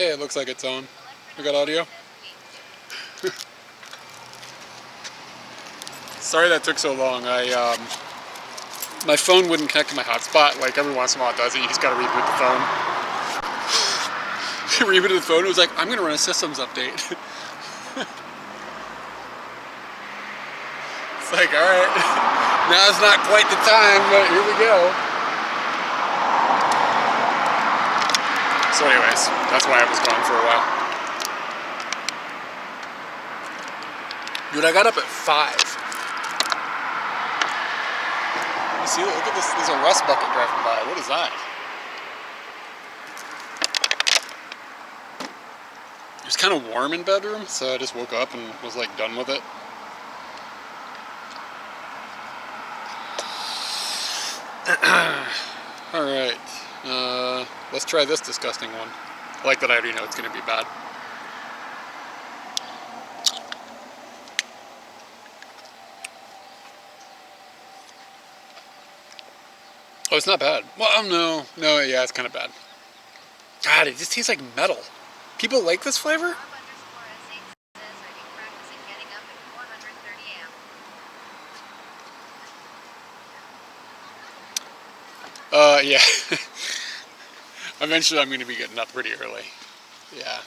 Hey, it looks like it's on. We got audio? Sorry that took so long. My phone wouldn't connect to my hotspot. Like every once in a while it does it. You just gotta reboot the phone. Rebooted the phone. It was like, I'm gonna run a systems update. It's like, all right, now's not quite the time, but here we go. So anyways, that's why I was gone for a while. Dude, I got up at 5. You see, look at this, there's a rust bucket driving by. What is that? It was kind of warm in bedroom, so I just woke up and was like done with it. Alright, let's try this disgusting one. I like that I already know it's going to be bad. Oh, it's not bad. Well, no, yeah, it's kind of bad. God, it just tastes like metal. People like this flavor? Yeah. Eventually I'm going to be getting up pretty early. Yeah.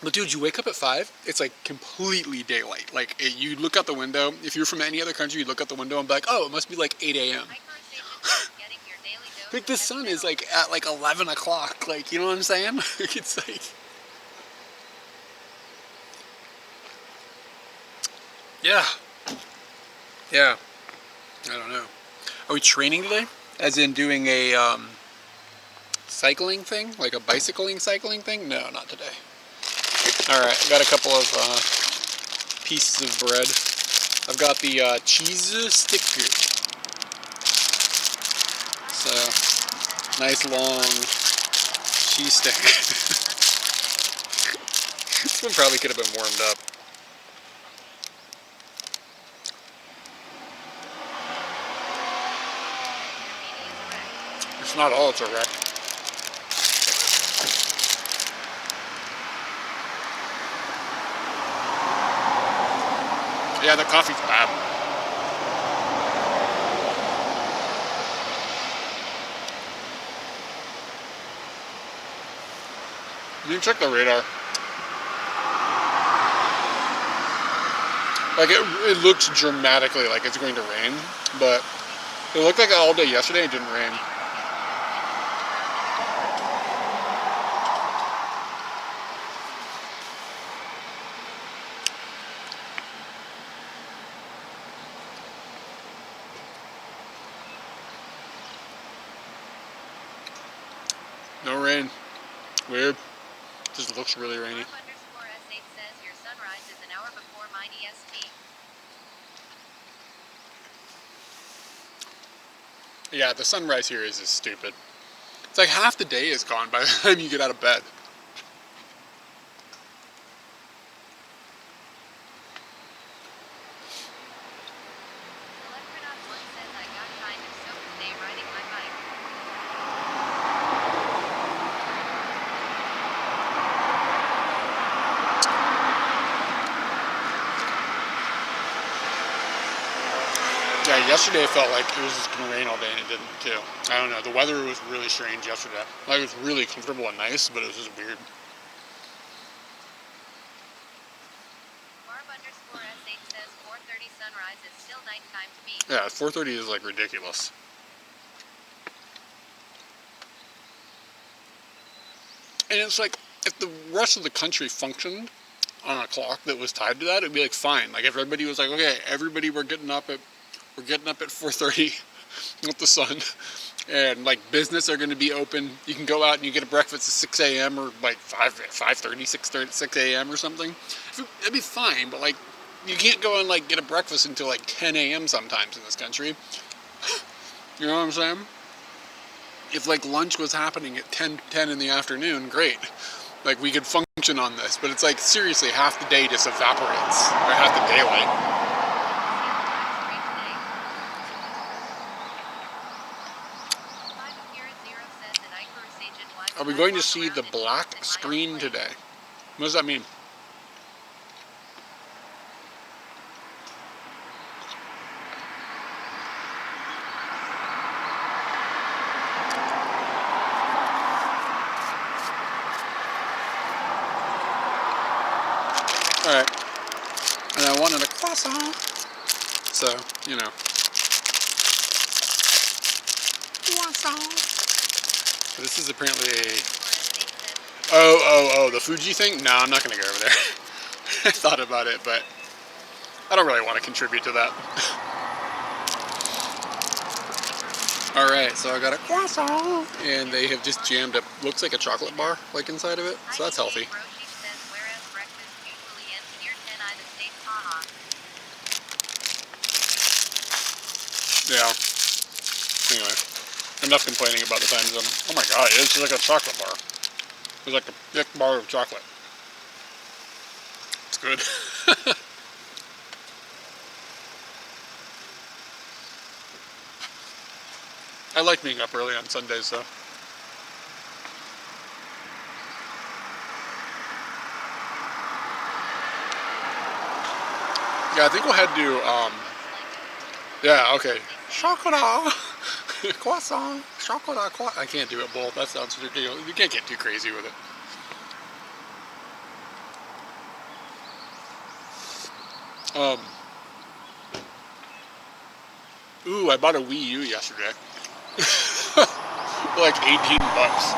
But dude, you wake up at 5, it's like completely daylight. Like, you look out the window, if you're from any other country, you look out the window and be like, oh, it must be like 8 a.m. Like, the sun is like at like 11 o'clock. Like, you know what I'm saying? It's like... Yeah. Yeah. I don't know. Are we training today? As in doing a cycling thing? Like a bicycling cycling thing? No, not today. Alright, got a couple of pieces of bread. I've got the cheese stick. So, nice long cheese stick. This one probably could have been warmed up. It's not all, it's a wreck. Yeah, the coffee's bad. You can check the radar. Like, it looks dramatically like it's going to rain, but it looked like all day yesterday it didn't rain. No rain. Weird. Just looks really rainy. Yeah, the sunrise here is just stupid. It's like half the day is gone by the time you get out of bed. Yeah, yesterday it felt like it was just going to rain all day and it didn't too. I don't know, the weather was really strange yesterday. Like, it was really comfortable and nice, but it was just weird. Barb_S8 says 4:30 sunrise is still nighttime to me. Yeah, 4:30 is like ridiculous. And it's like, if the rest of the country functioned on a clock that was tied to that, it'd be like fine. Like if everybody was like, okay, everybody we're getting up at 4:30 with the sun, and like business are going to be open. You can go out and you get a breakfast at 6 a.m. or like 5:30, 6 a.m. or something. It'd be fine, but like you can't go and like get a breakfast until like 10 a.m. sometimes in this country. You know what I'm saying? If like lunch was happening at 10 in the afternoon, great. Like we could function on this, but it's like seriously half the day just evaporates, or half the daylight. Are we going to see the black screen today? What does that mean? Alright. And I wanted a croissant. So, you know. Croissant. So this is apparently a... Oh, the Fuji thing? No, I'm not going to go over there. I thought about it, but I don't really want to contribute to that. Alright, so I got a croissant, and they have just jammed up, looks like a chocolate bar, like inside of it, so that's healthy. Yeah. Anyway, enough complaining about the time zone. Oh my god, it's just like a chocolate bar. It's like a thick bar of chocolate. It's good. I like being up early on Sundays, though. Yeah, I think we'll head to, yeah, okay. Chocolat! Croissant! Chocolat! I can't do it both. That sounds ridiculous. You can't get too crazy with it. Ooh, I bought a Wii U yesterday. For like 18 bucks.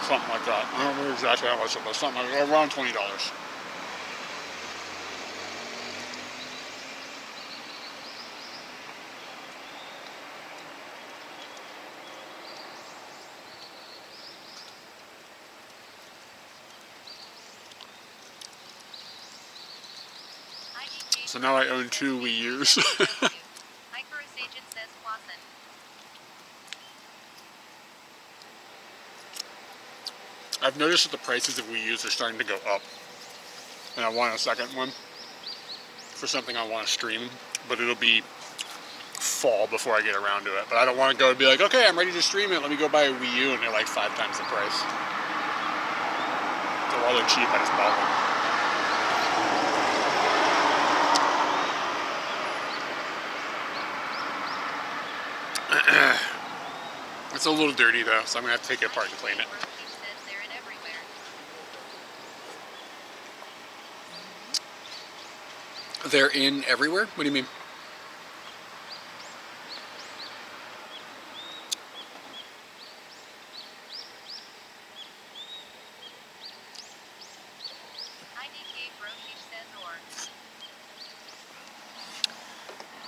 Something like that. I don't remember exactly how much it was. Something like around $20. So now I own 2 Wii U's. I've noticed that the prices of Wii U's are starting to go up. And I want a second one for something I want to stream, but it'll be fall before I get around to it. But I don't want to go and be like, okay, I'm ready to stream it, let me go buy a Wii U, and they're like 5 times the price. So while they're cheap, I just bought them. It's a little dirty though, so I'm gonna have to take it apart and clean it. They're in everywhere? What do you mean?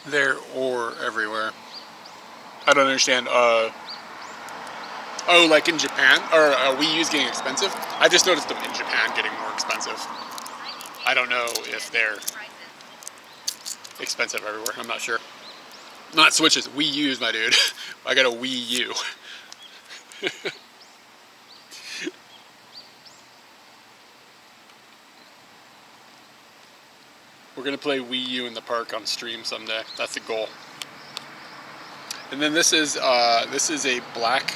They're or everywhere. I don't understand. Oh, like in Japan? Or Wii U's getting expensive? I just noticed them in Japan getting more expensive. I don't know if they're expensive everywhere. I'm not sure. Not Switches. Wii U's, my dude. I got a Wii U. We're gonna play Wii U in the park on stream someday. That's the goal. And then this is a black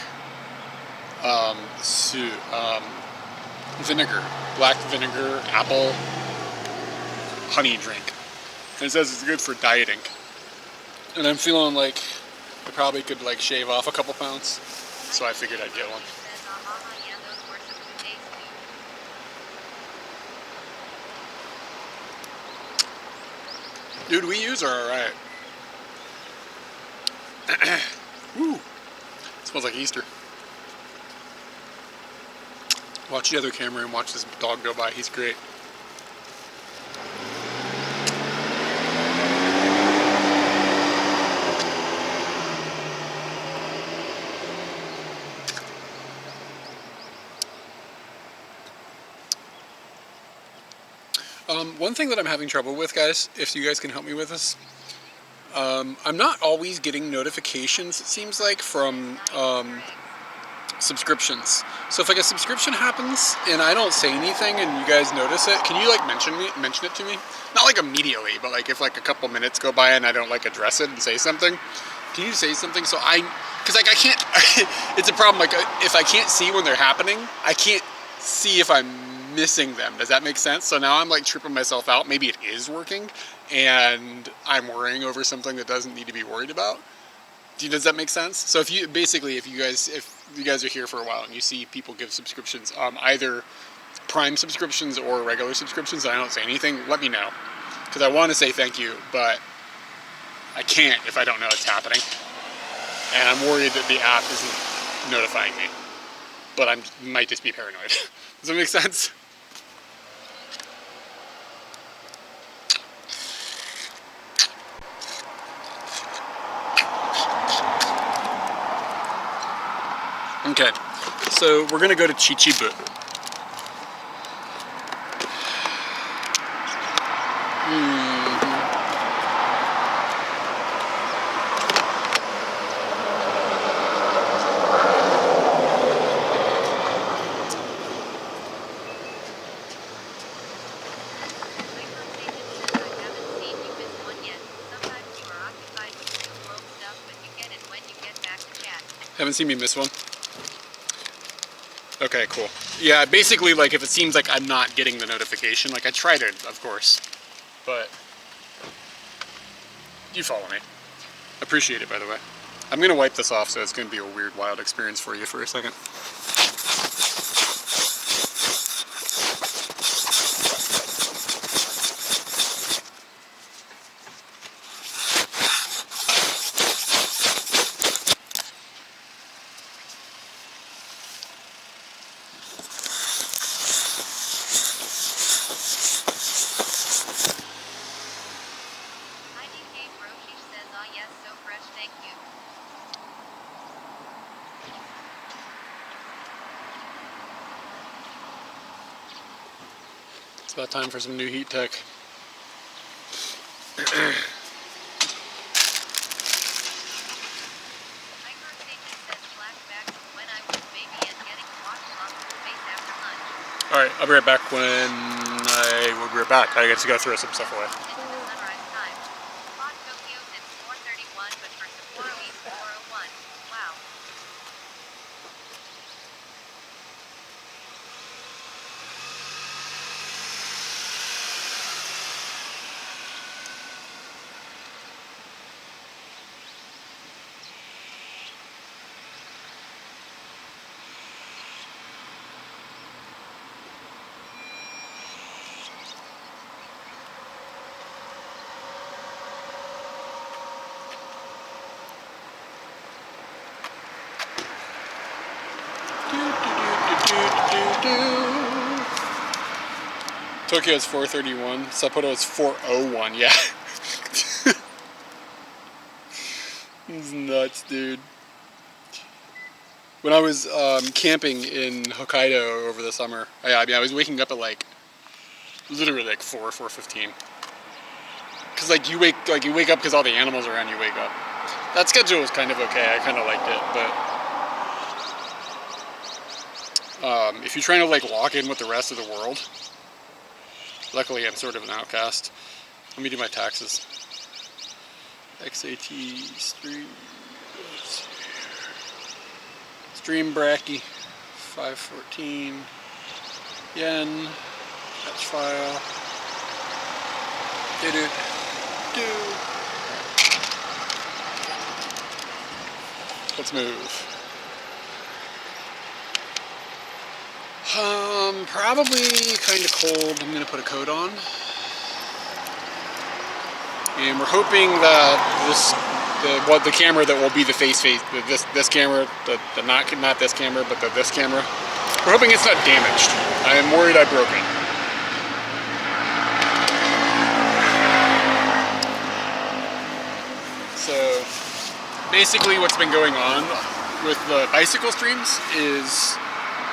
vinegar, black vinegar apple honey drink. And it says it's good for dieting. And I'm feeling like I probably could like shave off a couple pounds, so I figured I'd get one. Dude, Wii U's are alright. Woo! Smells like Easter. Watch the other camera and watch this dog go by. He's great. One thing that I'm having trouble with, guys, if you guys can help me with this, I'm not always getting notifications, it seems like, from subscriptions. So if like a subscription happens and I don't say anything and you guys notice it, can you like mention it to me? Not like immediately, but like if like a couple minutes go by and I don't like address it and say something, can you say something so because like I can't, it's a problem, like if I can't see when they're happening, I can't see if I'm missing them. Does that make sense? So now I'm like tripping myself out. Maybe it is working and I'm worrying over something that doesn't need to be worried about. Does that make sense? So if you guys are here for a while and you see people give subscriptions, either Prime subscriptions or regular subscriptions, and I don't say anything, let me know. Because I want to say thank you, but I can't if I don't know it's happening. And I'm worried that the app isn't notifying me. But I might just be paranoid. Does that make sense? Okay, so we're gonna go to Chichibu. Haven't seen me miss one? Okay, cool. Yeah, basically, like, if it seems like I'm not getting the notification, like, I try to, of course, but you follow me. Appreciate it, by the way. I'm gonna wipe this off, so it's gonna be a weird, wild experience for you for a second. It's about time for some new heat tech. Alright, I'll be right back when I will be right back. I get to go throw some stuff away. Tokyo is 4:31. Sapporo is 4:01. Yeah. It's nuts, dude. When I was camping in Hokkaido over the summer, I was waking up at like literally like 4:15. Cause like you wake up because all the animals around you wake up. That schedule was kind of okay. I kind of liked it, but if you're trying to like lock in with the rest of the world, luckily I'm sort of an outcast. Let me do my taxes. XAT stream bracky 514 yen. Patch file. Do. Let's move. Probably kind of cold. I'm gonna put a coat on, and we're hoping that the camera that will be the this camera, not this camera, but this camera. We're hoping it's not damaged. I am worried I broke it. So basically, what's been going on with the bicycle streams is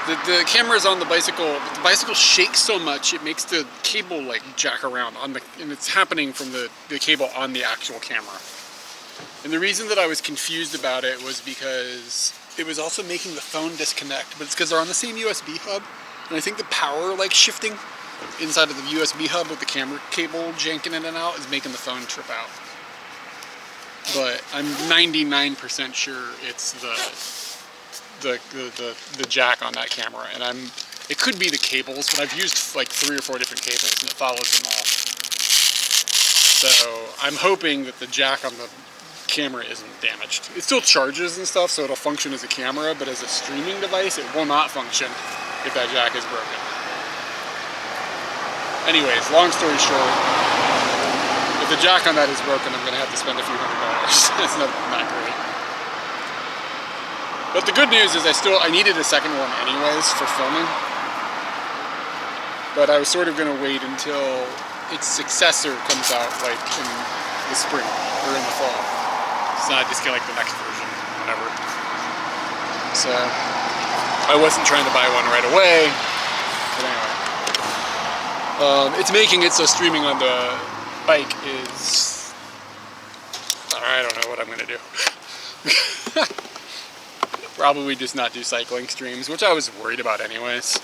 the camera's on the bicycle. The bicycle shakes so much it makes the cable like jack around and it's happening from the cable on the actual camera. And the reason that I was confused about it was because it was also making the phone disconnect, but it's because they're on the same USB hub, and I think the power like shifting inside of the USB hub with the camera cable janking in and out is making the phone trip out. but I'm 99% sure it's the jack on that camera, and it could be the cables, but I've used like 3 or 4 different cables and it follows them all. So I'm hoping that the jack on the camera isn't damaged. It still charges and stuff, so it'll function as a camera, but as a streaming device, it will not function if that jack is broken. Anyways, long story short, if the jack on that is broken, I'm gonna have to spend a few $100s. It's not great. But the good news is I needed a second one anyways for filming. But I was sort of gonna wait until its successor comes out like in the spring or in the fall. So I just get like the next version, whatever. So I wasn't trying to buy one right away. But anyway. It's making it so streaming on the bike is... I don't know what I'm going to do. Probably just not do cycling streams, which I was worried about anyways.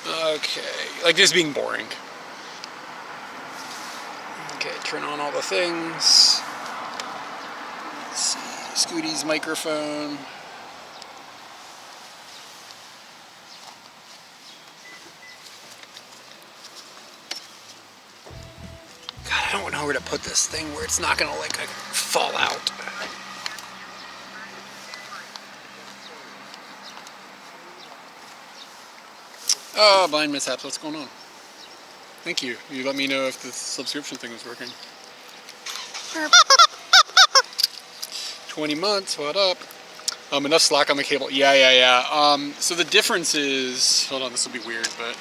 Okay, like this being boring. Okay, turn on all the things. Let's see, Scooty's microphone. God, I don't know where to put this thing where it's not gonna like fall out. Oh, blind mishaps, what's going on? Thank you. You let me know if the subscription thing was working. 20 months, what up? Enough slack on the cable. Yeah. So the difference is, hold on, this will be weird, but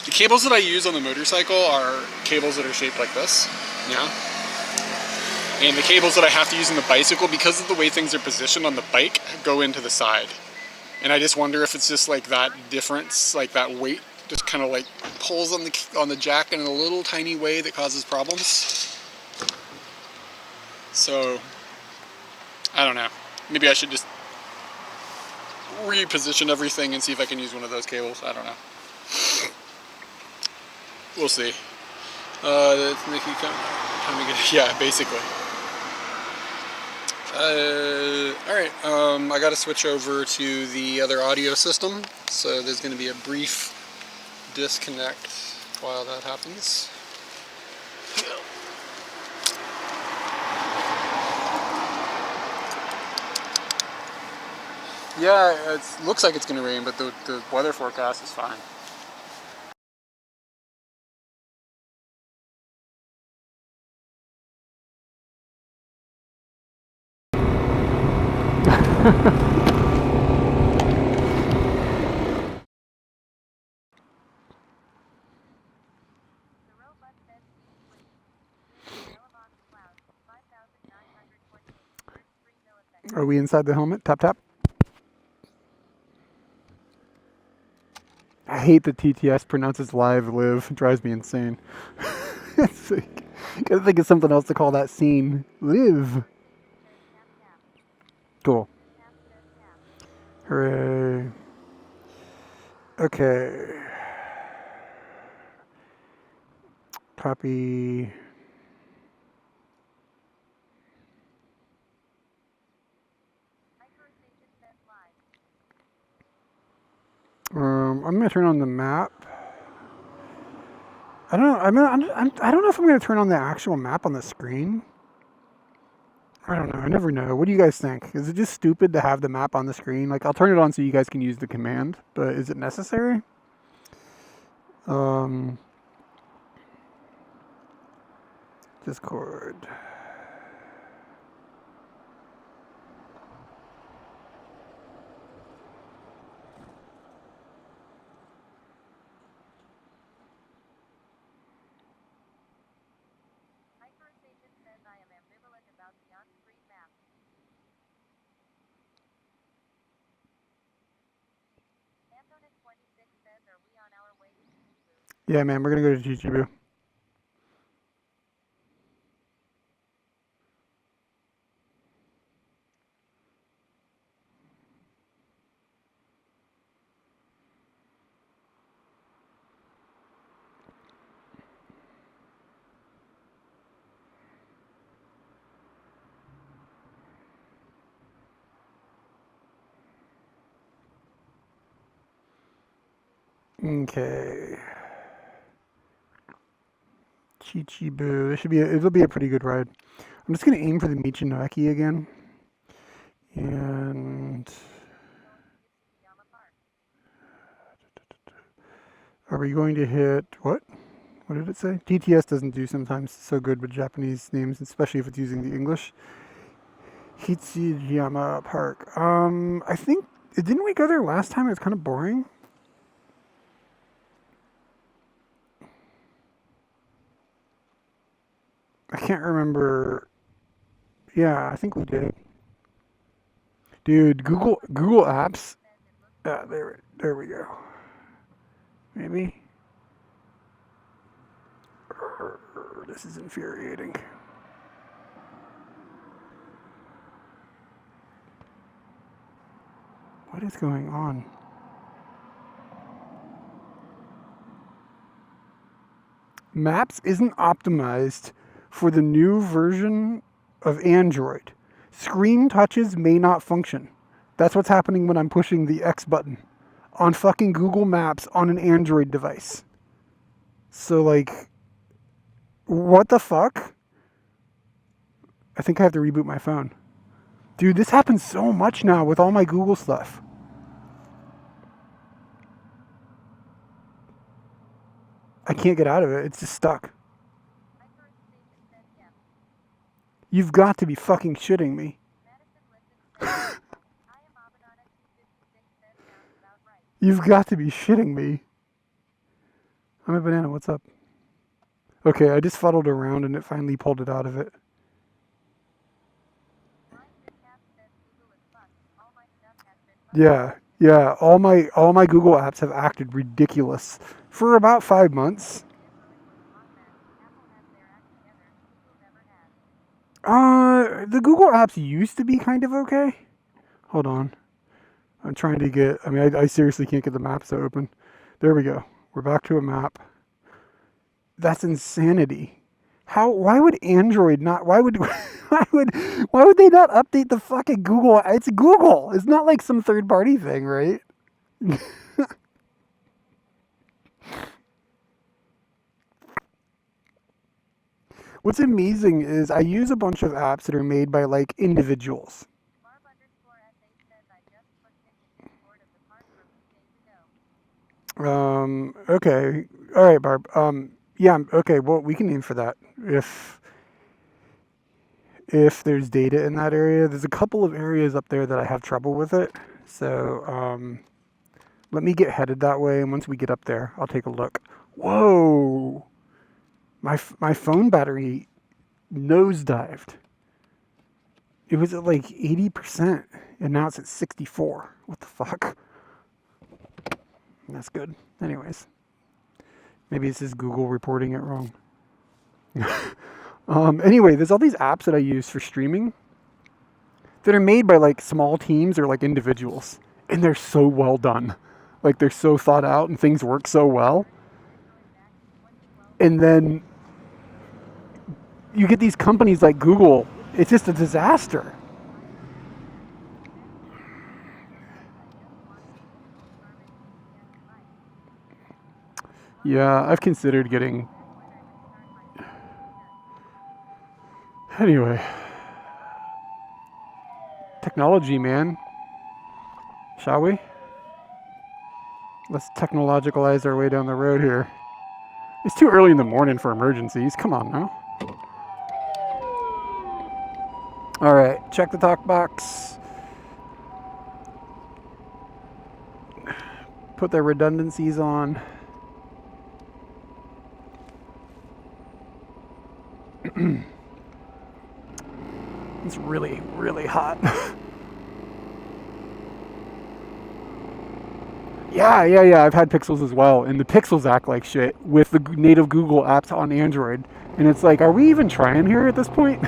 the cables that I use on the motorcycle are cables that are shaped like this, yeah? And the cables that I have to use on the bicycle, because of the way things are positioned on the bike, go into the side. And I just wonder if it's just like that difference, like that weight just kind of like pulls on the jack in a little tiny way that causes problems. So, I don't know. Maybe I should just reposition everything and see if I can use one of those cables. I don't know. We'll see. That's Nikki coming. Yeah, basically. Alright, I gotta switch over to the other audio system, so there's gonna be a brief disconnect while that happens. Yeah, it looks like it's gonna rain, but the weather forecast is fine. Are we inside the helmet? Tap tap. I hate the TTS pronounces live. It drives me insane. It's like, gotta think of something else to call that scene. Live. Cool. Hooray. Okay. Copy. I'm gonna turn on the map. I don't know. I don't know if I'm gonna turn on the actual map on the screen. I don't know. I never know. What do you guys think? Is it just stupid to have the map on the screen? Like, I'll turn it on so you guys can use the command, but is it necessary? Discord. Yeah, man, we're gonna go to Chichibu. Okay. Chichibu. It'll be a pretty good ride. I'm just gonna aim for the Michinoaki again. And are we going to hit what? What did it say? TTS doesn't do sometimes so good with Japanese names, especially if it's using the English. Hitsujiyama Park. I think didn't we go there last time? It was kind of boring. I can't remember. Yeah, I think we did. Dude, Google Apps. There we go. Maybe. This is infuriating. What is going on? Maps isn't optimized for the new version of Android. Screen touches may not function. That's what's happening when I'm pushing the X button on fucking Google Maps on an Android device. So, like, what the fuck? I think I have to reboot my phone. Dude, this happens so much now with all my Google stuff. I can't get out of it. It's just stuck. You've got to be fucking shitting me. You've got to be shitting me. I'm a banana. What's up? Okay, I just fuddled around and it finally pulled it out of it. Yeah. All my Google apps have acted ridiculous for about 5 months. The Google apps used to be kind of okay. Hold on. I'm trying to get. I mean, I seriously can't get the maps to open. There we go. We're back to a map. That's insanity. How? Why would Android not? Why would? Why would they not update the fucking Google? It's Google. It's not like some third party thing, right? What's amazing is I use a bunch of apps that are made by like individuals. Okay. All right, Barb. Yeah. Okay. Well, we can aim for that if there's data in that area. There's a couple of areas up there that I have trouble with it. So let me get headed that way, and once we get up there, I'll take a look. Whoa! My phone battery nosedived. It was at like 80%, and now it's at 64. What the fuck? That's good. Anyways, maybe this is Google reporting it wrong. Anyway, there's all these apps that I use for streaming that are made by like small teams or like individuals, and they're so well done. Like they're so thought out, and things work so well. And then you get these companies like Google. It's just a disaster. Yeah, I've considered getting. Anyway, technology, man. Shall we? Let's technologicalize our way down the road here. It's too early in the morning for emergencies. Come on now. All right, check the talk box. Put their redundancies on. It's really, really hot. Yeah. I've had Pixels as well, and the Pixels act like shit with the native Google apps on Android. And it's like, are we even trying here at this point?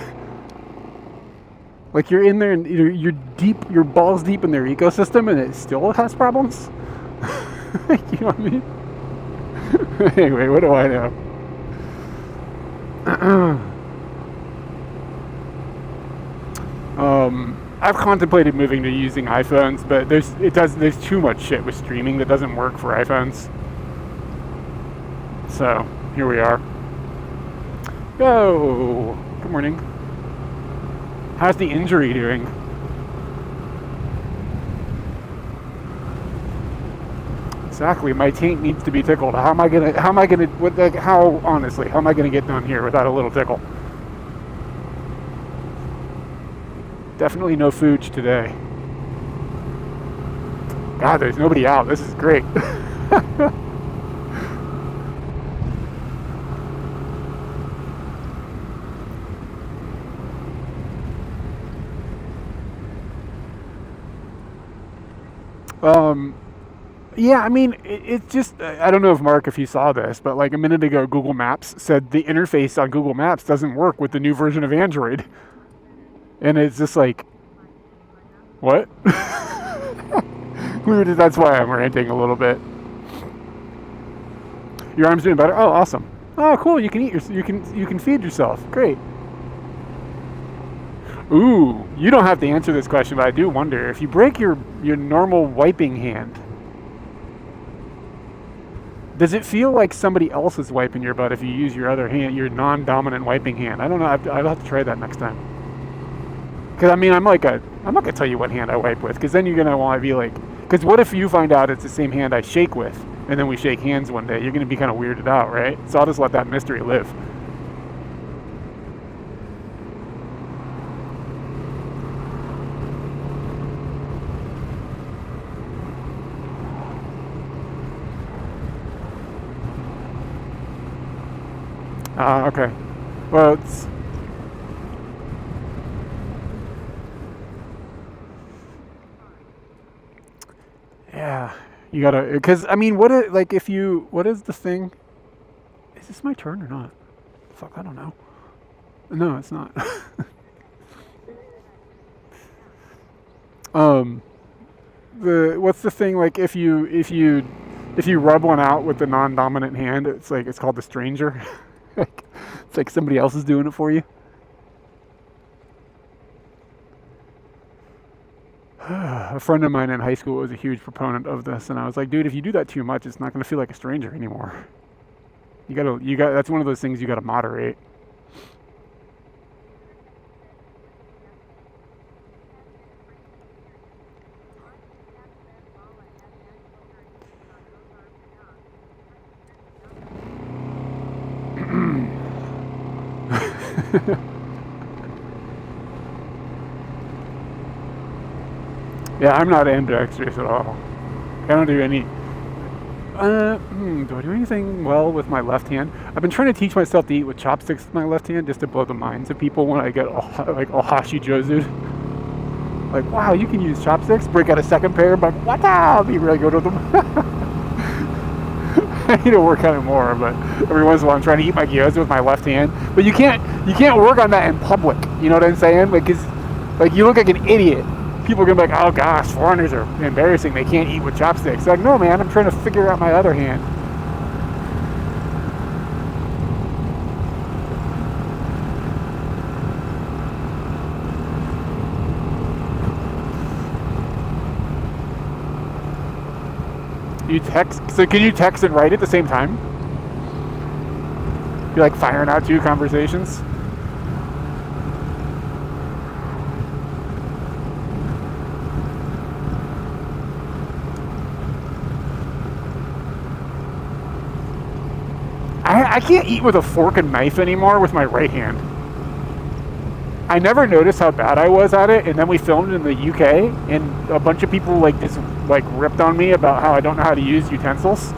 Like you're in there and you're balls deep in their ecosystem, and it still has problems. You know what I mean? Anyway, what do I know? I've contemplated moving to using iPhones, but there's too much shit with streaming that doesn't work for iPhones. So here we are. Yo, good morning. How's the injury doing? Exactly, my taint needs to be tickled. How am I gonna, honestly, how am I gonna get down here without a little tickle? Definitely no fooch today. God, there's nobody out. This is great. Yeah, I mean, it's just, I don't know if Mark, if you saw this, but like a minute ago, Google Maps said the interface on Google Maps doesn't work with the new version of Android. And it's just like, what? That's why I'm ranting a little bit. Your arm's doing better? Oh, awesome. Oh, cool. You can you can feed yourself. Great. Ooh, you don't have to answer this question, but I do wonder if you break your normal wiping hand, does it feel like somebody else is wiping your butt if you use your other hand, your non-dominant wiping hand? I don't know. I'll have to try that next time. Because I mean, I'm not gonna tell you what hand I wipe with, because then you're gonna want to be like, because what if you find out it's the same hand I shake with, and then we shake hands one day? You're gonna be kind of weirded out, right? So I'll just let that mystery live. Okay. Well, it's... Yeah. You gotta... Because, I mean, like, if you... What is the thing? Is this my turn or not? Fuck, I don't know. No, it's not. What's the thing, like, if you rub one out with the non-dominant hand, it's called the stranger. It's like somebody else is doing it for you. A friend of mine in high school was a huge proponent of this, and I was like, dude, if you do that too much, it's not going to feel like a stranger anymore. That's one of those things you gotta moderate. Yeah, I'm not ambidextrous at all. I don't do any... do I do anything well with my left hand? I've been trying to teach myself to eat with chopsticks with my left hand just to blow the minds of people when I get like ohashi jozu'd. Like, wow, you can use chopsticks? Break out a second pair, but what? I'll be really good with them. I need to work on it more, but every once in a while I'm trying to eat my gyoza with my left hand. But you can't work on that in public. You know what I'm saying? Because like you look like an idiot. People are gonna be like, oh gosh, foreigners are embarrassing. They can't eat with chopsticks. Like, no, man, I'm trying to figure out my other hand. You text? So can you text and write at the same time? You're like firing out two conversations? I can't eat with a fork and knife anymore with my right hand. I never noticed how bad I was at it, and then we filmed in the UK, and a bunch of people like just like ripped on me about how I don't know how to use utensils.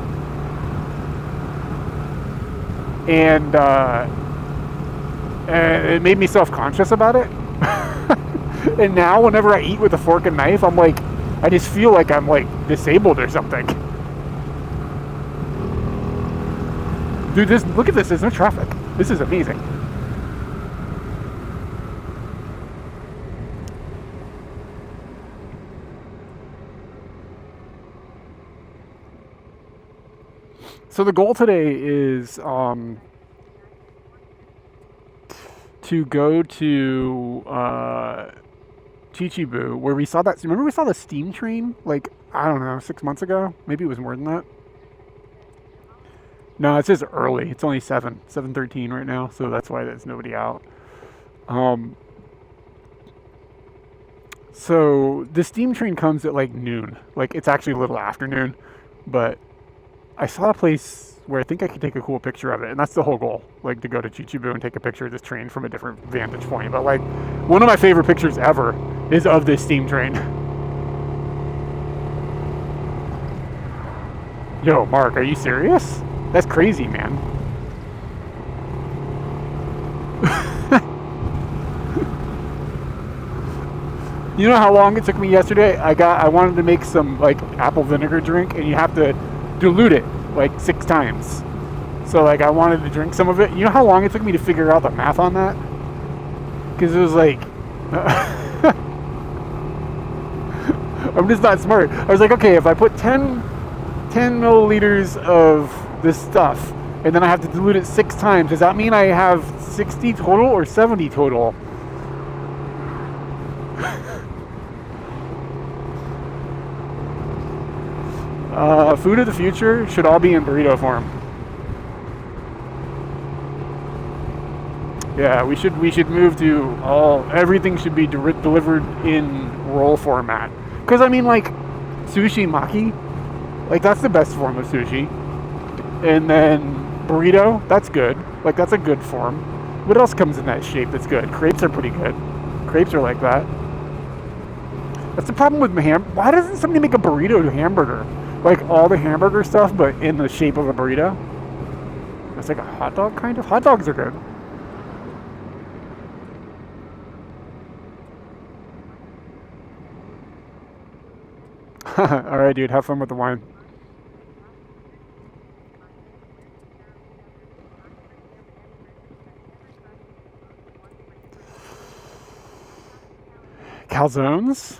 And it made me self-conscious about it. And now whenever I eat with a fork and knife, I'm like, I just feel like I'm like disabled or something. Dude, look at this, there's no traffic. This is amazing. So the goal today is to go to Chichibu, where we saw that. Remember we saw the steam train, like, I don't know, 6 months ago? Maybe it was more than that. No, it says early. It's only 7:13 right now, so that's why there's nobody out. Um, so the steam train comes at like noon. Like it's actually a little afternoon, but I saw a place where I think I could take a cool picture of it, and that's the whole goal. Like to go to Chichibu and take a picture of this train from a different vantage point. But like one of my favorite pictures ever is of this steam train. Yo, Mark, are you serious? That's crazy, man. You know how long it took me yesterday? I wanted to make some like apple vinegar drink, and you have to dilute it like 6 times. So like I wanted to drink some of it. You know how long it took me to figure out the math on that? Because it was like I'm just not smart. I was like, okay, if I put 10 milliliters of this stuff, and then I have to dilute it 6 times, does that mean I have 60 total or 70 total? Food of the future should all be in burrito form. Yeah, we should move to everything should be delivered in roll format. Because I mean, like sushi maki, like that's the best form of sushi. And then burrito, that's good. Like that's a good form. What else comes in that shape that's good? Crepes are pretty good. Crepes are like that. That's the problem with why doesn't somebody make a burrito to hamburger? Like all the hamburger stuff, but in the shape of a burrito. It's like a hot dog, kind of. Hot dogs are good. All right, dude. Have fun with the wine. Calzones.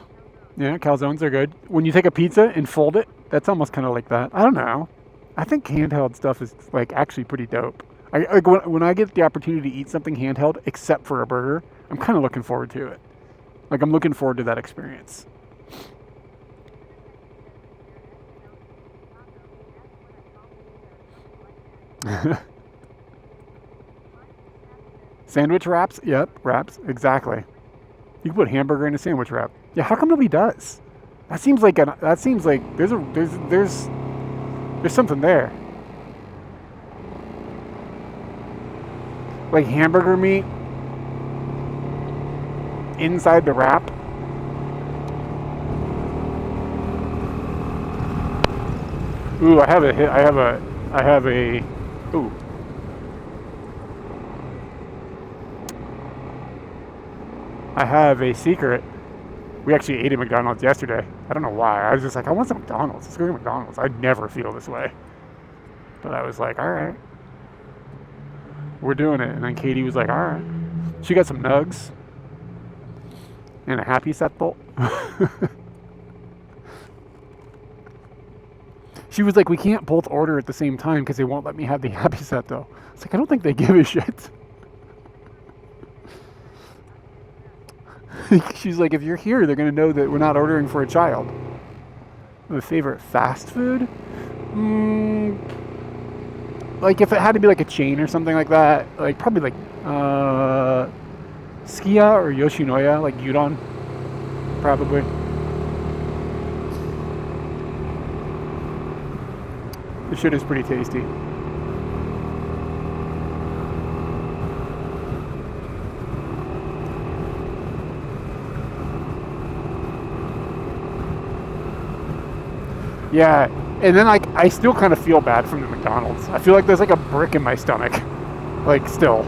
Yeah, calzones are good. When you take a pizza and fold it, that's almost kind of like that. I don't know. I think handheld stuff is like actually pretty dope. Like when I get the opportunity to eat something handheld, except for a burger, I'm kind of looking forward to it. Like I'm looking forward to that experience. Sandwich wraps? Yep, wraps. Exactly. You can put hamburger in a sandwich wrap. Yeah, how come nobody does? That seems like there's something there. Like hamburger meat inside the wrap. Ooh, ooh. I have a secret. We actually ate at McDonald's yesterday. I don't know why. I was just like, I want some McDonald's. Let's go to McDonald's. I never feel this way. But I was like, all right. We're doing it. And then Katie was like, all right. She got some nugs and a happy set bowl. She was like, we can't both order at the same time because they won't let me have the happy set though. It's like, I don't think they give a shit. She's like, if you're here, they're going to know that we're not ordering for a child. My favorite fast food? Like if it had to be like a chain or something like that, like probably like Skia or Yoshinoya, like udon, probably. The shit is pretty tasty. Yeah, and then like I still kind of feel bad from the McDonald's. I feel like there's like a brick in my stomach, like still.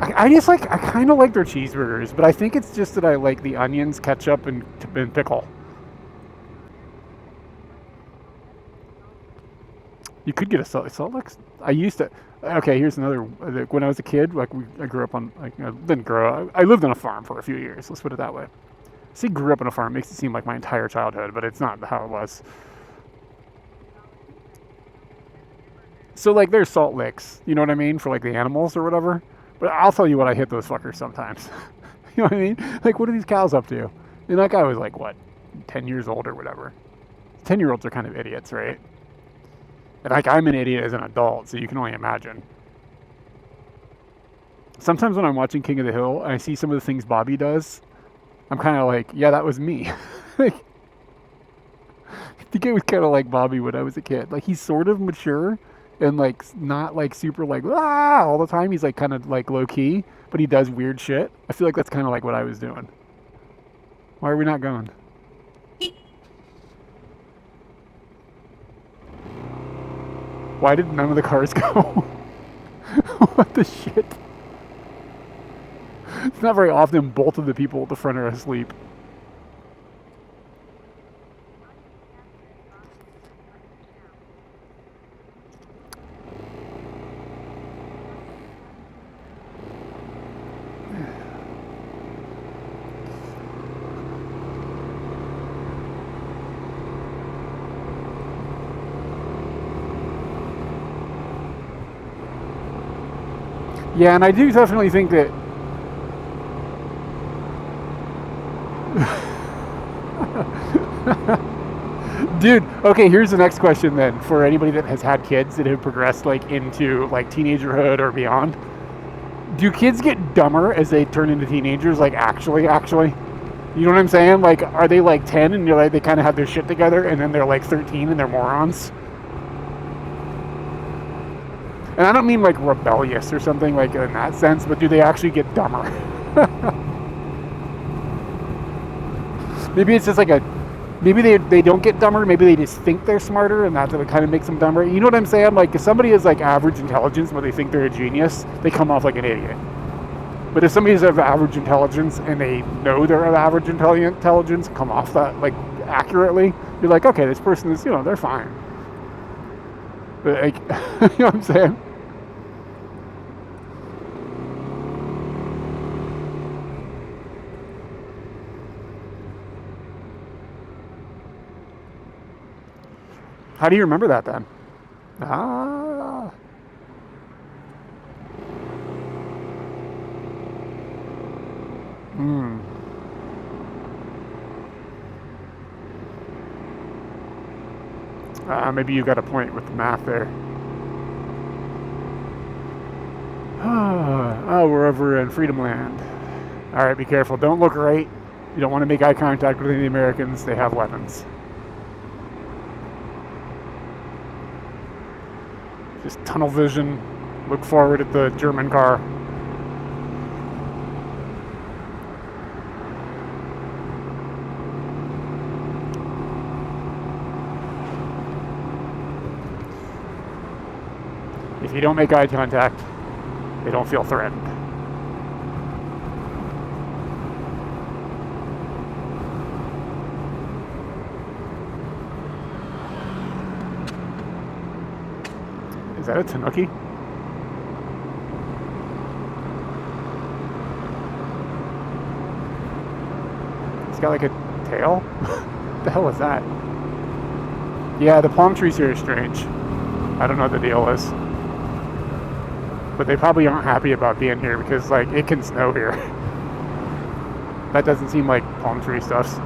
I kind of like their cheeseburgers, but I think it's just that I like the onions, ketchup, and pickle. You could get a Salt Lake. I used to. Okay, here's another. Like, when I was a kid, like I grew up on. Like I didn't grow up. I lived on a farm for a few years. Let's put it that way. See, grew up on a farm makes it seem like my entire childhood, but it's not how it was. So like there's salt licks, you know what I mean, for like the animals or whatever. But I'll tell you what, I hit those fuckers sometimes. You know what I mean? Like, what are these cows up to? And that guy was like, what, 10 years old or whatever. 10-year-olds are kind of idiots, right? And like, I'm an idiot as an adult, so you can only imagine. Sometimes when I'm watching King of the Hill and I see some of the things Bobby does, I'm kind of like, yeah, that was me. Like, I think it was kind of like Bobby when I was a kid. Like, he's sort of mature and like not like super like all the time. He's like kind of like low key, but he does weird shit. I feel like that's kind of like what I was doing. Why are we not going? Why did none of the cars go? What the shit? It's not very often both of the people at the front are asleep. Yeah, and I do definitely think that dude, okay, here's the next question then for anybody that has had kids that have progressed like into like teenagerhood or beyond. Do kids get dumber as they turn into teenagers? Like actually? You know what I'm saying? Like, are they like 10 and you're like they kind of have their shit together, and then they're like 13 and they're morons? And I don't mean like rebellious or something like in that sense, but do they actually get dumber? Maybe it's just like maybe they don't get dumber, maybe they just think they're smarter, and that's what kind of makes them dumber. You know what I'm saying? Like, if somebody is like average intelligence but they think they're a genius, they come off like an idiot. But if somebody's of average intelligence and they know they're of average intelligence, come off that like accurately, you're like, okay, this person is, they're fine. But like, you know what I'm saying? How do you remember that then? Ah. Hmm. Maybe you got a point with the math there. Oh, we're over in Freedom Land. All right, be careful. Don't look right. You don't want to make eye contact with any Americans. They have weapons. Just tunnel vision. Look forward at the German car. If you don't make eye contact, they don't feel threatened. Is that a Tanuki? It's got like a tail? What the hell is that? Yeah, the palm trees here are strange. I don't know what the deal is. But they probably aren't happy about being here because like it can snow here. That doesn't seem like palm tree stuff.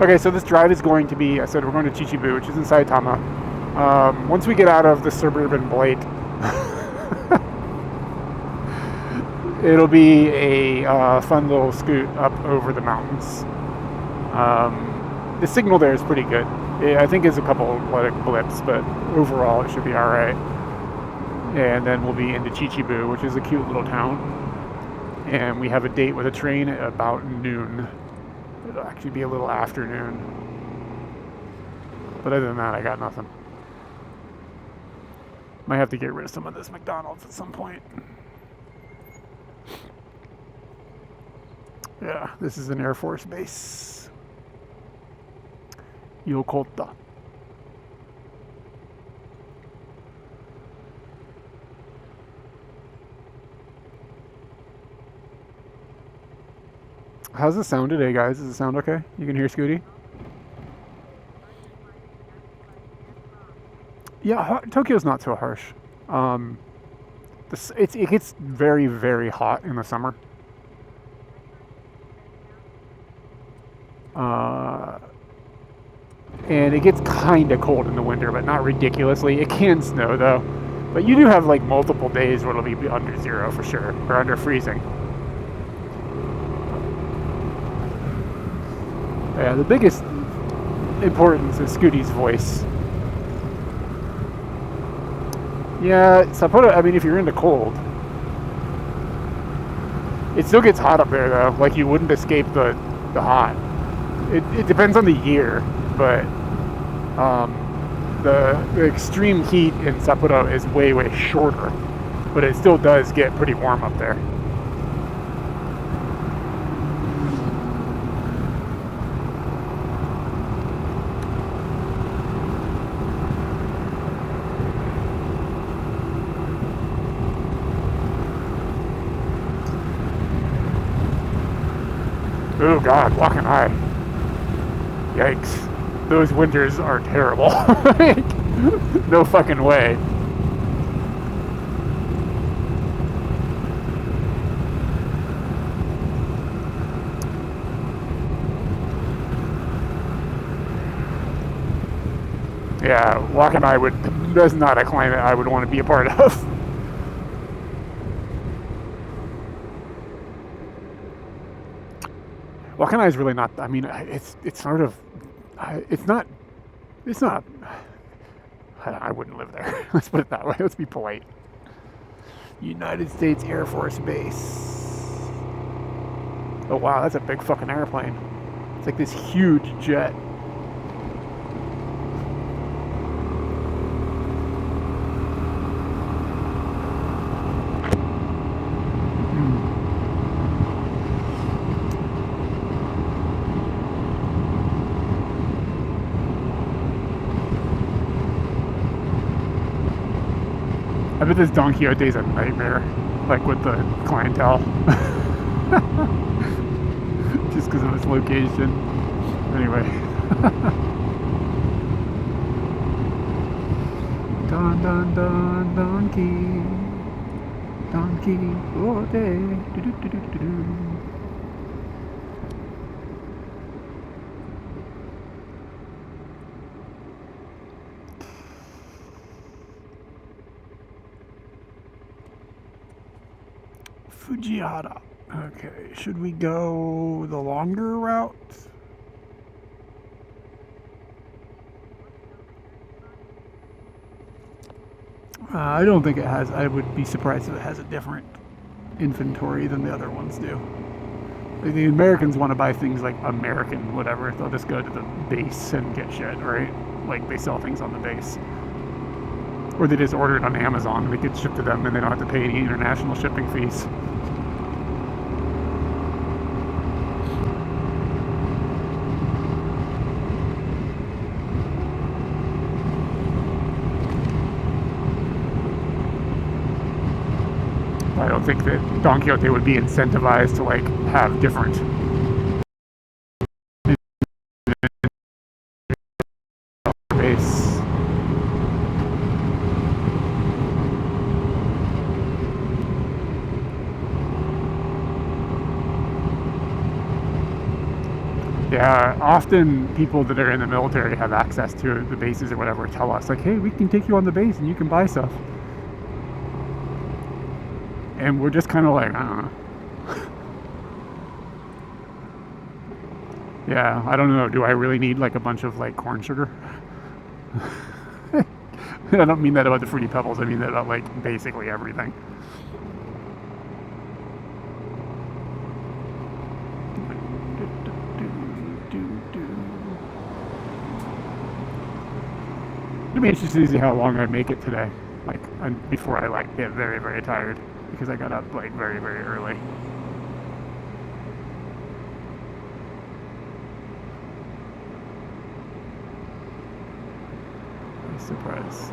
Okay, so this drive is going to be, I said we're going to Chichibu, which is in Saitama. Once we get out of the suburban blight, it'll be a fun little scoot up over the mountains. The signal there is pretty good. I think it's a couple like blips, but overall it should be all right. And then we'll be into Chichibu, which is a cute little town. And we have a date with a train at about noon. It'll actually be a little afternoon. But other than that, I got nothing. Might have to get rid of some of this McDonald's at some point. Yeah, this is an Air Force base. Yokota. How's the sound today, guys? Does it sound okay? You can hear Scooty? Yeah, Tokyo's not so harsh. Um, it gets very, very hot in the summer. Uh, and it gets kind of cold in the winter, but not ridiculously. It can snow, though. But you do have like multiple days where it'll be under zero for sure, or under freezing. Yeah, the biggest importance is Scooty's voice. Yeah, Sapporo, I mean, if you're into cold, it still gets hot up there, though. Like, you wouldn't escape the hot. It depends on the year, but the extreme heat in Sapporo is way, way shorter. But it still does get pretty warm up there. Oh God, walking high. Yikes. Those winters are terrible. No fucking way. Yeah, walking high that's not a climate I would want to be a part of. Walking high is really not. I mean, it's sort of. It's not. I wouldn't live there. Let's put it that way. Let's be polite. United States Air Force Base. Oh wow, that's a big fucking airplane. It's like this huge jet. I bet this Don Quixote's a nightmare, like with the clientele. Just because of its location. Anyway. Don, Don, Don, Donkey. Don Quixote. Do, do, do, do, do, do. Fujihara. Okay, should we go the longer route? I don't think it has. I would be surprised if it has a different inventory than the other ones do. Like the Americans want to buy things like American whatever. They'll just go to the base and get shit, right? Like they sell things on the base. Or they just order it on Amazon and it gets shipped to them and they don't have to pay any international shipping fees. I don't think that Don Quixote would be incentivized to like have different base. Yeah, often people that are in the military have access to the bases or whatever tell us like, hey, we can take you on the base and you can buy stuff. And we're just kind of like, I don't know. Yeah, I don't know. Do I really need like a bunch of like corn sugar? I don't mean that about the Fruity Pebbles. I mean that about like basically everything. It'll be interesting to see how long I make it today. Like before I like get very, very tired. Because I got up like very, very early. Surprise.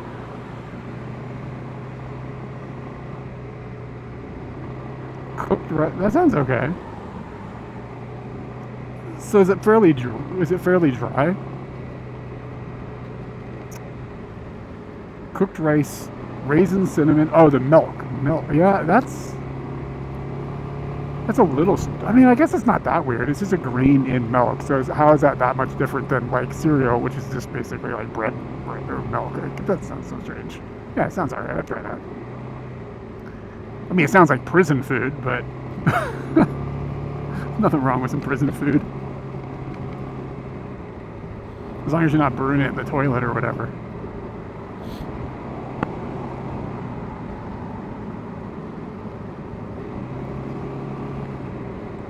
Cooked rice. That sounds okay. So is it fairly dry? Cooked rice, raisin, cinnamon. Oh, the milk. Yeah, that's a little. I mean, I guess it's not that weird. It's just a grain in milk. So how is that much different than like cereal, which is just basically like bread or milk? That sounds so strange. Yeah, it sounds alright. I'd try that. I mean, it sounds like prison food, but nothing wrong with some prison food. As long as you're not burning it in the toilet or whatever.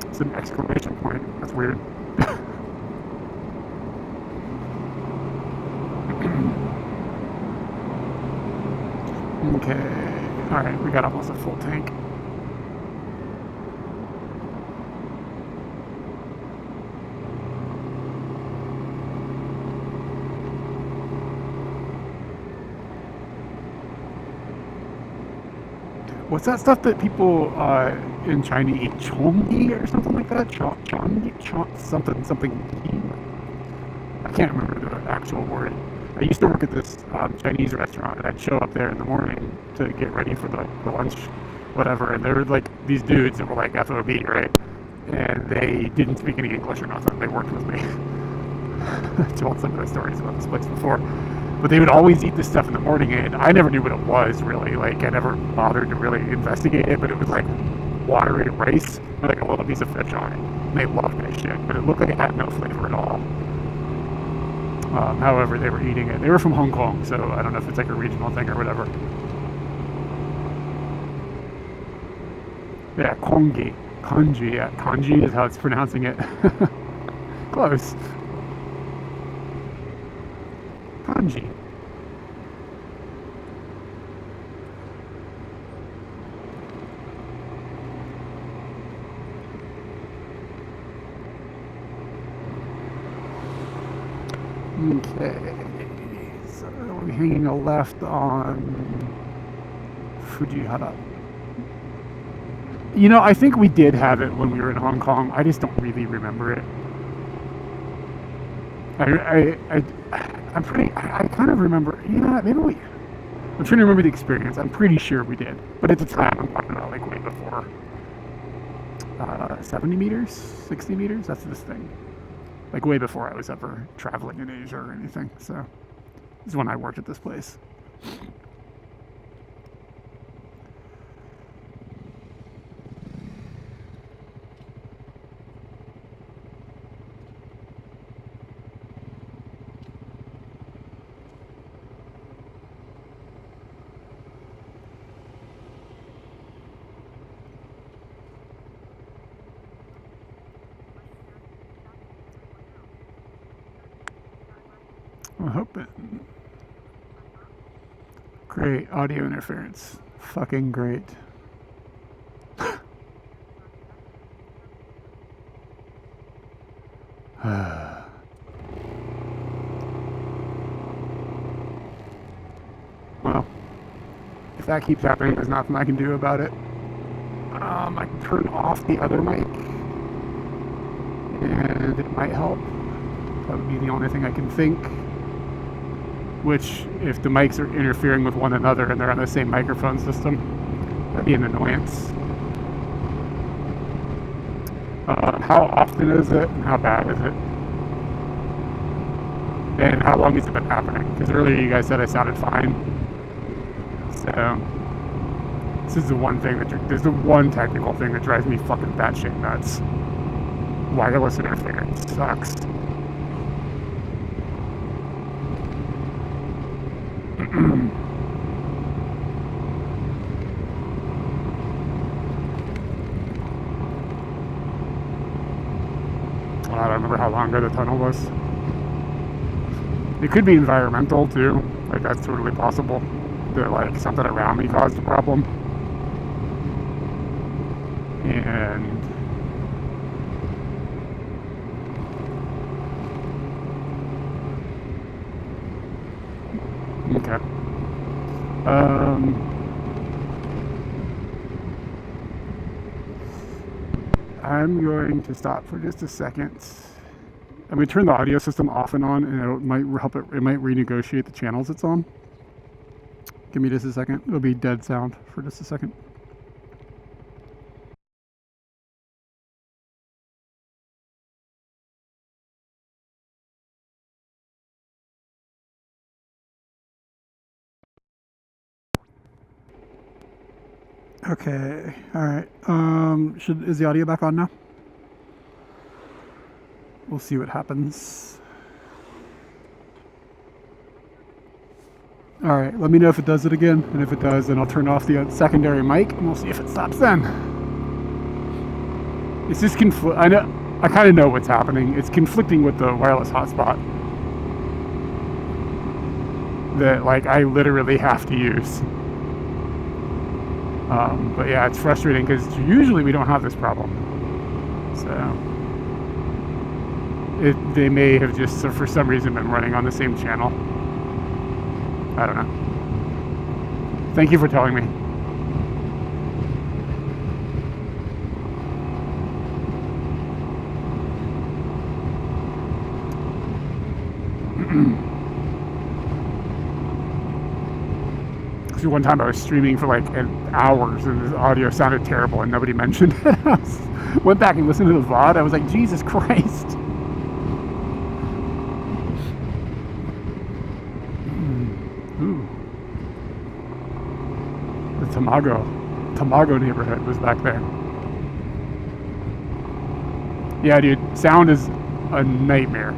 It's an exclamation point. That's weird. Okay. Alright, we got almost a full tank. What's that stuff that people in China eat? Chonggi or something like that? Something. I can't remember the actual word. I used to work at this Chinese restaurant, and I'd show up there in the morning to get ready for the lunch, whatever. And there were like these dudes that were like FOB, right? And they didn't speak any English or nothing. They worked with me. I told some of the stories about this place before. But they would always eat this stuff in the morning, and I never knew what it was, really. Like, I never bothered to really investigate it, but it was like watery rice with like a little piece of fish on it. And they loved that shit, but it looked like it had no flavor at all. However, they were eating it. They were from Hong Kong, so I don't know if it's like a regional thing or whatever. Yeah, Kongi. Kanji, yeah. Kanji is how it's pronouncing it. Close. Kanji. Okay, so we're hanging a left on Fujihara. You know, I think we did have it when we were in Hong Kong. I just don't really remember it. I'm pretty. I kind of remember. Yeah, maybe we. I'm trying to remember the experience. I'm pretty sure we did, but at the time, I'm talking about like way before. 70 meters, 60 meters. That's this thing. Like way before I was ever traveling in Asia or anything. So this is when I worked at this place. I'm hoping. Great audio interference. Fucking great. Well, if that keeps happening, there's nothing I can do about it. I can turn off the other mic, and it might help. That would be the only thing I can think. Which, if the mics are interfering with one another and they're on the same microphone system, that'd be an annoyance. How often is it, and how bad is it? And how long has it been happening? Because earlier you guys said I sounded fine. So, this is the one thing there's the one technical thing that drives me fucking batshit nuts. Wireless interference sucks. I don't remember how long ago the tunnel was. It could be environmental too. Like that's totally possible. That like something around me caused a problem. And okay. I'm going to stop for just a second. I'm going to turn the audio system off and on, and it might help it might renegotiate the channels it's on. Give me just a second. It'll be dead sound for just a second. Okay. All right. Is the audio back on now? We'll see what happens. All right. Let me know if it does it again, and if it does, then I'll turn off the secondary mic, and we'll see if it stops then. It's just I kind of know what's happening. It's conflicting with the wireless hotspot that like I literally have to use. But yeah, it's frustrating because usually we don't have this problem. So they may have just for some reason been running on the same channel. I don't know. Thank you for telling me. One time I was streaming for like hours and the audio sounded terrible and nobody mentioned it. I went back and listened to the VOD. I was like, Jesus Christ. Ooh. The Tamago neighborhood was back there. Yeah, dude, sound is a nightmare.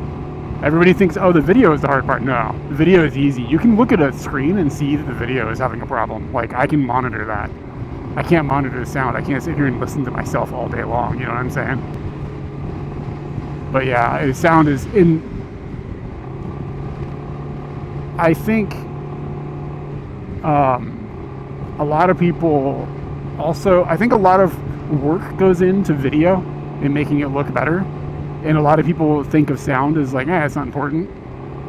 Everybody thinks, oh, the video is the hard part. No, the video is easy. You can look at a screen and see that the video is having a problem. Like, I can monitor that. I can't monitor the sound. I can't sit here and listen to myself all day long. You know what I'm saying? But yeah, the sound is in... I think a lot of people also... I think a lot of work goes into video and making it look better. And a lot of people think of sound as like, it's not important.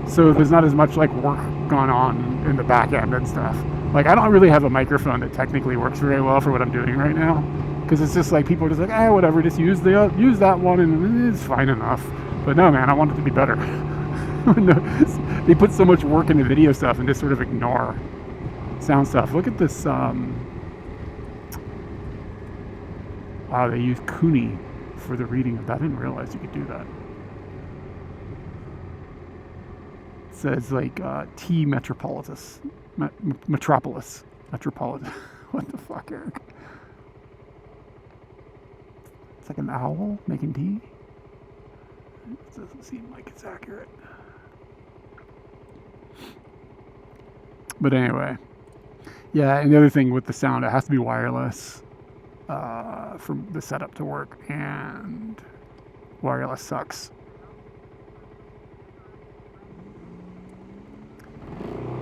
So there's not as much like work going on in the back end and stuff. Like I don't really have a microphone that technically works very well for what I'm doing right now. Because it's just like people are just like, whatever, just use that one and it's fine enough. But no, man, I want it to be better. They put so much work into video stuff and just sort of ignore sound stuff. Look at this. Wow, they use Kuni for the reading of that. I didn't realize you could do that. It says like T Metropolitan. Metropolis. Metropolitan. What the fuck, Eric? It's like an owl making tea. It doesn't seem like it's accurate. But anyway. Yeah, and the other thing with the sound, it has to be wireless. For the setup to work, and wireless sucks.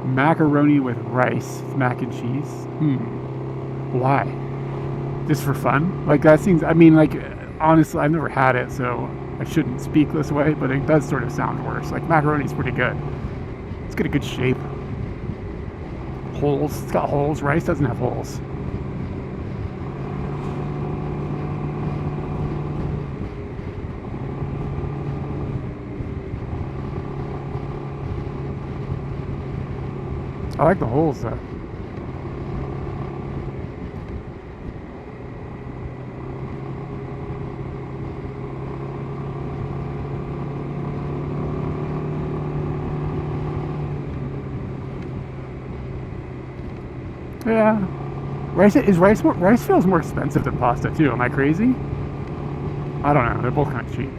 Macaroni with rice, mac and cheese. Why? Just for fun? Like that seems. I mean, like honestly, I've never had it, so I shouldn't speak this way. But it does sort of sound worse. Like macaroni's pretty good. It's got a good shape. Holes. It's got holes. Rice doesn't have holes. I like the holes though. Yeah. Rice feels more expensive than pasta too. Am I crazy? I don't know. They're both kind of cheap.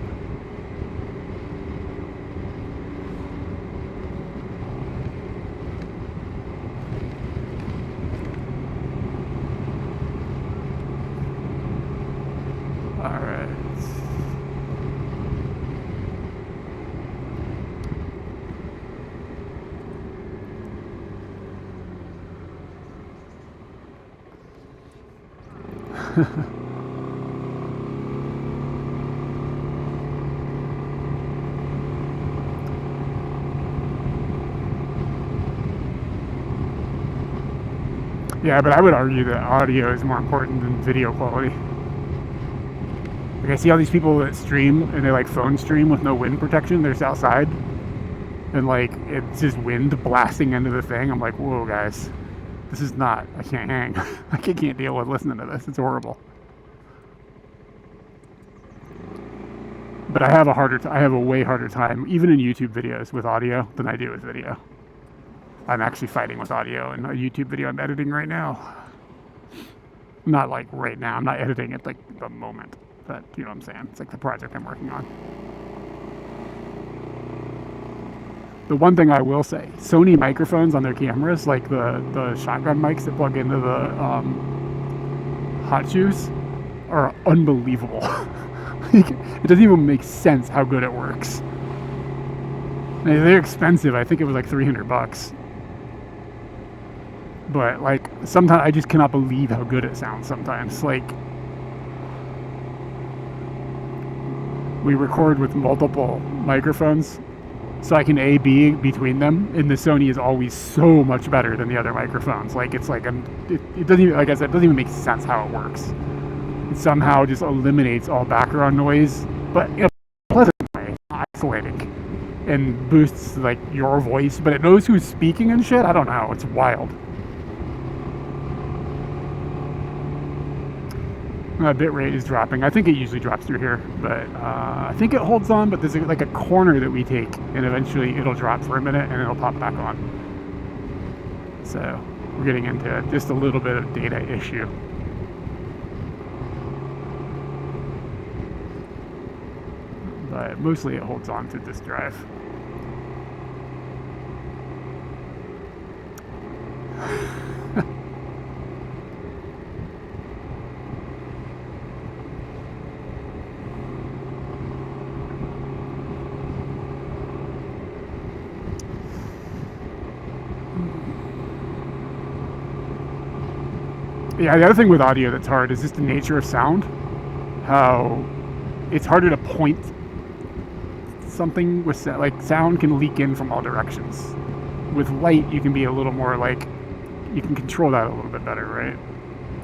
Yeah, but I would argue that audio is more important than video quality. Like I see all these people that stream and they like phone stream with no wind protection. They're just outside, and like it's just wind blasting into the thing. I'm like, whoa, guys, this is not. I can't hang. I can't deal with listening to this. It's horrible. But I have a way harder time, even in YouTube videos, with audio than I do with video. I'm actually fighting with audio in a YouTube video I'm editing right now. Not like right now. I'm not editing it like the moment, but you know what I'm saying. It's like the project I'm working on. The one thing I will say, Sony microphones on their cameras, like the shotgun mics that plug into the hot shoes, are unbelievable. It doesn't even make sense how good it works. They're expensive. I think it was like $300. But like sometimes I just cannot believe how good it sounds sometimes. Like we record with multiple microphones, so I can A/B between them, and the Sony is always so much better than the other microphones. Like it's like it doesn't even, like I said, it doesn't even make sense how it works. It somehow just eliminates all background noise, but in a pleasant way, isolating, and boosts like your voice, but it knows who's speaking and shit. I don't know. It's wild. Bitrate is dropping. I think it usually drops through here, but I think it holds on, but there's like a corner that we take, and eventually it'll drop for a minute and it'll pop back on. So we're getting into just a little bit of data issue. But mostly it holds on to this drive. Yeah, the other thing with audio that's hard is just the nature of sound. How it's harder to point something with like sound can leak in from all directions. With light, you can be a little more like you can control that a little bit better, right?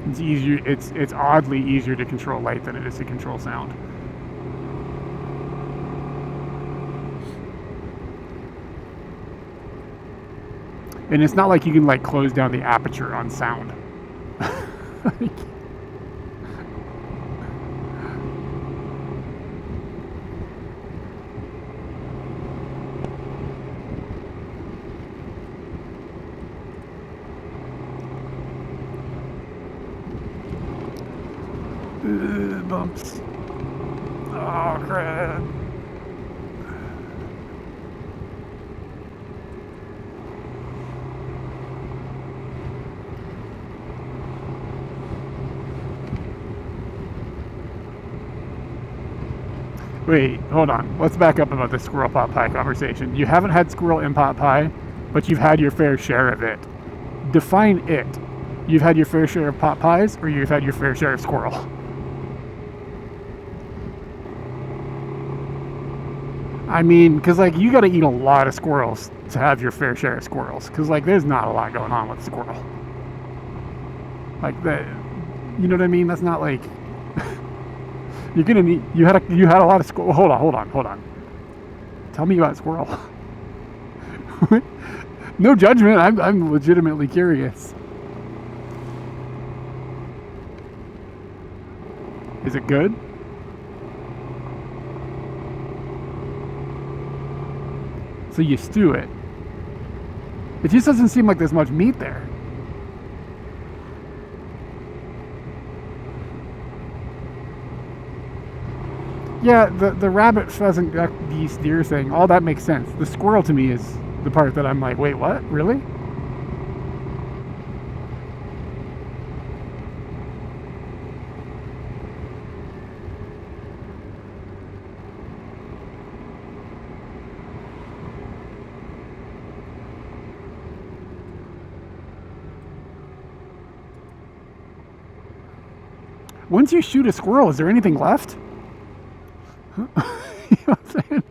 It's easier. It's oddly easier to control light than it is to control sound. And it's not like you can like close down the aperture on sound. Bumps. Oh, crap. Wait, hold on. Let's back up about the squirrel pot pie conversation. You haven't had squirrel in pot pie, but you've had your fair share of it. Define it. You've had your fair share of pot pies, or you've had your fair share of squirrel? I mean, because like you got to eat a lot of squirrels to have your fair share of squirrels. Because like there's not a lot going on with squirrel. Like that, you know what I mean? That's not like you're gonna need. You had a lot of squirrel. Hold on. Tell me about squirrel. No judgment. I'm legitimately curious. Is it good? So you stew it. It just doesn't seem like there's much meat there. Yeah, the rabbit, pheasant, duck, geese, deer thing, all that makes sense. The squirrel to me is the part that I'm like, wait, what? Really? Once you shoot a squirrel, is there anything left? You know what I'm saying?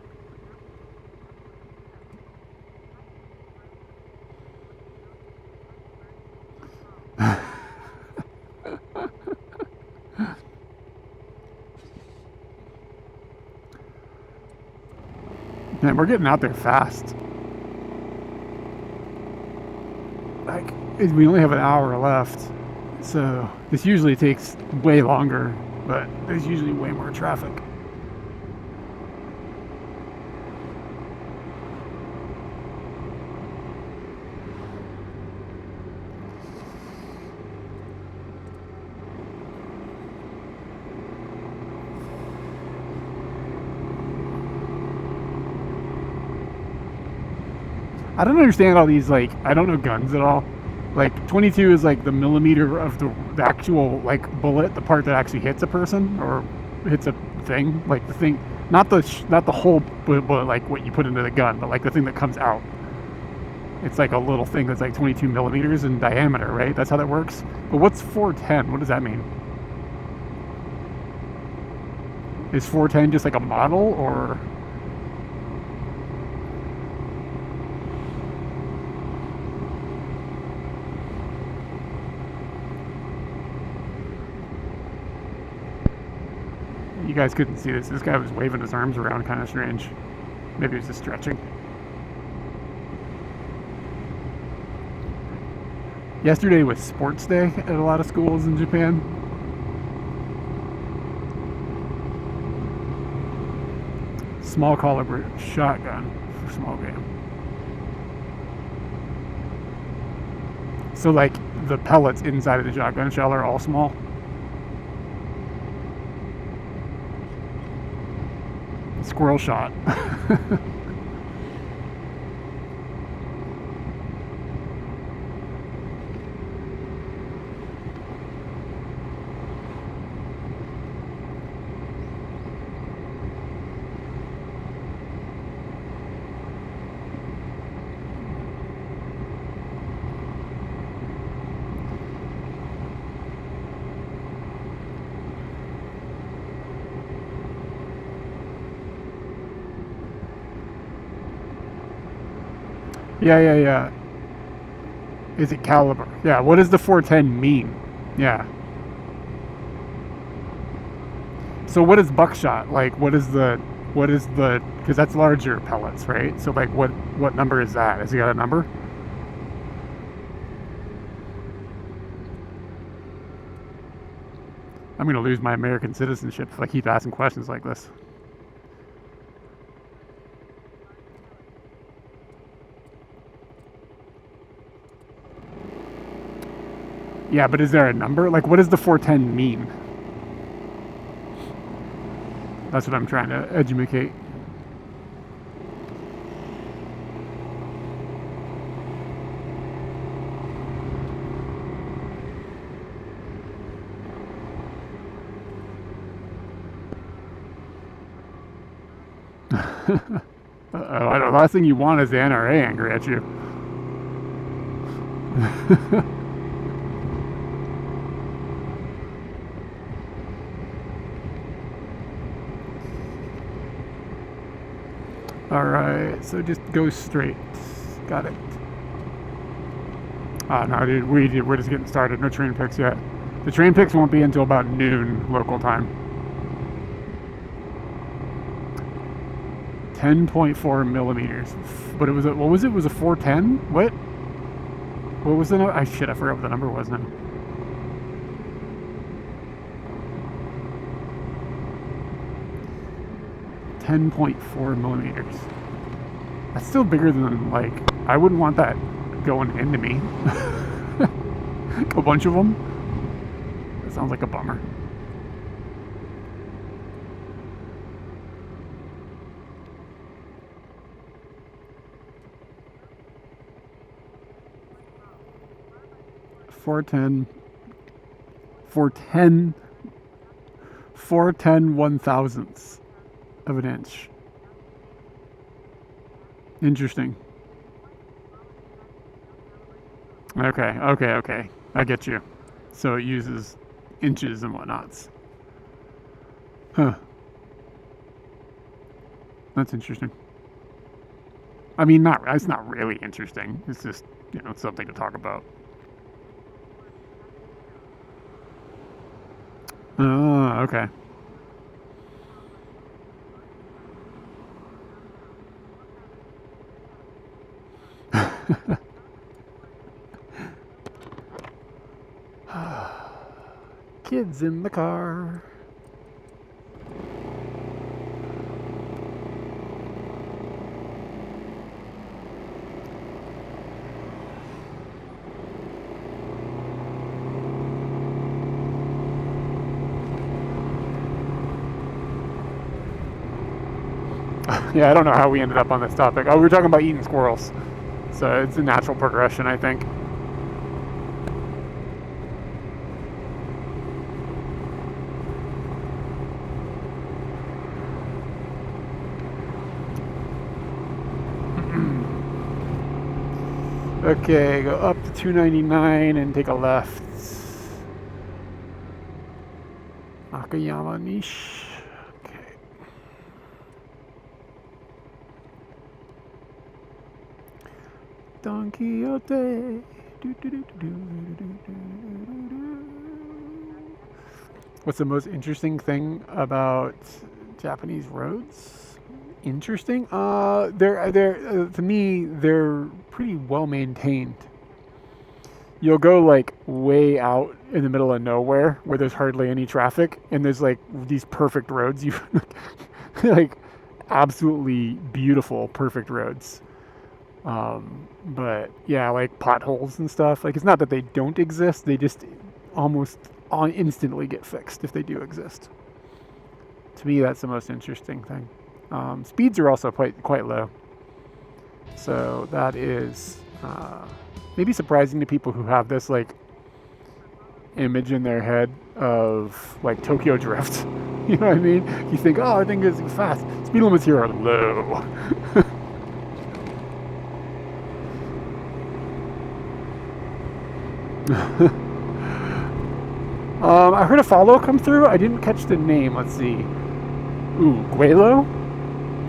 Man, we're getting out there fast. Like, we only have an hour left, so this usually takes way longer, but there's usually way more traffic. I don't understand all these, like, I don't know guns at all. Like, 22 is like the millimeter of the actual, like, bullet, the part that actually hits a person or hits a thing, like the thing, not the whole bullet, like what you put into the gun, but like the thing that comes out. It's like a little thing that's like 22 millimeters in diameter, right? That's how that works. But what's 410? What does that mean? Is 410 just like a model, or? You guys couldn't see this. This guy was waving his arms around, kind of strange. Maybe he was just stretching. Yesterday was sports day at a lot of schools in Japan. Small caliber shotgun for small game. So like the pellets inside of the shotgun shell are all small. Squirrel shot. Yeah. Is it caliber? Yeah, what does the 410 mean? Yeah. So what is buckshot? Like, because that's larger pellets, right? So like, what number is that? Has he got a number? I'm gonna lose my American citizenship if I keep asking questions like this. Yeah, but is there a number? Like, what does the 410 mean? That's what I'm trying to educate. The last thing you want is the NRA angry at you. Alright, so just go straight. Got it. No, dude, we're just getting started. No train picks yet. The train picks won't be until about noon local time. 10.4 millimeters. But it was what was it? Was a 410? What was the number? I forgot what the number was now. .4 millimeters. That's still bigger than, like, I wouldn't want that going into me. A bunch of them. That sounds like a bummer. .410 1/1000th of an inch. Interesting. Okay. I get you. So it uses inches and whatnots. Huh. That's interesting. I mean, it's not really interesting. It's just, it's something to talk about. Oh, okay. Kids in the car. Yeah, I don't know how we ended up on this topic. Oh, we were talking about eating squirrels. So it's a natural progression, I think. Okay, go up to 299 and take a left. Nakayama niche. Okay. Don Quixote. What's the most interesting thing about Japanese roads? Interesting. They're to me they're pretty well maintained. You'll go like way out in the middle of nowhere where there's hardly any traffic, and there's like these perfect roads. You like absolutely beautiful, perfect roads. But yeah, like potholes and stuff. Like it's not that they don't exist; they just almost instantly get fixed if they do exist. To me, that's the most interesting thing. Speeds are also quite low, so that is maybe surprising to people who have this like image in their head of like Tokyo Drift. You know what I mean? You think, oh, I think it's fast. Speed limits here are low. I heard a follow come through. I didn't catch the name. Let's see. Ooh, Guelo?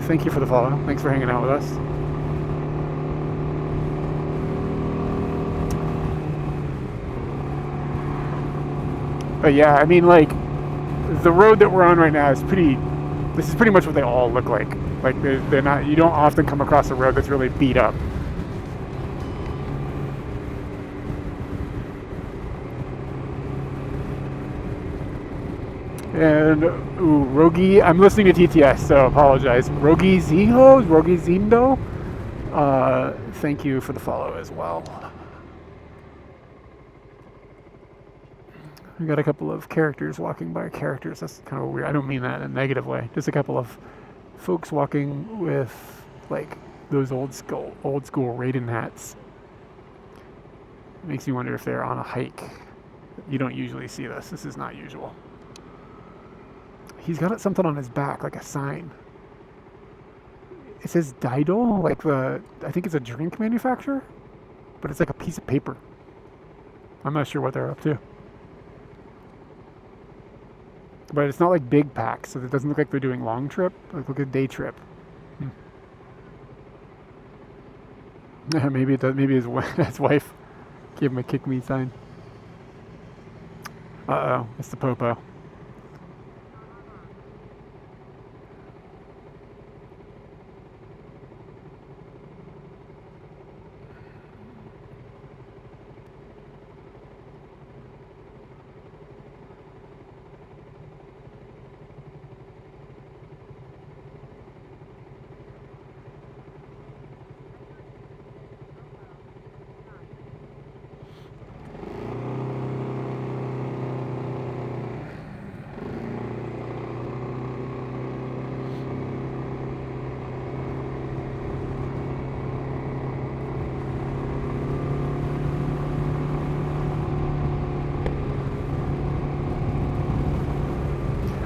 Thank you for the follow. Thanks for hanging out with us. But yeah, I mean, like, the road that we're on right now is this is pretty much what they all look like. Like, they're not, you don't often come across a road that's really beat up. And, ooh, Rogi, I'm listening to TTS, so apologize. Rogi Zindo, thank you for the follow as well. We got a couple of characters walking by. Characters, that's kind of weird. I don't mean that in a negative way. Just a couple of folks walking with, like, those old school Raiden hats. It makes me wonder if they're on a hike. You don't usually see this. This is not usual. He's got something on his back, like a sign. It says Daido, like I think it's a drink manufacturer, but it's like a piece of paper. I'm not sure what they're up to. But it's not like big packs, so it doesn't look like they're doing long trip. Like look at day trip. Maybe it does. Maybe his wife gave him a kick me sign. Uh oh, it's the popo.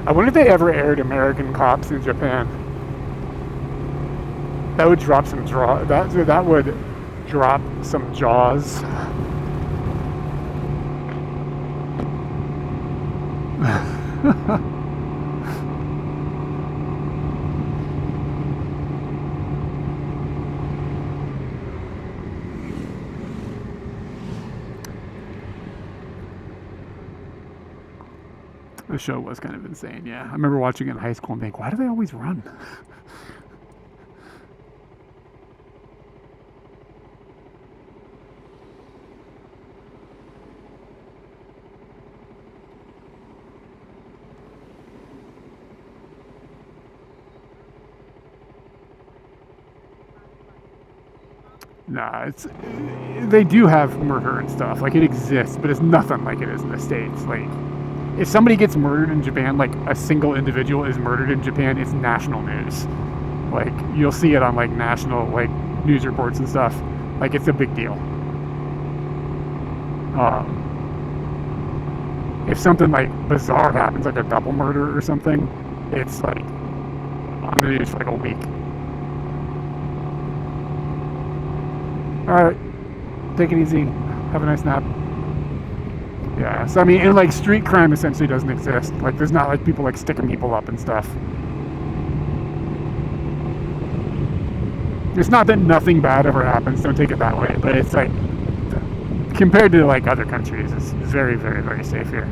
I wonder if they ever aired American Cops in Japan. That would drop some that would drop some jaws. The show was kind of insane, yeah. I remember watching it in high school and think, why do they always run? Nah, they do have murder and stuff. Like, it exists, but it's nothing like it is in the States. Like, if somebody gets murdered in Japan, like a single individual is murdered in Japan, it's national news. Like, you'll see it on like national like news reports and stuff. Like, it's a big deal. If something like bizarre happens, like a double murder or something, it's like on the news for like a week. All right, take it easy. Have a nice nap. Yeah, so I mean, and like street crime essentially doesn't exist. Like, there's not like people like sticking people up and stuff. It's not that nothing bad ever happens, don't take it that way, but it's like, compared to like other countries, it's very, very, very safe here.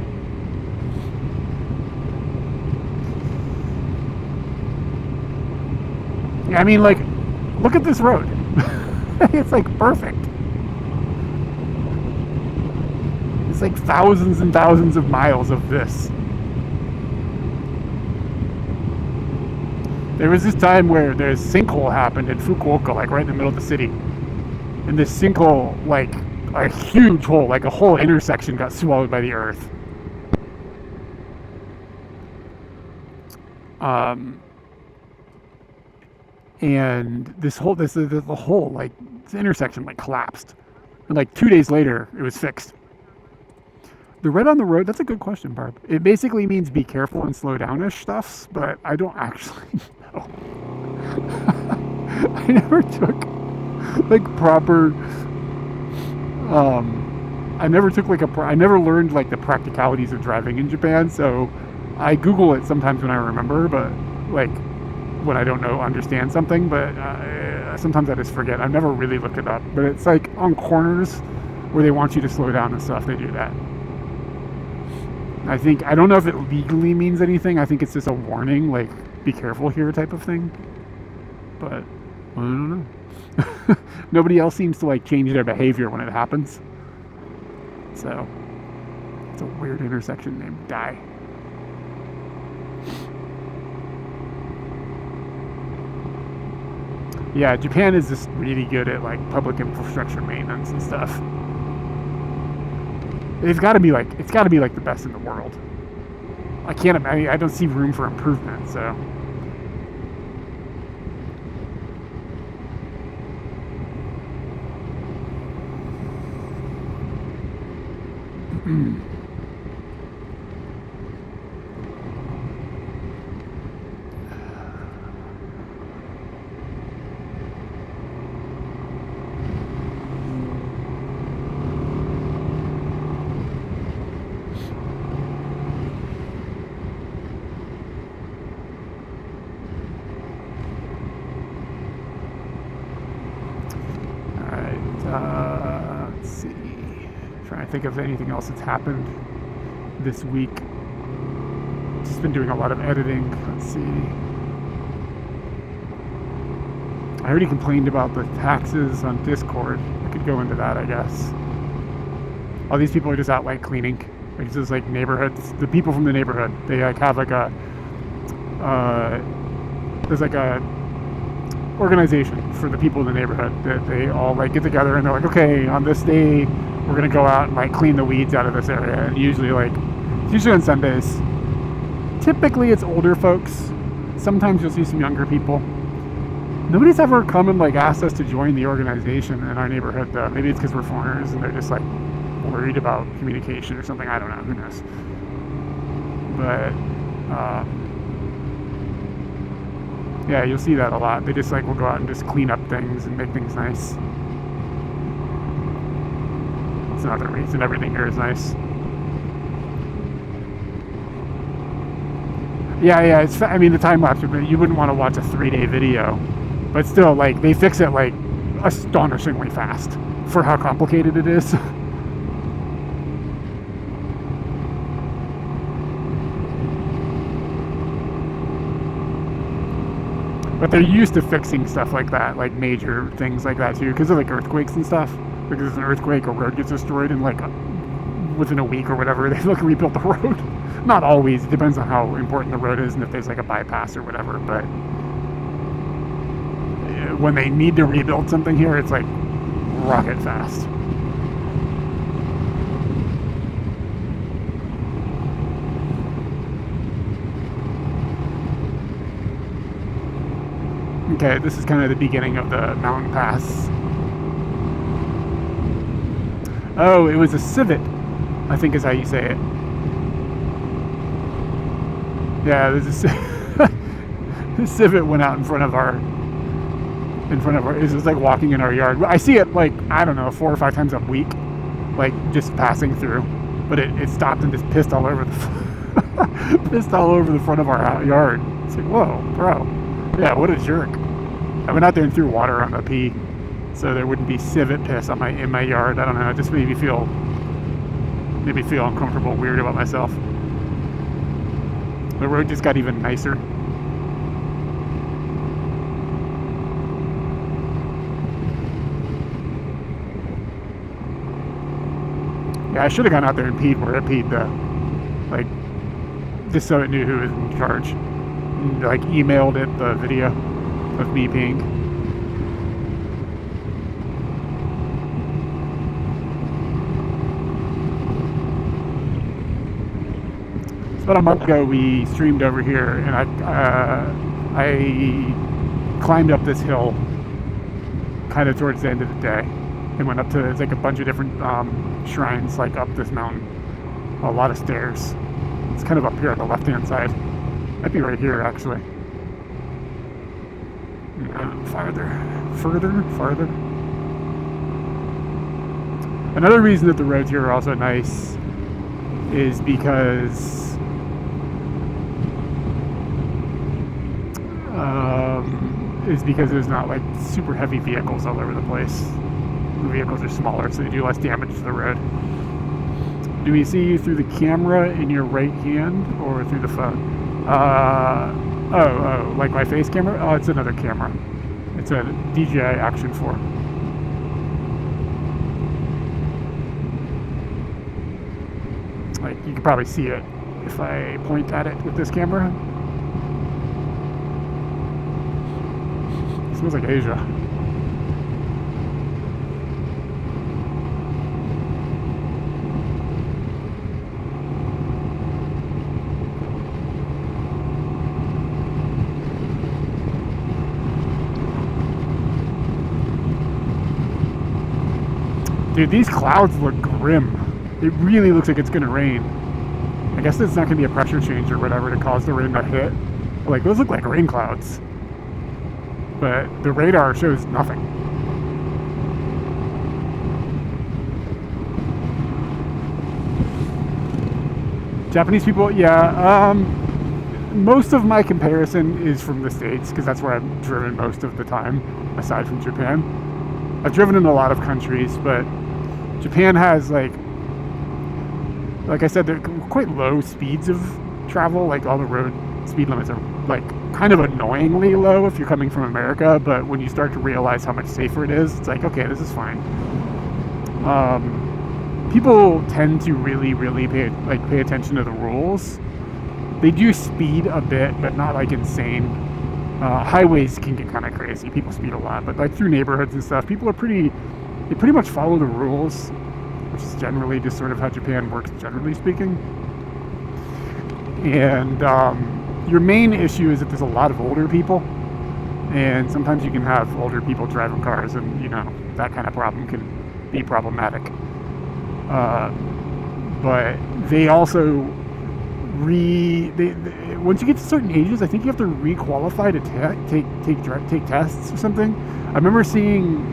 Yeah, I mean, like, look at this road. It's like perfect. It's like thousands and thousands of miles of this. There was this time where there's sinkhole happened in Fukuoka, like right in the middle of the city. And this sinkhole, like a huge hole, like a whole intersection got swallowed by the earth. And this whole like this intersection like collapsed. And like 2 days later, it was fixed. The red on the road, that's a good question, Barb. It basically means be careful and slow down-ish stuffs, but I don't actually know. I never took like proper I never learned like the practicalities of driving in Japan, so I Google it sometimes when I remember, but like when I don't understand something, but sometimes I just forget. I've never really looked it up, but it's like on corners where they want you to slow down and stuff, they do that. I don't know if it legally means anything. I think it's just a warning, like, be careful here type of thing. But, I don't know. Nobody else seems to, like, change their behavior when it happens. So, it's a weird intersection named Dai. Yeah, Japan is just really good at, like, public infrastructure maintenance and stuff. It's got to be like the best in the world. I don't see room for improvement, so. Let's see. Trying to think of anything else that's happened this week. Just been doing a lot of editing. Let's see. I already complained about the taxes on Discord. I could go into that, I guess. All these people are just out like cleaning. Like, it's just like neighborhoods. The people from the neighborhood, they like have like a there's like a organization for the people in the neighborhood that they all like get together and they're like, okay, on this day we're gonna go out and like clean the weeds out of this area. And usually on Sundays. Typically it's older folks. Sometimes you'll see some younger people. Nobody's ever come and like asked us to join the organization in our neighborhood though. Maybe it's because we're foreigners and they're just like worried about communication or something. I don't know, who knows. But yeah, you'll see that a lot. They just like will go out and just clean up things and make things nice. It's another reason everything here is nice. Yeah, I mean, the time lapse, you wouldn't want to watch a 3-day video, but still, like, they fix it like astonishingly fast for how complicated it is. But they're used to fixing stuff like that, like major things like that too, because of like earthquakes and stuff. Like, there's an earthquake, a road gets destroyed, and like within a week or whatever, they like rebuilt the road. Not always. It depends on how important the road is and if there's like a bypass or whatever. But when they need to rebuild something here, it's like rocket fast. Okay, this is kind of the beginning of the mountain pass. Oh, it was a civet, I think is how you say it. Yeah, there's a this civet went out in front of our. It's just like walking in our yard. I see it like, I don't know, 4 or 5 times a week, like just passing through. But it stopped and just pissed all over the pissed all over the front of our yard. It's like, whoa, bro. Yeah, what a jerk. I went out there and threw water on the pee so there wouldn't be civet piss on in my yard. I don't know, it just made me feel uncomfortable, weird about myself. The road just got even nicer. Yeah, I should have gone out there and peed where it peed, like, just so it knew who was in charge. And, like, emailed it the video of me peeing. So about a month ago, we streamed over here, and I climbed up this hill kind of towards the end of the day. And went up to, it's like a bunch of different shrines, like up this mountain. A lot of stairs. It's kind of up here on the left-hand side. Might be right here, actually. Farther. Another reason that the roads here are also nice is because there's not like super heavy vehicles all over the place. The vehicles are smaller, so they do less damage to the road. Do we see you through the camera in your right hand or through the phone? Oh, like my face camera? Oh, it's another camera. It's a DJI Action 4. Like, you can probably see it if I point at it with this camera. It smells like Asia. Dude, these clouds look grim. It really looks like it's gonna rain. I guess it's not gonna be a pressure change or whatever to cause the rain to hit. But like, those look like rain clouds. But the radar shows nothing. Japanese people, yeah. Most of my comparison is from the States, because that's where I've driven most of the time, aside from Japan. I've driven in a lot of countries, but Japan has, like I said, they're quite low speeds of travel. Like, all the road speed limits are, like, kind of annoyingly low if you're coming from America, but when you start to realize how much safer it is, it's like, okay, this is fine. People tend to really, really pay attention to the rules. They do speed a bit, but not, like, insane. Highways can get kind of crazy. People speed a lot, but, like, through neighborhoods and stuff, people are pretty much follow the rules, which is generally just sort of how Japan works, generally speaking. And your main issue is that there's a lot of older people, and sometimes you can have older people driving cars, and, you know, that kind of problem can be problematic. But they also once you get to certain ages, I think you have to re-qualify to take tests or something. I remember seeing,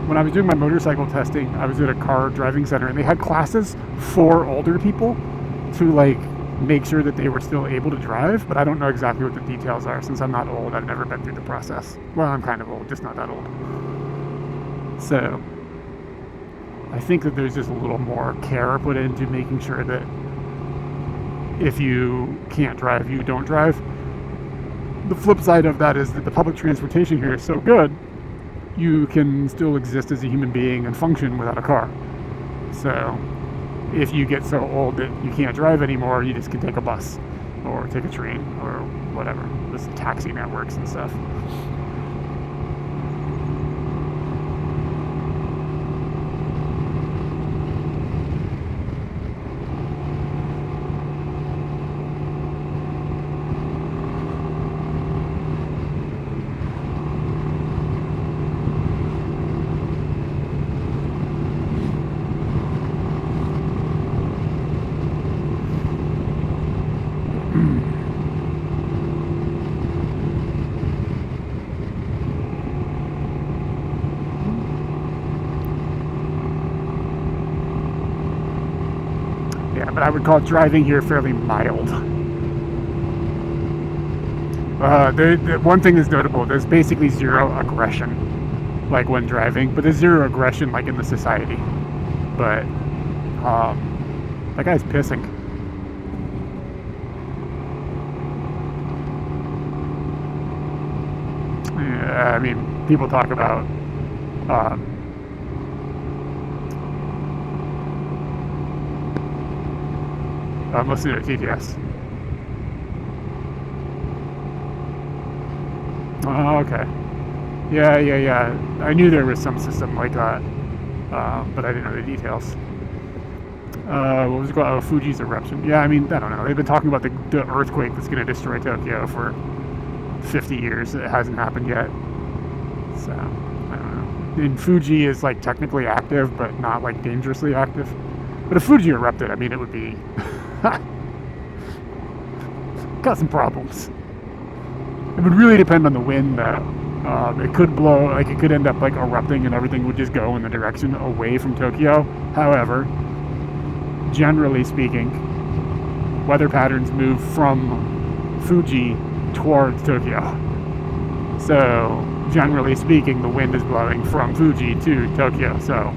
when I was doing my motorcycle testing, I was at a car driving center, and they had classes for older people to, like, make sure that they were still able to drive, but I don't know exactly what the details are. Since I'm not old, I've never been through the process. Well, I'm kind of old, just not that old. So I think that there's just a little more care put into making sure that if you can't drive, you don't drive. The flip side of that is that the public transportation here is so good, you can still exist as a human being and function without a car. So if you get so old that you can't drive anymore, you just can take a bus or take a train or whatever. There's taxi networks and stuff. but I would call driving here fairly mild. The one thing is notable, there's basically zero aggression, like when driving, but there's zero aggression like in the society. But that guy's pissing. Yeah, I mean, people talk about I'm listening to TTS. Oh, okay. Yeah. I knew there was some system like that, but I didn't know the details. What was it called? Oh, Fuji's eruption. Yeah, I mean, I don't know. They've been talking about the earthquake that's going to destroy Tokyo for 50 years. It hasn't happened yet. So, I don't know. And Fuji is like technically active, but not like dangerously active. But if Fuji erupted, I mean, it would be got some problems. It would really depend on the wind, though. It could blow, like it could end up like erupting and everything would just go in the direction away from Tokyo. However, generally speaking, weather patterns move from Fuji towards Tokyo. So, generally speaking, the wind is blowing from Fuji to Tokyo. So,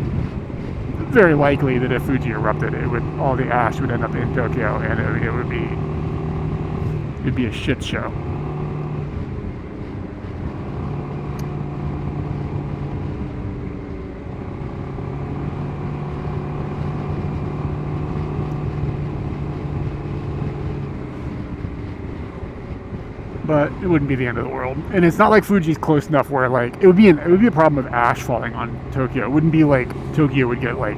very likely that if Fuji erupted, all the ash would end up in Tokyo, and it'd be a shit show. But it wouldn't be the end of the world, and it's not like Fuji's close enough where like it would be a problem of ash falling on Tokyo. It wouldn't be like Tokyo would get like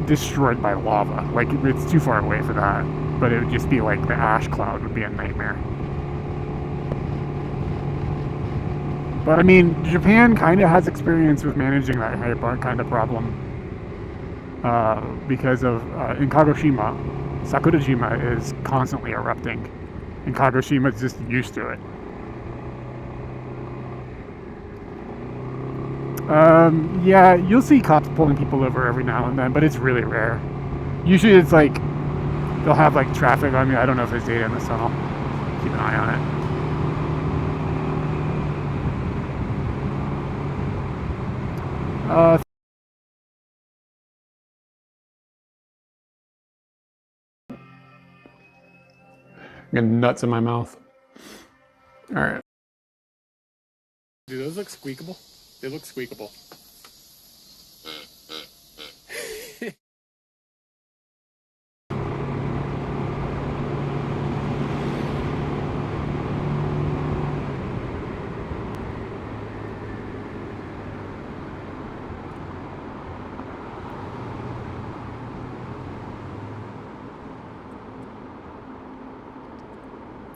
destroyed by lava. Like it's too far away for that. But it would just be like the ash cloud would be a nightmare. But I mean, Japan kind of has experience with managing that kind of problem because of in Kagoshima, Sakurajima is constantly erupting. And Kagoshima's just used to it. Yeah, you'll see cops pulling people over every now and then, but it's really rare. Usually it's like, they'll have like traffic on me. I don't know if there's data in the tunnel. Keep an eye on it. Getting nuts in my mouth. Alright. Do those look squeakable? They look squeakable.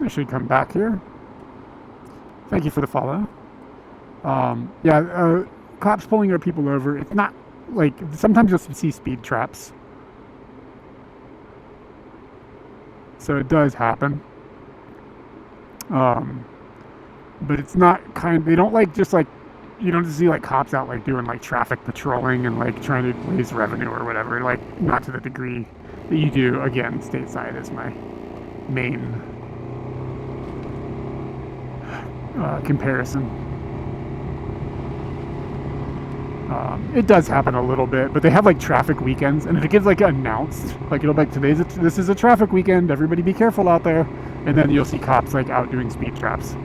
I should come back here. Thank you for the follow. Cops pulling our people over. It's not like sometimes you'll see speed traps. So it does happen. But it's not they don't like just like you don't see like cops out like doing like traffic patrolling and like trying to raise revenue or whatever. Like not to the degree that you do. Again, stateside is my main comparison. It does happen a little bit, but they have like traffic weekends, and if it gets like announced, like it'll be like this is a traffic weekend, everybody be careful out there, and then you'll see cops like out doing speed traps.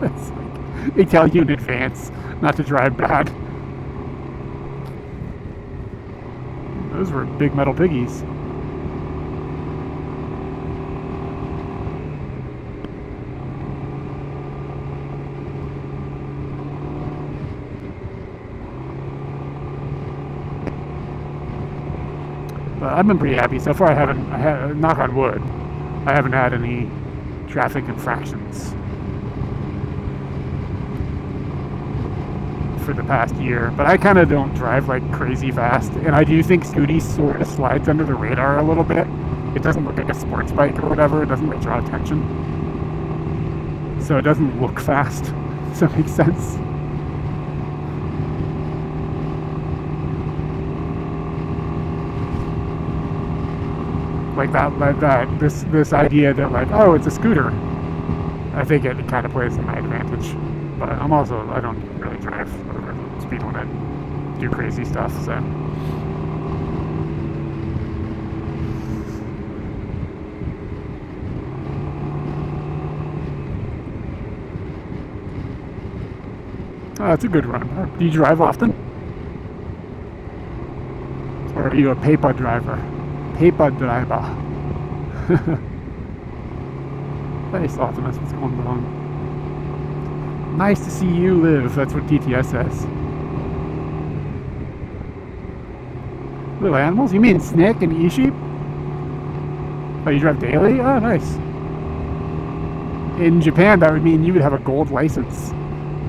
It's like, they tell you in advance not to drive bad. Those were big metal piggies. But I've been pretty happy so far. Knock on wood, I haven't had any traffic infractions for the past year. But I kind of don't drive like crazy fast, and I do think Scooty sort of slides under the radar a little bit. It doesn't look like a sports bike or whatever. It doesn't like draw attention, so it doesn't look fast. Does that make sense? like this idea that like, oh, it's a scooter. I think it kind of plays to my advantage. But I don't really drive over the speed limit, do crazy stuff, so. Oh, it's a good run. Do you drive often? Or are you a paper driver? Paper driver. Nice, Optimus. What's going on? Nice to see you live. That's what TTS says. Little animals? You mean Snick and E-Sheep? Oh, you drive daily? Oh, nice. In Japan, that would mean you would have a gold license.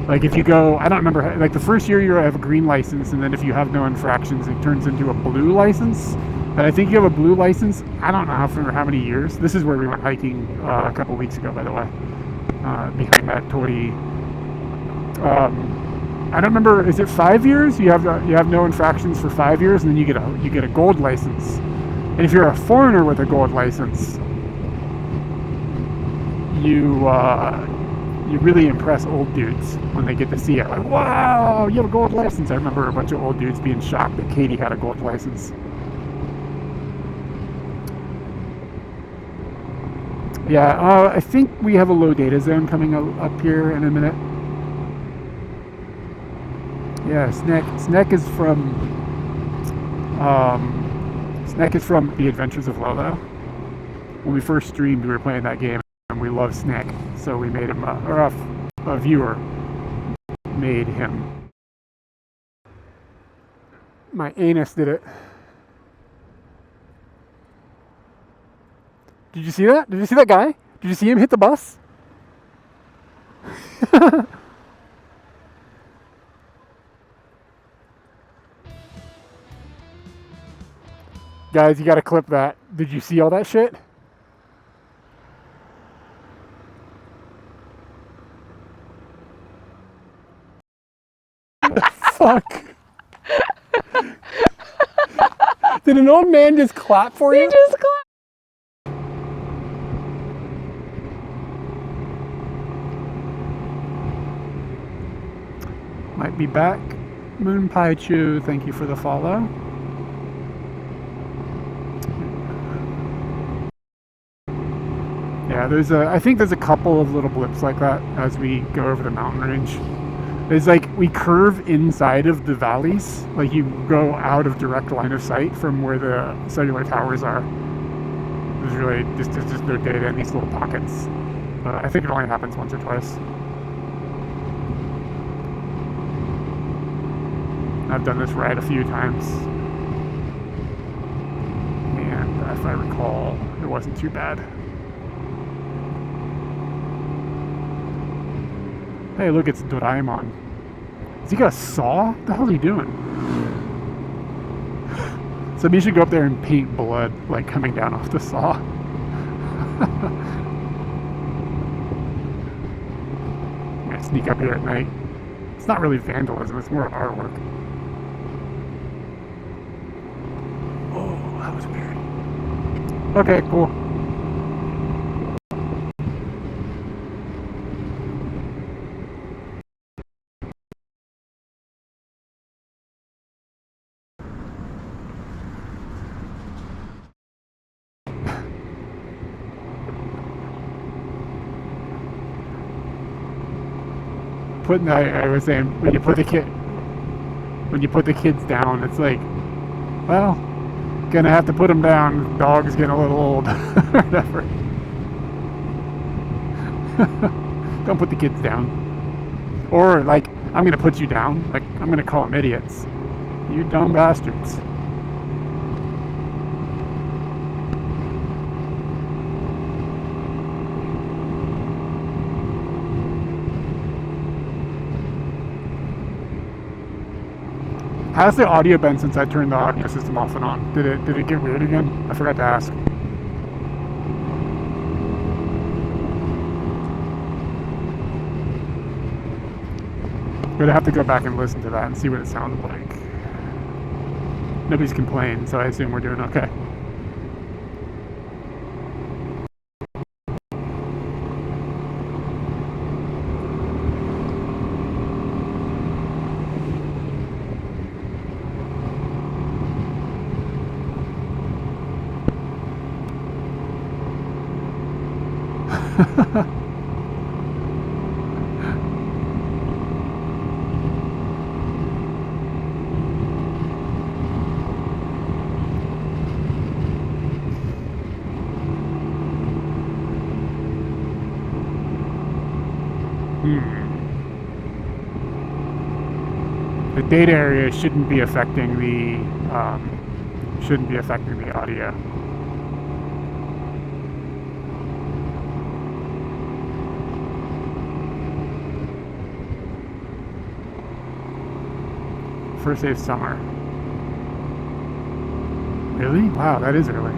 Like if you go, I don't remember, like the first year you have a green license, and then if you have no infractions, it turns into a blue license. And I think you have a blue license, I don't know for how many years. This is where we went hiking a couple weeks ago, by the way, behind that Tori. I don't remember, is it 5 years? You have no infractions for 5 years, and then you get a gold license. And if you're a foreigner with a gold license, you really impress old dudes when they get to see it. Like, wow, you have a gold license. I remember a bunch of old dudes being shocked that Katie had a gold license. Yeah, I think we have a low data zone coming up here in a minute. Yeah, Snack is from The Adventures of Lolo. When we first streamed, we were playing that game, and we love Snack, so we made him, a viewer made him. My anus did it. Did you see that? Did you see that guy? Did you see him hit the bus? Guys, you gotta clip that. Did you see all that shit? Fuck. Did an old man just clap for you? He just clapped. Might be back. Moon Pie Chew, thank you for the follow. Yeah, I think there's a couple of little blips like that as we go over the mountain range. It's like we curve inside of the valleys, like you go out of direct line of sight from where the cellular towers are. There's really just no data in these little pockets. I think it only happens once or twice. I've done this ride a few times, and if I recall, it wasn't too bad. Hey, look, it's Doraemon. Has he got a saw? What the hell is he doing? So you should go up there and paint blood, like, coming down off the saw. I'm gonna sneak up here at night. It's not really vandalism, it's more artwork. Oh, that was weird. Okay, cool. I was saying, when you put the kids down, it's like, well, gonna have to put them down. Dog's getting a little old. Whatever. Don't put the kids down. Or like, I'm gonna put you down. Like, I'm gonna call them idiots. You dumb bastards. How's the audio been since I turned the audio system off and on? Did it get weird again? I forgot to ask. Gonna have to go back and listen to that and see what it sounded like. Nobody's complained, so I assume we're doing okay. The data area shouldn't be affecting the audio. First day of summer. Really? Wow, that is early.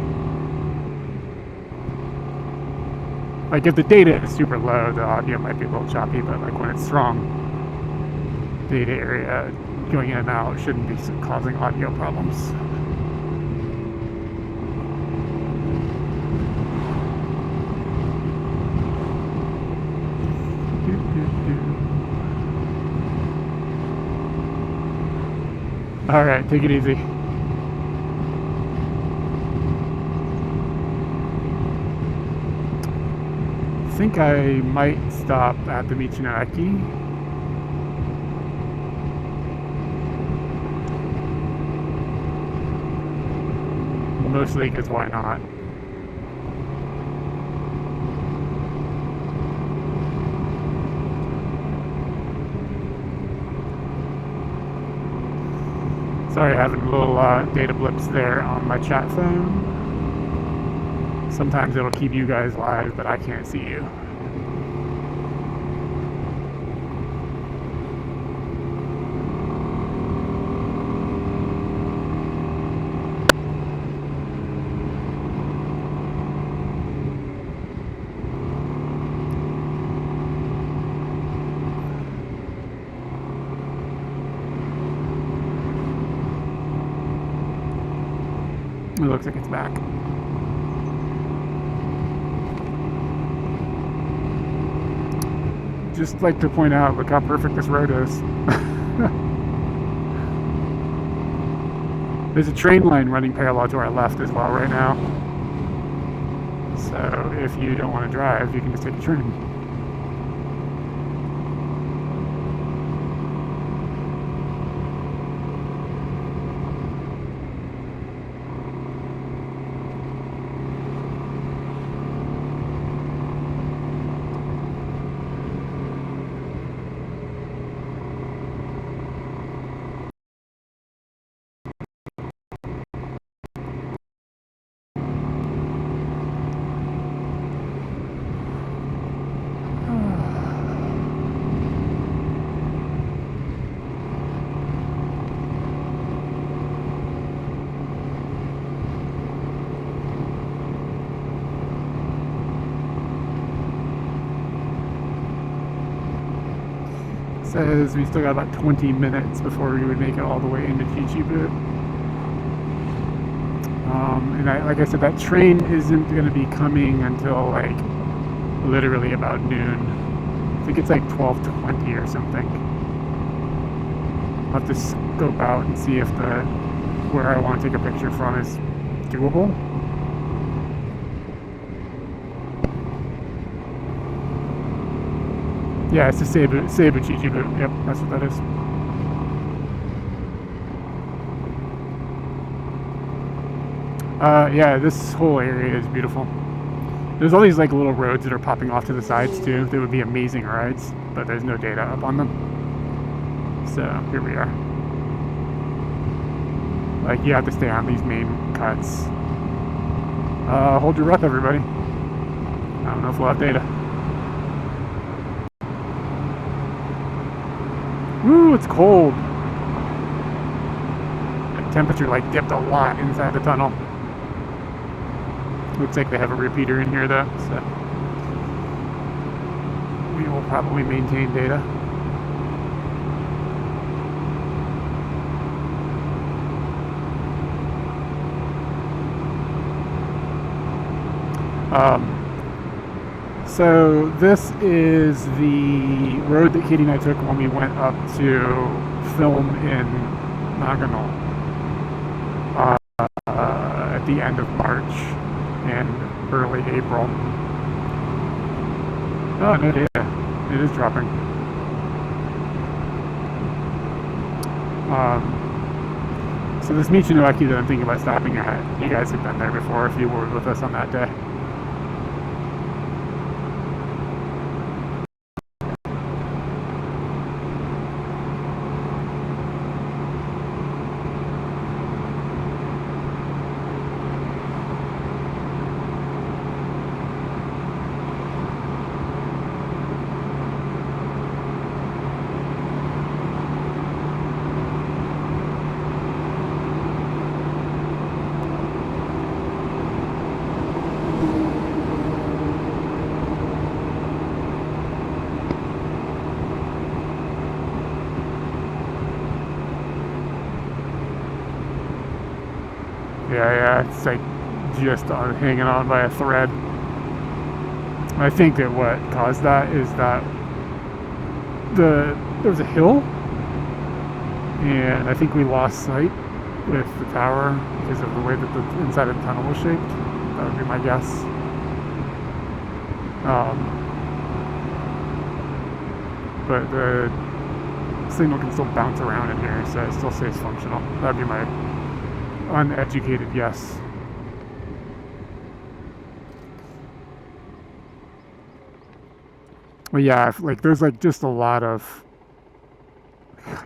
Like if the data is super low, the audio might be a little choppy, but like when it's strong, data area going in and out shouldn't be causing audio problems. All right, take it easy. I think I might stop at the Michinoeki. Mostly because why not? Sorry, having little data blips there on my chat phone. Sometimes it'll keep you guys live, but I can't see you. It looks like it's back. Just like to point out, look how perfect this road is. There's a train line running parallel to our left as well right now. So if you don't want to drive, you can just take the train. Says we still got about 20 minutes before we would make it all the way into Chichibu. And like I said, that train isn't going to be coming until like literally about noon. I think it's like 12:20 or something. I'll have to scope out and see if where I want to take a picture from is doable. Yeah, it's the Seibu Chichibu. Yep, that's what that is. Yeah, this whole area is beautiful. There's all these like little roads that are popping off to the sides too. They would be amazing rides, but there's no data up on them. So here we are. Like you have to stay on these main cuts. Hold your breath, everybody. I don't know if we'll have data. Woo, it's cold. The temperature like dipped a lot inside the tunnel. Looks like they have a repeater in here though, so we will probably maintain data. So this is the road that Katie and I took when we went up to film in Nagano at the end of March and early April. Oh, no data. It is dropping. So this Michinoaki that I'm thinking about stopping at, you guys have been there before if you were with us on that day. Yeah, it's like just hanging on by a thread. I think that what caused that is that there was a hill, and I think we lost sight with the tower because of the way that the inside of the tunnel was shaped. That would be my guess. But the signal can still bounce around in here, so it still stays functional. That'd be my uneducated guess. But yeah, like there's like just a lot of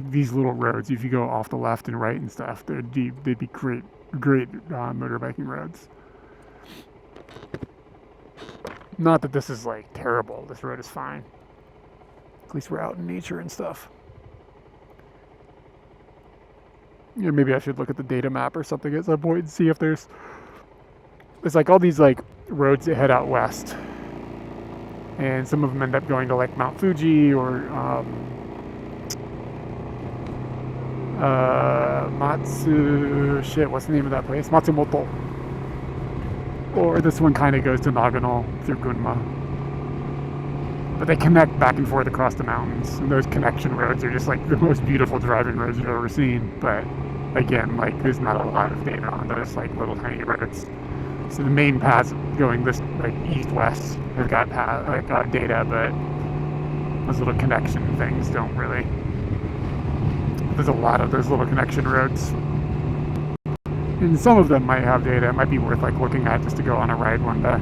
these little roads. If you go off the left and right and stuff, they'd be great motorbiking roads. Not that this is like terrible. This road is fine. At least we're out in nature and stuff. Yeah, maybe I should look at the data map or something at some point and see if there's like all these like roads that head out west, and some of them end up going to like Mount Fuji or what's the name of that place? Matsumoto. Or this one kind of goes to Nagano through Gunma. But they connect back and forth across the mountains, and those connection roads are just like the most beautiful driving roads you've ever seen. But again, like there's not a lot of data on those like little tiny roads. So the main paths going this like east-west have got data, but those little connection things don't really. There's a lot of those little connection roads, and some of them might have data. It might be worth like looking at just to go on a ride one day.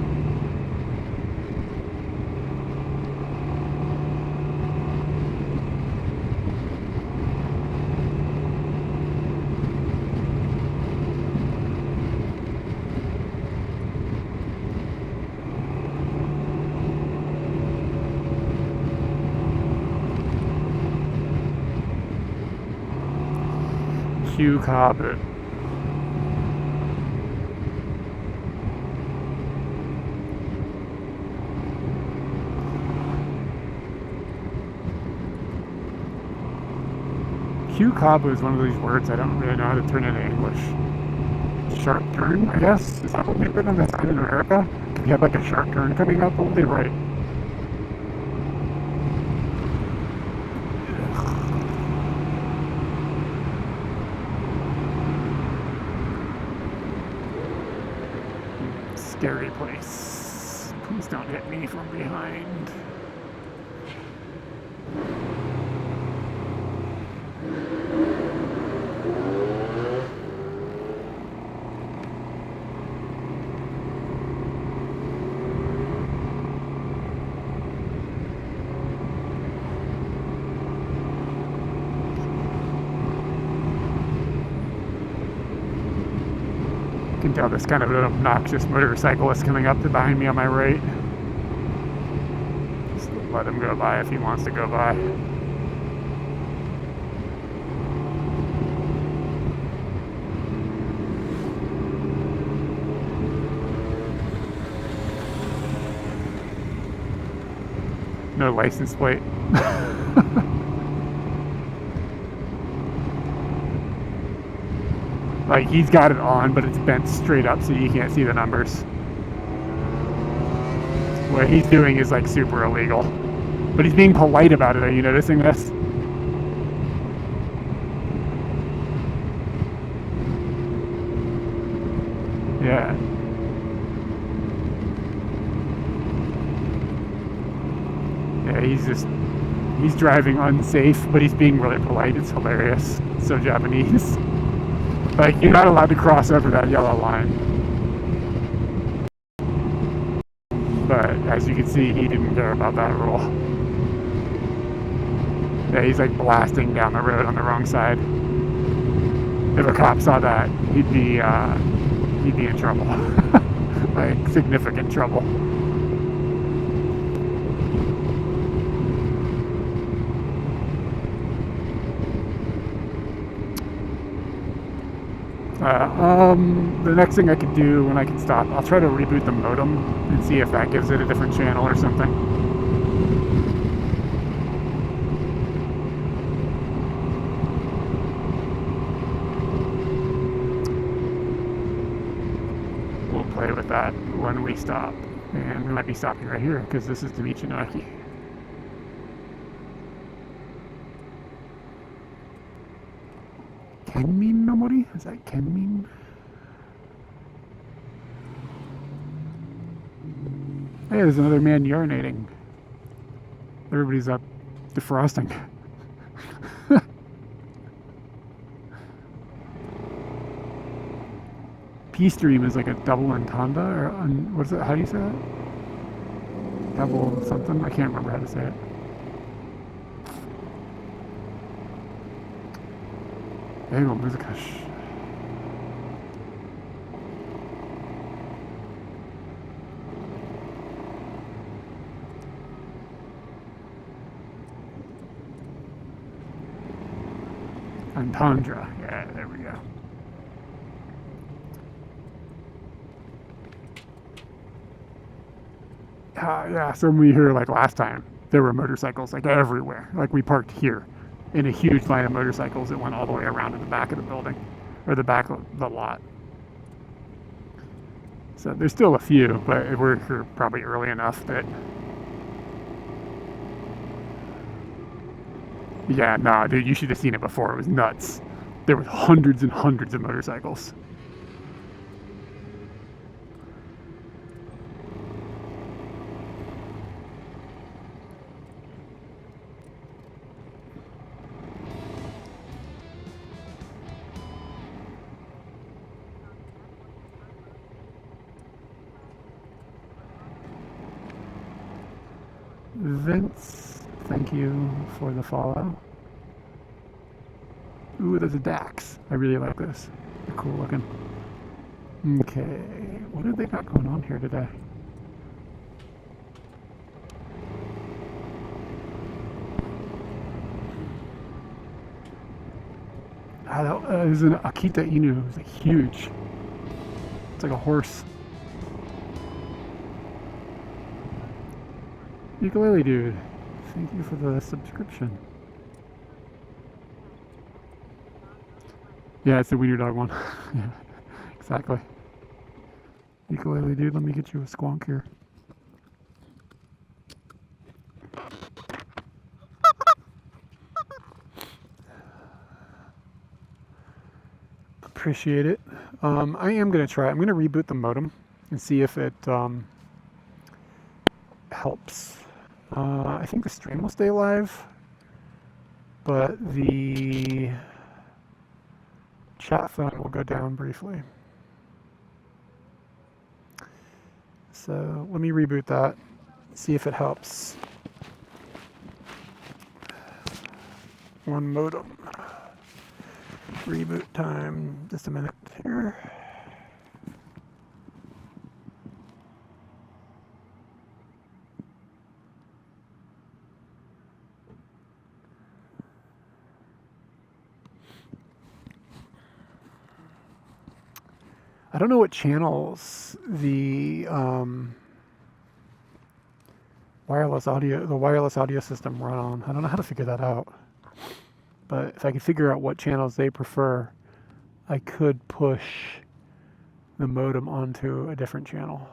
Q Carbon. Q Cabo is one of these words I don't really know how to turn into English. Sharp turn, I guess? Is that what they've written on the side in America? You have like a sharp turn coming up, what would they write? Scary place. Please don't hit me from behind. You can tell there's kind of an obnoxious motorcyclist coming up behind me on my right. Just let him go by if he wants to go by. No license plate. Like, he's got it on, but it's bent straight up so you can't see the numbers. What he's doing is, like, super illegal. But he's being polite about it. Are you noticing this? Yeah. he's driving unsafe, but he's being really polite. It's hilarious. It's so Japanese. Like, you're not allowed to cross over that yellow line. But as you can see, he didn't care about that rule. Yeah, he's like blasting down the road on the wrong side. If a cop saw that, he'd be in trouble. Like, significant trouble. The next thing I could do when I can stop, I'll try to reboot the modem and see if that gives it a different channel or something. We'll play with that when we stop. And we might be stopping right here because this is the Michinaki. Kenmin no Mori? Is that Kenmin? Hey, there's another man urinating. Everybody's up defrosting. P-stream is like a double entendre, or what's it? How do you say that? Double something? I can't remember how to say it. Ego難しい. Entendre. Yeah, there we go. Yeah, so when we were here like last time, there were motorcycles like everywhere. Like we parked here in a huge line of motorcycles that went all the way around to the back of the building, or the back of the lot. So there's still a few, but we're here probably early enough that... Yeah, nah, dude, you should have seen it before. It was nuts. There were hundreds and hundreds of motorcycles. Vince, thank you for the follow. Ooh, there's a Dax. I really like this. They're cool looking. Okay, what have they got going on here today? There's an Akita Inu. It's like huge. It's like a horse. Ukulele dude, thank you for the subscription. Yeah, it's the Wiener Dog one. Yeah, exactly. Ukulele dude, let me get you a squonk here. Appreciate it. I am going to try. I'm going to reboot the modem and see if it helps. I think the stream will stay live, but the chat phone will go down briefly. So let me reboot that, see if it helps. One modem. Reboot time, just a minute here. I don't know what channels the wireless audio system run on. I don't know how to figure that out. But if I could figure out what channels they prefer, I could push the modem onto a different channel.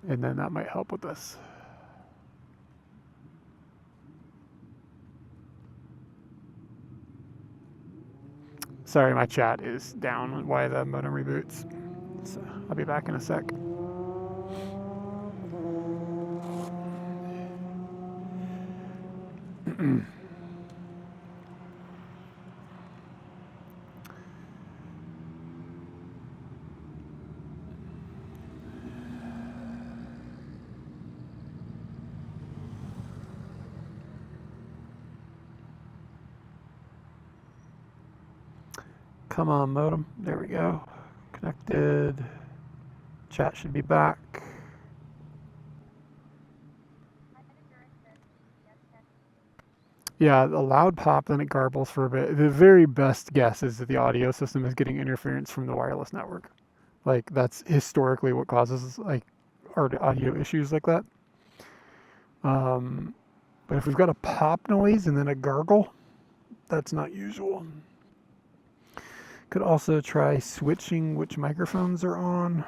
And then that might help with this. Sorry, my chat is down while the modem reboots. So I'll be back in a sec. Come on, modem. There we go. Connected. Chat should be back. Yeah, a loud pop, then it garbles for a bit. The very best guess is that the audio system is getting interference from the wireless network. Like, that's historically what causes, like, audio issues like that. But if we've got a pop noise and then a gargle, that's not usual. Could also try switching which microphones are on.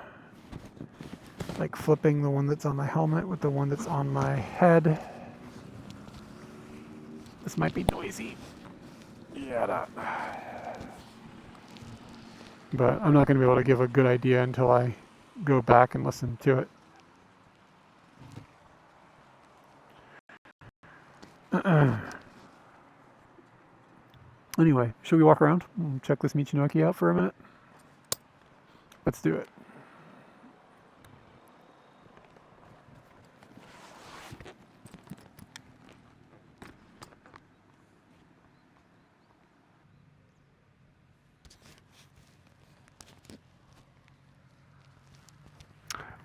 Like flipping the one that's on my helmet with the one that's on my head. This might be noisy. Yeah, but I'm not going to be able to give a good idea until I go back and listen to it. Anyway, should we walk around and check this Michinoki out for a minute? Let's do it.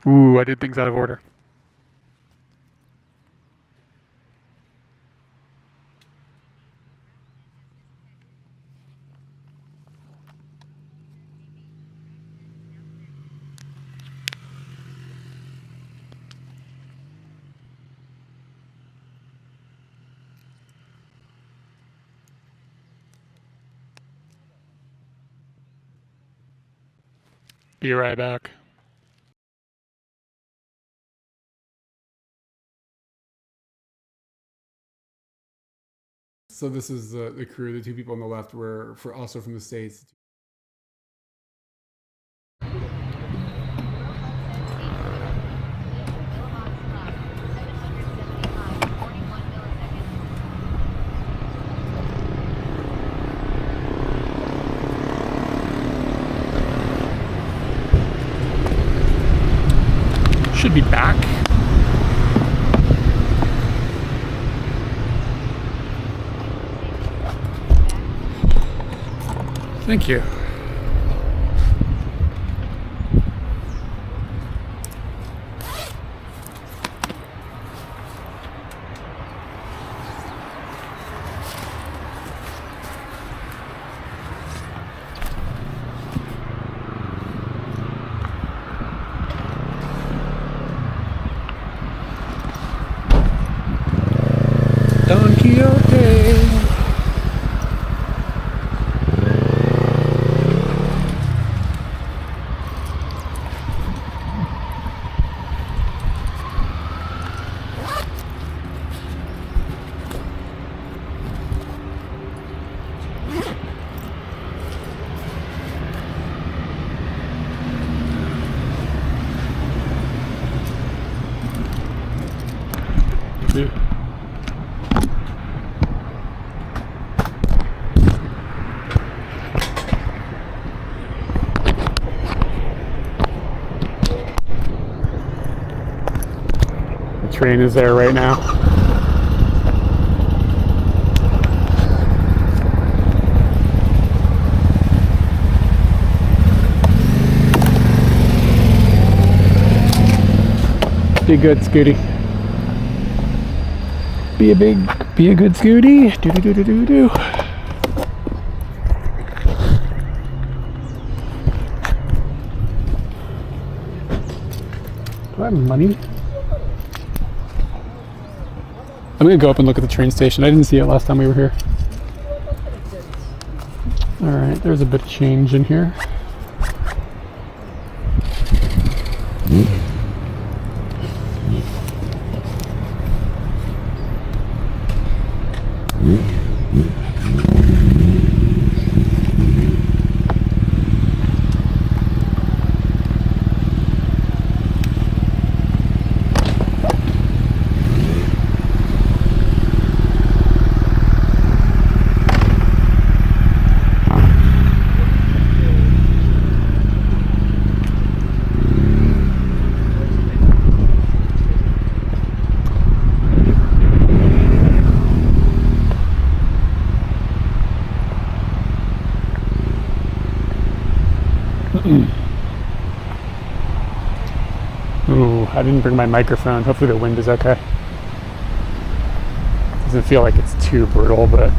Ooh, I did things out of order. Be right back. So this is the crew. The two people on the left were also from the States. Should be back. Thank you. Don Quixote. Yeah. The train is there right now. Be good, Scooty. Be a good Scooty. Do do do do do do. Do I have money? I'm gonna go up and look at the train station. I didn't see it last time we were here. Alright, there's a bit of change in here. Ooh, I didn't bring my microphone. Hopefully the wind is okay. Doesn't feel like it's too brutal, but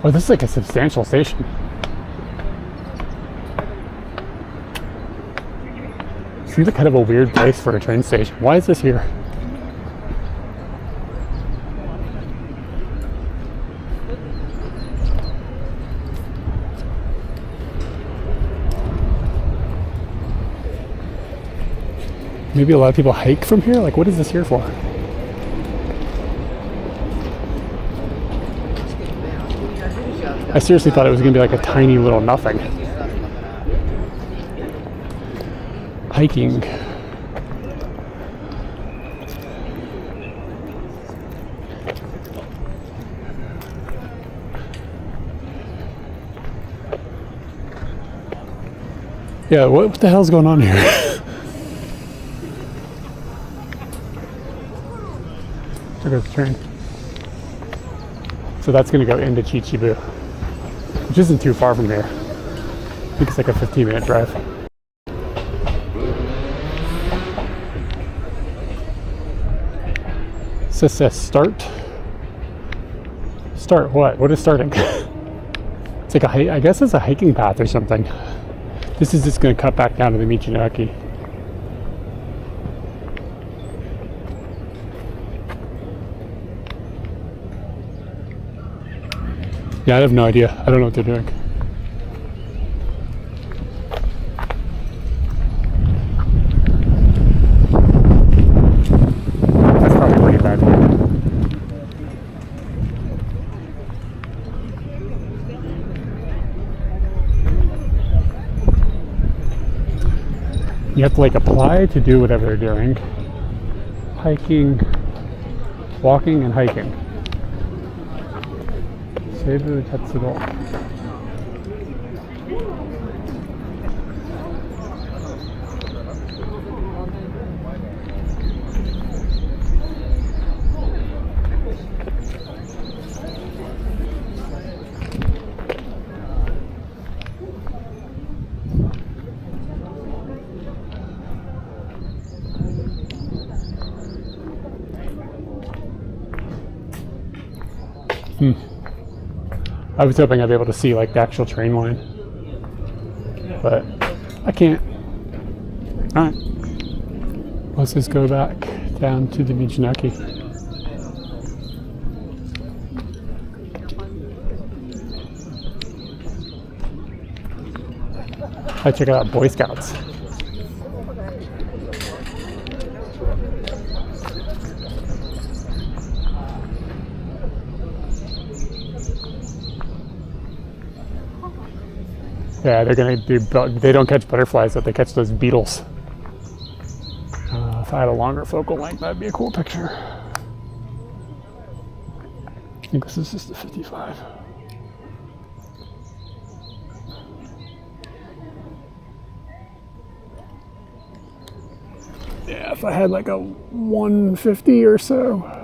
oh, this is like a substantial station. Seems like kind of a weird place for a train station. Why is this here? Maybe a lot of people hike from here? Like, what is this here for? I seriously thought it was going to be like a tiny little nothing. Hiking. Yeah, what the hell's going on here? There goes the train. So that's going to go into Chichibu, which isn't too far from here. I think it's like a 15-minute drive. So it says start. Start what? What is starting? It's like a, I guess it's a hiking path or something. This is just going to cut back down to the Michinaki. Yeah, I have no idea. I don't know what they're doing. That's probably pretty bad. You have to like apply to do whatever they're doing. Hiking, walking and hiking. Seibu Tetsudo. I was hoping I'd be able to see like the actual train line, but I can't. Alright, let's just go back down to the Michinaki. I check out Boy Scouts. Yeah, they're gonna do. They don't catch butterflies, but they catch those beetles. If I had a longer focal length, that'd be a cool picture. I think this is just the 55. Yeah, if I had like a 150 or so.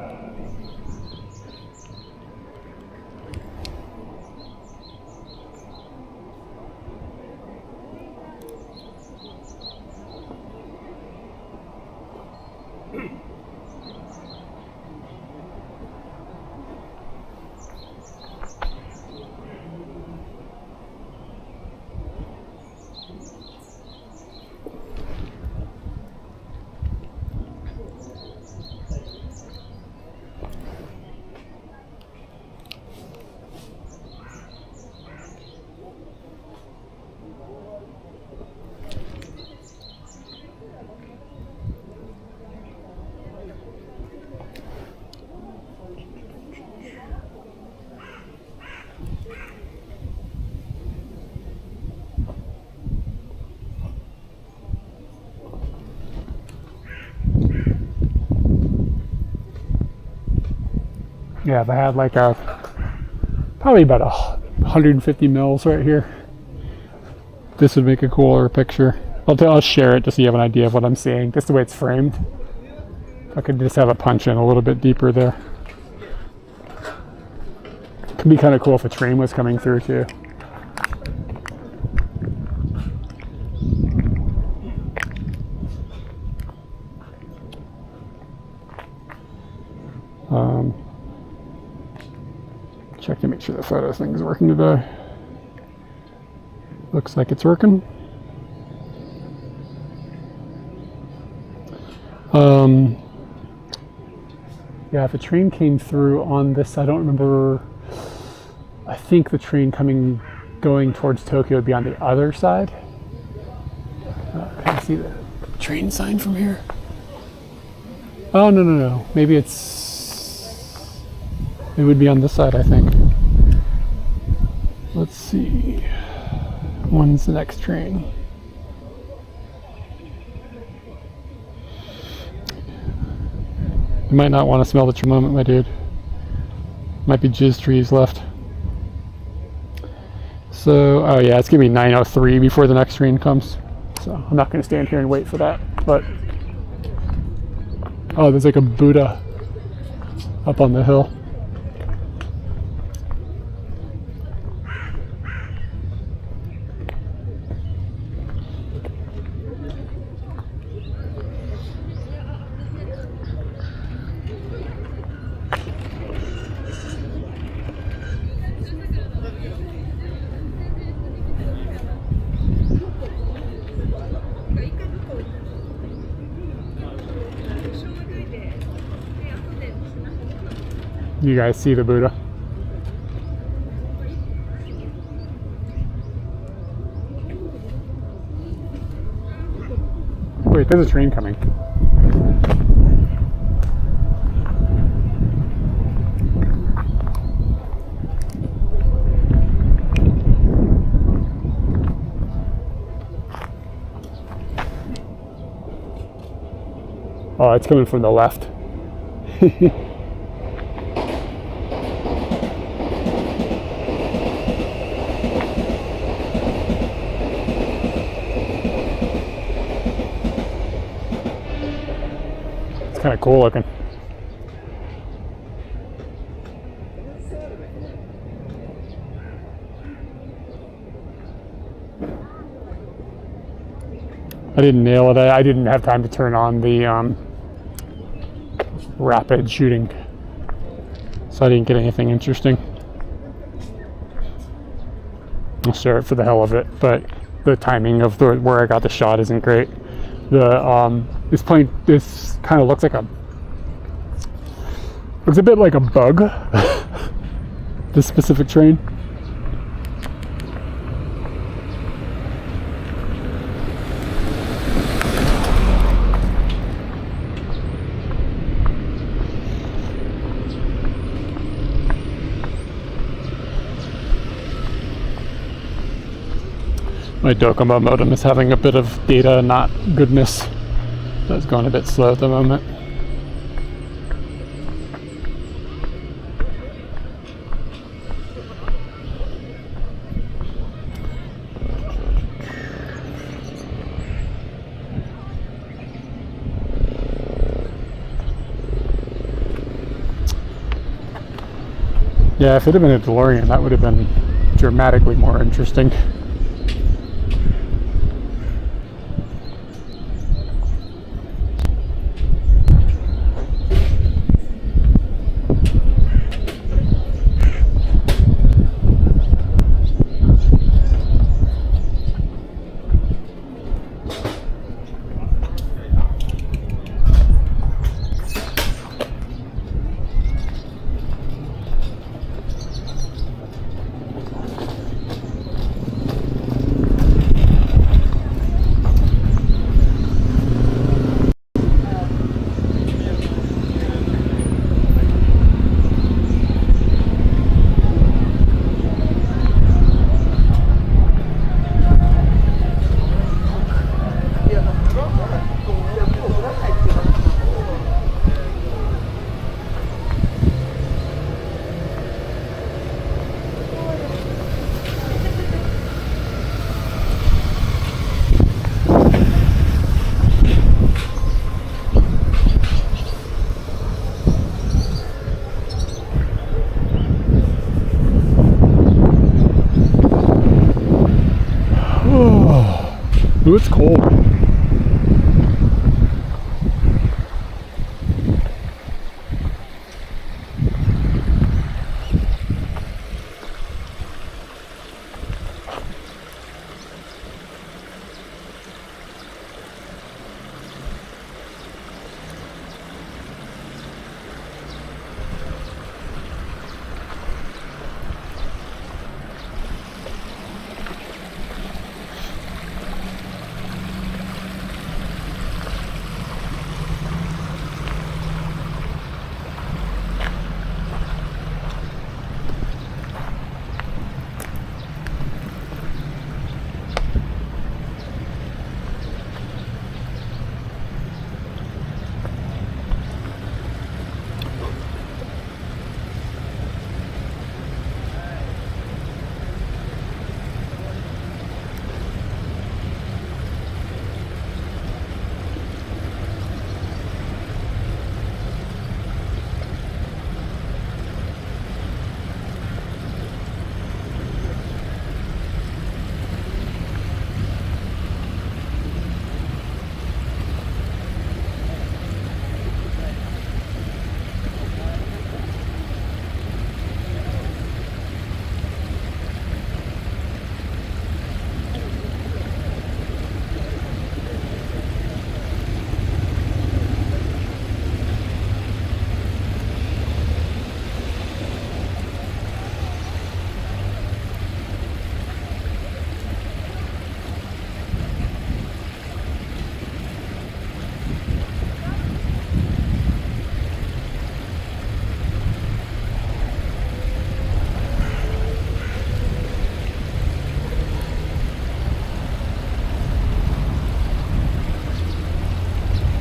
Yeah, if I had like probably about 150 mils right here, this would make a cooler picture. I'll share it just so you have an idea of what I'm seeing. Just the way it's framed. I could just have a punch in a little bit deeper there. Could be kind of cool if a train was coming through too. Check to make sure the photo thing is working today. Looks like it's working. Yeah, if a train came through on this, I don't remember. I think the train going towards Tokyo would be on the other side. Can I see the train sign from here? Oh, no. Maybe it would be on this side, I think. Let's see. When's the next train? You might not want to smell it at your moment, my dude. Might be jizz trees left. So, oh yeah, it's gonna be 9:03 before the next train comes. So I'm not gonna stand here and wait for that. But oh, there's like a Buddha up on the hill. You guys see the Buddha? Wait, there's a train coming. Oh, it's coming from the left. Kind of cool looking. I didn't nail it. I didn't have time to turn on the rapid shooting, so I didn't get anything interesting. I'll share it for the hell of it, but the timing of where I got the shot isn't great. This kind of looks a bit like a bug. This specific train. My Docomo modem is having a bit of data not goodness. That's going a bit slow at the moment. Yeah, if it had been a DeLorean, that would have been dramatically more interesting. Ooh, it's cold.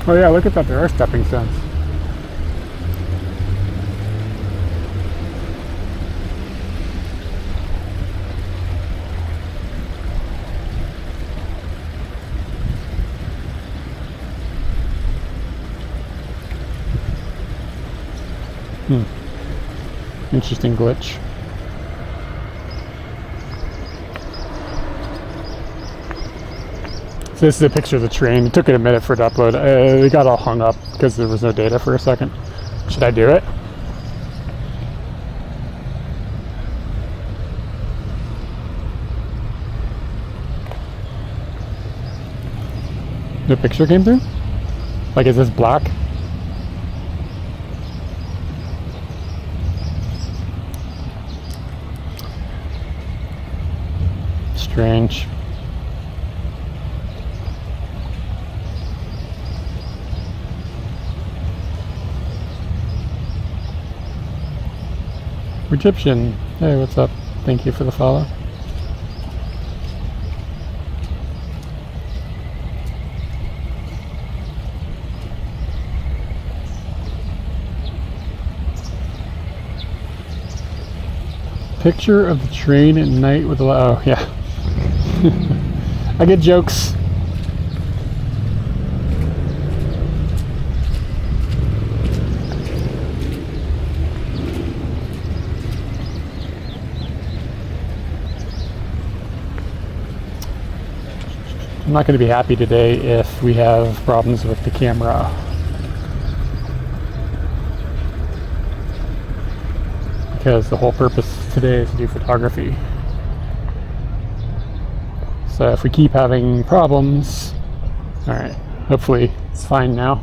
Oh yeah, look at that, there are stepping stones. Interesting glitch. So this is a picture of the train. It took it a minute for it to upload. It got all hung up because there was no data for a second. Should I do it? The picture came through? Like, is this black? Strange. Egyptian. Hey, what's up? Thank you for the follow. Picture of the train at night with the... Oh, yeah. I get jokes. I'm not going to be happy today if we have problems with the camera. Because the whole purpose today is to do photography. So if we keep having problems, alright, hopefully it's fine now.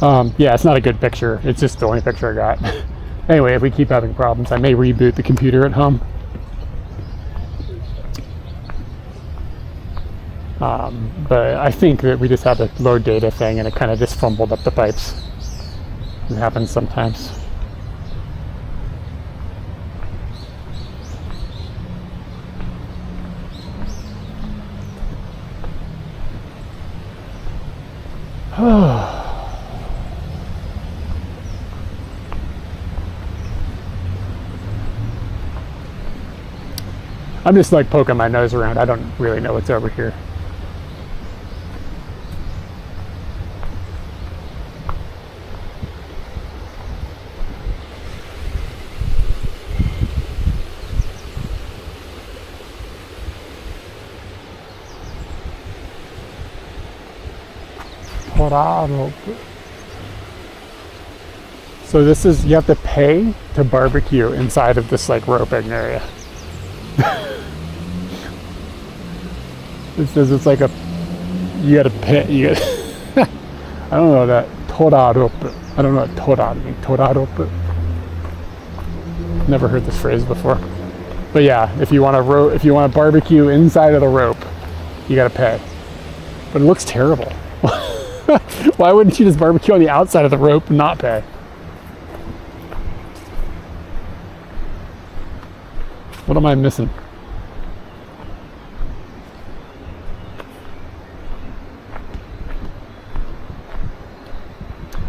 Yeah, it's not a good picture. It's just the only picture I got. Anyway, if we keep having problems, I may reboot the computer at home. But I think that we just had a load data thing and it kind of just fumbled up the pipes. It happens sometimes. I'm just like poking my nose around. I don't really know what's over here. So this is, you have to pay to barbecue inside of this like roping area. It says it's like a, you gotta pay, you gotta, I don't know that, toraropu. I don't know what tora means, toraropu. Never heard this phrase before. But yeah, if you want to barbecue inside of the rope, you gotta pay. But it looks terrible. Why wouldn't you just barbecue on the outside of the rope and not pay? What am I missing?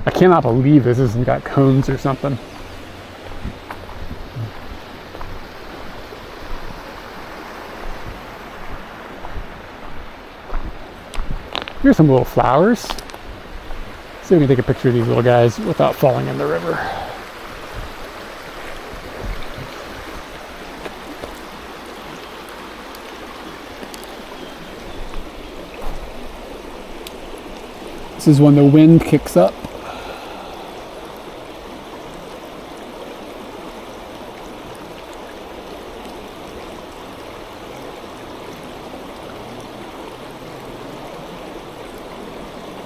I cannot believe this hasn't got cones or something. Here's some little flowers. See if we can take a picture of these little guys without falling in the river. This is when the wind kicks up.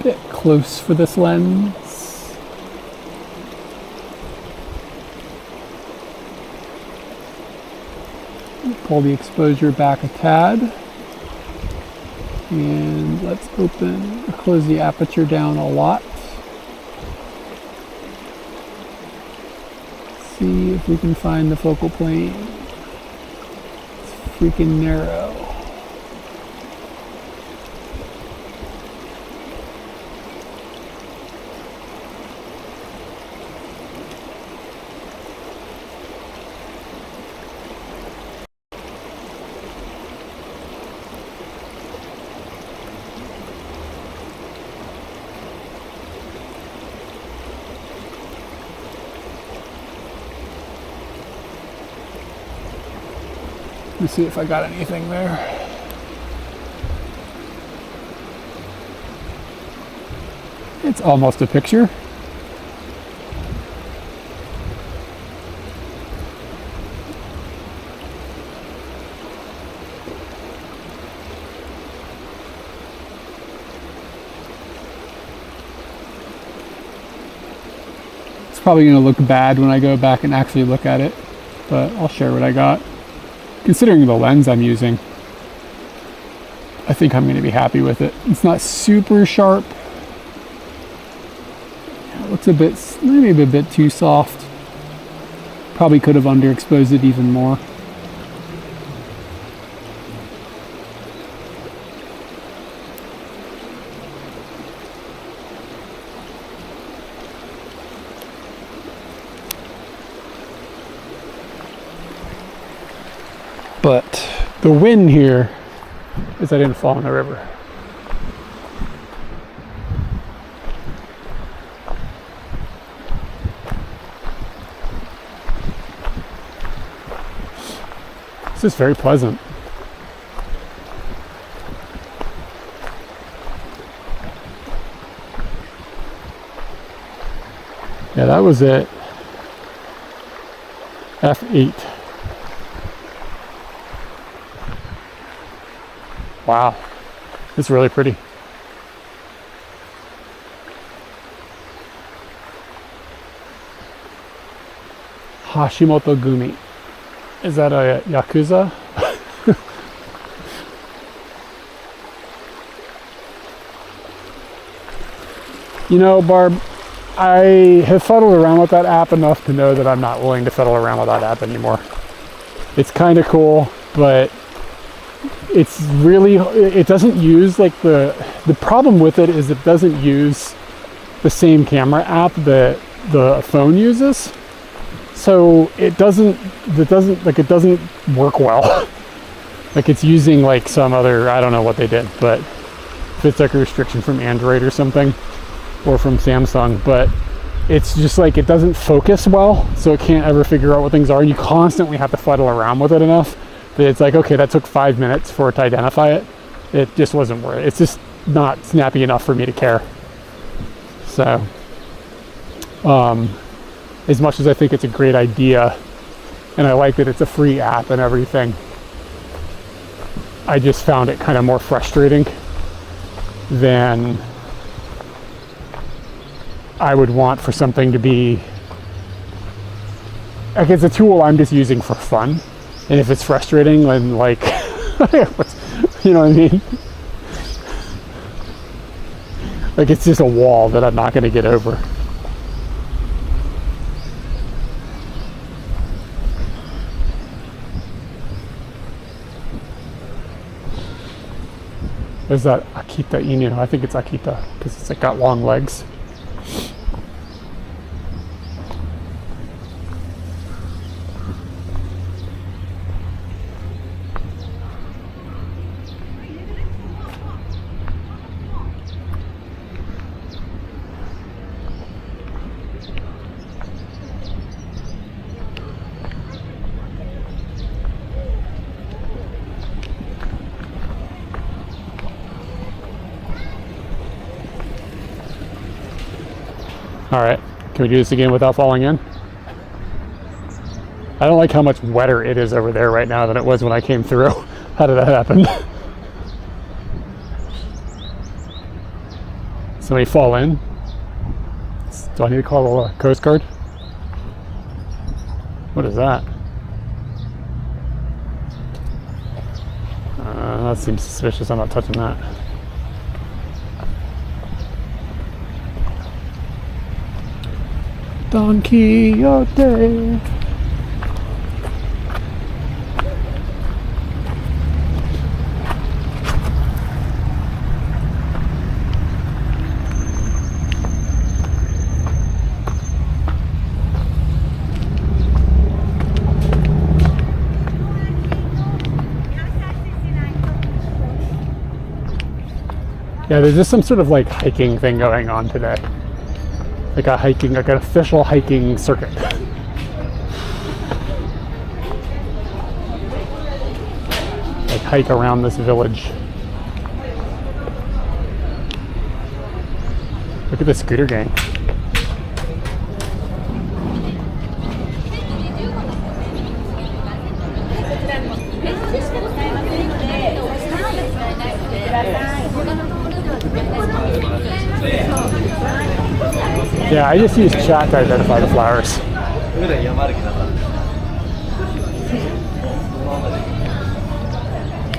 Bit close for this lens. Pull the exposure back a tad. And let's close the aperture down a lot. See if we can find the focal plane. It's freaking narrow. Let me see if I got anything there. It's almost a picture. It's probably going to look bad when I go back and actually look at it, but I'll share what I got. Considering the lens I'm using, I think I'm going to be happy with it. It's not super sharp. It looks maybe a bit too soft. Probably could have underexposed it even more. But the win here is I didn't fall in the river. This is very pleasant. Yeah, that was it. F8. Wow, it's really pretty. Hashimoto Gumi. Is that a Yakuza? You know, Barb, I have fiddled around with that app enough to know that I'm not willing to fiddle around with that app anymore. It's kind of cool, but it's really, it doesn't use like the problem with it is it doesn't use the same camera app that the phone uses. So it doesn't work well. Like it's using like some other, I don't know what they did, but if it's like a restriction from Android or something, or from Samsung, but it's just like it doesn't focus well, so it can't ever figure out what things are. You constantly have to fiddle around with it enough that it's like, okay, that took 5 minutes for it to identify it. It just wasn't worth it. It's just not snappy enough for me to care. So, as much as I think it's a great idea, and I like that it's a free app and everything, I just found it kind of more frustrating than I would want for something to be, like, it's a tool I'm just using for fun. And if it's frustrating, then like, you know what I mean? Like, it's just a wall that I'm not going to get over. There's that Akita Inu. I think it's Akita because it's like got long legs. All right, can we do this again without falling in? I don't like how much wetter it is over there right now than it was when I came through. How did that happen? Somebody fall in? Do I need to call the Coast Guard? What is that? That seems suspicious. I'm not touching that. Don Quixote. Yeah, there's just some sort of like hiking thing going on today. Like an official hiking circuit. Like hike around this village. Look at the scooter gang. Yeah, I just use chat to identify the flowers.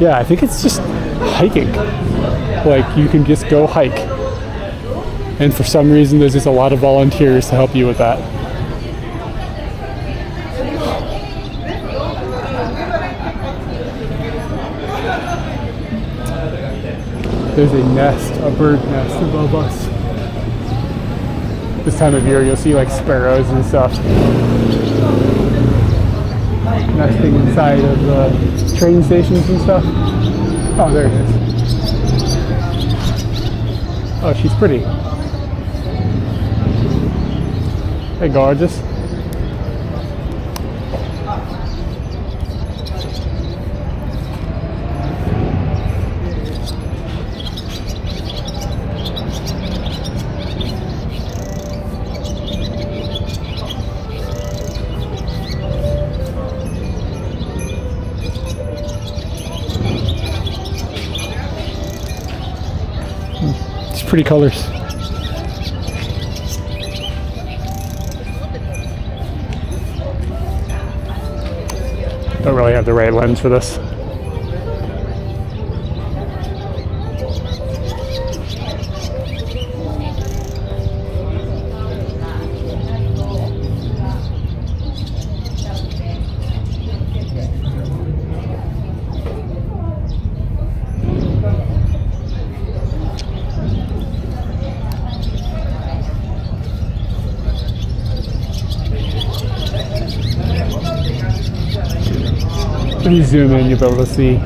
Yeah, I think it's just hiking. Like, you can just go hike. And for some reason, there's just a lot of volunteers to help you with that. There's a nest, a bird nest above us. This time of year, you'll see like sparrows and stuff nesting inside of the train stations and stuff. Oh, there it is. Oh, she's pretty. Hey, gorgeous. Pretty colors. Don't really have the right lens for this. When you zoom in, you'll be able to see.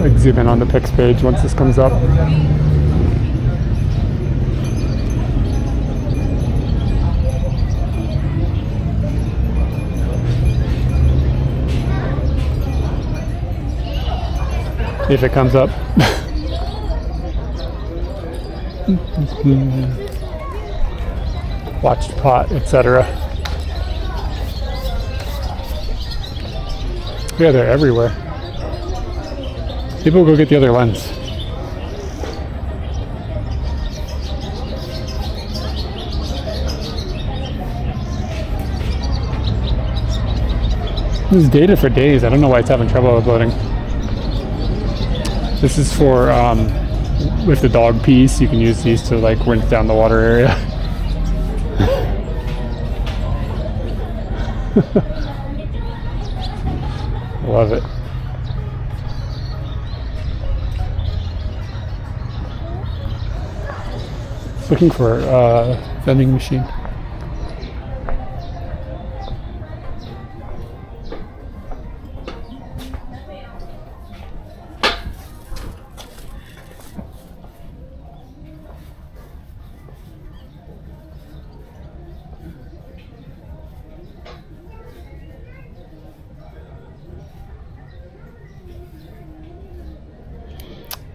Like, zoom in on the pics page once this comes up. If it comes up. Watched pot, etc. Yeah, they're everywhere. People go get the other lens. This is data for days. I don't know why it's having trouble uploading. This is for with the dog piece. You can use these to like rinse down the water area. Love it. Looking for a vending machine.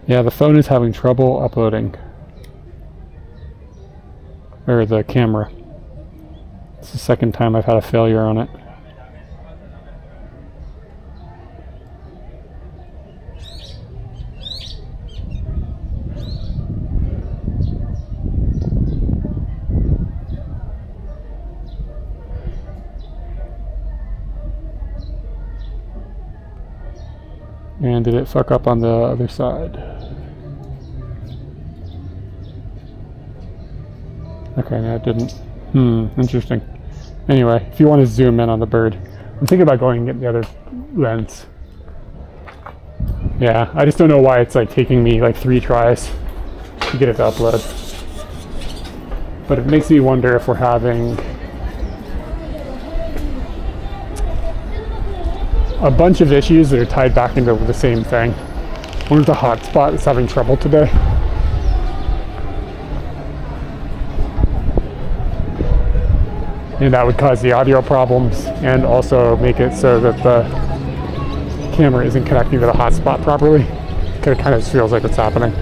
Yeah, the phone is having trouble uploading. Or the camera. It's the second time I've had a failure on it. And did it fuck up on the other side? Okay, no, it didn't. Interesting. Anyway, if you want to zoom in on the bird, I'm thinking about going and getting the other lens. Yeah, I just don't know why it's like taking me like 3 tries to get it to upload. But it makes me wonder if we're having a bunch of issues that are tied back into the same thing. One is the hotspot that's having trouble today. And that would cause the audio problems and also make it so that the camera isn't connecting to the hotspot properly. It kind of feels like it's happening.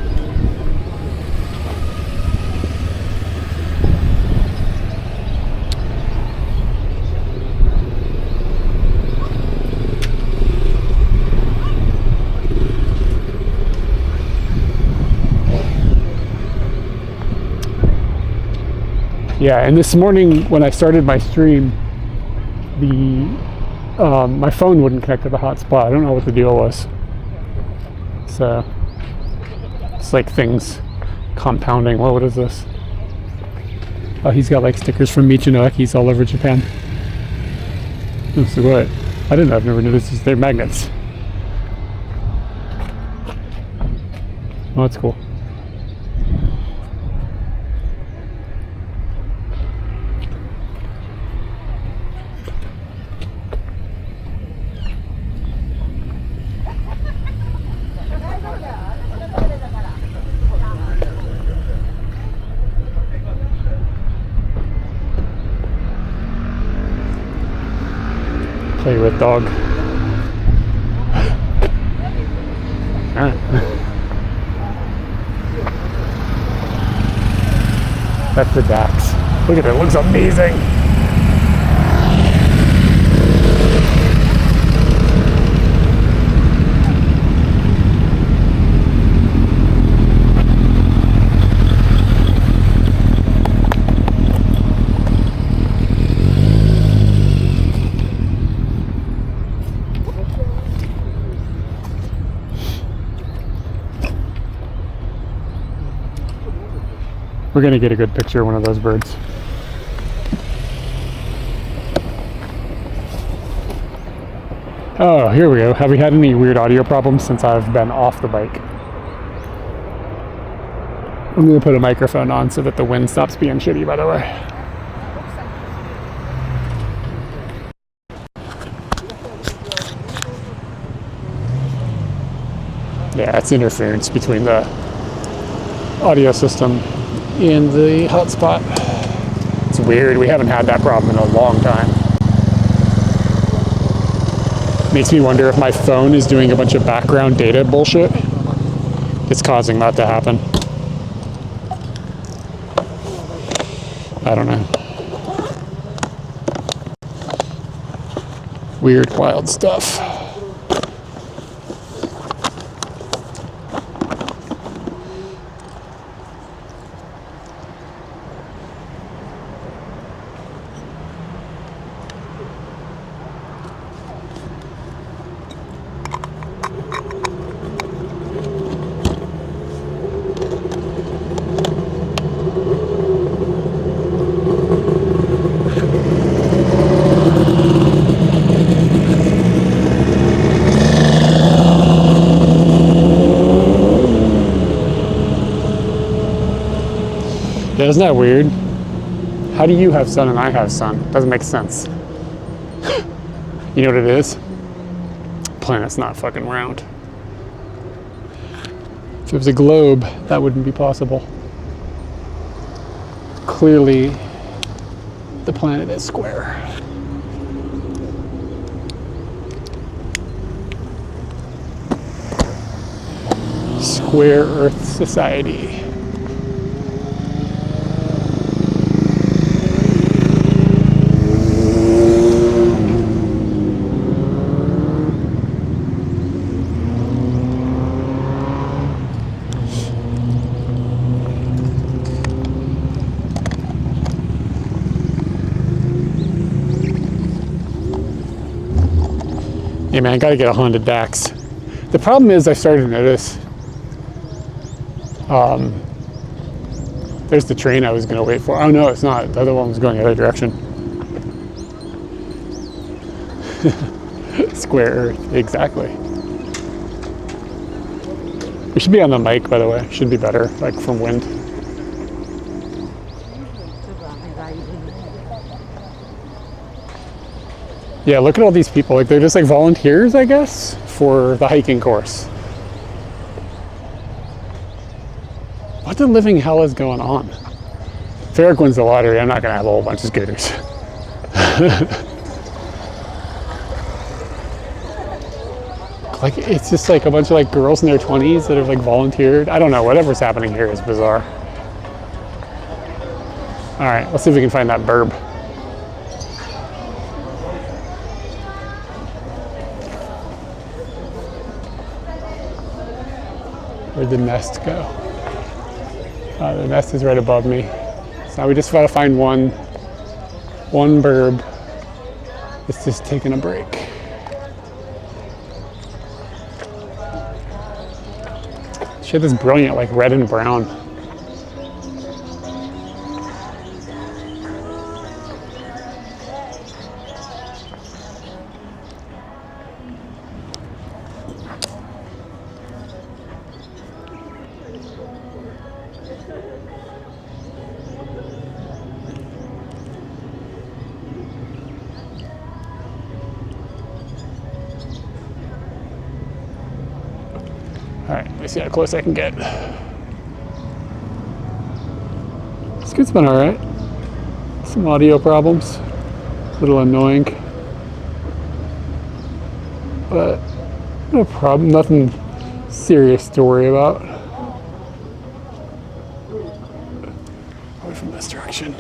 Yeah, and this morning when I started my stream, my phone wouldn't connect to the hotspot. I don't know what the deal was. So it's like things compounding. Well, what is this? Oh, he's got like stickers from Michinoekis all over Japan. Oh, so what? I didn't know. I've never noticed they're magnets. Oh, that's cool. Play with dog. That's the Dax. Look at it, it looks amazing. We're gonna get a good picture of one of those birds. Oh, here we go. Have we had any weird audio problems since I've been off the bike? I'm gonna put a microphone on so that the wind stops being shitty, by the way. Yeah, it's interference between the audio system and the hotspot. It's weird, we haven't had that problem in a long time. Makes me wonder if my phone is doing a bunch of background data bullshit. It's causing that to happen. I don't know. Weird, wild stuff. Yeah, isn't that weird? How do you have sun and I have sun? Doesn't make sense. You know what it is? Planet's not fucking round. If it was a globe, that wouldn't be possible. Clearly, the planet is square. Square Earth Society. Yeah, man, I gotta get a Honda Dax. The problem is I started to notice there's the train I was gonna wait for. Oh no, it's not. The other one was going the other direction. Square Earth, exactly. We should be on the mic, by the way. Should be better, like from wind. Yeah, look at all these people. Like they're just like volunteers, I guess, for the hiking course. What the living hell is going on? If Eric wins the lottery, I'm not gonna have a whole bunch of scooters. Like it's just like a bunch of like girls in their 20s that have like volunteered. I don't know, whatever's happening here is bizarre. All right, let's see if we can find that burb. Where'd the nest go? The nest is right above me. So now we just gotta find one burb. It's just taking a break. She had this brilliant like red and brown. All right, let me see how close I can get. Scoot's been all right. Some audio problems, a little annoying, but no problem, nothing serious to worry about. Away from this direction.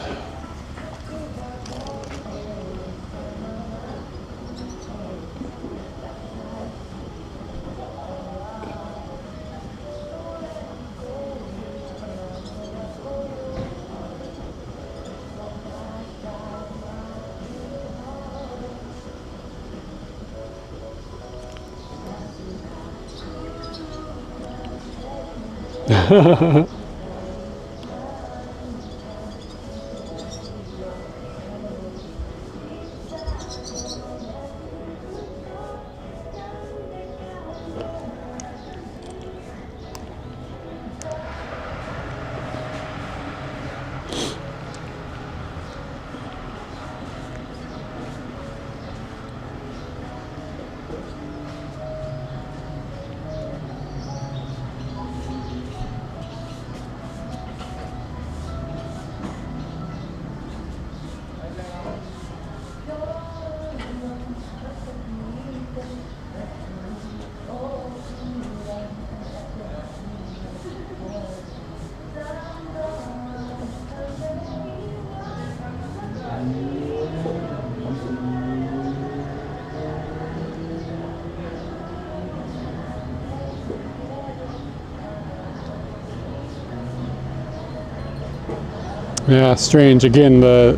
Yeah, strange. Again, the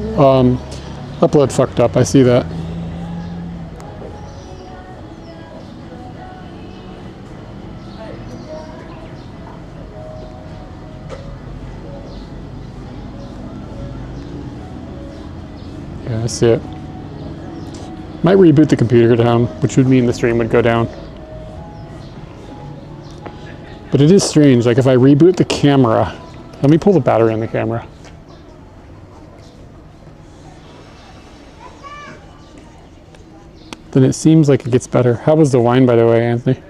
upload fucked up. I see that. Yeah, I see it. Might reboot the computer down, which would mean the stream would go down. But it is strange. Like if I reboot the camera, let me pull the battery on the camera. Then it seems like it gets better. How was the wine, by the way, Anthony?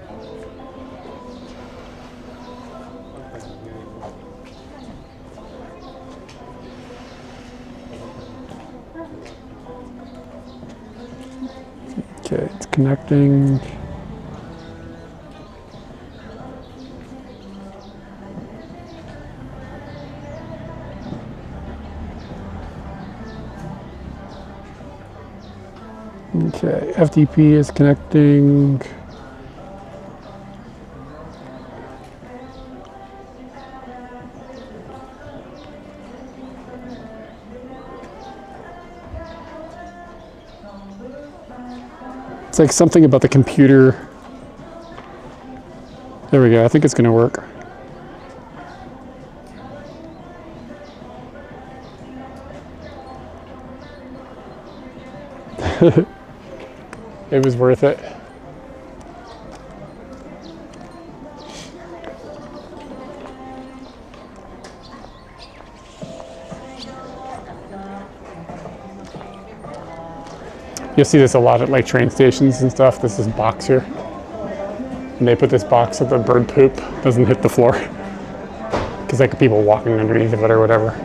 Okay, it's connecting. Okay, FTP is connecting. It's like something about the computer. There we go. I think it's going to work. It was worth it. You'll see this a lot at like train stations and stuff. This is box here. And they put this box so the bird poop doesn't hit the floor. Because like people walking underneath of it or whatever.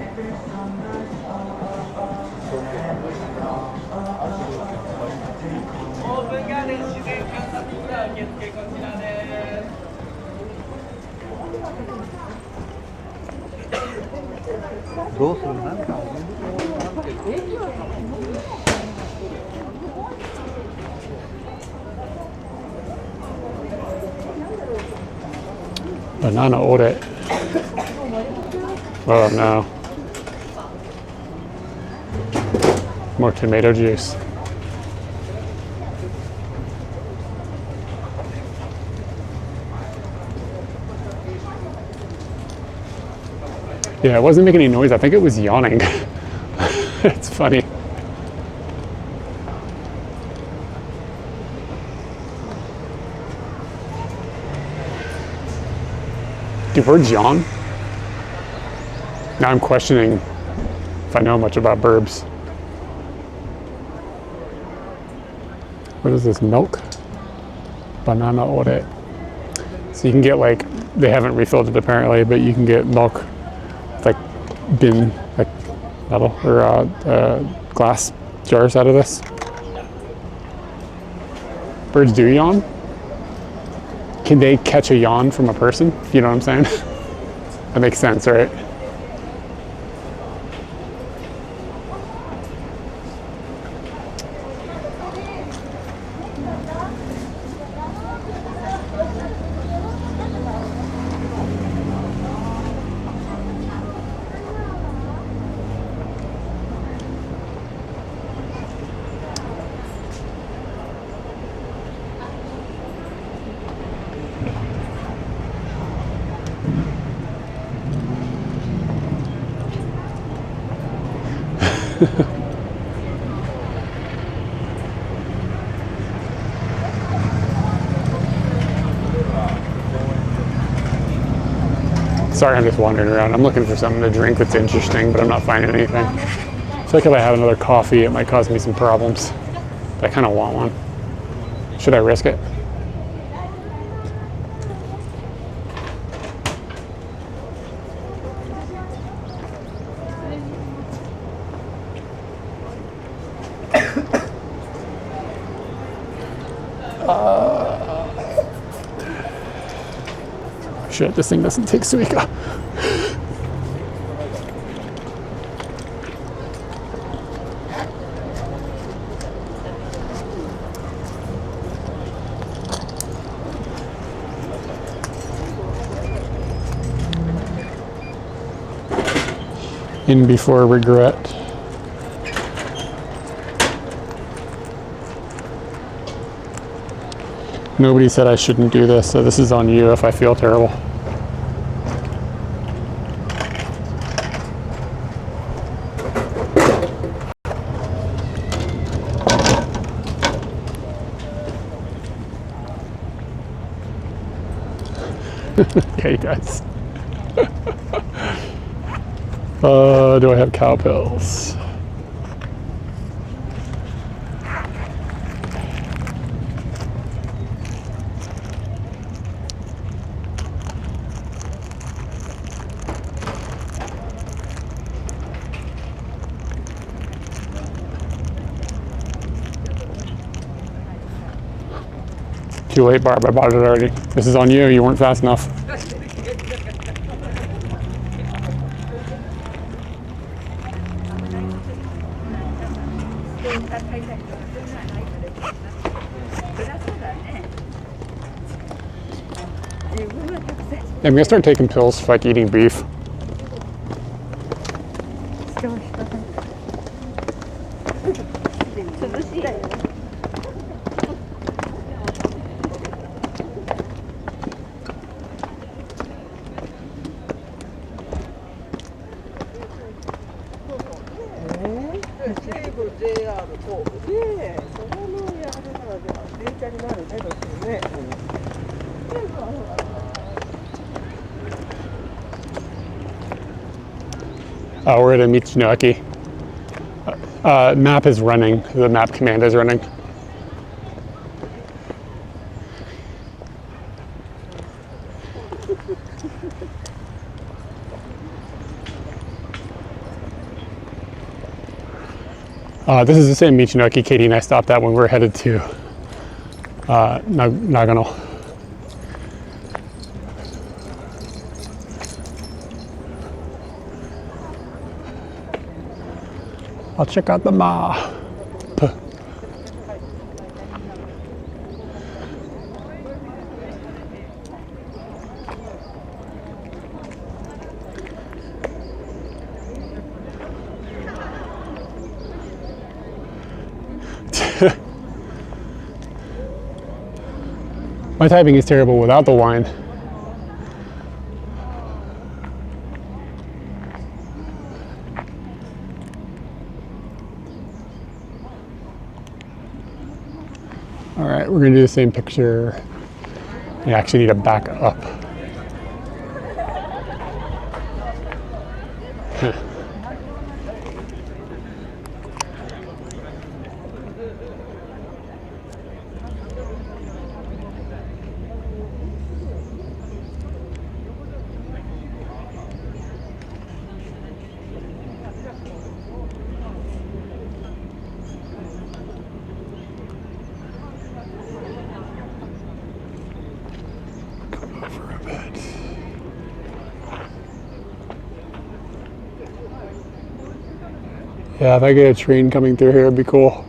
Banana ore. Oh no. More tomato juice. Yeah, it wasn't making any noise. I think it was yawning. It's funny. Do birds yawn? Now I'm questioning if I know much about burbs. What is this, milk? Banana ore. So you can get like, they haven't refilled it apparently, but you can get milk like bin, like metal or glass jars out of this. Birds do yawn? Can they catch a yawn from a person? You know what I'm saying? That makes sense, right? Sorry, I'm just wandering around. I'm looking for something to drink that's interesting, but I'm not finding anything. I feel like if I have another coffee, it might cause me some problems. But I kind of want one. Should I risk it? Shit, this thing doesn't take Suica. In before regret. Nobody said I shouldn't do this, so this is on you if I feel terrible. Yeah, he does. Do I have cow pills? Too late, Barb. I bought it already. This is on you. You weren't fast enough. I'm gonna start taking pills for like eating beef. We're at a Michinoki. Map is running. The map command is running. This is the same Michinoki Katie and I stopped at when we were headed to Nagano. I'll check out the map. My typing is terrible without the wine. All right, we're gonna do the same picture. You actually need to back up. Yeah, if I get a train coming through here, it'd be cool.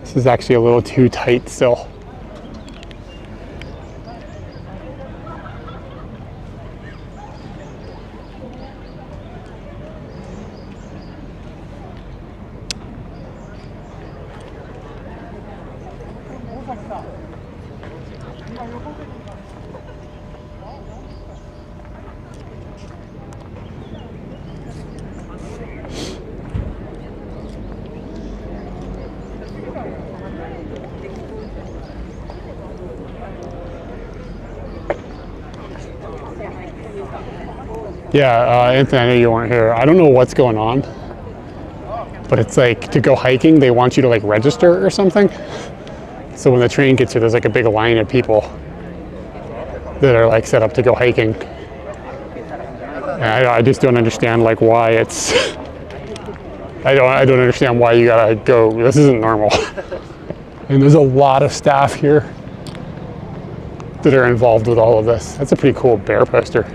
This is actually a little too tight still. Yeah, Anthony, I know you weren't here. I don't know what's going on, but it's like to go hiking, they want you to like register or something. So when the train gets here, there's like a big line of people that are like set up to go hiking. And I just don't understand like why it's. I don't understand why you gotta go. This isn't normal. And there's a lot of staff here that are involved with all of this. That's a pretty cool bear poster.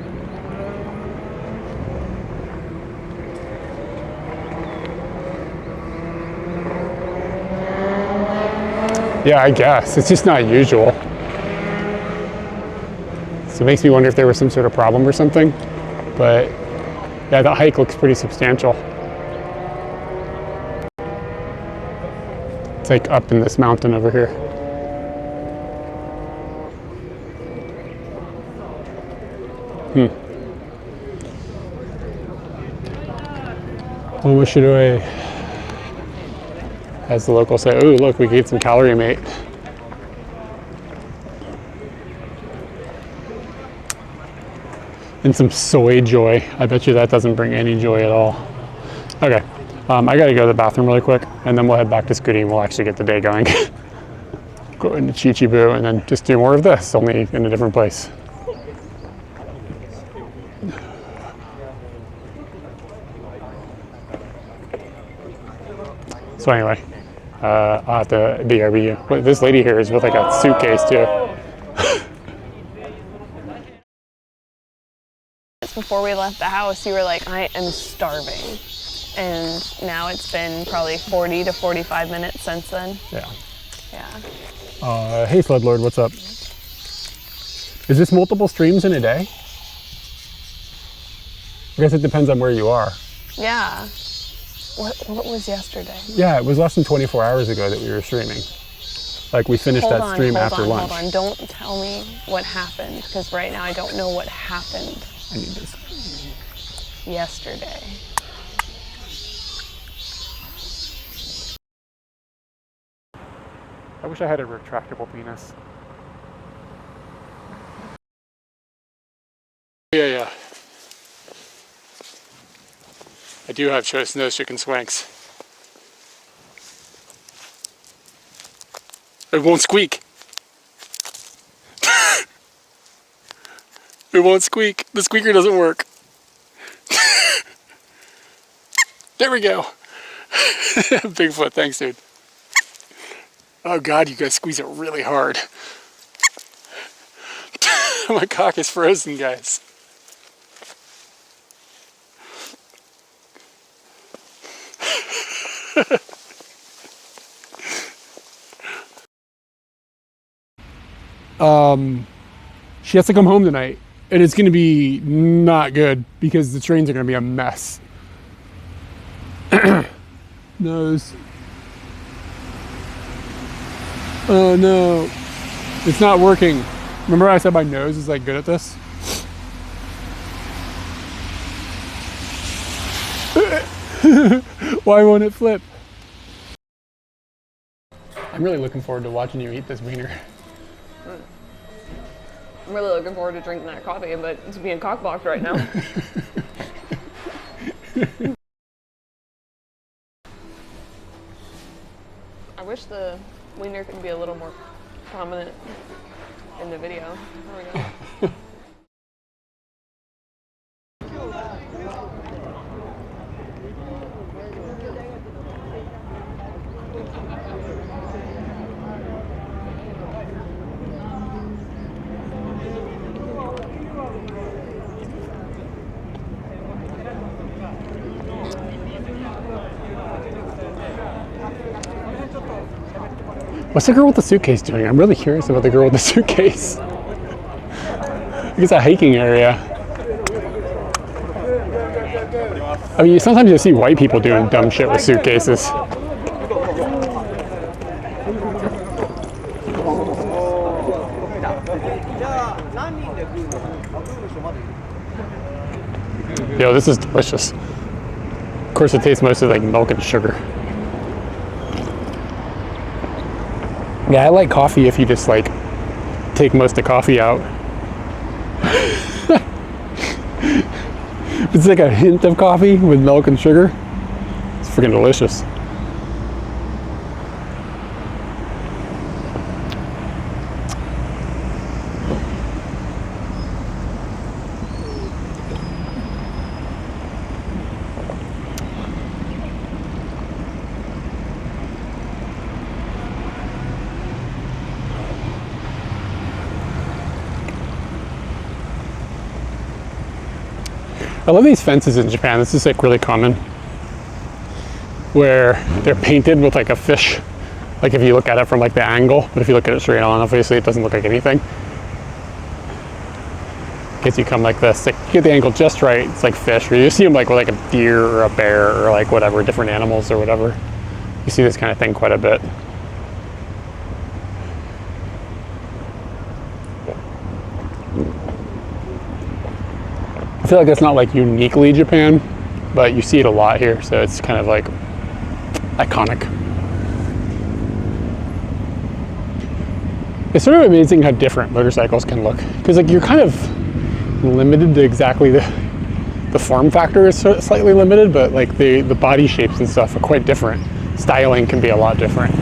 Yeah, I guess. It's just not usual. So it makes me wonder if there was some sort of problem or something. But Yeah, the hike looks pretty substantial. It's like up in this mountain over here. What should I, as the locals say, oh look, we can get some calorie mate. And some soy joy. I bet you that doesn't bring any joy at all. Okay, I gotta go to the bathroom really quick, and then we'll head back to Scooty and we'll actually get the day going. Go into Chichibu and then just do more of this, only in a different place. So anyway, I'll have to BRB you. This lady here is with like a suitcase too. Before we left the house, you were like, I am starving. And now it's been probably 40 to 45 minutes since then. Yeah. Yeah. Hey Floodlord, what's up? Is this multiple streams in a day? I guess it depends on where you are. Yeah. What was yesterday? Yeah, it was less than 24 hours ago that we were streaming. Like we finished that stream after lunch. Hold on, don't tell me what happened, because right now I don't know what happened. I need this. Yesterday. I wish I had a retractable penis. Yeah. I do have choice nose chicken swanks. It won't squeak. It won't squeak. The squeaker doesn't work. There we go. Bigfoot, thanks dude. Oh God, you guys squeeze it really hard. My cock is frozen, guys. She has to come home tonight, and it's going to be not good because the trains are going to be a mess. Nose. Oh no, it's not working. Remember I said my nose is like good at this? Why won't it flip? I'm really looking forward to watching you eat this wiener. I'm really looking forward to drinking that coffee, but it's being cockblocked right now. I wish the wiener could be a little more prominent in the video. There we go. What's the girl with the suitcase doing? I'm really curious about the girl with the suitcase. I guess a hiking area. I mean, sometimes you see white people doing dumb shit with suitcases. Yo, this is delicious. Of course, it tastes mostly like milk and sugar. Yeah, I like coffee if you just like take most of the coffee out. It's like a hint of coffee with milk and sugar. It's freaking delicious. I love these fences in Japan. This is like really common, where they're painted with like a fish. Like if you look at it from like the angle, but if you look at it straight on, obviously it doesn't look like anything. case you come like this. Like, you get the angle just right, it's like fish, or you see them like with like a deer or a bear or like whatever, different animals or whatever. You see this kind of thing quite a bit. I feel like that's not like uniquely Japan, but you see it a lot here, so it's kind of like iconic. It's sort of amazing how different motorcycles can look, because like you're kind of limited to exactly the form factor is slightly limited, but like the body shapes and stuff are quite different. Styling can be a lot different.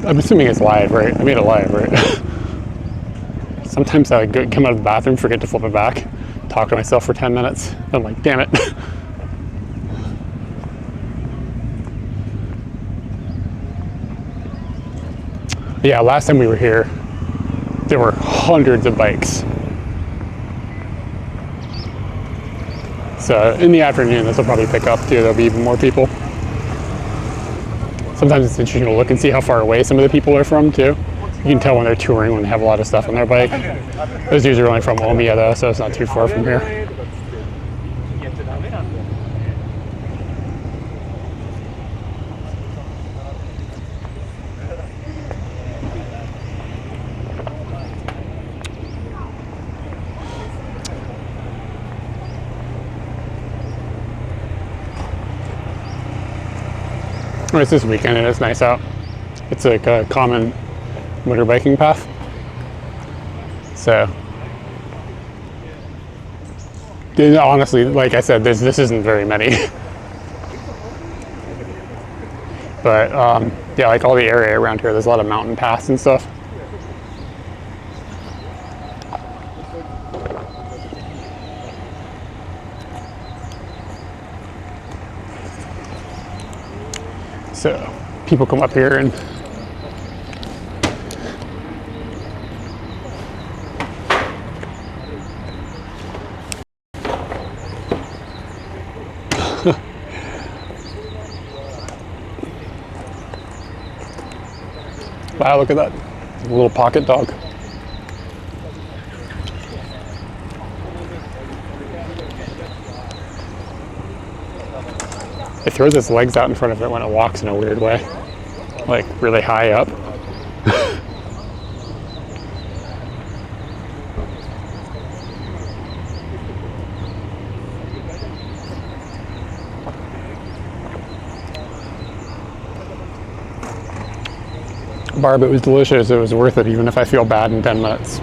I'm assuming it's live, right? I made it live, right? Sometimes I come out of the bathroom, forget to flip it back, talk to myself for 10 minutes. I'm like, damn it. Yeah, last time we were here, there were hundreds of bikes. So in the afternoon, this will probably pick up too. There'll be even more people. Sometimes it's interesting to look and see how far away some of the people are from too. You can tell when they're touring, when they have a lot of stuff on their bike. Those dudes are only from Omiya though, so it's not too far from here. It's this weekend and it's nice out. It's like a common motorbiking path. So, honestly, like I said, this isn't very many. But yeah, like all the area around here, there's a lot of mountain paths and stuff. So people come up here and wow, look at that. A little pocket dog. It throws its legs out in front of it when it walks in a weird way. Like really high up. Barb, it was delicious. It was worth it, even if I feel bad in 10 minutes.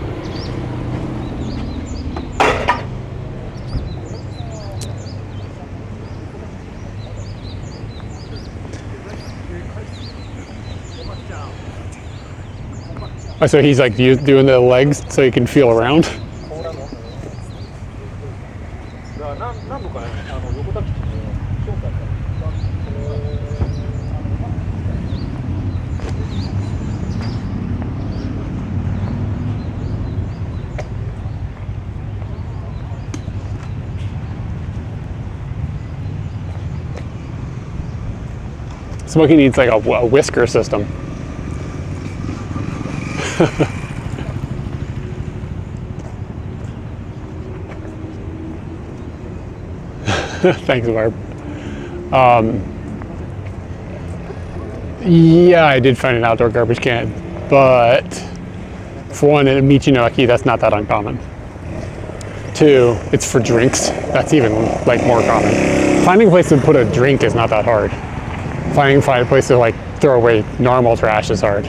Oh, so he's like doing the legs so he can feel around? Smokey needs like a whisker system. Thanks, Barb. Yeah, I did find an outdoor garbage can, but for one, in Michinoaki, that's not that uncommon. Two, it's for drinks. That's even like more common. Finding a place to put a drink is not that hard. Finding a place to like throw away normal trash is hard.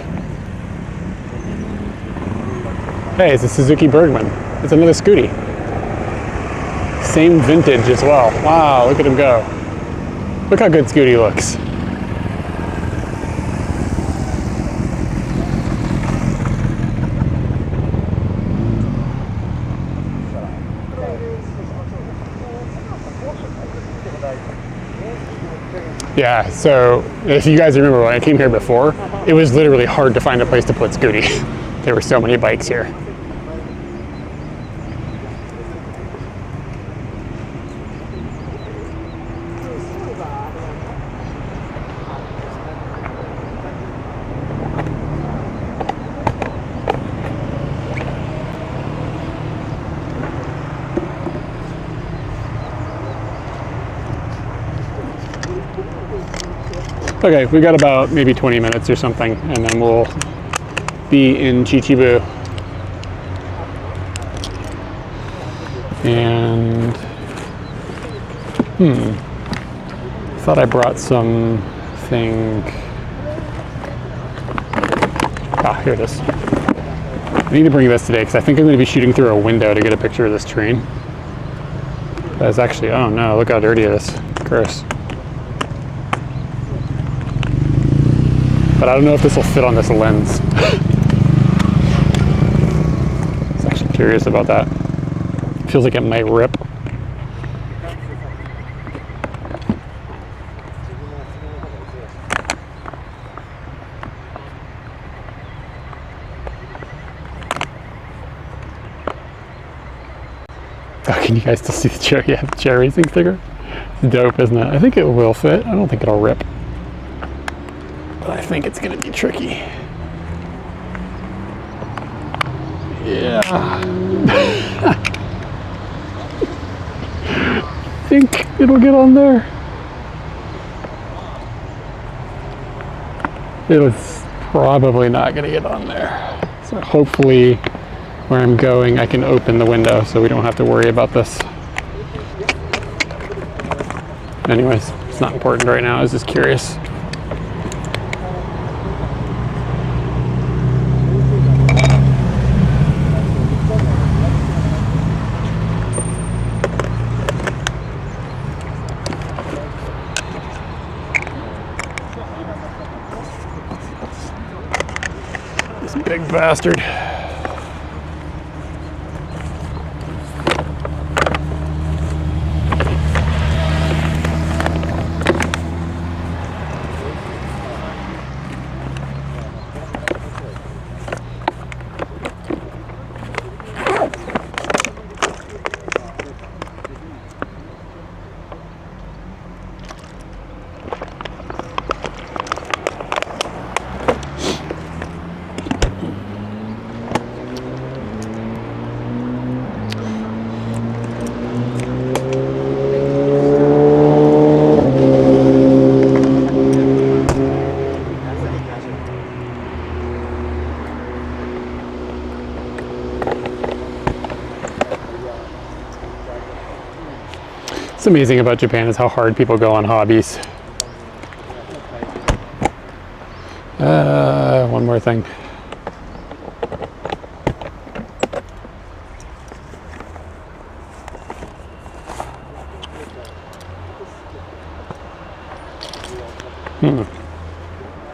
Hey, it's a Suzuki Bergman. It's another Scooty. Same vintage as well. Wow, look at him go. Look how good Scooty looks. Yeah, so if you guys remember when I came here before, it was literally hard to find a place to put Scooty. there were so many bikes here. Okay, we got about maybe 20 minutes or something, and then we'll be in Chichibu. And thought I brought something. Ah, here it is. I need to bring this today because I think I'm going to be shooting through a window to get a picture of this train. That's actually, oh no, look how dirty it is. Gross. But I don't know if this will fit on this lens. I was actually curious about that. Feels like it might rip. Oh, can you guys still see the chair? Yeah, the chair racing sticker? It's dope, isn't it? I think it will fit. I don't think it'll rip. But I think it's gonna be tricky. Yeah. I think it'll get on there. It was probably not gonna get on there. So hopefully where I'm going I can open the window so we don't have to worry about this. Anyways, it's not important right now. I was just curious. This big bastard. What's amazing about Japan is how hard people go on hobbies. One more thing.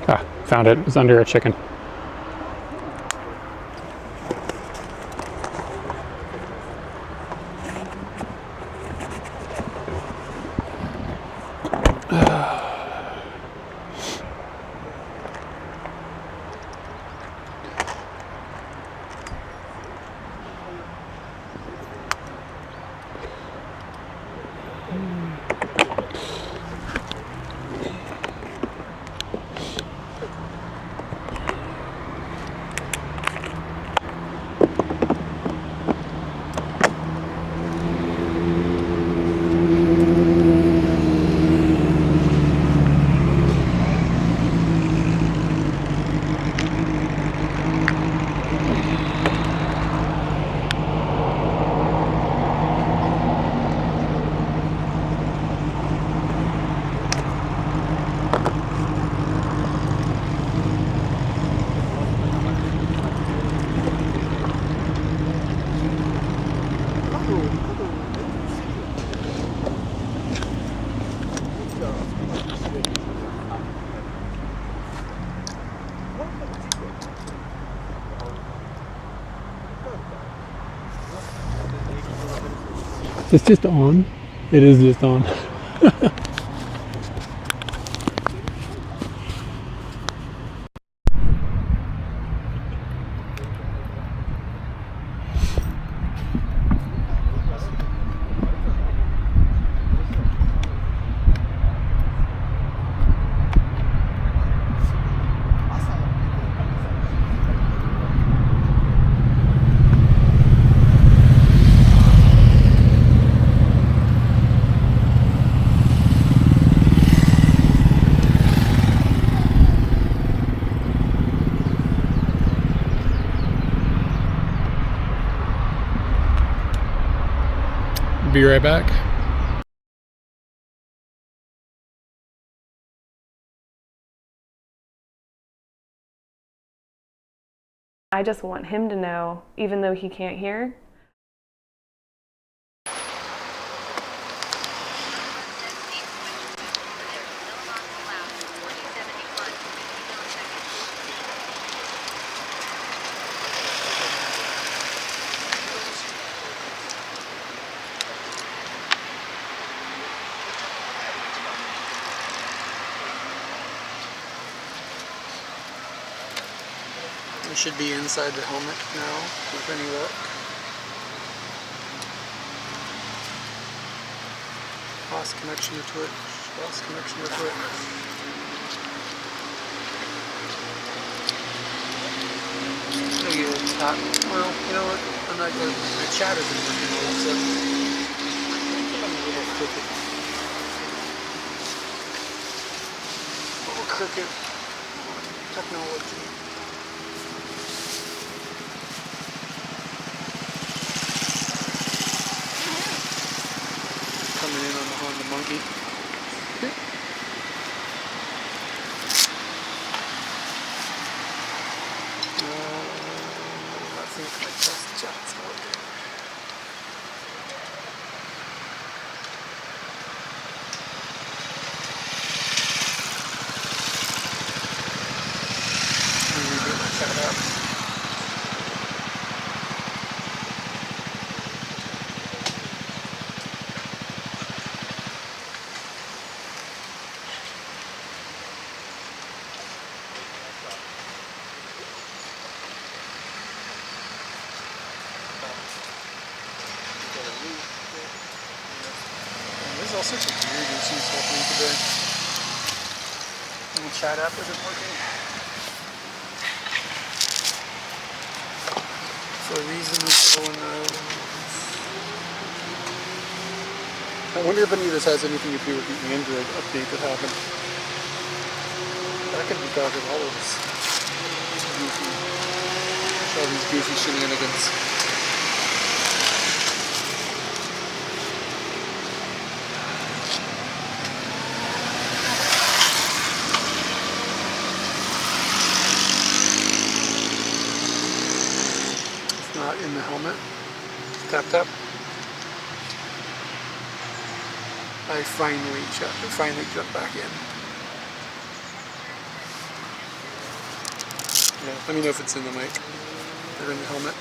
Ah, found it. It was under a chicken. It's just on. It is just on. be right back. I just want him to know, even though he can't hear, We should be inside the helmet now, with any luck. Lost connection to Twitch. Lost connection to Twitch. Maybe we'll stop. Well, you know what? I'm not going to. My chat isn't working all of a sudden. I'm a little crooked. Little crooked technology. Coming in on the Honda Monkey. I think my test chat's working. I'm gonna reboot my chat app. There's all sorts of weird issues happening today. My chat app isn't working. For reasons going I wonder if any of this has anything to do with the Android update that happened. That could be causing all of this goofy, all these goofy shenanigans. Not in the helmet. Tap tap. I finally jumped back in. Yeah, let me know if it's in the mic or in the helmet.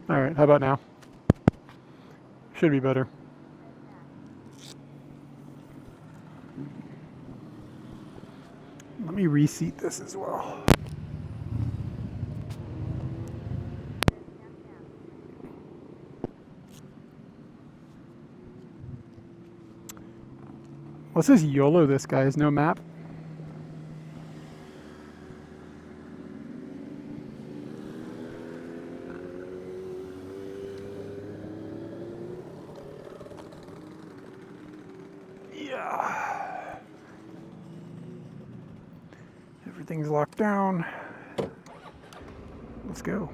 All right, how about now? Should be better. Let me reseat this as well. Let's just YOLO this, guys. No map. Yeah. Everything's locked down. Let's go.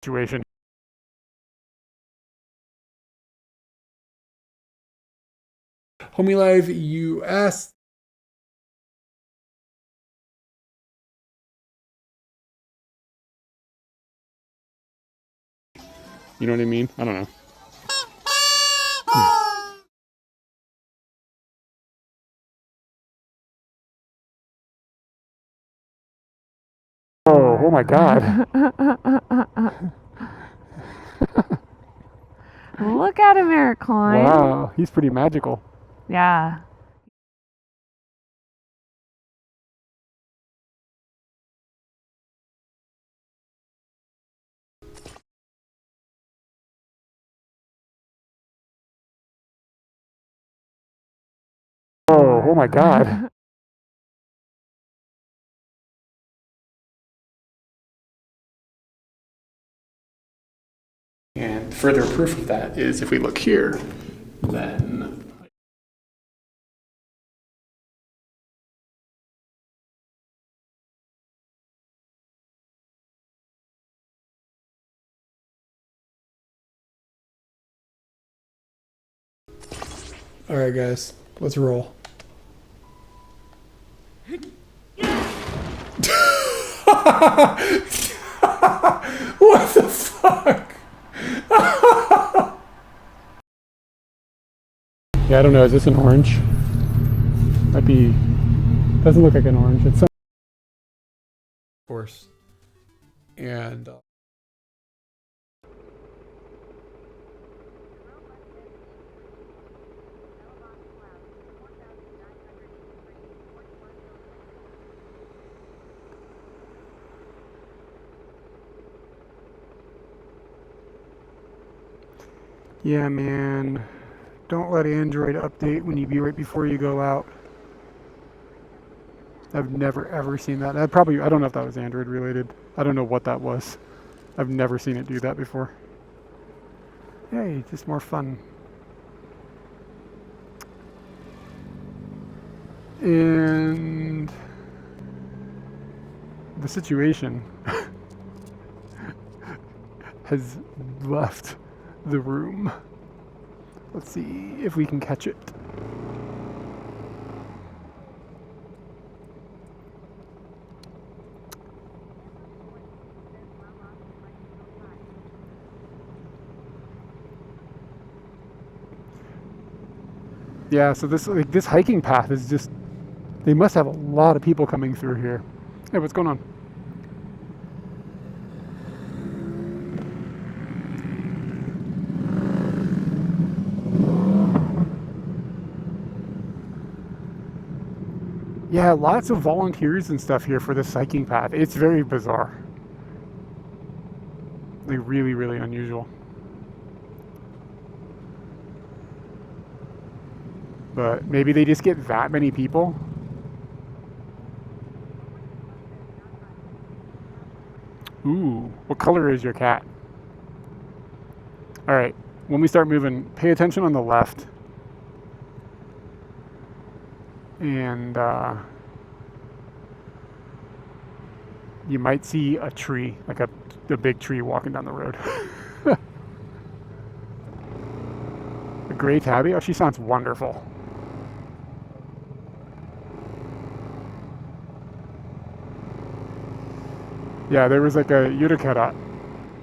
Situation. Homie Live US. You know what I mean? I don't know. Oh my God. Look at him, Eric Klein. Wow, he's pretty magical. Yeah. Oh my God. And further proof of that is if we look here, then all right, guys, let's roll. What the fuck? Yeah, I don't know. Is this an orange? Might be. Doesn't look like an orange. It's some. Of course. And. Yeah, man. Don't let Android update when you be right before you go out. I've never ever seen that. I don't know if that was Android related. I don't know what that was. I've never seen it do that before. Hey, just more fun. And the situation has left the room. Let's see if we can catch it. Yeah, so this hiking path is just, they must have a lot of people coming through here. Hey, what's going on? Yeah, lots of volunteers and stuff here for this hiking path. It's very bizarre. Like really, really unusual. But maybe they just get that many people. Ooh, what color is your cat? All right, when we start moving, pay attention on the left. And you might see a tree, like a big tree walking down the road. A gray tabby? Oh, she sounds wonderful. Yeah, there was like a Yurikara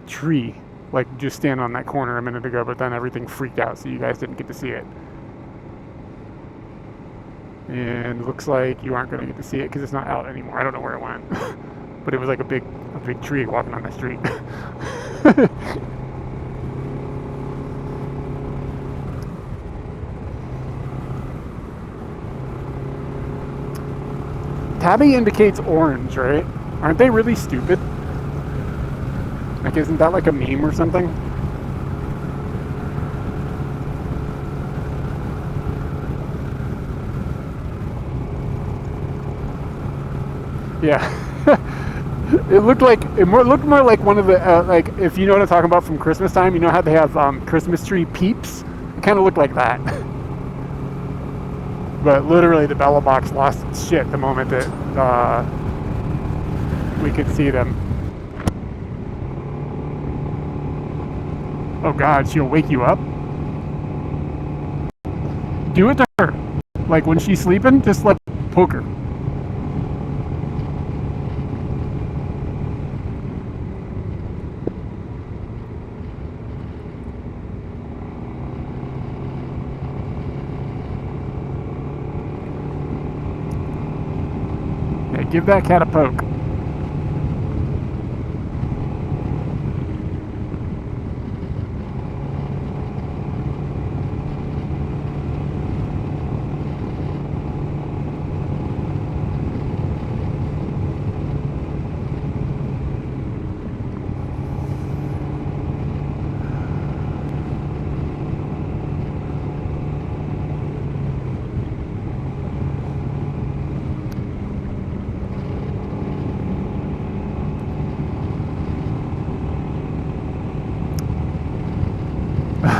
tree, like just standing on that corner a minute ago, but then everything freaked out, so you guys didn't get to see it. And looks like you aren't going to get to see it because it's not out anymore. I don't know where it went, but it was like a big tree walking on the street. Tabby indicates orange, right? Aren't they really stupid? Like, isn't that like a meme or something? Yeah. It looked more like one of the like, if you know what I'm talking about from Christmas time, you know how they have Christmas tree peeps? It kind of looked like that. But literally the Bella box lost its shit the moment that we could see them. Oh God, she'll wake you up? do it to her. Like when she's sleeping, just like poke her. Yeah, give that cat a poke.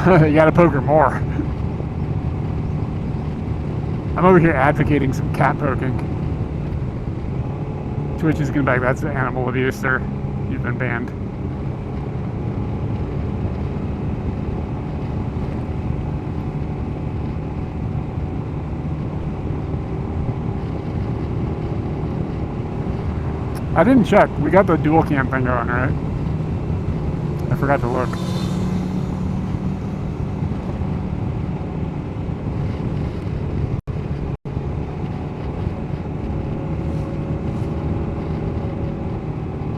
You gotta poke her more. I'm over here advocating some cat poking. Twitch is gonna be like, that's animal abuse, sir. You've been banned. I didn't check. We got the dual cam thing going, right? I forgot to look.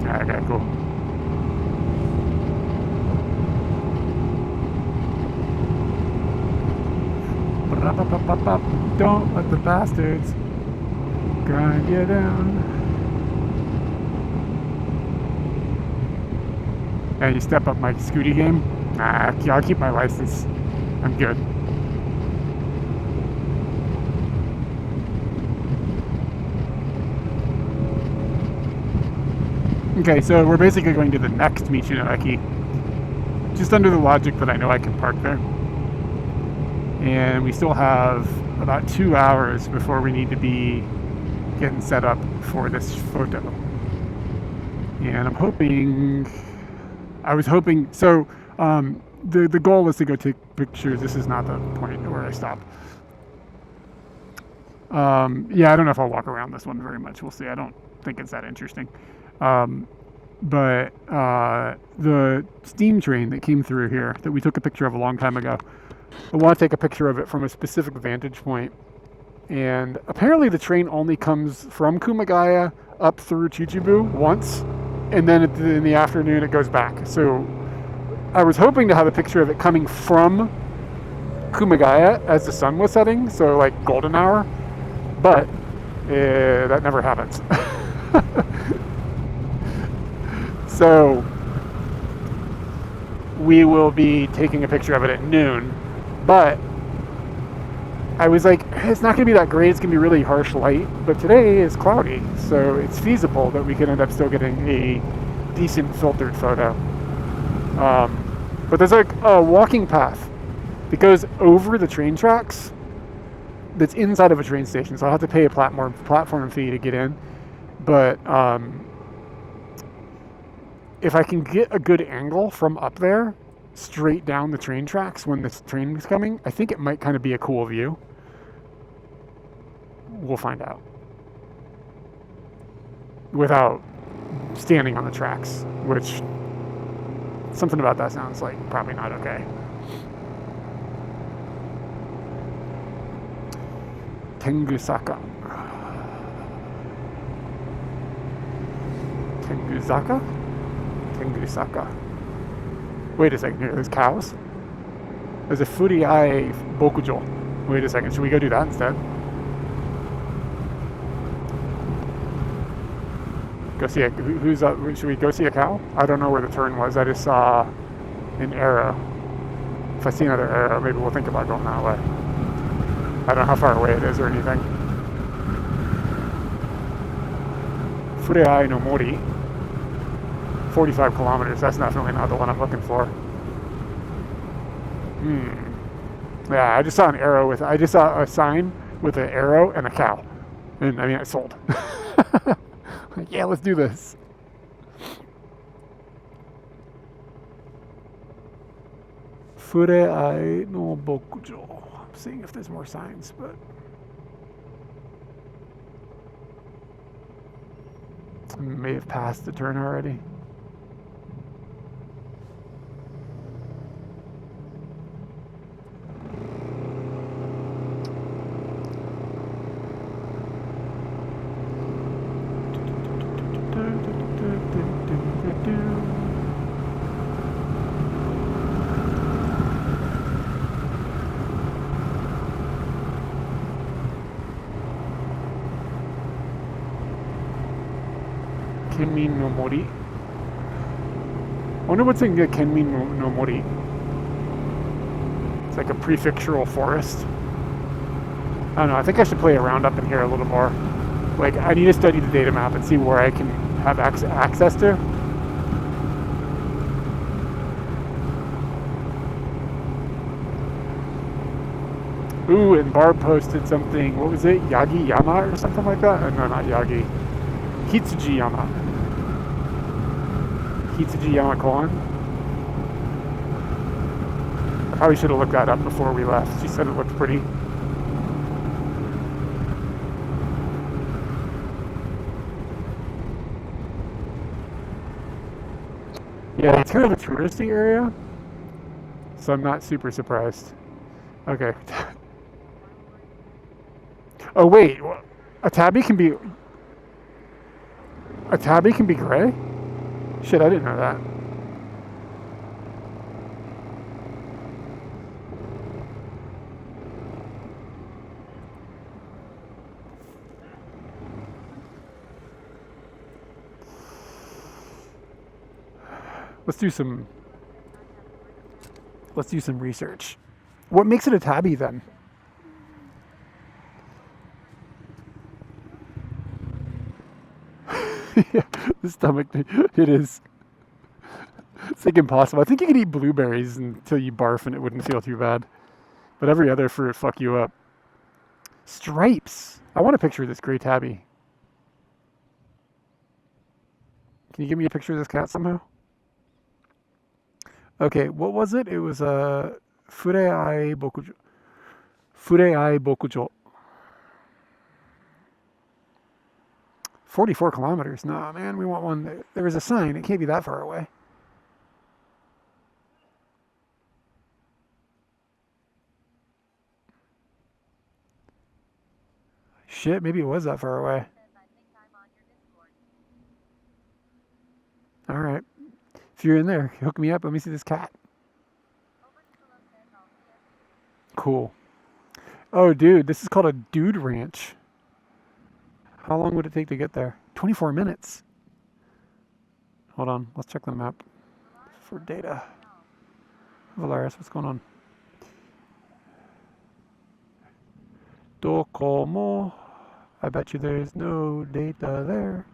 Okay, cool. Don't let the bastards grind you down. Yeah, you step up my Scooty game? Nah, I'll keep my license. I'm good. Okay, so we're basically going to the next Michinoeki. Just under the logic that I know I can park there. And we still have about 2 hours before we need to be getting set up for this photo. And I'm hoping... So, the goal is to go take pictures. This is not the point where I stop. Yeah, I don't know if I'll walk around this one very much. We'll see. I don't think it's that interesting. But the steam train that came through here that we took a picture of a long time ago, I want to take a picture of it from a specific vantage point. And apparently the train only comes from Kumagaya up through Chichibu once, and then in the afternoon it goes back. So I was hoping to have a picture of it coming from Kumagaya as the sun was setting, so like golden hour, but that never happens. So we will be taking a picture of it at noon, but I was like, it's not going to be that great. It's going to be really harsh light, but today is cloudy, so it's feasible that we could end up still getting a decent filtered photo. But there's like a walking path that goes over the train tracks that's inside of a train station, so I'll have to pay a platform fee to get in. But if I can get a good angle from up there, straight down the train tracks when this train is coming, I think it might kind of be a cool view. We'll find out. Without standing on the tracks, which something about that sounds like probably not okay. Tengusaka. Tengusaka. Wait a second here, there's cows? There's a Furiai Bokujo. Wait a second, should we go do that instead? Go see who's up? Should we go see a cow? I don't know where the turn was. I just saw an arrow. If I see another arrow, maybe we'll think about going that way. I don't know how far away it is or anything. Furiai no Mori. 45 kilometers. That's definitely not the one I'm looking for. Yeah, I just saw an arrow with. I just saw a sign with an arrow and a cow, and I mean, it sold. Like, yeah, let's do this. Furiai no Bokujo. seeing if there's more signs, but I may have passed the turn already. Kenmin no Mori. I wonder what's in Kenmin no Mori. It's like a prefectural forest. I don't know, I think I should play around up in here a little more. Like, I need to study the data map and see where I can have access to. Ooh, and Barb posted something, what was it? Yagi Yama or something like that? No, not Yagi. Hitsuji Yama. Hitsuji Yama Koan. I probably should have looked that up before we left. She said it looked pretty. Yeah, it's kind of a touristy area, so I'm not super surprised. Okay. Oh wait, a tabby can be gray? Shit, I didn't know that. Let's do some research. What makes it a tabby then? Yeah, the stomach, it is. It's like impossible. I think you could eat blueberries until you barf and it wouldn't feel too bad. But every other fruit fuck you up. Stripes. I want a picture of this gray tabby. Can you give me a picture of this cat somehow? Okay, what was it? It was a Furei Bokujo. Furei Bokujo. 44 kilometers. No, man, we want one. There was a sign. It can't be that far away. Shit, maybe it was that far away. All right. If you're in there, hook me up. Let me see this cat. Cool. Oh, dude, this is called a dude ranch. How long would it take to get there? 24 minutes. Hold on. Let's check the map for data. Valaris, what's going on? Docomo. I bet you there's no data there.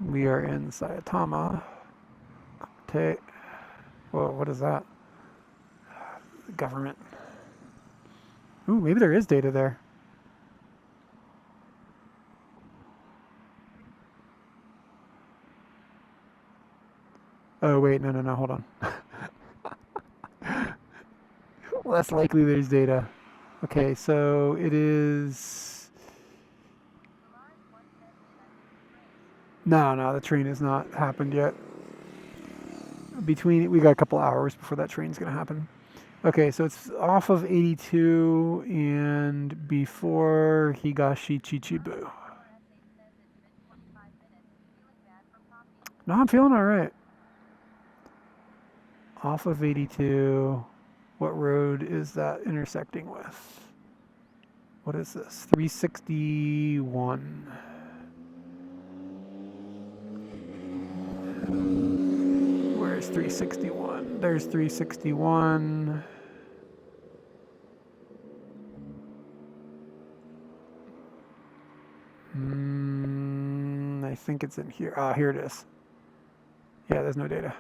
We are in Saitama. Whoa, what is that? Government. Ooh, maybe there is data there. Oh, wait, no, hold on. Less likely there's data. Okay, so it is... No, the train has not happened yet. We got a couple hours before that train's going to happen. Okay, so it's off of 82 and before Higashi Chichibu. No, I'm feeling all right. Off of 82. What road is that intersecting with? What is this? 361. Where's 361? There's 361. I think it's in here. Ah, here it is. Yeah, there's no data.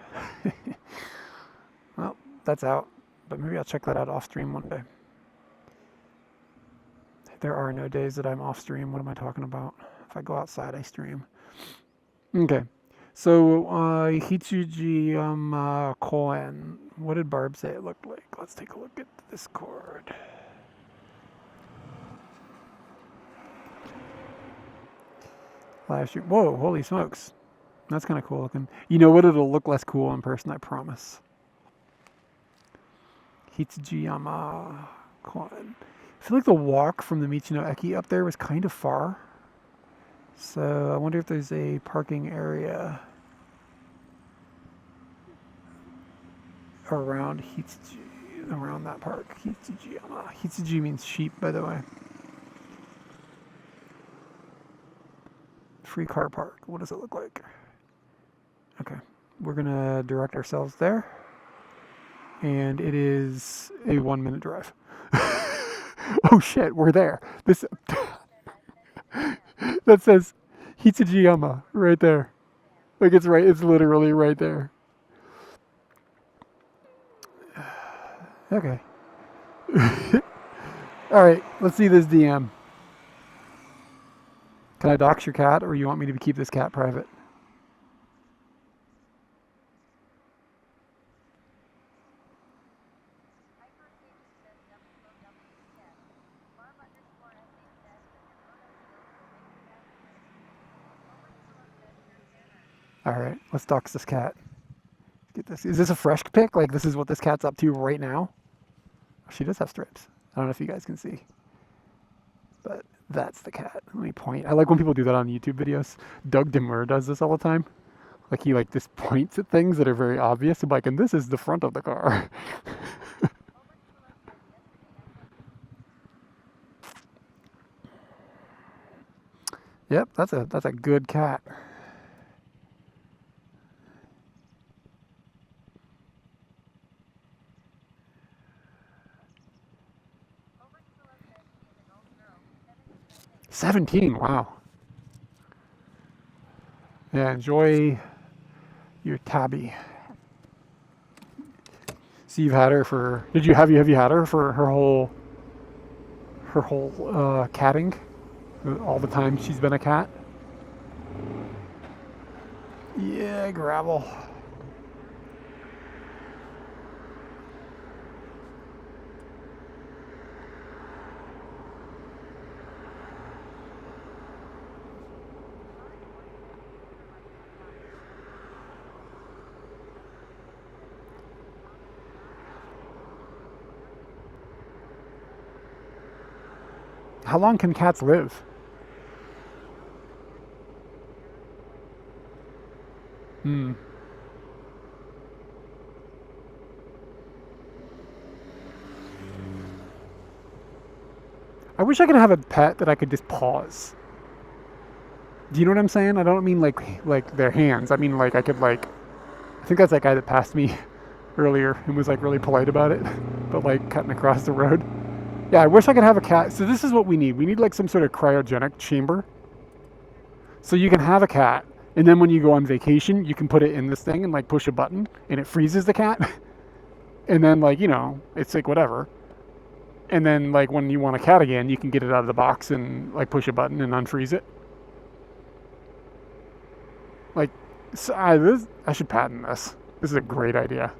Well, that's out. But maybe I'll check that out off stream one day. There are no days that I'm off stream. What am I talking about? If I go outside, I stream. Okay. So, Hitsuji Koen. What did Barb say it looked like? Let's take a look at the Discord. live stream. Whoa, holy smokes. That's kind of cool looking. You know what? It'll look less cool in person, I promise. Hitsujiyama. I feel like the walk from the Michino Eki up there was kind of far. So I wonder if there's a parking area around Hitsuji, around that park. Hitsujiyama. Hitsuji means sheep, by the way. Free car park. What does it look like? Okay, we're gonna direct ourselves there. And it is a 1 minute drive. Oh shit, we're there. This that says Hitsujiyama right there. Like it's right, it's literally right there. Okay. All right, let's see this DM. Can I dox your cat, or you want me to keep this cat private? All right, let's dox this cat. Get this. Is this a fresh pic? Like this is what this cat's up to right now? She does have stripes. I don't know if you guys can see, but that's the cat. Let me point. I like when people do that on YouTube videos. Doug Demur does this all the time. Like he like just points at things that are very obvious. I'm like, and this is the front of the car. Yep, that's a good cat. $17, wow. Yeah, enjoy your tabby. So you've had her for, have you had her for her whole catting? All the time she's been a cat? Yeah, gravel. How long can cats live? Hmm. I wish I could have a pet that I could just pause. Do you know what I'm saying? I don't mean like their hands. I mean like I could like, I think that's that guy that passed me earlier and was like really polite about it, but like cutting across the road. Yeah, I wish I could have a cat. So this is what we need. We need like some sort of cryogenic chamber. So you can have a cat, and then when you go on vacation, you can put it in this thing and like push a button, and it freezes the cat. And then like, you know, it's like whatever. And then like when you want a cat again, you can get it out of the box and like push a button and unfreeze it. Like, so I should patent this. This is a great idea.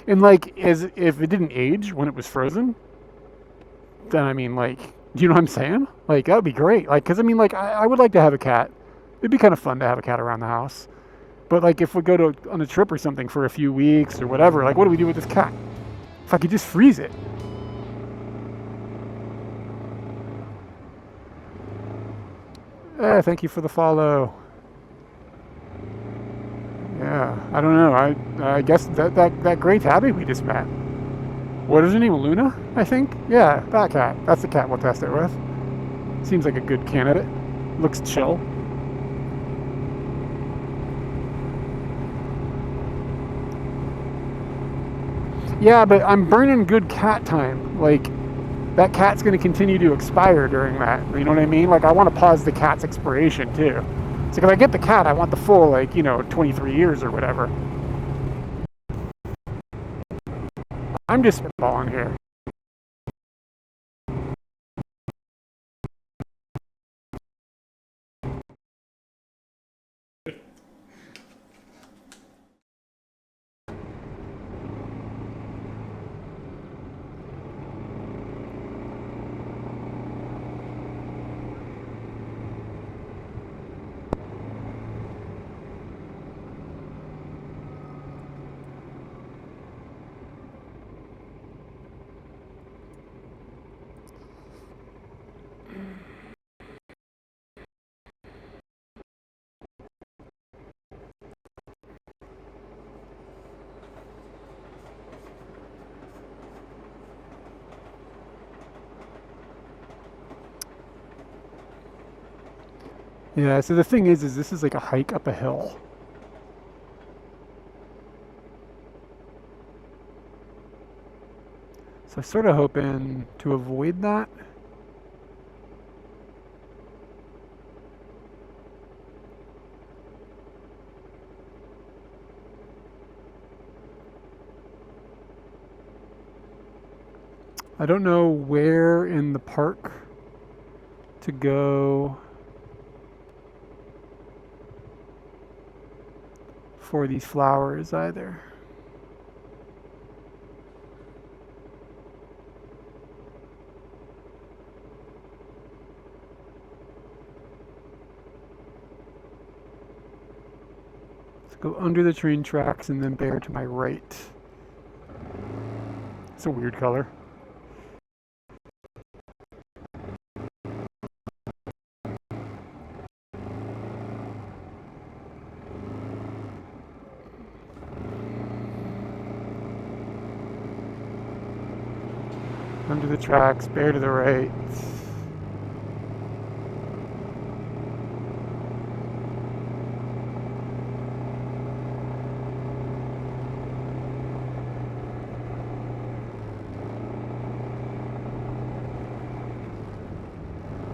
And like, as if it didn't age when it was frozen, then I mean, like, do you know what I'm saying? Like, that would be great. Like, because I mean, like, I would like to have a cat. It'd be kind of fun to have a cat around the house. But like, if we go on a trip or something for a few weeks or whatever, like, what do we do with this cat? If I could just freeze it. Thank you for the follow. Yeah, I don't know. I guess that gray tabby we just met. What is her name? Luna, I think? Yeah, that cat. That's the cat we'll test it with. Seems like a good candidate. Looks chill. Yeah, but I'm burning good cat time. Like, that cat's going to continue to expire during that. You know what I mean? Like, I want to pause the cat's expiration, too. So if I get the cat, I want the full, like, 23 years or whatever. I'm just spitballing here. Yeah, so the thing is this is like a hike up a hill. So I'm sort of hoping to avoid that. I don't know where in the park to go for these flowers either. Let's go under the train tracks and then bear to my right. It's a weird color. Under the tracks, bear to the right.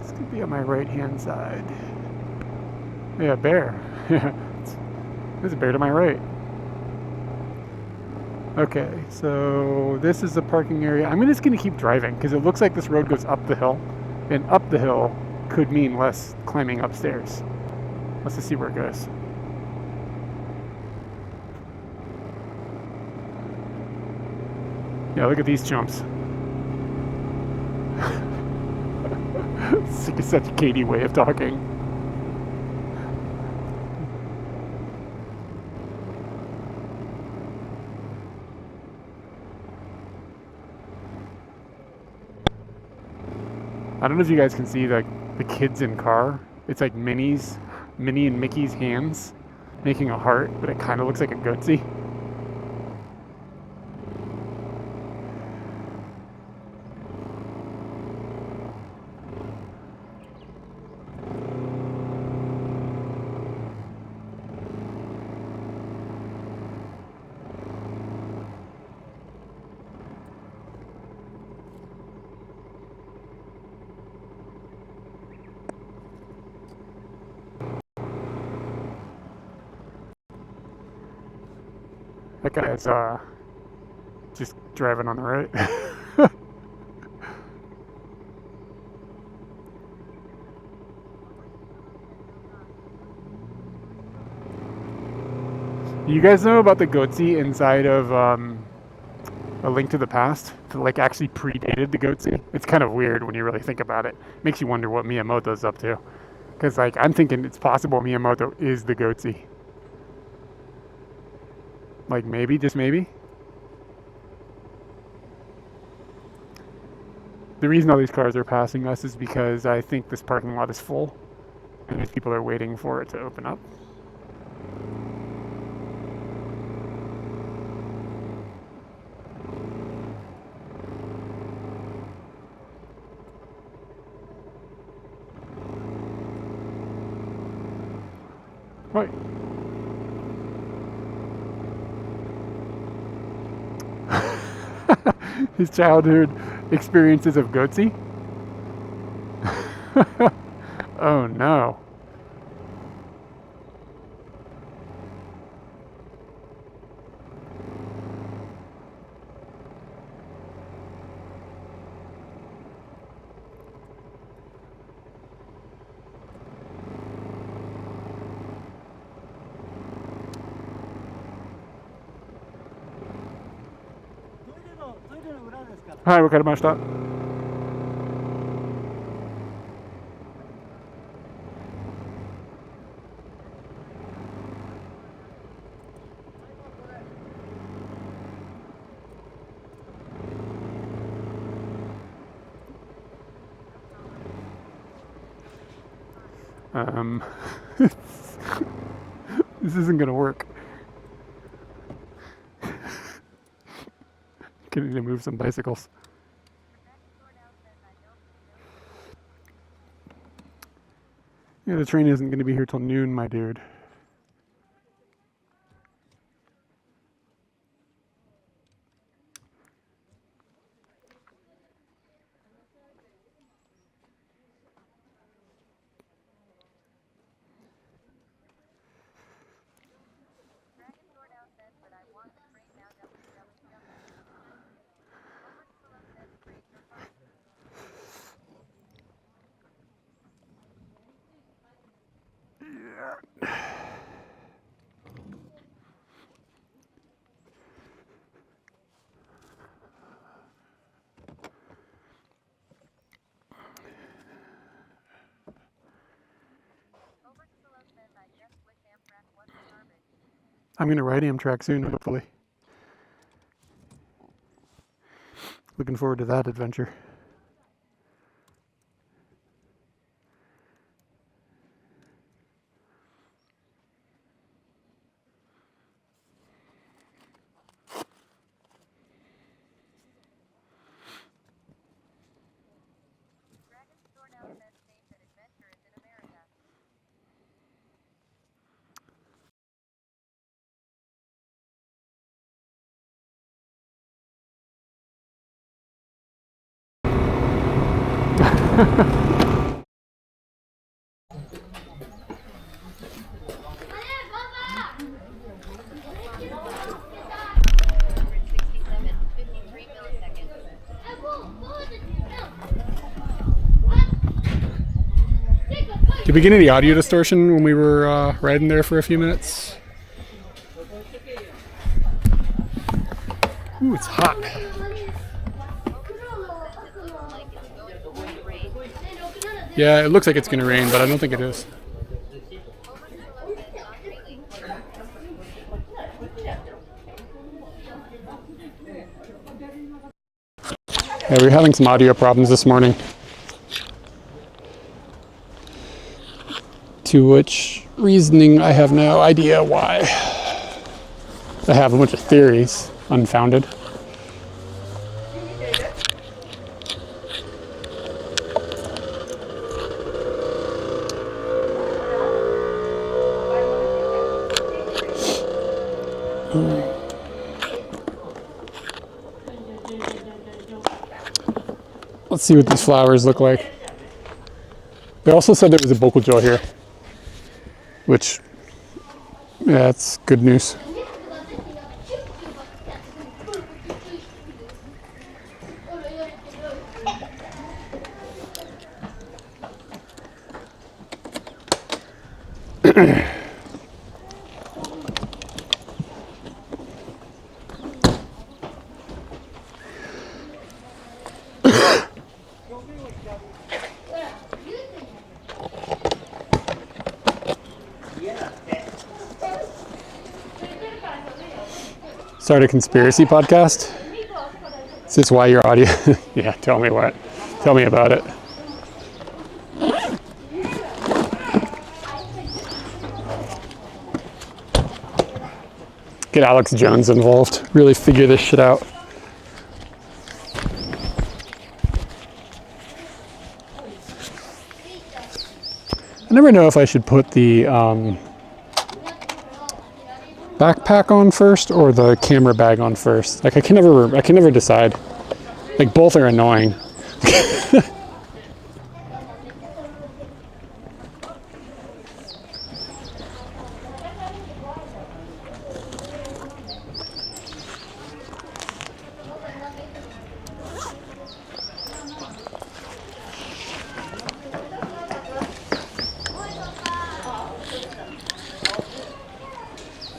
This could be on my right hand side. Yeah, bear. Yeah, there's a bear to my right. Okay, so this is the parking area. I'm just going to keep driving because it looks like this road goes up the hill, and up the hill could mean less climbing upstairs. Let's just see where it goes. Yeah, look at these jumps. It's like such a Katie way of talking. I don't know if you guys can see the kids in car. It's like Minnie and Mickey's hands making a heart, but it kind of looks like a goatsy. That guy's just driving on the right. You guys know about the goatsy inside of A Link to the Past? That like actually predated the goatsy. It's kind of weird when you really think about it. Makes you wonder what Miyamoto's up to. Because like I'm thinking it's possible Miyamoto is the goatsy. Like maybe, just maybe. The reason all these cars are passing us is because I think this parking lot is full. And these people are waiting for it to open up. Right. His childhood experiences of goatsy. Oh no. Hi, わかりました。This isn't gonna work. Gonna need to move some bicycles. Yeah, the train isn't going to be here till noon, my dude. I'm going to ride Amtrak soon, hopefully. Looking forward to that adventure. Did we get any audio distortion when we were riding there for a few minutes? Ooh, it's hot. Yeah, it looks like it's going to rain, but I don't think it is. Yeah, we're having some audio problems this morning. To which reasoning I have no idea why. I have a bunch of theories, unfounded. Let's see what these flowers look like. They also said there was a bokujo here, which, yeah, that's good news. Start a conspiracy podcast? Is this why your audio? Yeah, tell me what. Tell me about it. Get Alex Jones involved. Really figure this shit out. I never know if I should put the backpack on first or the camera bag on first. Like I can never decide. Like both are annoying.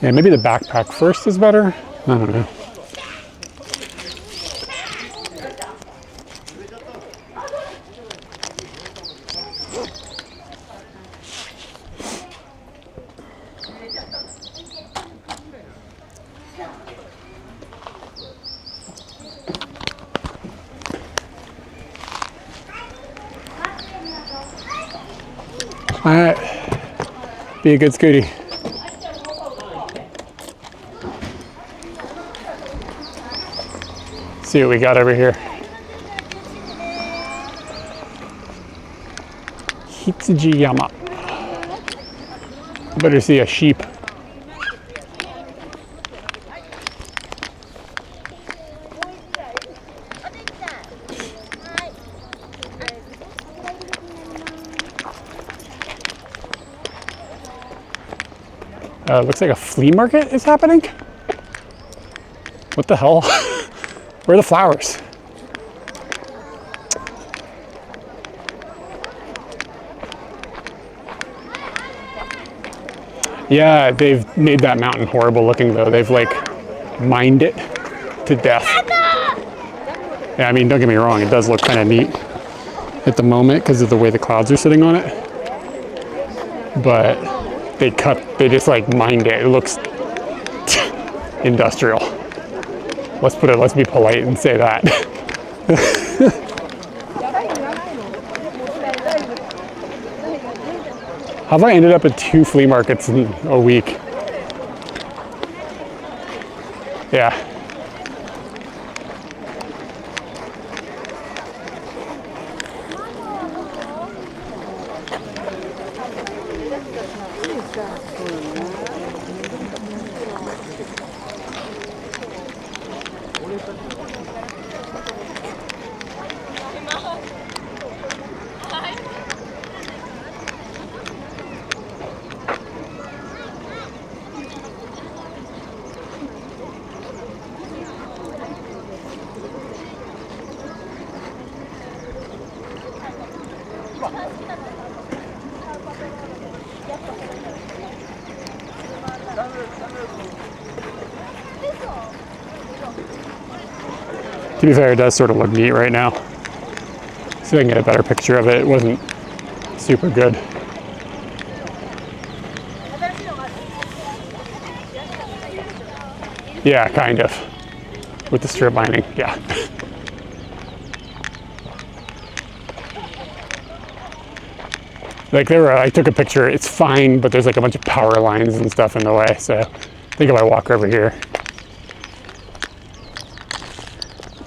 Yeah, maybe the backpack first is better. I don't know. All right, be a good Scooty. See what we got over here. Hitsujiyama. Better see a sheep. Looks like a flea market is happening. What the hell? Where are the flowers? Yeah, they've made that mountain horrible looking though. They've like mined it to death. Yeah, I mean, don't get me wrong, it does look kind of neat at the moment because of the way the clouds are sitting on it. But they just like mined it. It looks industrial. Let's be polite and say that. How have I ended up at 2 flea markets in a week? Yeah. To be fair, it does sort of look neat right now. See if I can get a better picture of it. It wasn't super good. Yeah, kind of. With the strip lining, yeah. Like I took a picture, it's fine, but there's like a bunch of power lines and stuff in the way, so I think if I walk over here.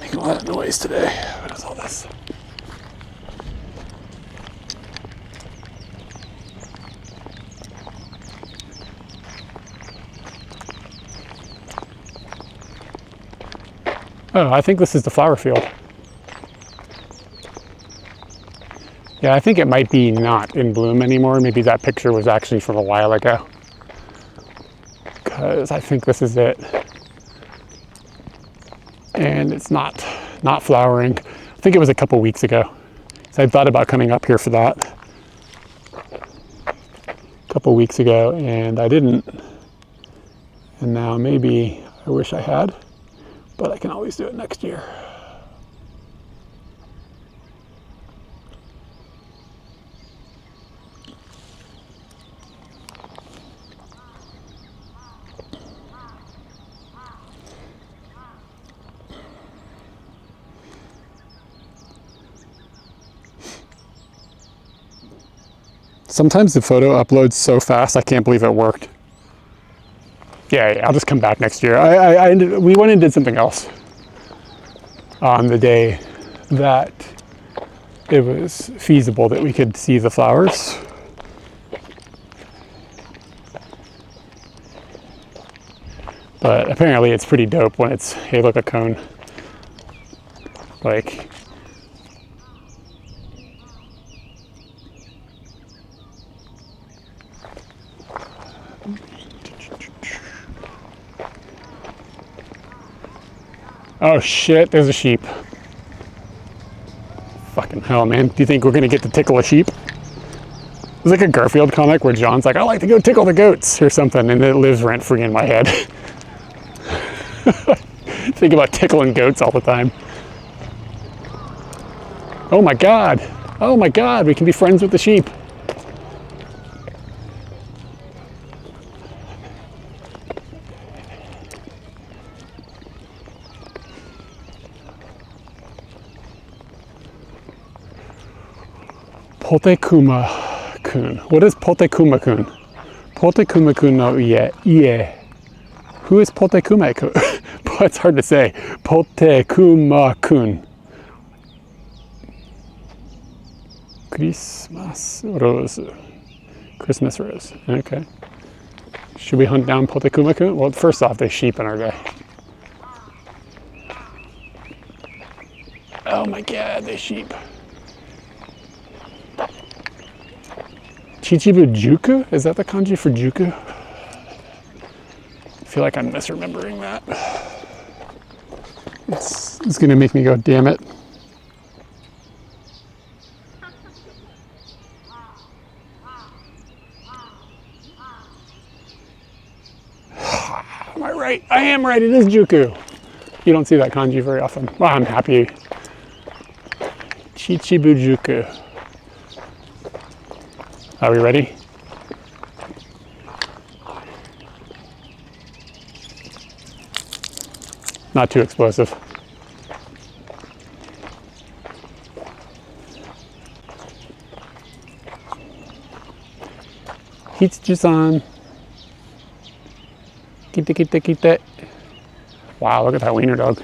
Making a lot of noise today. What is all this? Oh, I think this is the flower field. Yeah, I think it might be not in bloom anymore. Maybe that picture was actually from a while ago. Because I think this is it. And it's not flowering. I think it was a couple weeks ago. So I thought about coming up here for that a couple weeks ago, and I didn't. And now maybe I wish I had, but I can always do it next year. Sometimes the photo uploads so fast, I can't believe it worked. Yeah, I'll just come back next year. We went and did something else on the day that it was feasible that we could see the flowers. But apparently it's pretty dope when it's, hey, look, a cone. Like, oh shit, there's a sheep. Fucking hell, man. Do you think we're gonna get to tickle a sheep? It's like a Garfield comic where John's like, I like to go tickle the goats or something, and it lives rent-free in my head. Think about tickling goats all the time. Oh my god. Oh my god, we can be friends with the sheep. Potekuma-kun. What is Potekuma-kun? Potekuma-kun no ie. Who is Potekuma-kun? It's hard to say. Potekuma-kun. Christmas rose. Christmas rose. Okay. Should we hunt down Potekumaku? Well, first off, there's sheep in our way. Oh my god, there's sheep. Chichibu Juku? Is that the kanji for Juku? I feel like I'm misremembering that. It's gonna make me go, damn it. Am I right? I am right, it is Juku. You don't see that kanji very often. Well, I'm happy. Chichibu Juku. Are we ready? Not too explosive. Hitsuji-san. Kite, kite, kite. Wow, look at that wiener dog.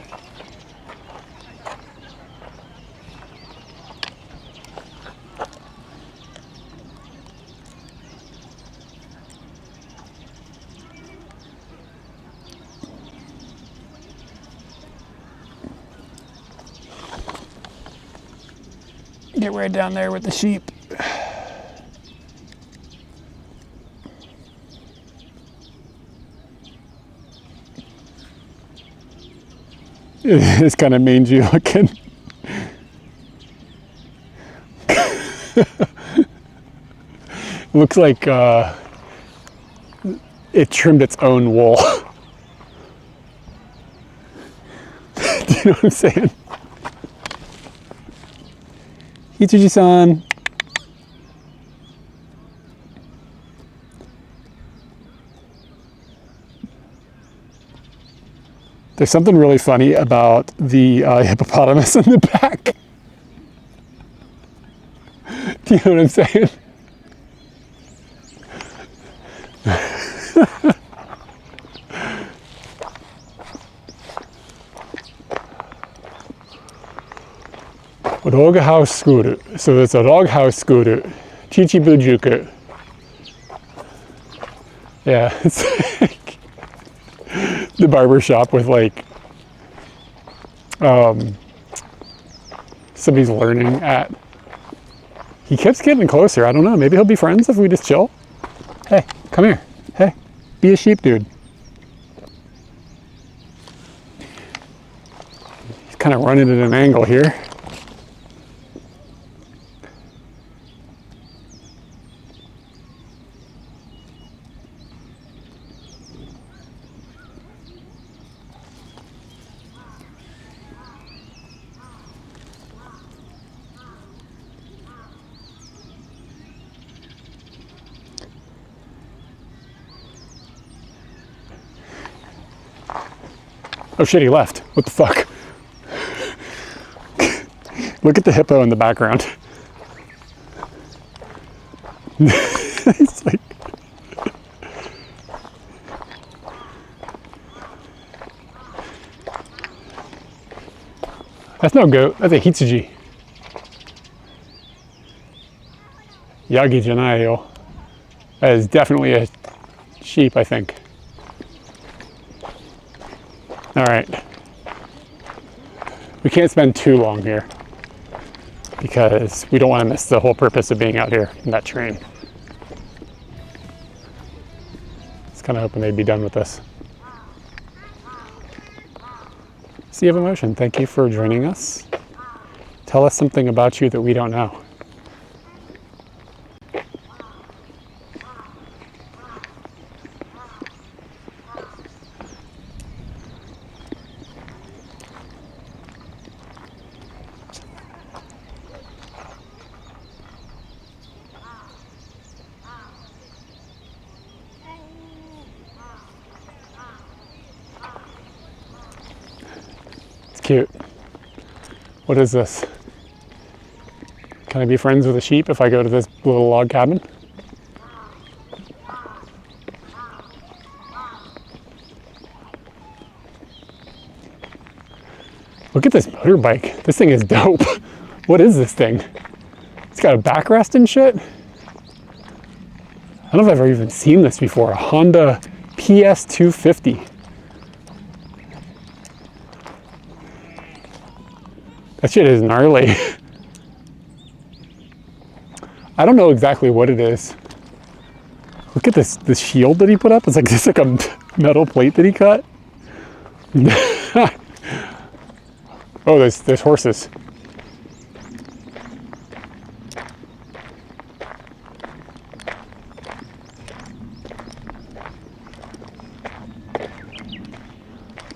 Get right down there with the sheep. It's kind of mangy looking. Looks like it trimmed its own wool. Do you know what I'm saying? Hitsuji-san. There's something really funny about the hippopotamus in the back. Do you know what I'm saying? Doghouse school. So there's a doghouse school. Chichibu Juku. Yeah, it's like the barber shop with like somebody's learning at. He keeps getting closer. I don't know. Maybe he'll be friends if we just chill. Hey, come here. Hey, be a sheep dude. He's kind of running at an angle here. Oh shit, he left. What the fuck? Look at the hippo in the background. It's like... That's no goat, that's a hitsuji. Yagi janayo. That is definitely a sheep, I think. All right, we can't spend too long here because we don't want to miss the whole purpose of being out here in that train. I was kind of hoping they'd be done with this. Sea of Emotion, thank you for joining us. Tell us something about you that we don't know. Cute. What is this? Can I be friends with a sheep if I go to this little log cabin? Look at this motorbike. This thing is dope. What is this thing? It's got a backrest and shit. I don't know if I've ever even seen this before. A Honda PS250. That shit is gnarly. I don't know exactly what it is. Look at this shield that he put up. It's like just like a metal plate that he cut. Oh, there's horses.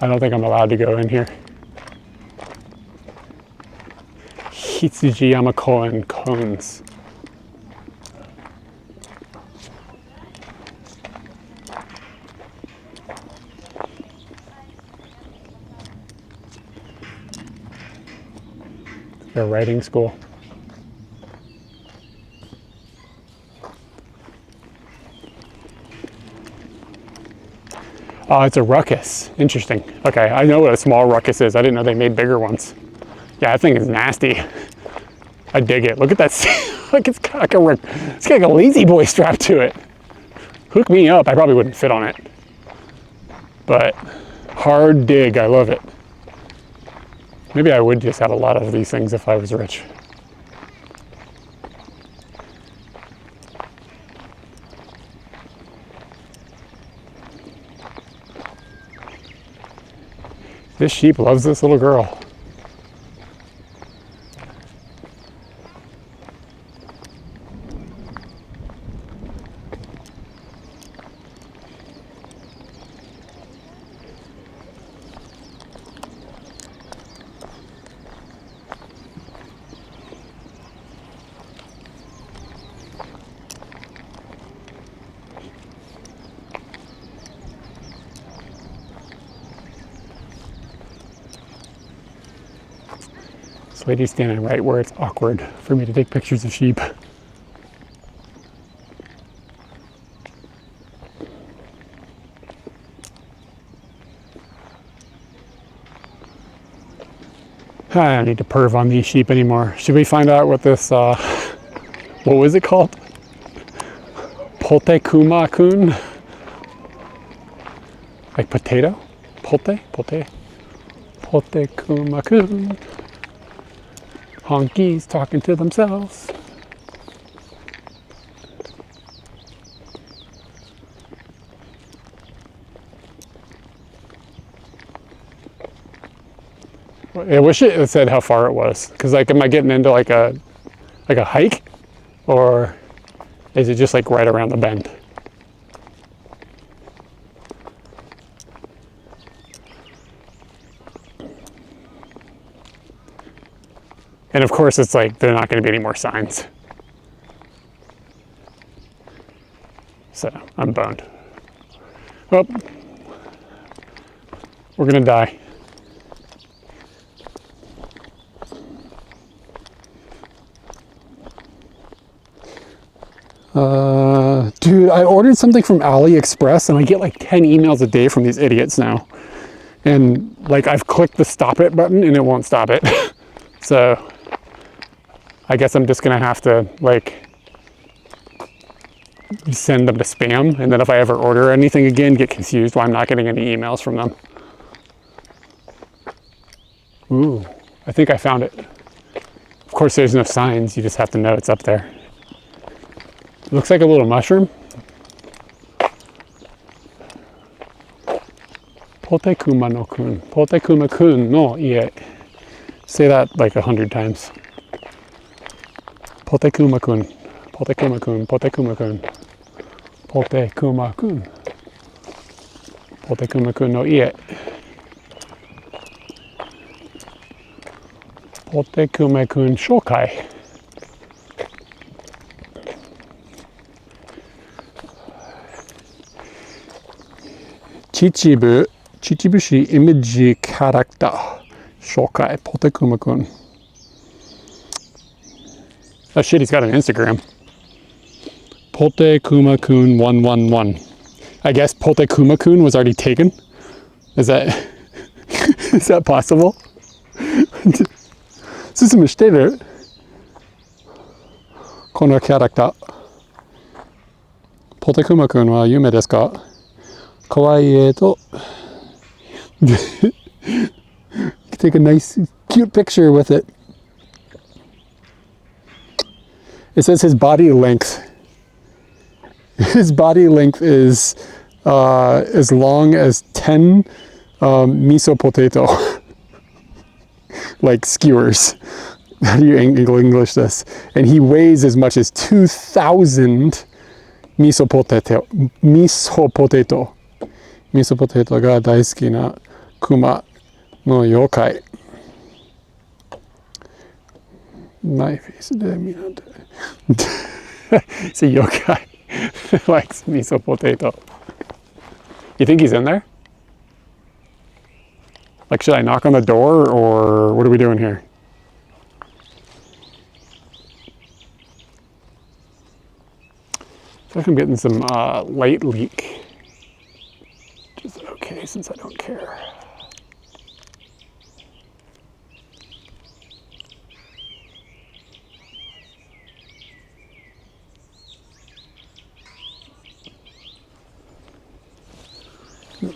I don't think I'm allowed to go in here. Hitsujiyama Koen cones. Their writing school. Oh, it's a ruckus. Interesting. Okay, I know what a small ruckus is. I didn't know they made bigger ones. Yeah, that thing is nasty. I dig it. Look at that. Like it's got like a lazy boy strapped to it. Hook me up. I probably wouldn't fit on it. But hard dig. I love it. Maybe I would just have a lot of these things if I was rich. This sheep loves this little girl. This lady's standing right where it's awkward for me to take pictures of sheep. I don't need to perv on these sheep anymore. Should we find out what this, what was it called? Potekuma-kun? Like potato? Potekuma-kun. Honkies talking to themselves. I wish it said how far it was, because like, am I getting into like a hike, or is it just like right around the bend? And of course, it's like there are not going to be any more signs. So I'm boned. Well, we're going to die. Dude, I ordered something from AliExpress and I get like 10 emails a day from these idiots now. And like I've clicked the stop it button and it won't stop it. So I guess I'm just gonna have to like send them to spam, and then if I ever order anything again, get confused why I'm not getting any emails from them. Ooh, I think I found it. Of course there's no signs, you just have to know it's up there. It looks like a little mushroom. Potekuma no kun. Potekuma kun no ie. Say that like 100 times. Potekuma kun. Potekuma kun. Potekuma kun. Potekuma kun. Potekuma kun no ie. Potekuma kun shokai. Chichibushi image character. Shokai Potekuma kun. Oh shit, he's got an Instagram. Potekuma kun 111. I guess Potekuma kun was already taken. Is that is that possible? Susumu shiteru. Kono character. Potekuma-kun wa yume desu ka? Kawaii e to. Take a nice, cute picture with it. It says his body length. His body length is as long as 10 miso potato. Like skewers. How do you English this? And he weighs as much as 2,000 miso potato. Miso potato. Miso potato ga daisuki na kuma no yokai. Knife. It's a yokai. Likes miso potato. You think he's in there? Like, should I knock on the door, or what are we doing here? I think I'm getting some light leak. Which is okay since I don't care.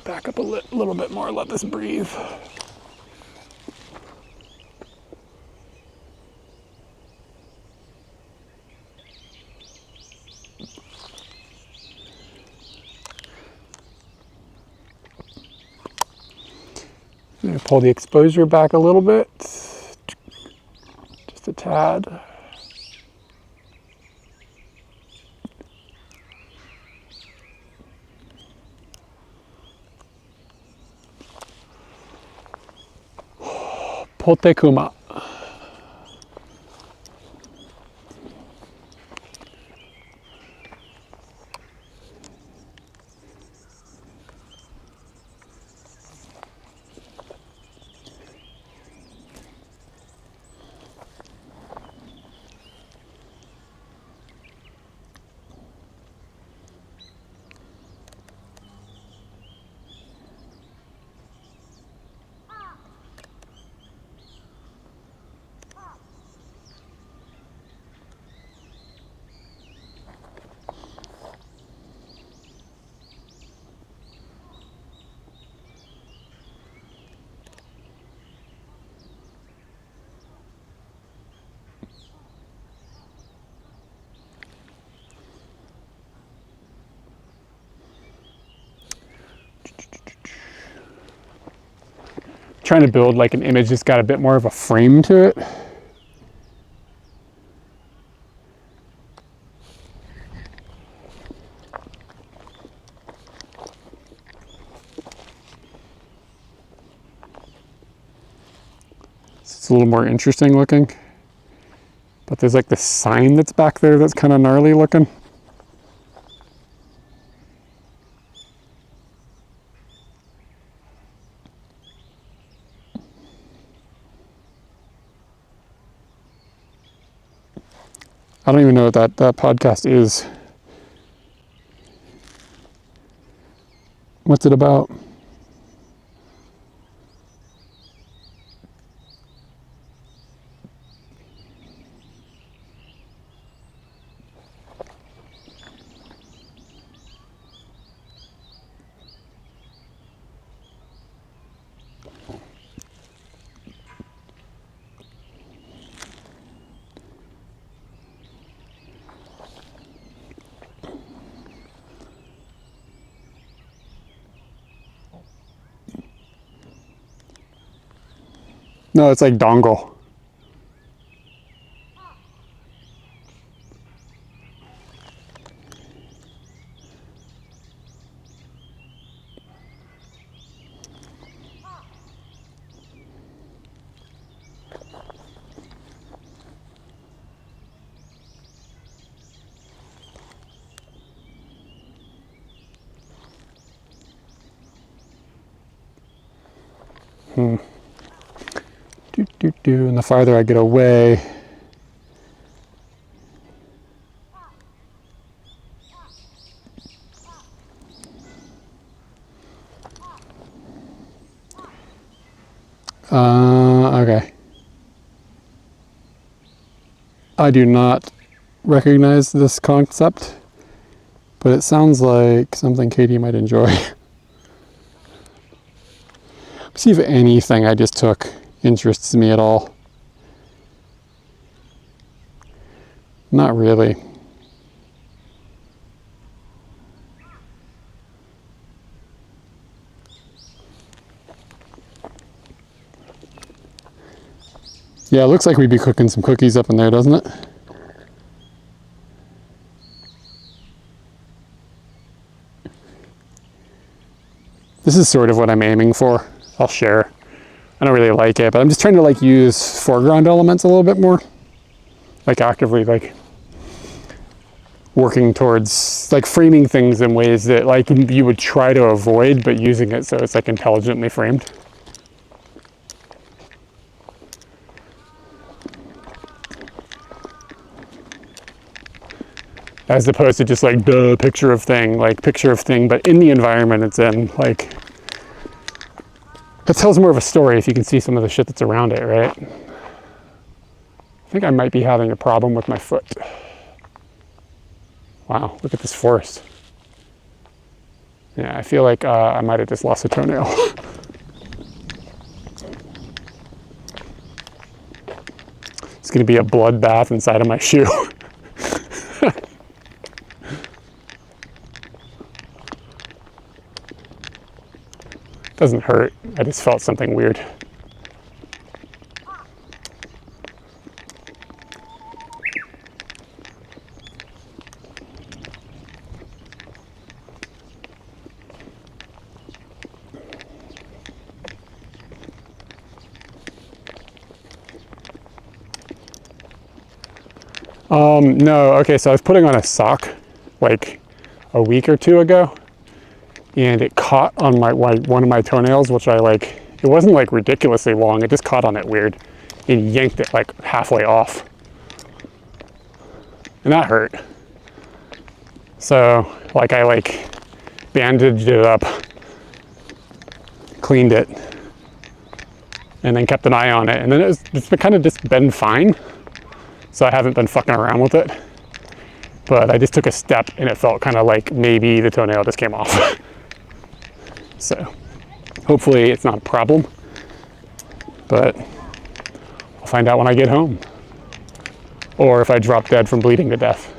Back up a little bit more, let this breathe. I'm going to pull the exposure back a little bit, just a tad. Potekuma. Trying to build like an image that's got a bit more of a frame to it. It's a little more interesting looking. But there's like this sign that's back there that's kind of gnarly looking. I don't even know what that podcast is. What's it about? No, it's like dongle. And the farther I get away, okay. I do not recognize this concept. But it sounds like something Katie might enjoy. See if anything I just took interests me at all. Not really. Yeah, it looks like we'd be cooking some cookies up in there, doesn't it? This is sort of what I'm aiming for. I'll share. I don't really like it, but I'm just trying to like use foreground elements a little bit more. Like actively like working towards like framing things in ways that like you would try to avoid, but using it so it's like intelligently framed. As opposed to just like the picture of thing, but in the environment it's in, like, it tells more of a story if you can see some of the shit that's around it, right? I think I might be having a problem with my foot. Wow, look at this forest. Yeah, I feel like I might have just lost a toenail. It's gonna be a bloodbath inside of my shoe. Doesn't hurt, I just felt something weird. No, okay, so I was putting on a sock like a week or two ago, and it caught on my one of my toenails, which I like, it wasn't like ridiculously long, it just caught on it weird and yanked it like halfway off. And that hurt. So like I like bandaged it up, cleaned it, and then kept an eye on it. And then it's kind of just been fine. So I haven't been fucking around with it. But I just took a step and it felt kind of like maybe the toenail just came off. So hopefully it's not a problem, but I'll find out when I get home. Or if I drop dead from bleeding to death.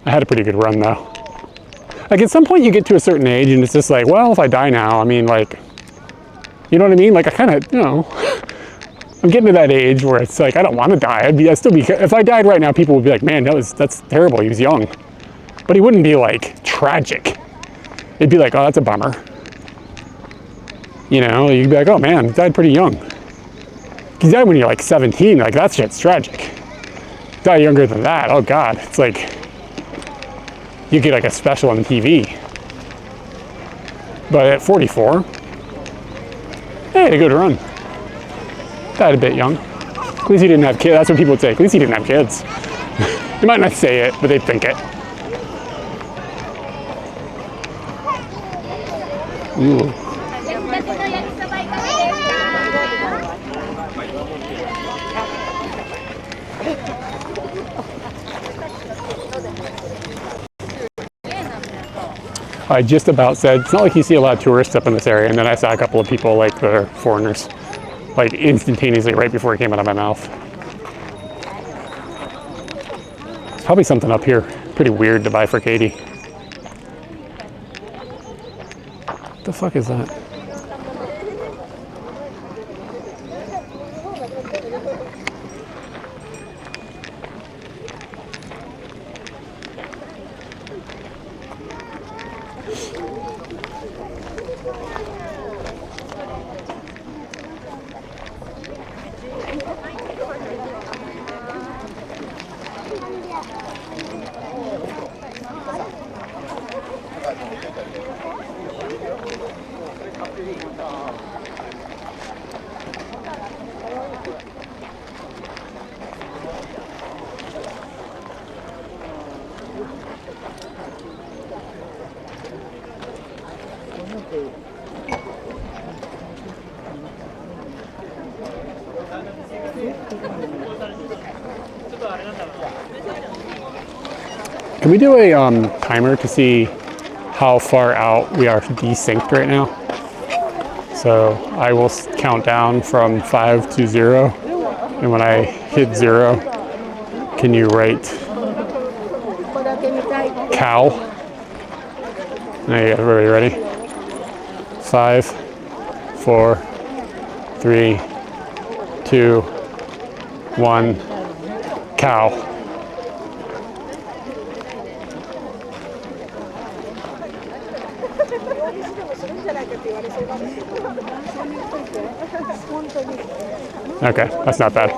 I had a pretty good run though. Like at some point you get to a certain age and it's just like, well, if I die now, I mean like, you know what I mean? Like I kind of, you know, I'm getting to that age where it's like, I don't want to die. I'd still be, if I died right now, people would be like, man, that's terrible. He was young. But he wouldn't be like tragic. It'd be like, oh, that's a bummer. You know, you'd be like, oh man, he died pretty young. He died when you're like 17, like that shit's tragic. Die younger than that, oh God. It's like, you get like a special on TV. But at 44, hey, had a good run. Died a bit young. At least he didn't have kids. That's what people would say. At least he didn't have kids. They might not say it, but they think it. Ooh. I just about said, it's not like you see a lot of tourists up in this area, and then I saw a couple of people like the foreigners, like instantaneously right before it came out of my mouth. There's probably something up here, pretty weird to buy for Katie. What the fuck is that? Can we do a timer to see how far out we are desynced right now? So I will count down from 5 to 0, and when I hit 0, can you write cow? Hey, everybody ready? 5, 4, 3, 2, 1, cow. Okay, that's not bad.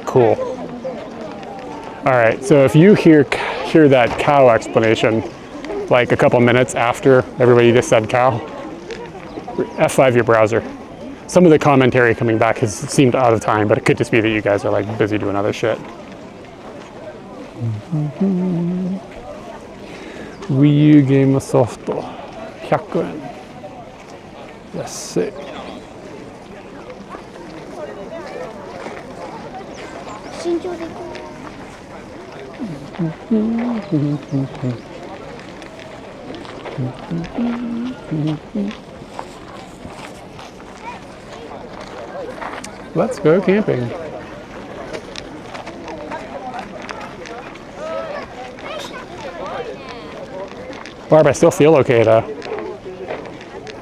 Cool. All right, so if you hear that cow explanation, like a couple minutes after everybody just said cow, F5 your browser. Some of the commentary coming back has seemed out of time, but it could just be that you guys are like busy doing other shit. Wii U game soft 100 円。安い。身長でいく。Let's go camping. Barb, I still feel okay though.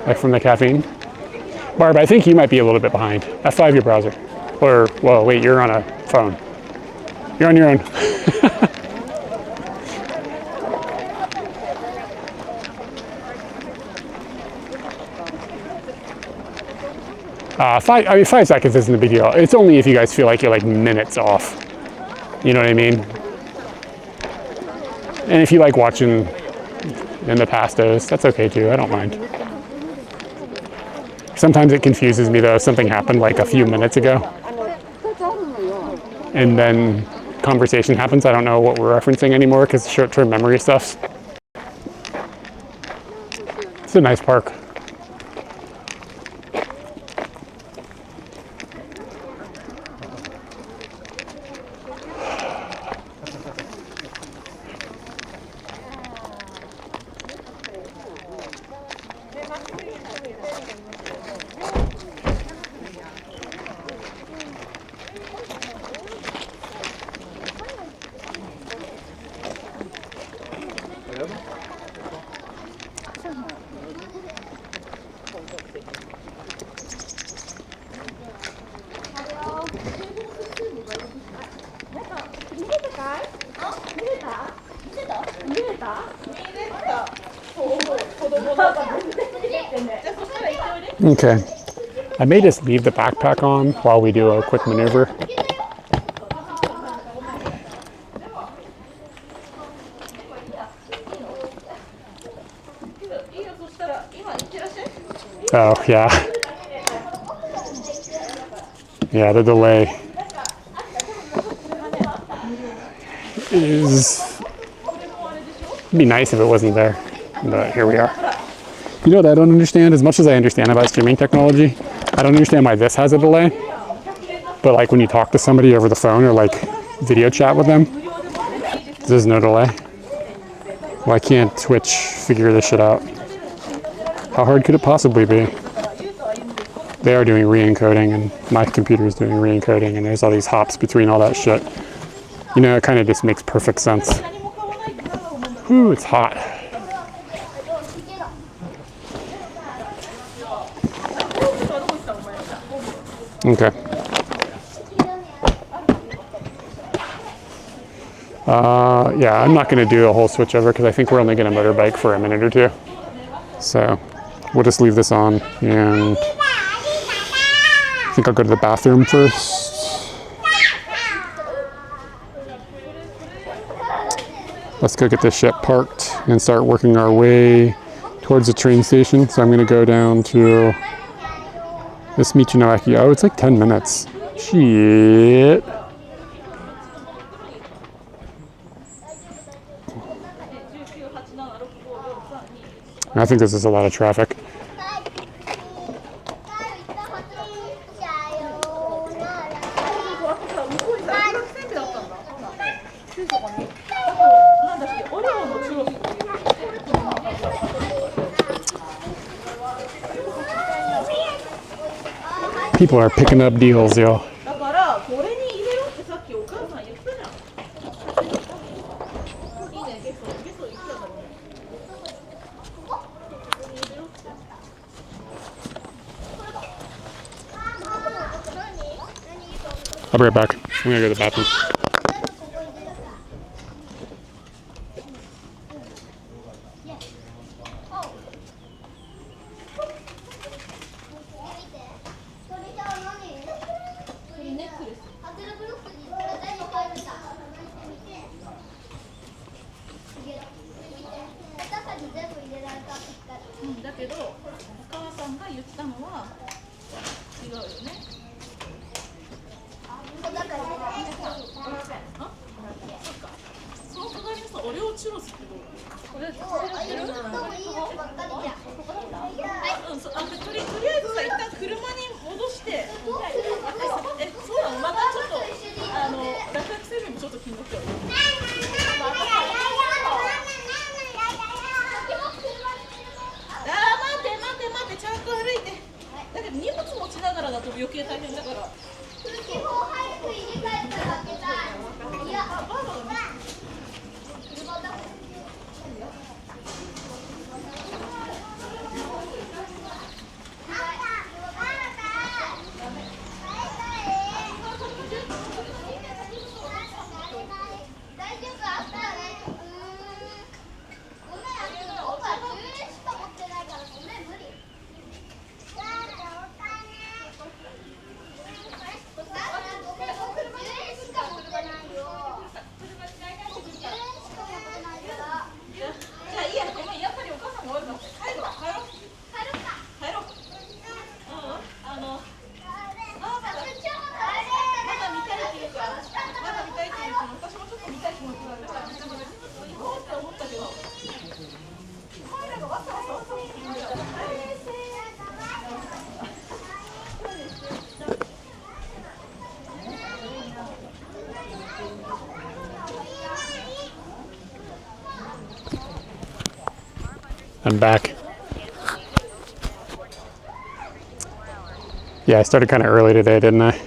Like from the caffeine. Barb, I think you might be a little bit behind. F5 your browser. Or, well, wait, you're on a phone. You're on your own. I mean, 5 seconds isn't a big deal. It's only if you guys feel like you're like minutes off. You know what I mean? And if you like watching in the pastos, that's okay too. I don't mind. Sometimes it confuses me though. Something happened like a few minutes ago, and then conversation happens. I don't know what we're referencing anymore because short-term memory stuff. It's a nice park. Okay, I may just leave the backpack on while we do a quick maneuver. Oh, yeah. Yeah, the delay is... It'd be nice if it wasn't there, but here we are. You know what I don't understand? As much as I understand about streaming technology, I don't understand why this has a delay. But like when you talk to somebody over the phone or like video chat with them, there's no delay. Why can't Twitch figure this shit out? How hard could it possibly be? They are doing re-encoding and my computer is doing re-encoding and there's all these hops between all that shit. You know, it kind of just makes perfect sense. Ooh, it's hot. Okay. Yeah, I'm not going to do a whole switch over because I think we're only going to motorbike for a minute or two. So we'll just leave this on and I think I'll go to the bathroom first. Let's go get this shit parked and start working our way towards the train station. So I'm going to go down to this Michinoaki. Oh, it's like 10 minutes. Shit. I think this is a lot of traffic. People are picking up deals, yo. だからこれに入れろってさっきお母さん言ったじゃん。いいね、ゲソいくらだろうね。ここに入れろって。 I'll be right back. I'm gonna go to the bathroom. だけどお母さんが言ったのは違うよね。その隣のさ、オレオチュロスってどう？これとりあえずさ、一旦車に戻して、そうなの？またちょっと落書き成分もちょっと気になっちゃう。待ってちゃんと歩いて。だけど荷物持ちながらだと余計大変だから。I'm back. Yeah, I started kind of early today, didn't I?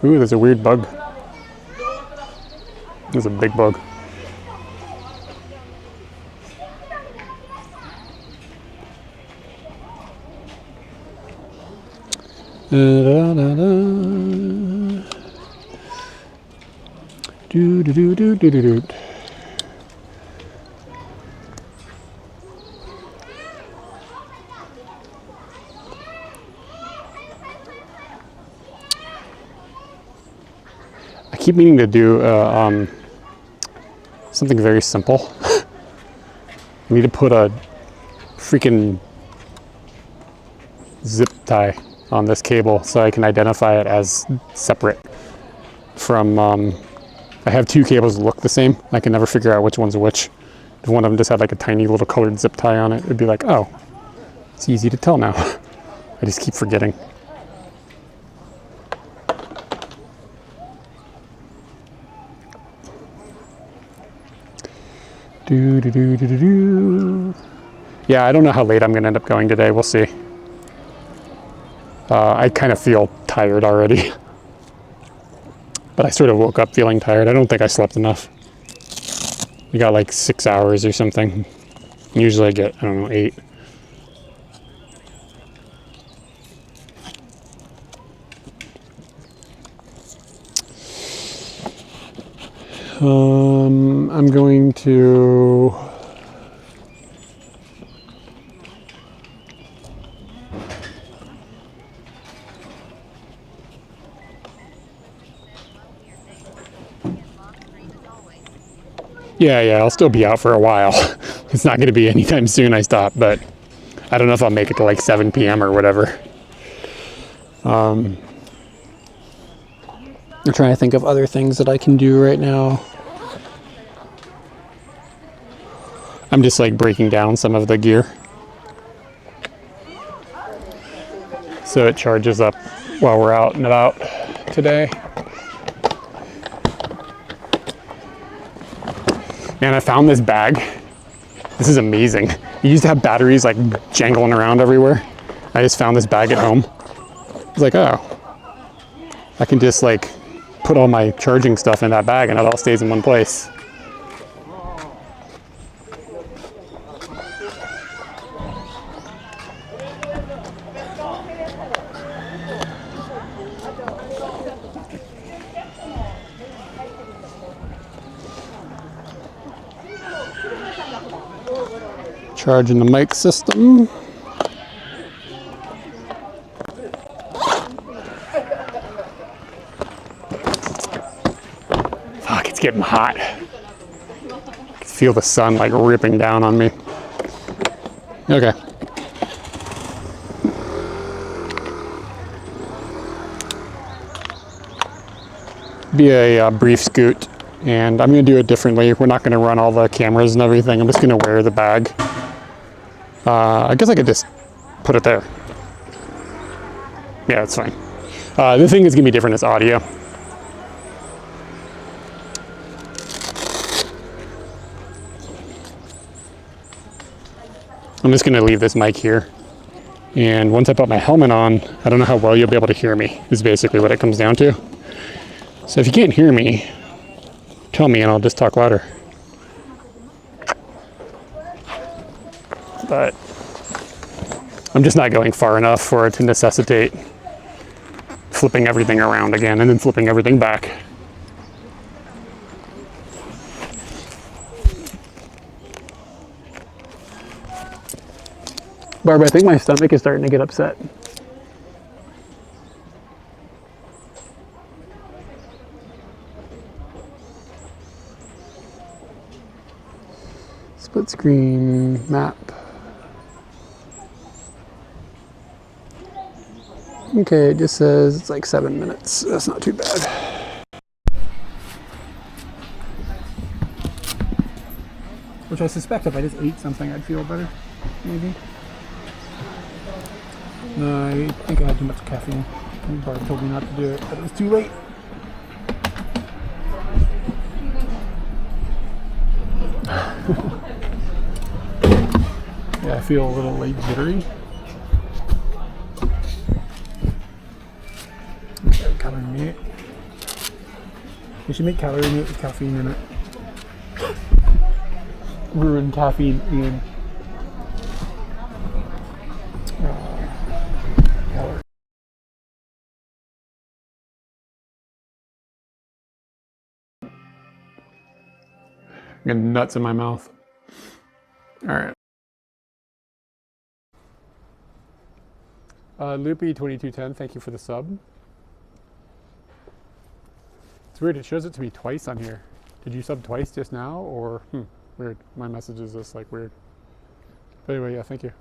Ooh, there's a weird bug. There's a big bug. Do do do do do do do. I keep meaning to do something very simple. I need to put a freaking zip tie on this cable so I can identify it as separate from, I have two cables that look the same. I can never figure out which one's which. If one of them just had like a tiny little colored zip tie on it, it'd be like, oh, it's easy to tell now. I just keep forgetting. Do do do do do do. Yeah, I don't know how late I'm gonna end up going today. We'll see. I kind of feel tired already, but I sort of woke up feeling tired. I don't think I slept enough. We got like 6 hours or something. Usually I get, I don't know, 8. I'm going to Yeah, I'll still be out for a while. It's not going to be anytime soon I stop, but I don't know if I'll make it to like 7 p.m. or whatever. I'm trying to think of other things that I can do right now. I'm just like breaking down some of the gear so it charges up while we're out and about today. Man, I found this bag. This is amazing. You used to have batteries like jangling around everywhere. I just found this bag at home. I was like, oh, I can just like put all my charging stuff in that bag and it all stays in one place. Charging the mic system. Fuck, it's getting hot. I can feel the sun like ripping down on me. Okay. Be a brief scoot, and I'm going to do it differently. We're not going to run all the cameras and everything. I'm just going to wear the bag. I guess I could just put it there. Yeah, it's fine. The thing is going to be different is audio. I'm just going to leave this mic here. And once I put my helmet on, I don't know how well you'll be able to hear me, is basically what it comes down to. So if you can't hear me, tell me and I'll just talk louder. But I'm just not going far enough for it to necessitate flipping everything around again and then flipping everything back. Barbara, I think my stomach is starting to get upset. Split screen map. Okay, it just says it's like 7 minutes. That's not too bad. Which I suspect if I just ate something, I'd feel better, maybe. No, I think I had too much caffeine. Barbara told me not to do it, but it was too late. Yeah, I feel a little like jittery. Calorie meat. We should make calorie meat with caffeine in it. Ruin caffeine in. Calorie. I'm getting nuts in my mouth. All right. Loopy2210, thank you for the sub. It's weird, it shows it to me twice on here. Did you sub twice just now, or weird? My message is just like weird. But anyway, yeah, thank you.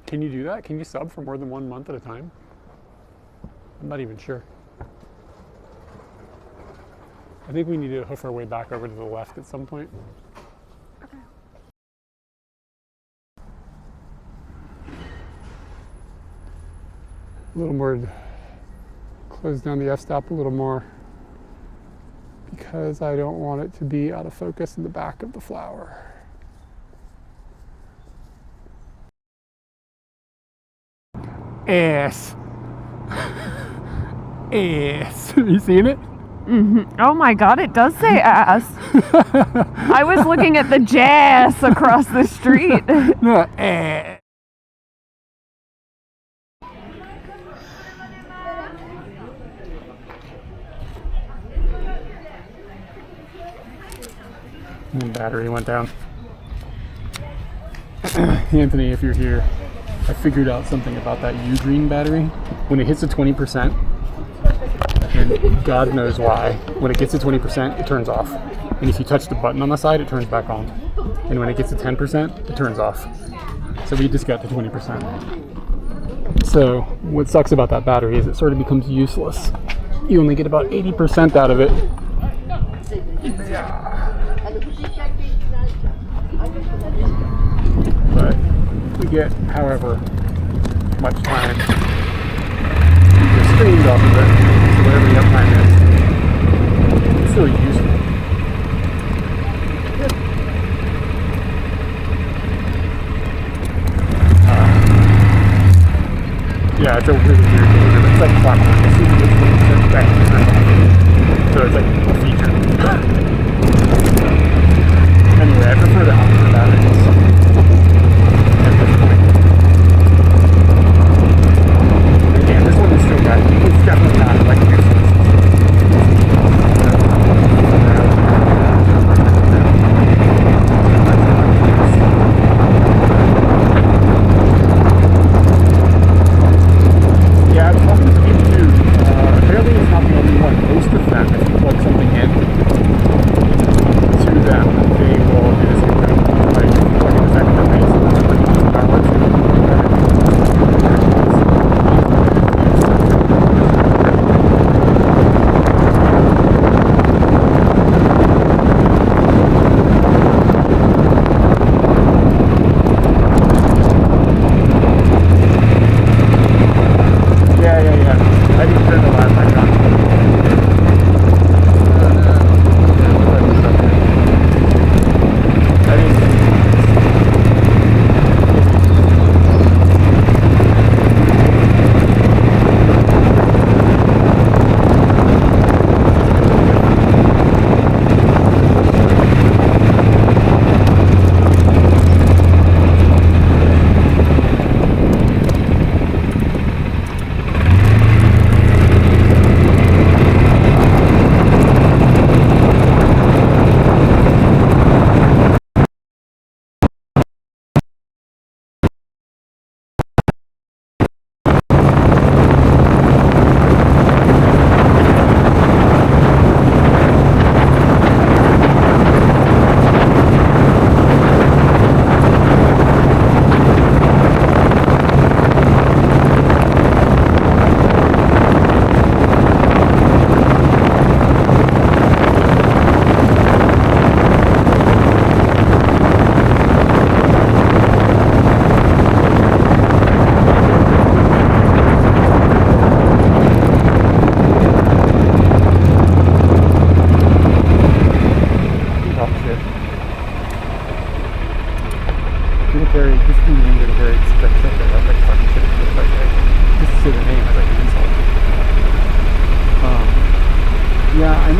Can you do that? Can you sub for more than 1 month at a time? I'm not even sure. I think we need to hoof our way back over to the left at some point. Okay. A little more, close down the f-stop a little more because I don't want it to be out of focus in the back of the flower. Ass. Ass. Have you seen it? Mm-hmm. Oh my god, it does say ass. I was looking at the jazz across the street. No, ass. The battery went down. Anthony, if you're here, I figured out something about that U-Green battery. When it hits a 20%, and God knows why, when it gets to 20%, it turns off. And if you touch the button on the side, it turns back on. And when it gets to 10%, it turns off. So we just got to 20%. So what sucks about that battery is it sort of becomes useless. You only get about 80% out of it. But we get, however much time the streams off of it, so whatever the uptime is, it's still useful. Yeah, it's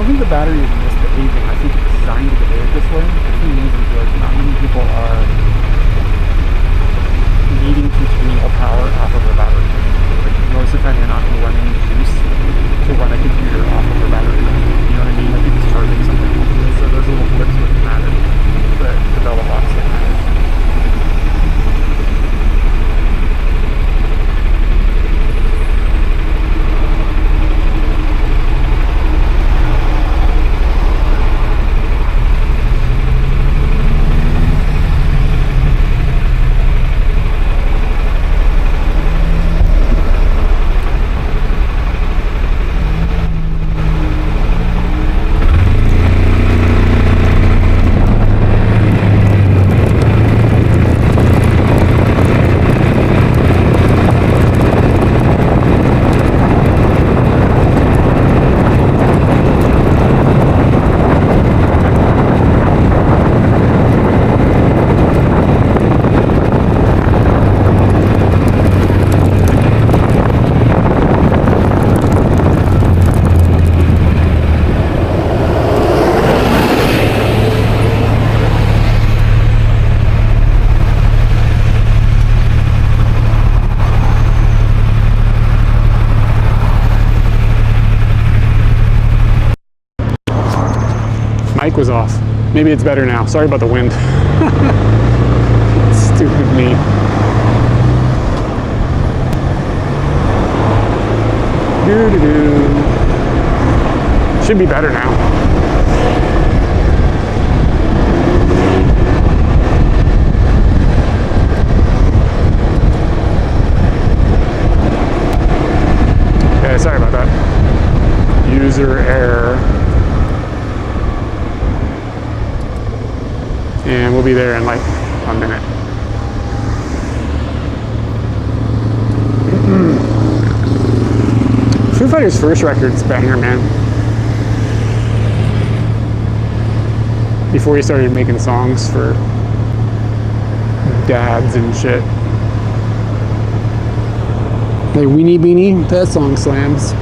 don't think the battery is misbehaving. I think it's designed to behave this way. The thing is like not many people are needing continual power off of a battery. Like most of the time you're not running juice to run a computer off of a battery. You know what I mean? Like it's charging something. So those little blips wouldn't matter. But the Bella box would matter. Mic was off. Maybe it's better now. Sorry about the wind. Stupid me. Doo-doo-doo. Should be better now. Yeah, sorry about that. User error. And we'll be there in like a minute. Foo Fighters' first record's banger, man. Before he started making songs for dads and shit. Like Weenie Beanie, that song slams.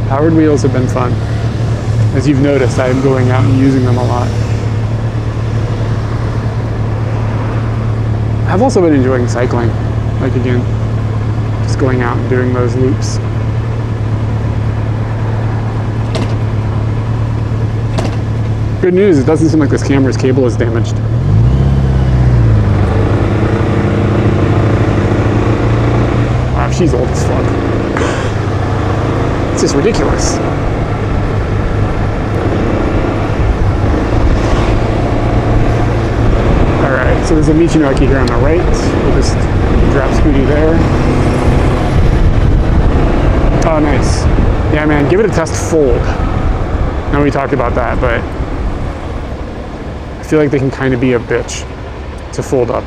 Powered wheels have been fun. As you've noticed, I'm going out and using them a lot. I've also been enjoying cycling. Like again, just going out and doing those loops. Good news, it doesn't seem like this camera's cable is damaged. Wow, she's old as fuck. It's just ridiculous. Alright, so there's a Michinoki here on the right. We'll just drop Scooty there. Oh, nice. Yeah, man, give it a test fold. I know we talked about that, but I feel like they can kind of be a bitch to fold up.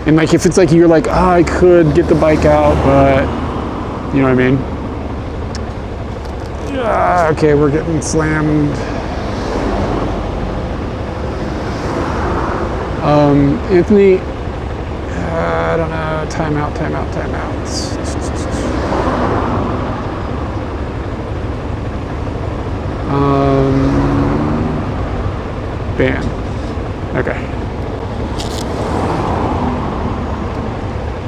And like, if it's like you're like, oh, I could get the bike out, but you know what I mean? Okay, we're getting slammed. Anthony, I don't know, timeout. Ban. Okay.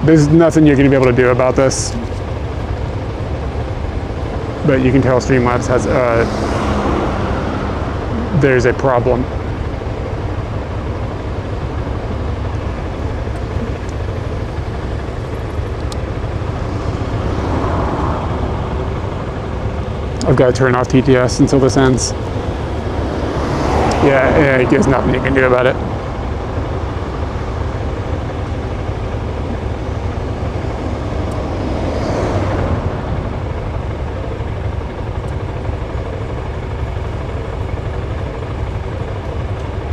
There's nothing you're going to be able to do about this. But you can tell Streamlabs has there's a problem. I've got to turn off TTS until this ends. Yeah, there's nothing you can do about it.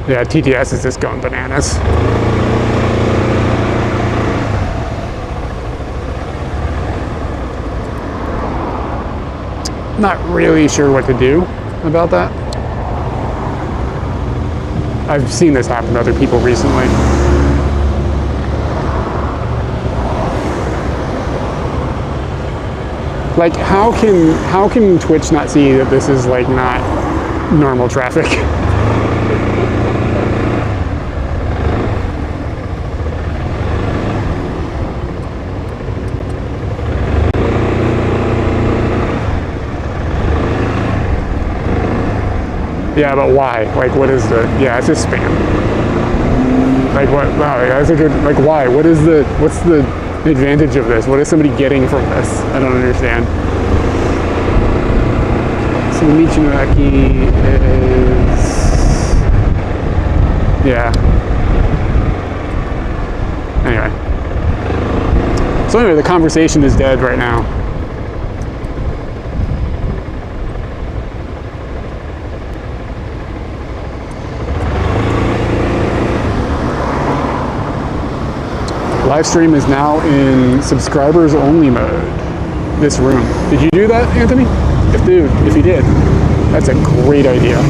Yeah, TTS is just going bananas. Not really sure what to do about that. I've seen this happen to other people recently. Like, how can Twitch not see that this is like not normal traffic? Yeah, but why? Like, what is the? Yeah, it's just spam. Like, what? Wow, that's a good. Like, why? What's the advantage of this? What is somebody getting from this? I don't understand. So the Michinoaki is, yeah. Anyway. So anyway, the conversation is dead right now. Livestream is now in subscribers only mode. This room. Did you do that, Anthony? If you did, that's a great idea.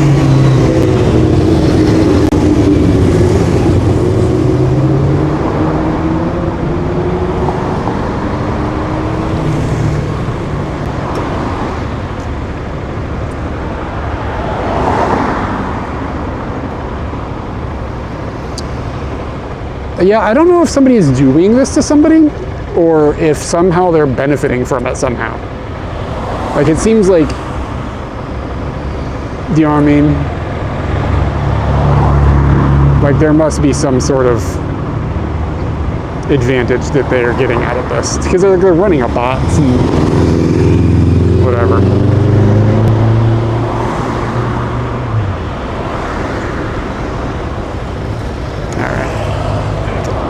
Yeah, I don't know if somebody is doing this to somebody or if somehow they're benefiting from it somehow. Like, it seems like, do you know what I mean? Like, there must be some sort of advantage that they are getting out of this because they're running a bots and whatever.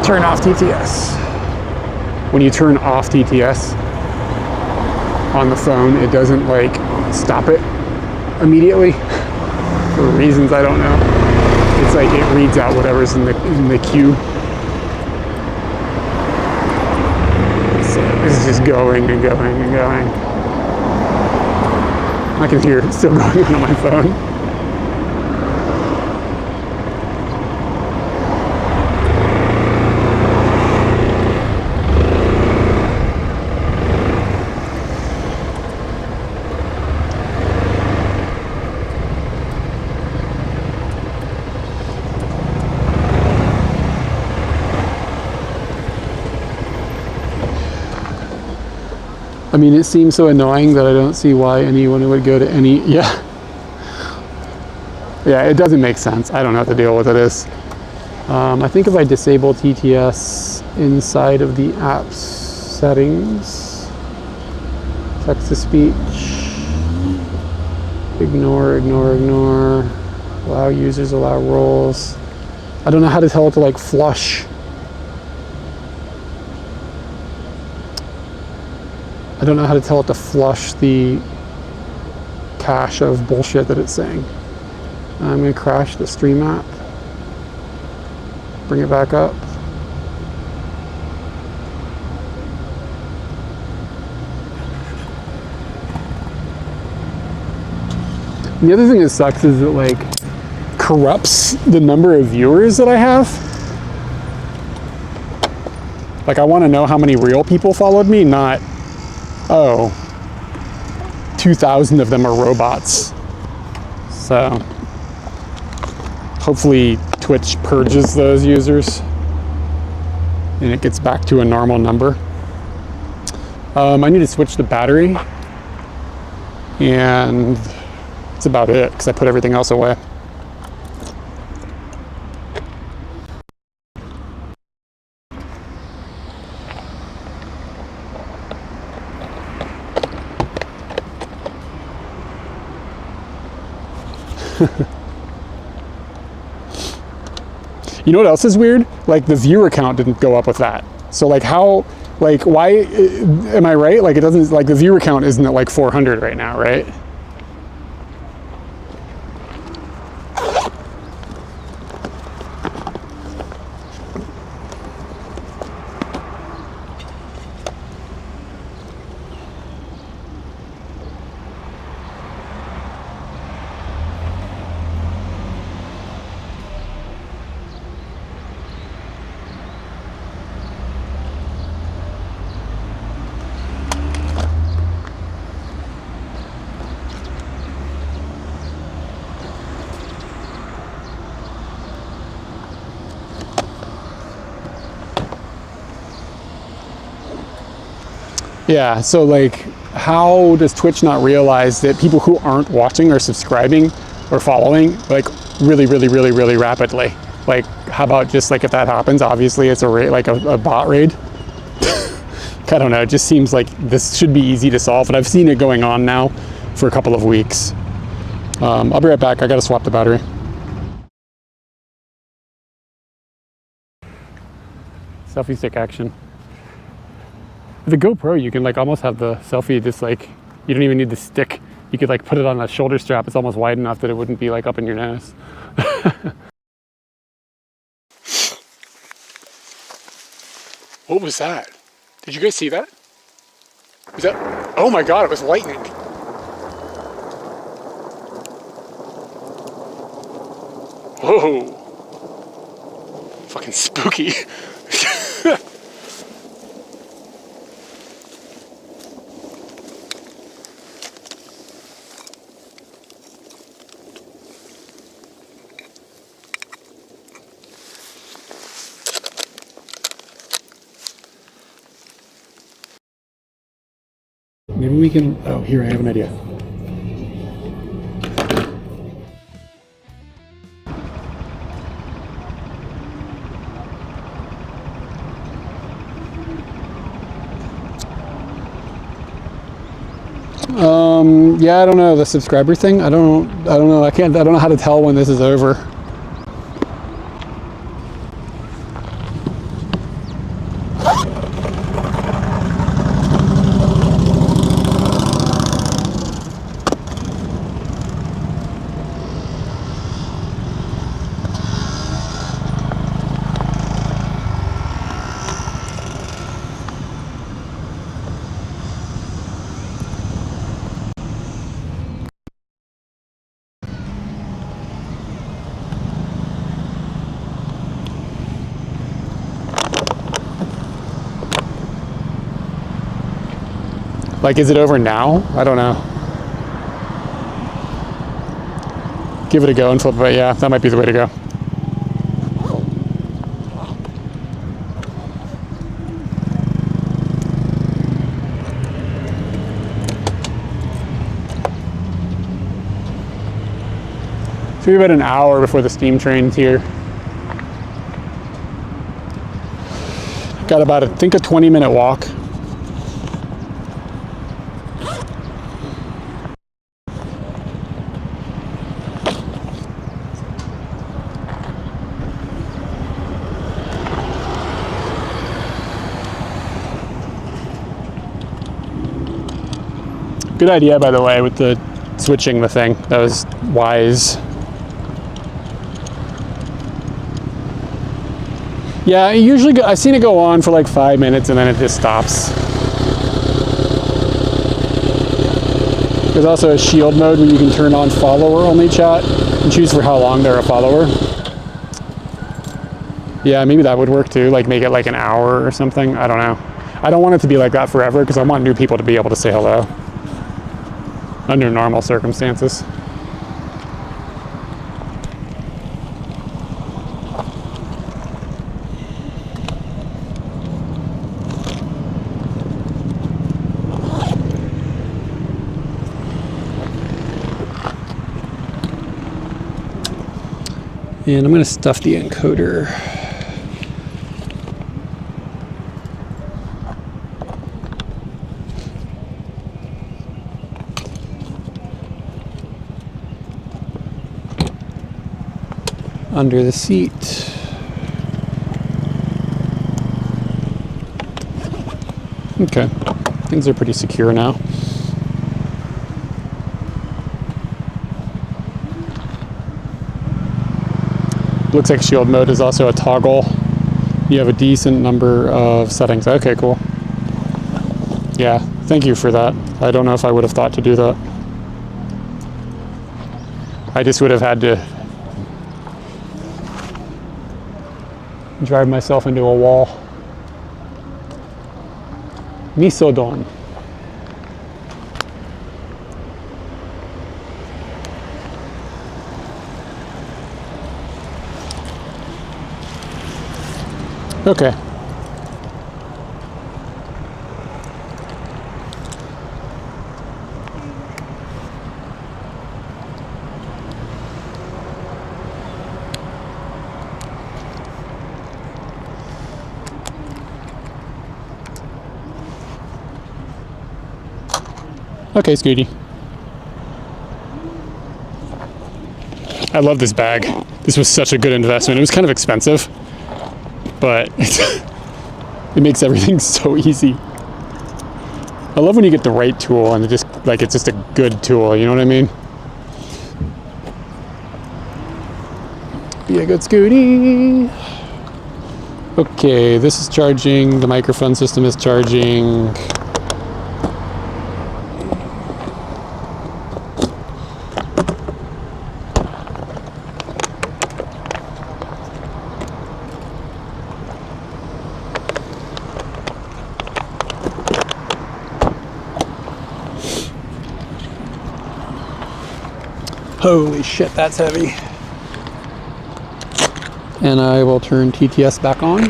Turn off TTS. When you turn off TTS on the phone, it doesn't like stop it immediately for reasons I don't know. It's like it reads out whatever's in the queue. So it's just going and going and going. I can hear it still going on my phone. I mean, it seems so annoying that I don't see why anyone would go to any, yeah, it doesn't make sense. I don't know what the deal with it is. I think if I disable TTS inside of the app's settings, text to speech, ignore, allow users, allow roles. I don't know how to tell it to like flush. I don't know how to tell it to flush the cache of bullshit that it's saying. I'm going to crash the stream app. Bring it back up. The other thing that sucks is it like corrupts the number of viewers that I have. Like, I want to know how many real people followed me, not, oh, 2,000 of them are robots. So hopefully Twitch purges those users and it gets back to a normal number. I need to switch the battery, and that's about it because I put everything else away. You know what else is weird? Like, the viewer count didn't go up with that. So like how, like why, am I right? Like it doesn't, like the viewer count isn't at like 400 right now, right? Yeah, so like, how does Twitch not realize that people who aren't watching are subscribing or following like really rapidly? Like, how about just like if that happens, obviously it's a like a bot raid. I don't know, it just seems like this should be easy to solve, and I've seen it going on now for a couple of weeks. I'll be right back, I gotta swap the battery. Selfie stick action. With the GoPro, you can like almost have the selfie just like, you don't even need the stick. You could like put it on a shoulder strap. It's almost wide enough that it wouldn't be like up in your nose. What was that? Did you guys see that? Was that? Oh my God, it was lightning. Whoa. Fucking spooky. Maybe we can, oh, here, I have an idea. Yeah, I don't know, the subscriber thing, I don't know, I don't know how to tell when this is over. Like, is it over now? I don't know. Give it a go and flip it, yeah, that might be the way to go. It's maybe about an hour before the steam train's here. Got about, I think, a 20-minute walk. Good idea, by the way, with the switching the thing. That was wise. Yeah, usually I've seen it go on for like 5 minutes and then it just stops. There's also a shield mode where you can turn on follower only chat and choose for how long they're a follower. Yeah, maybe that would work too, like make it like an hour or something. I don't know. I don't want it to be like that forever because I want new people to be able to say hello under normal circumstances. And I'm going to stuff the encoder. Under the seat. Okay, things are pretty secure now. Looks like shield mode is also a toggle. You have a decent number of settings. Okay, cool. Yeah, thank you for that. I don't know if I would have thought to do that. I just would have had to drive myself into a wall. Misodon. Okay. Okay, Scooty. I love this bag. This was such a good investment. It was kind of expensive, but it makes everything so easy. I love when you get the right tool and it's just a good tool, you know what I mean? Be a good Scooty. Okay, this is charging, the microphone system is charging. Holy shit, that's heavy. And I will turn TTS back on.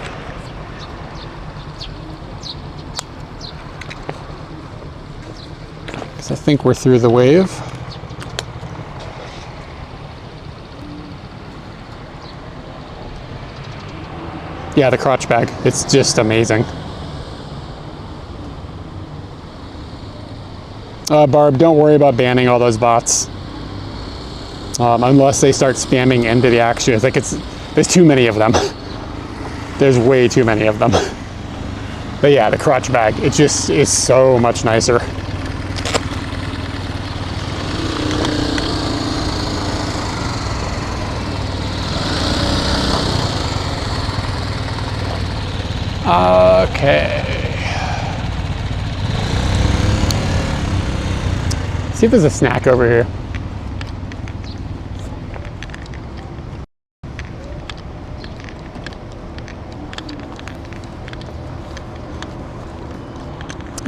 Because I think we're through the wave. Yeah, the crotch bag. It's just amazing. Barb, don't worry about banning all those bots. Unless they start spamming into the action. There's too many of them. There's way too many of them. But yeah, the crotch bag, it just is so much nicer. Okay. See if there's a snack over here.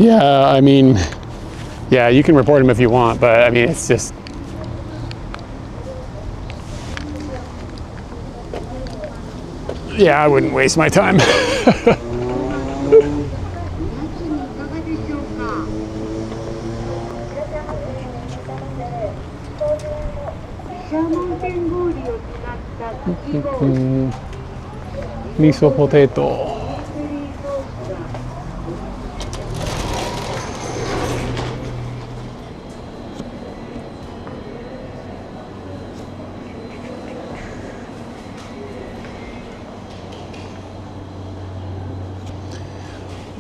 Yeah, I mean, yeah, you can report him if you want, but I mean, it's just. Yeah, I wouldn't waste my time. Miso potato.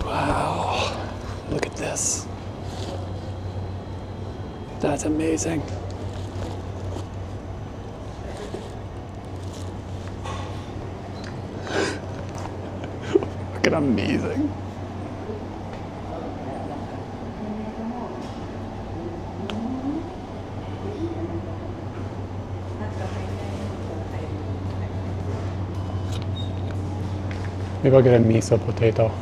Wow, look at this. That's amazing. Fucking amazing. Maybe I'll get a miso potato.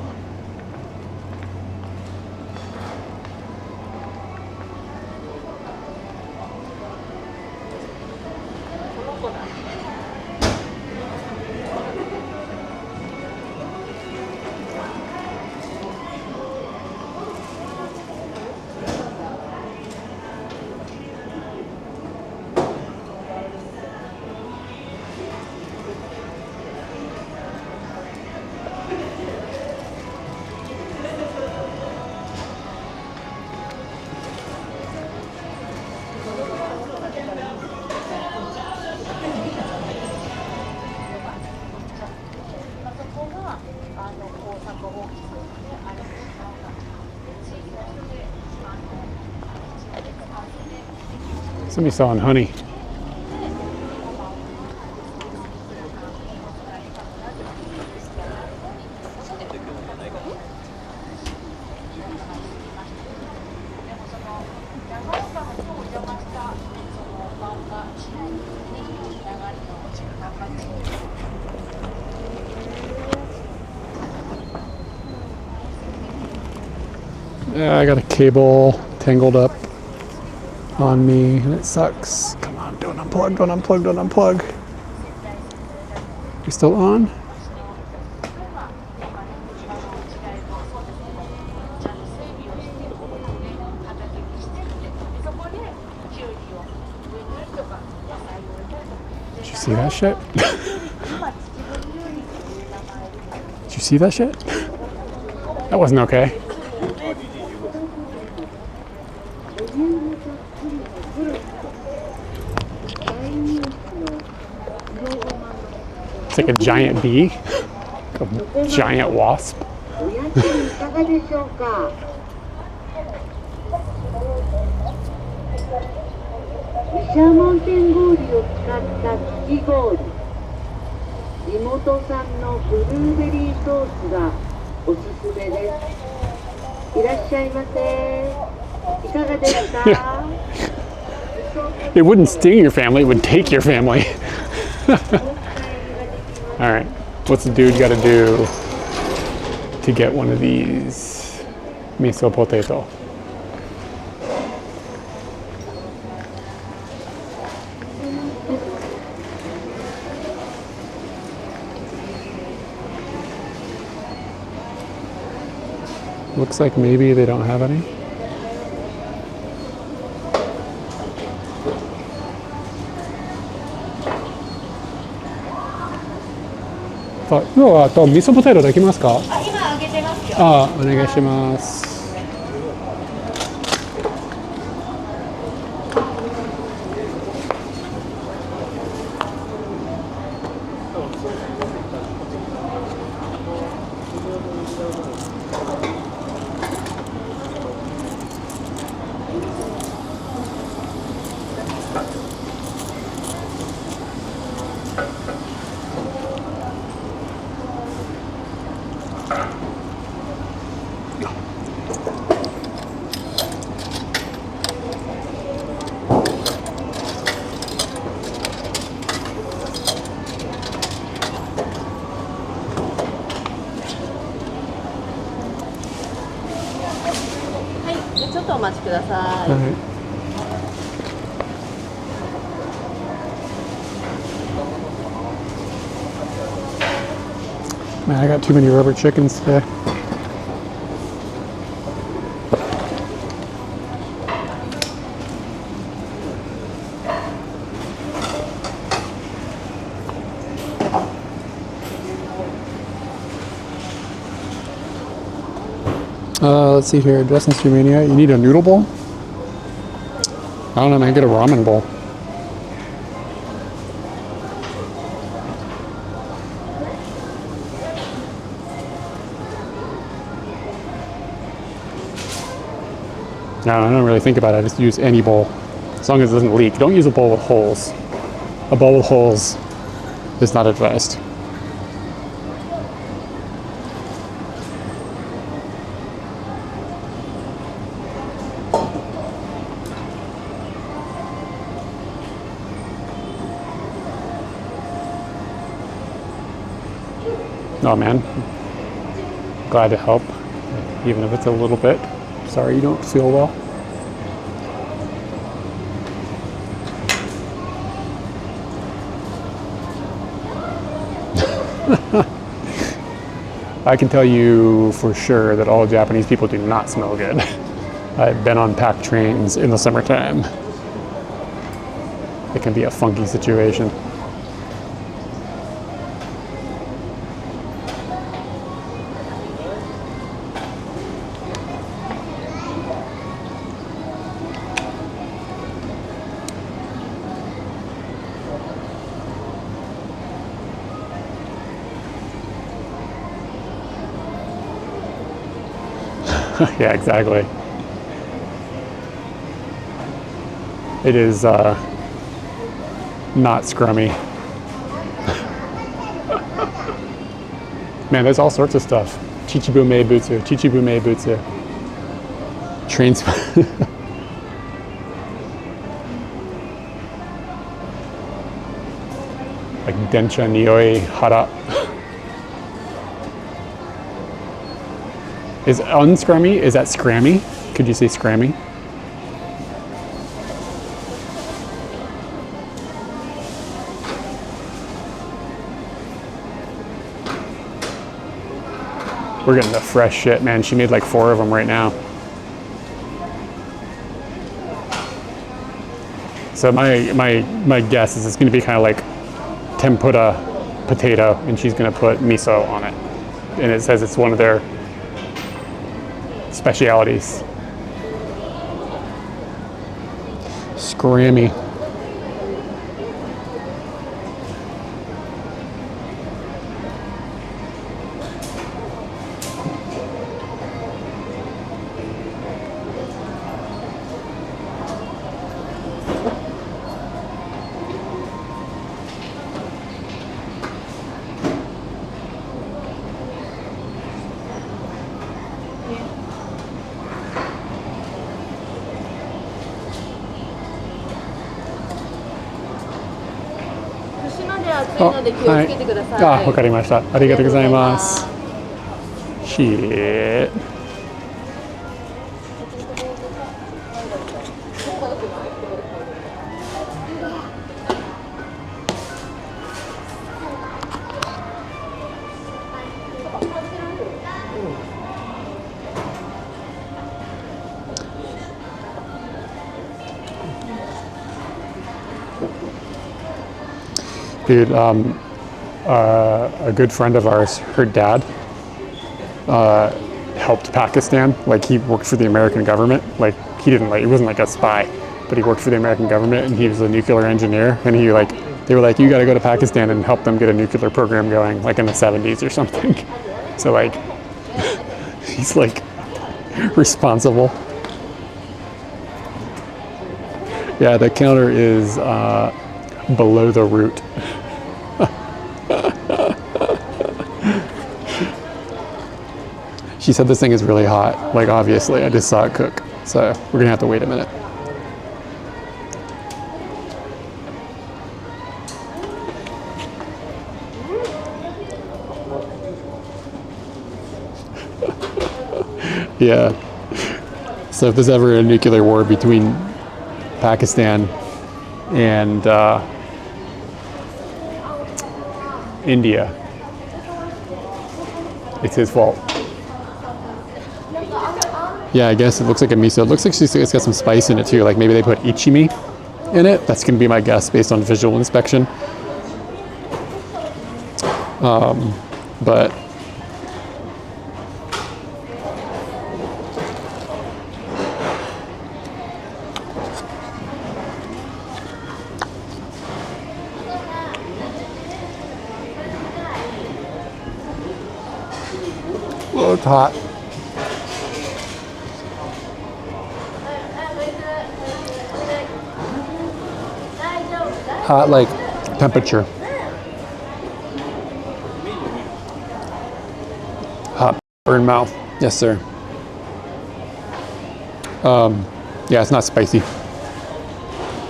Somebody selling honey. Yeah, I got a cable tangled up on me and it sucks. Come on, don't unplug, don't unplug, don't unplug. You still on? Did you see that shit? Did you see that shit? That wasn't okay. It's like a giant bee, a giant wasp. おやつにいかがでしょうか。毘沙門天氷を使ったかき氷、地元産のブルーベリーソースがおすすめです。いらっしゃいませ。いかがですか。It wouldn't sting your family, it would take your family. All right, what's the dude got to do to get one of these miso potato? Looks like maybe they don't have any. Miso potato 今あと味噌ポテトできますか？今揚げてますよ。あ、お願いします。じゃあちょっとお待ちください。はい。Man, I got too many rubber chickens today. Let's see here. Justin's Romania. You need a noodle bowl? I don't know, man. Get a ramen bowl. No, I don't really think about it. I just use any bowl. As long as it doesn't leak. Don't use a bowl with holes. A bowl with holes is not advised. Oh man, glad to help, even if it's a little bit. Sorry you don't feel well. I can tell you for sure that all Japanese people do not smell good. I've been on packed trains in the summertime. It can be a funky situation. Yeah, exactly. It is not scrummy. Man, there's all sorts of stuff. Chichibume butsu, Chichibume butsu. Trains. Like Densha Nioi Hara. Is unscrummy, is that scrammy? Could you say scrammy? We're getting the fresh shit, man. She made like 4 of them right now. So my guess is it's gonna be kind of like tempura potato, and she's gonna put miso on it. And it says it's one of their specialities. Scrammy. 熱いので気をつけてください。あ、わかりました。ありがとうございます。Shit. Dude, a good friend of ours, her dad, helped Pakistan. Like, he worked for the American government. Like, he wasn't like a spy, but he worked for the American government, and he was a nuclear engineer. And they were like, you got to go to Pakistan and help them get a nuclear program going, like in the 70s or something. So like, he's like responsible. Yeah, the counter is below the root. She said this thing is really hot. Like, obviously, I just saw it cook. So we're gonna have to wait a minute. Yeah. So if there's ever a nuclear war between Pakistan and India, it's his fault. Yeah, I guess it looks like a miso. It looks like it's got some spice in it too. Like maybe they put ichimi in it. That's gonna be my guess based on visual inspection. But oh, it's hot. Hot like temperature. Hot burn mouth. Yes, sir. Yeah, it's not spicy.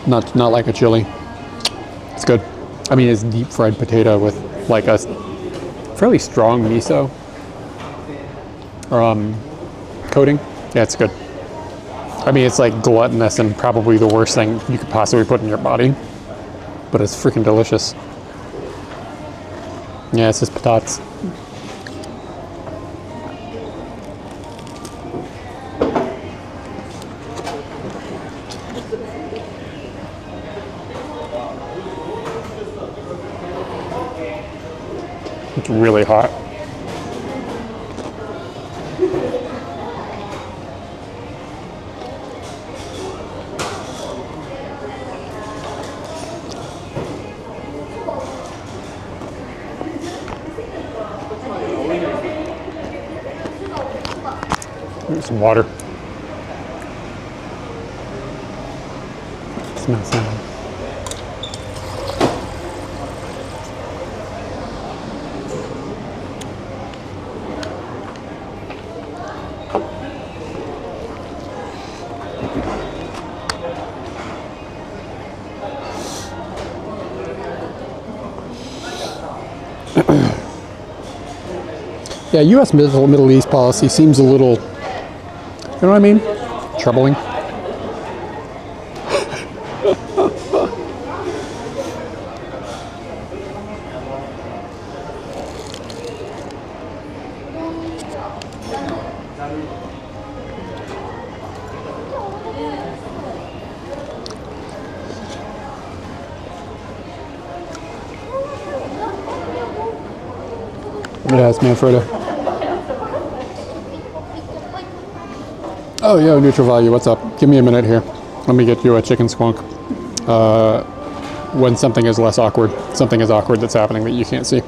Not like a chili. It's good. I mean, it's deep fried potato with like a fairly strong miso coating. Yeah, it's good. I mean, it's like gluttonous and probably the worst thing you could possibly put in your body, but it's freaking delicious. Yeah, it's just patatas. It's really hot. Some water. Smells nice. Yeah, U.S. Middle East policy seems a little, you know what I mean? Troubling. Yeah, it's Manfreda. Oh, yo, Neutral Value, what's up? Give me a minute here. Let me get you a chicken squonk. When something is less awkward. Something is awkward that's happening that you can't see.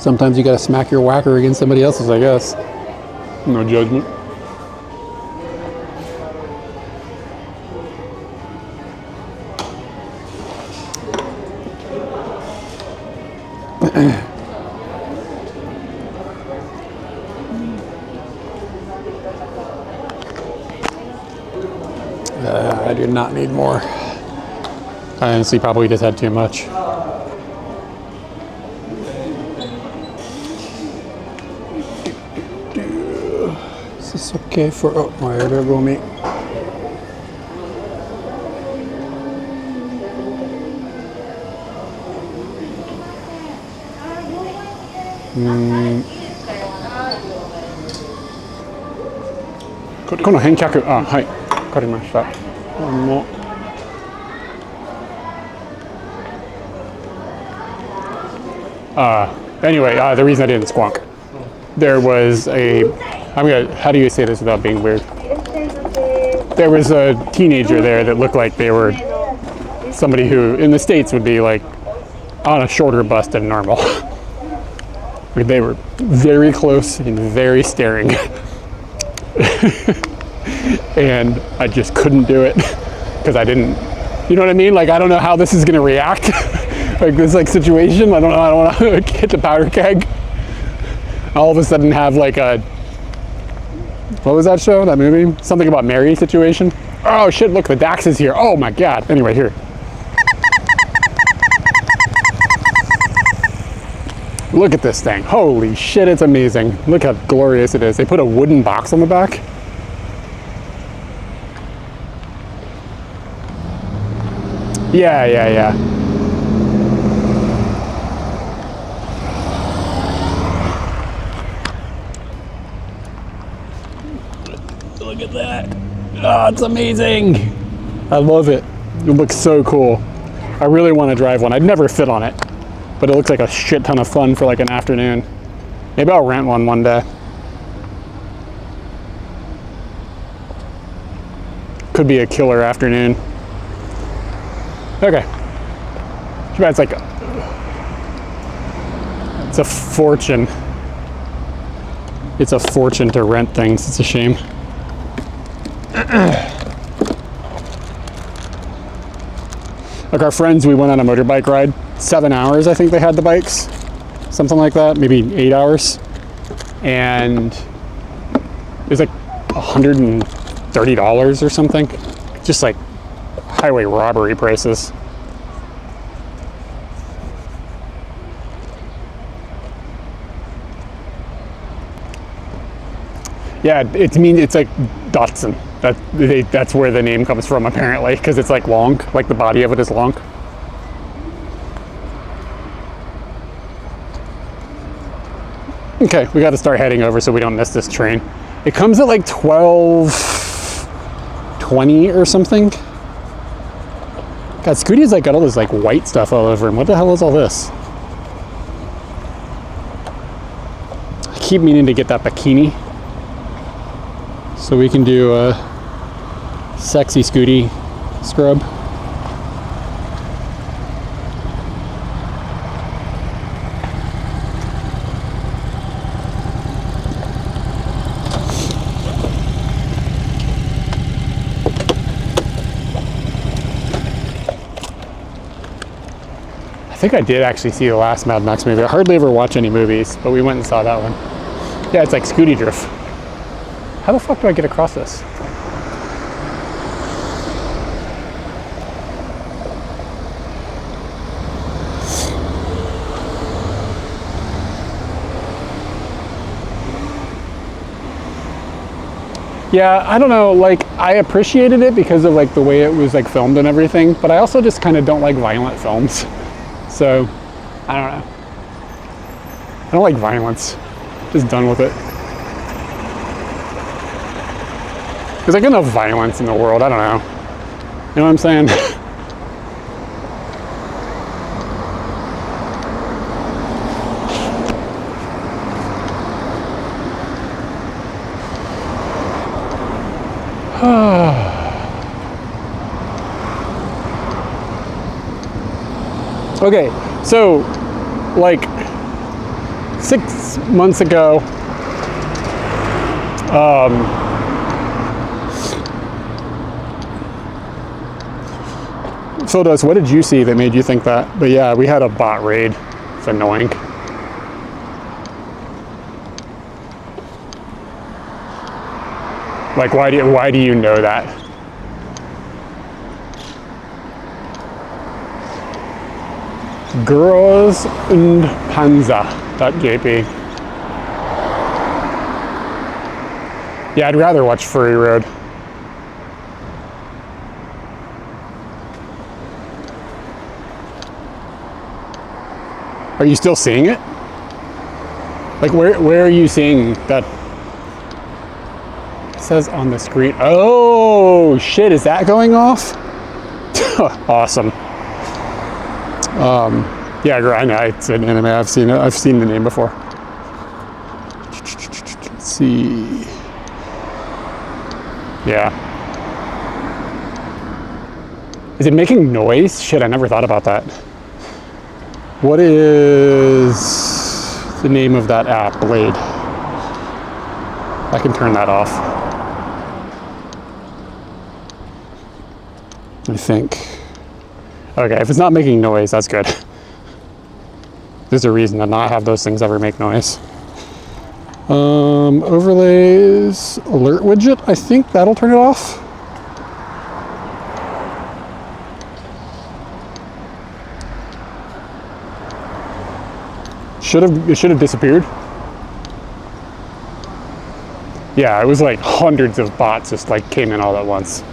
Sometimes you gotta smack your whacker against somebody else's, I guess. No judgment. I do not need more. I honestly probably just had too much. Is this okay for, oh, my there go me.この返却、あ、はい、わかりました。Anyway, the reason I didn't squonk, there was how do you say this without being weird? There was a teenager there that looked like they were somebody who in the States would be like on a shorter bust than normal. They were very close and very staring. And I just couldn't do it because I didn't, you know what I mean? Like, I don't know how this is going to react. Like this like situation, I don't want to hit the powder keg. All of a sudden have like a, what was that show, that movie? Something about Mary situation. Oh shit, look, the Dax is here. Oh my God. Anyway, here. Look at this thing. Holy shit, it's amazing. Look how glorious it is. They put a wooden box on the back. Yeah. Look at that. Oh, it's amazing. I love it. It looks so cool. I really want to drive one. I'd never fit on it, but it looks like a shit ton of fun for like an afternoon. Maybe I'll rent one day. Could be a killer afternoon. Okay. Too bad it's like, it's a fortune. It's a fortune to rent things. It's a shame. Like our friends, we went on a motorbike ride. 7 hours, I think they had the bikes. Something like that, maybe 8 hours. And it was like $130 or something. Just like highway robbery prices. Yeah, it's like Datsun. That's where the name comes from apparently, because it's like long, like the body of it is long. Okay, we got to start heading over so we don't miss this train. It comes at like 12:20 or something. God, Scooty's like got all this like white stuff all over him. What the hell is all this? I keep meaning to get that bikini so we can do a sexy Scooty scrub. I think I did actually see the last Mad Max movie. I hardly ever watch any movies, but we went and saw that one. Yeah, it's like Scooty Drift. How the fuck do I get across this? Yeah, I don't know, like, I appreciated it because of like the way it was like filmed and everything, but I also just kind of don't like violent films. So, I don't know. I don't like violence. Just done with it. There's like enough violence in the world, I don't know. You know what I'm saying? Okay, so like 6 months ago, Phildos, what did you see that made you think that? But yeah, we had a bot raid. It's annoying. Like, why do you know that? Girls und Panzer.jp. Yeah, I'd rather watch Furry Road. Are you still seeing it? Like, where are you seeing that? It says on the screen. Oh shit! Is that going off? Awesome. Yeah, I know it's an anime. I've seen it. I've seen the name before. Let's see. Yeah. Is it making noise? Shit, I never thought about that. What is the name of that app? Blade. I can turn that off. I think. Okay, if it's not making noise, that's good. There's a reason to not have those things ever make noise. Overlays, alert widget, I think that'll turn it off. It should have disappeared. Yeah, it was like hundreds of bots just like came in all at once.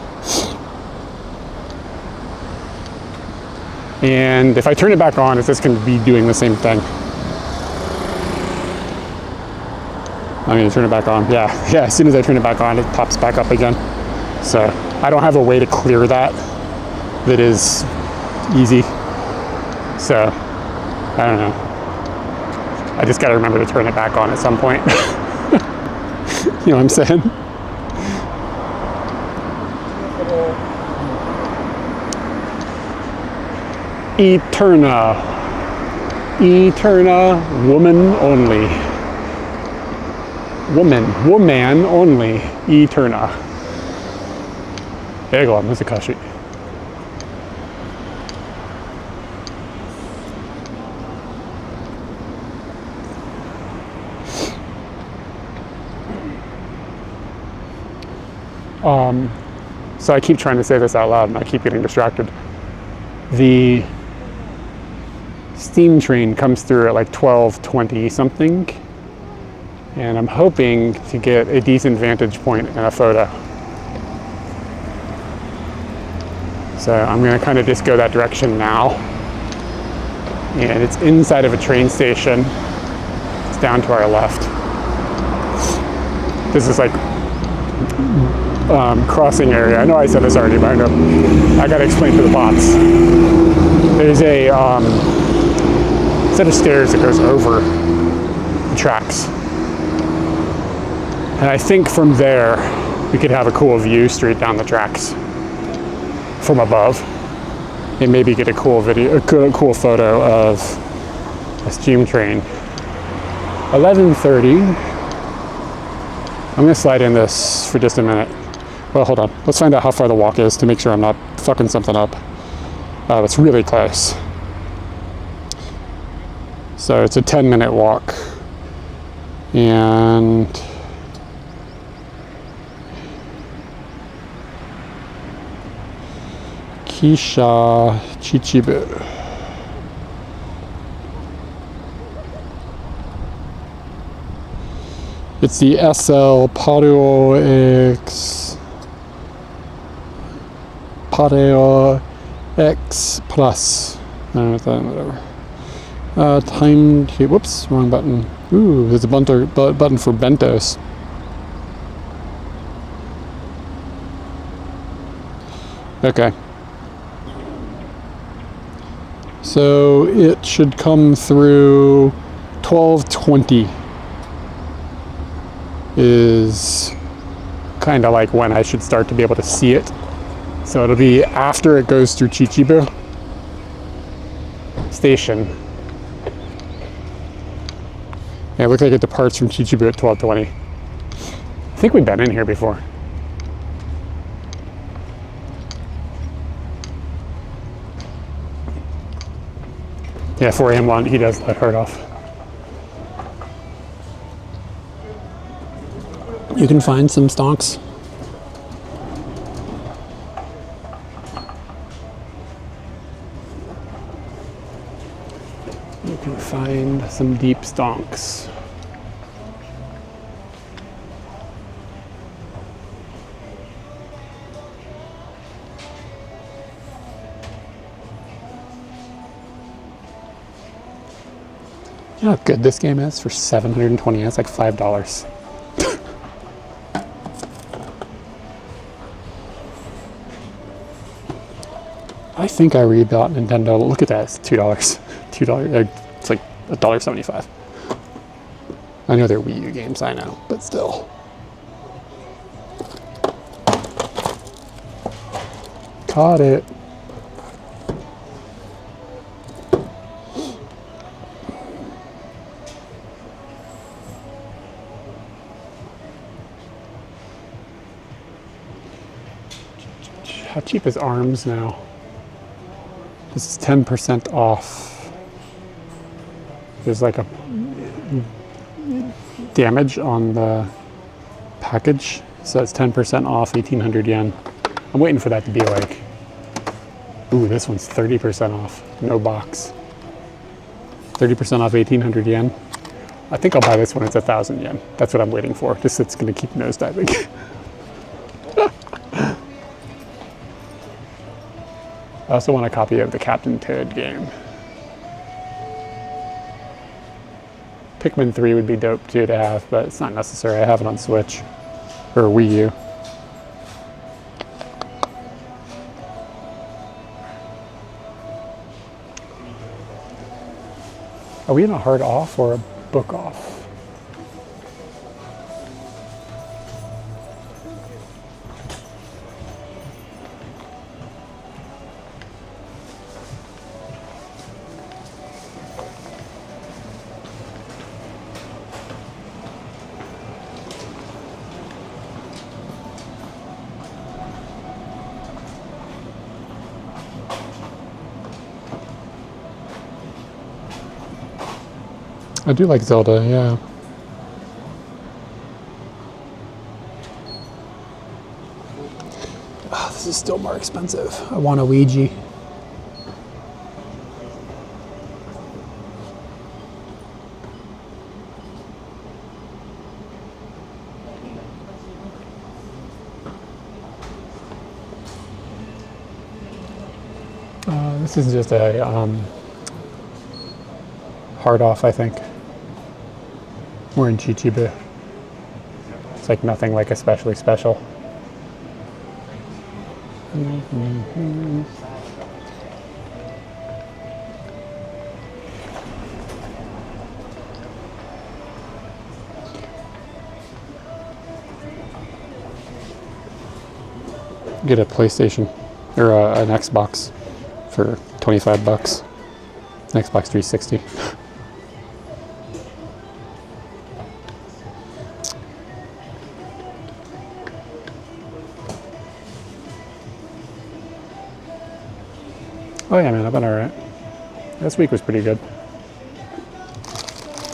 And if I turn it back on, it's just going to be doing the same thing. I'm going to turn it back on. Yeah, as soon as I turn it back on, it pops back up again. So I don't have a way to clear that is easy. So I don't know. I just got to remember to turn it back on at some point. You know what I'm saying? Eterna, woman only. Woman only, Eterna. 英語は難しい。So I keep trying to say this out loud and I keep getting distracted. The steam train comes through at like 12:20 something, and I'm hoping to get a decent vantage point in a photo. So I'm going to kind of just go that direction now. And it's inside of a train station. It's down to our left. This is like crossing area. I know I said this already, but I got to explain to the bots. There's a set of stairs that goes over the tracks. And I think from there, we could have a cool view straight down the tracks from above, and maybe get a cool video, a cool photo of a steam train. 11:30. I'm gonna slide in this for just a minute. Well, hold on. Let's find out how far the walk is to make sure I'm not fucking something up. It's really close. So it's a 10-minute walk. And Kisha Chichibu. It's the SL Pareo X Plus. Whatever. Time. Whoops, wrong button. Ooh, there's a button for bentos. Okay. So it should come through 12:20 is kind of like when I should start to be able to see it. So it'll be after it goes through Chichibu Station. Yeah, it looks like it departs from Chichibu at 12:20. I think we've been in here before. Yeah, 4 a.m. one, he does let herd off. You can find some stonks. You can find some deep stonks. You know how good this game is for 720 yen? It's like $5. I think I rebought Nintendo. Look at that, it's $2. $2. It's like $1.75. I know they're Wii U games, I know, but still. Caught it. How cheap is ARMS now? This is 10% off. There's like a damage on the package, so it's 10% off, 1,800 yen. I'm waiting for that to be like, ooh, this one's 30% off, no box. 30% off, 1,800 yen. I think I'll buy this one, it's 1,000 yen. That's what I'm waiting for, just it's gonna keep nosediving. I also want a copy of the Captain Toad game. Pikmin 3 would be dope too to have, but it's not necessary. I have it on Switch or Wii U. Are we in a hard off or a book off? I do like Zelda, yeah. Oh, this is still more expensive. I want a Ouija. This is just a hard off, I think. We're in Chichibu. It's like nothing like especially special. Get a PlayStation or an Xbox for $25. An Xbox 360. Oh yeah, man, I've been alright. This week was pretty good.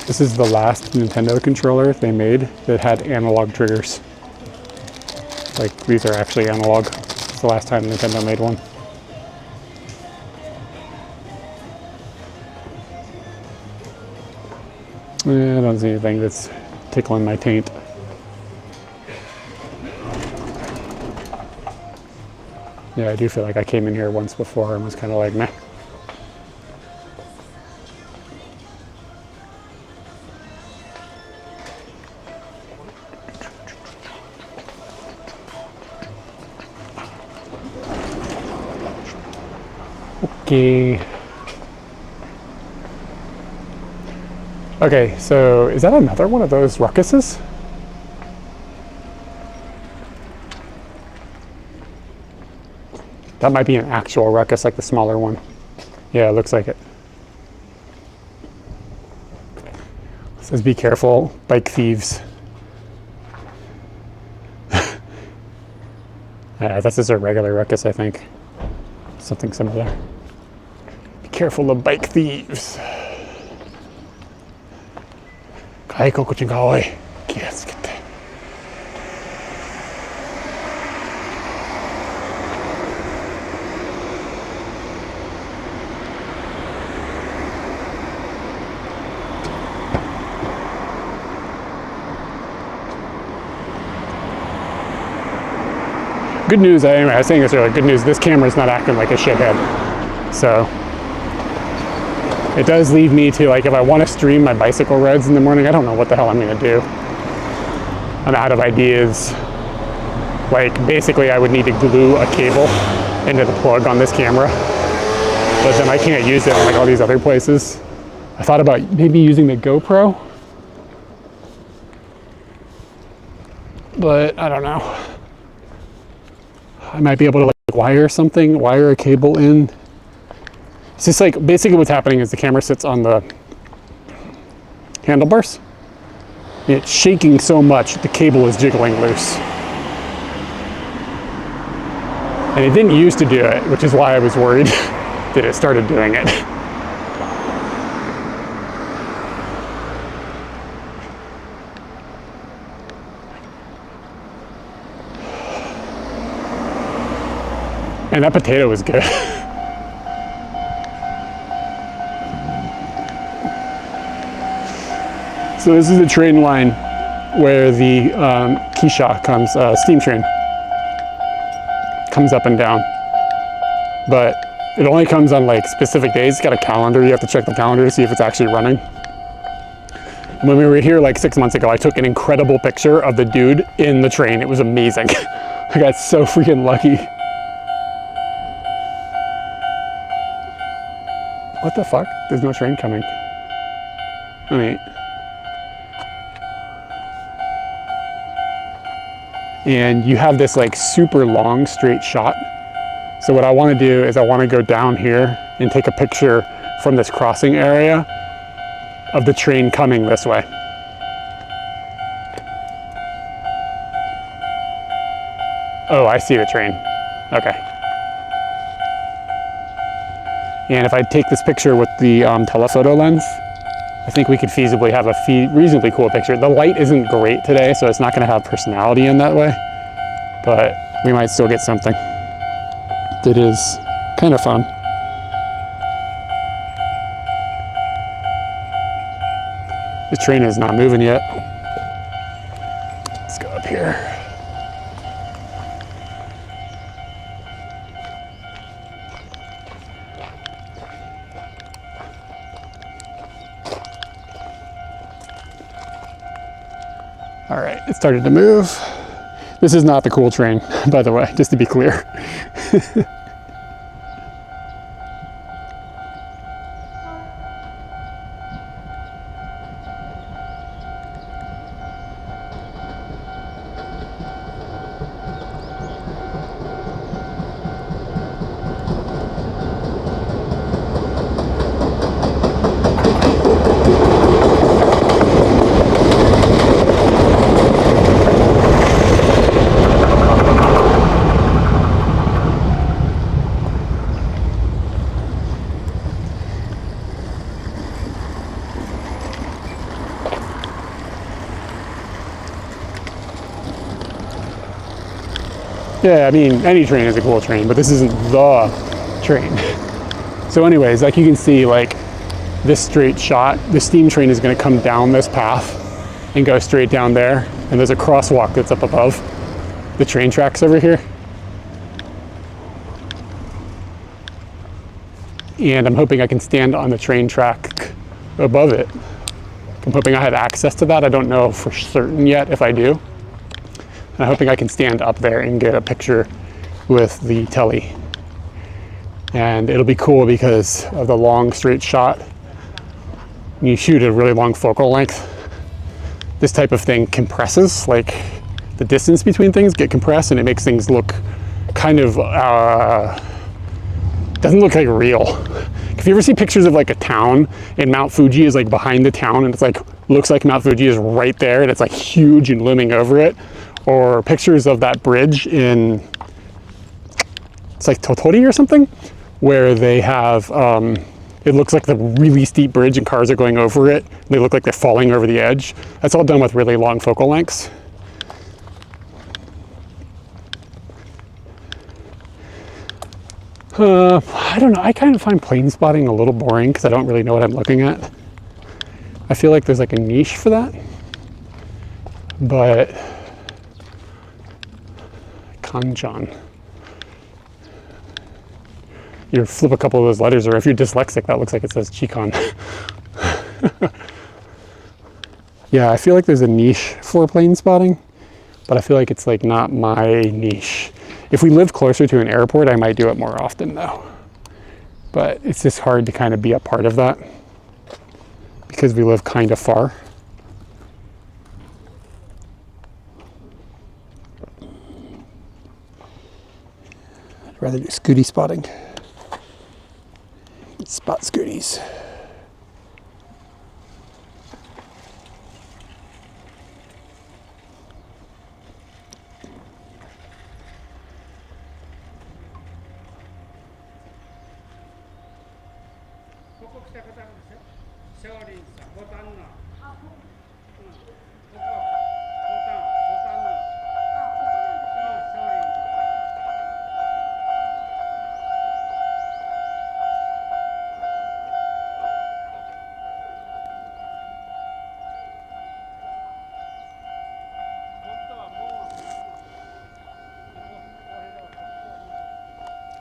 This is the last Nintendo controller they made that had analog triggers. Like, these are actually analog. It's the last time Nintendo made one. I don't see anything that's tickling my taint. Yeah, I do feel like I came in here once before and was kind of like, meh. Okay. Okay, so is that another one of those ruckuses? That might be an actual ruckus, like the smaller one. Yeah, it looks like it. Let's says be careful, bike thieves. This is a regular ruckus, I think. Something similar. Be careful of bike thieves. Good news, anyway, I was saying this earlier, good news, this camera's not acting like a shithead. So, it does leave me to, like, if I want to stream my bicycle rides in the morning, I don't know what the hell I'm going to do. I'm out of ideas. Like, basically I would need to glue a cable into the plug on this camera, but then I can't use it in, like, all these other places. I thought about maybe using the GoPro, but I don't know. I might be able to, like, wire a cable in. It's just like, basically what's happening is the camera sits on the handlebars. It's shaking so much, the cable is jiggling loose. And it didn't used to do it, which is why I was worried that it started doing it. And that potato was good. So this is the train line where the Kisha comes, steam train, comes up and down. But it only comes on, like, specific days. It's got a calendar. You have to check the calendar to see if it's actually running. And when we were here like 6 months ago, I took an incredible picture of the dude in the train. It was amazing. I got so freaking lucky. What the fuck? There's no train coming. Wait. And you have this, like, super long straight shot. So what I want to do is I want to go down here and take a picture from this crossing area of the train coming this way. Oh, I see the train. Okay. And if I take this picture with the telephoto lens, I think we could feasibly have a reasonably cool picture. The light isn't great today, so it's not going to have personality in that way, but we might still get something that is kind of fun. The train is not moving yet. Let's go up here. All right, it started to move. This is not the cool train, by the way, just to be clear. Yeah, I mean, any train is a cool train, but this isn't the train. So anyways, like you can see, like this straight shot, the steam train is going to come down this path and go straight down there. And there's a crosswalk that's up above the train tracks over here. And I'm hoping I can stand on the train track above it. I'm hoping I have access to that. I don't know for certain yet if I do. I'm hoping I can stand up there and get a picture with the telly. And it'll be cool because of the long straight shot. When you shoot a really long focal length, this type of thing compresses, like the distance between things get compressed, and it makes things look kind of, doesn't look like real. If you ever see pictures of like a town and Mount Fuji is like behind the town and it's like looks like Mount Fuji is right there and it's like huge and looming over it, or pictures of that bridge in, it's like Totori or something, where they have, it looks like the really steep bridge and cars are going over it. They look like they're falling over the edge. That's all done with really long focal lengths. I don't know, I kind of find plane spotting a little boring because I don't really know what I'm looking at. I feel like there's like a niche for that, but Kanjan. You flip a couple of those letters, or if you're dyslexic, that looks like it says Chikon. Yeah, I feel like there's a niche for plane spotting, but I feel like it's like not my niche. If we lived closer to an airport, I might do it more often though. But it's just hard to kind of be a part of that because we live kind of far. I'd rather do scooty spotting. Spot scooties.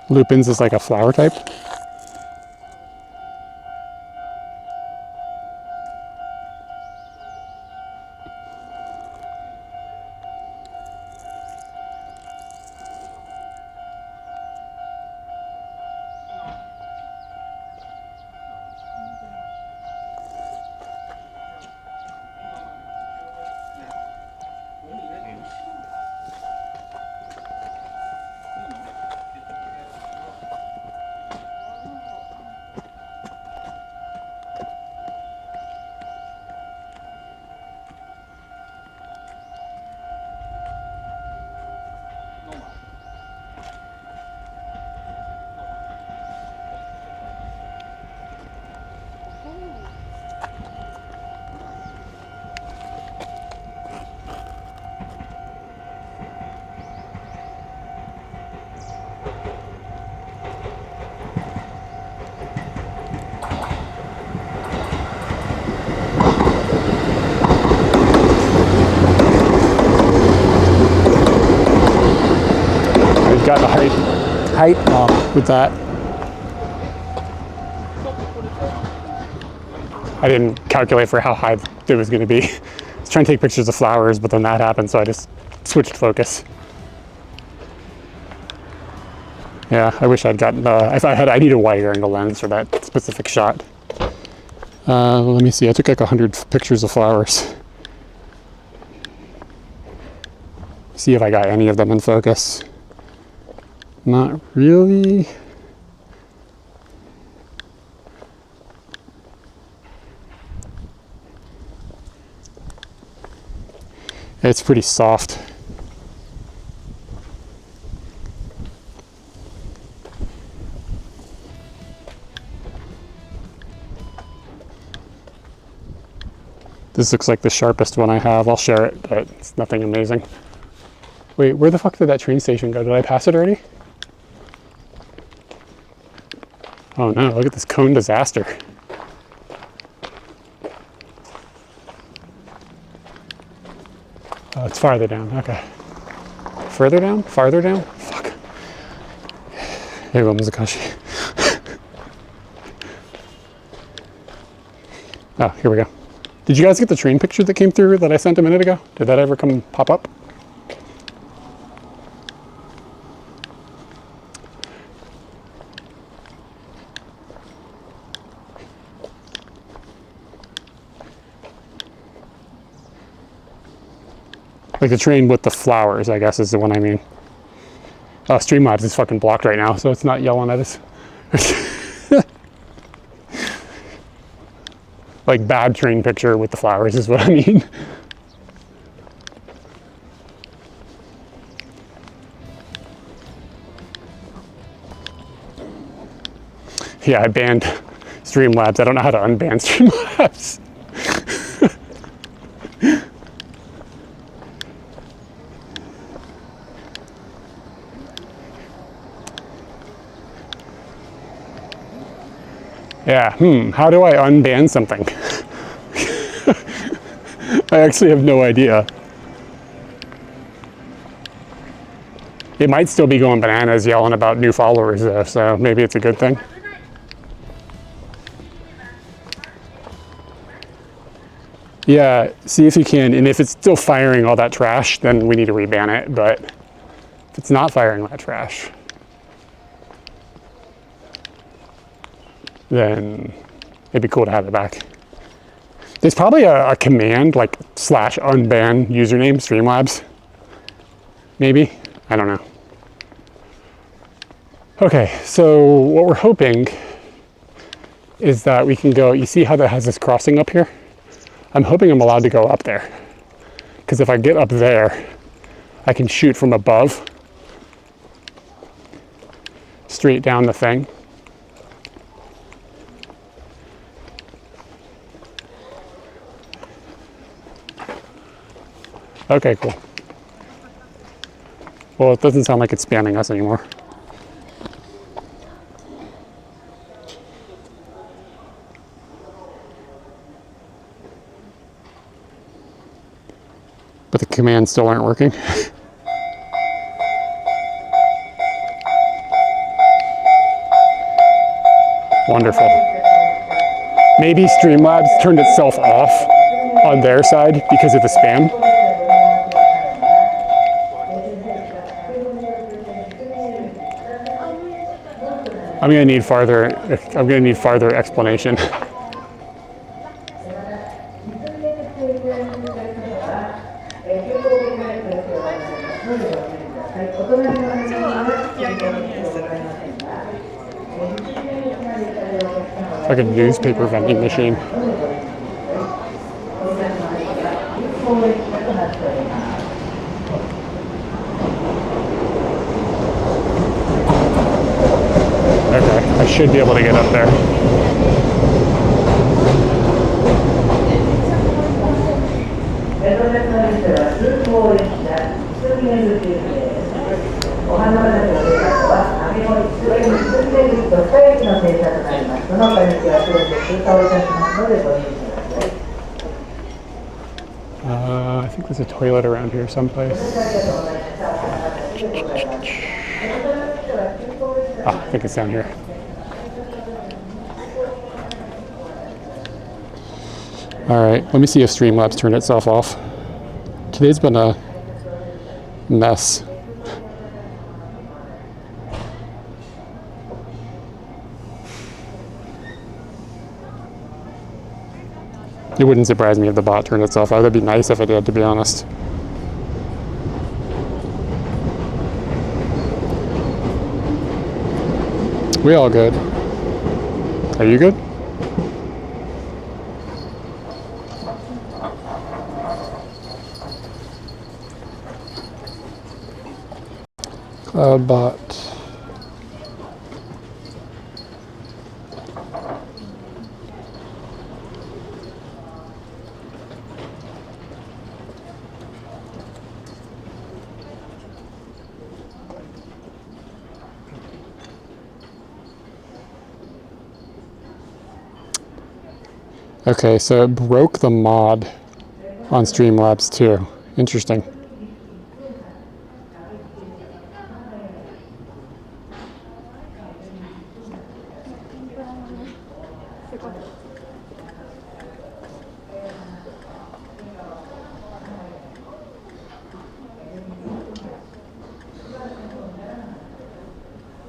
Lupins is like a flower type. Got the height with that. I didn't calculate for how high it was going to be. I was trying to take pictures of flowers, but then that happened, so I just switched focus. Yeah, I wish I'd gotten, I need a wider angle lens for that specific shot. Let me see, I took like 100 pictures of flowers. See if I got any of them in focus. Not really. It's pretty soft. This looks like the sharpest one I have. I'll share it, but it's nothing amazing. Wait, where the fuck did that train station go? Did I pass it already? Oh no, look at this cone disaster. Oh, it's farther down, okay. Further down? Farther down? Fuck. Here we go, Mizakashi. Oh, here we go. Did you guys get the train picture that came through that I sent a minute ago? Did that ever pop up? Like the train with the flowers, I guess is the one I mean. Streamlabs is fucking blocked right now, so it's not yelling at us. Like bad train picture with the flowers is what I mean. Yeah, I banned Streamlabs. I don't know how to unban Streamlabs. Yeah, how do I unban something? I actually have no idea. It might still be going bananas yelling about new followers though, so maybe it's a good thing. Yeah, see if you can, and if it's still firing all that trash, then we need to reban it, but if it's not firing that trash, then it'd be cool to have it back. There's probably a command like /unban username Streamlabs. Maybe, I don't know. Okay, so what we're hoping is that we can go, you see how that has this crossing up here? I'm hoping I'm allowed to go up there. Because if I get up there, I can shoot from above, straight down the thing. Okay, cool. Well, it doesn't sound like it's spamming us anymore. But the commands still aren't working. Wonderful. Maybe Streamlabs turned itself off on their side because of the spam. I'm gonna need farther explanation. Like a newspaper vending machine. Okay, I should be able to get up there. I think there's a toilet around here someplace. I think it's down here. All right, let me see if Streamlabs turned itself off. Today's been a mess. It wouldn't surprise me if the bot turned itself off. That'd be nice if it did, to be honest. We all good? Are you good? Cloudbot. Okay, so it broke the mod on Streamlabs too. Interesting.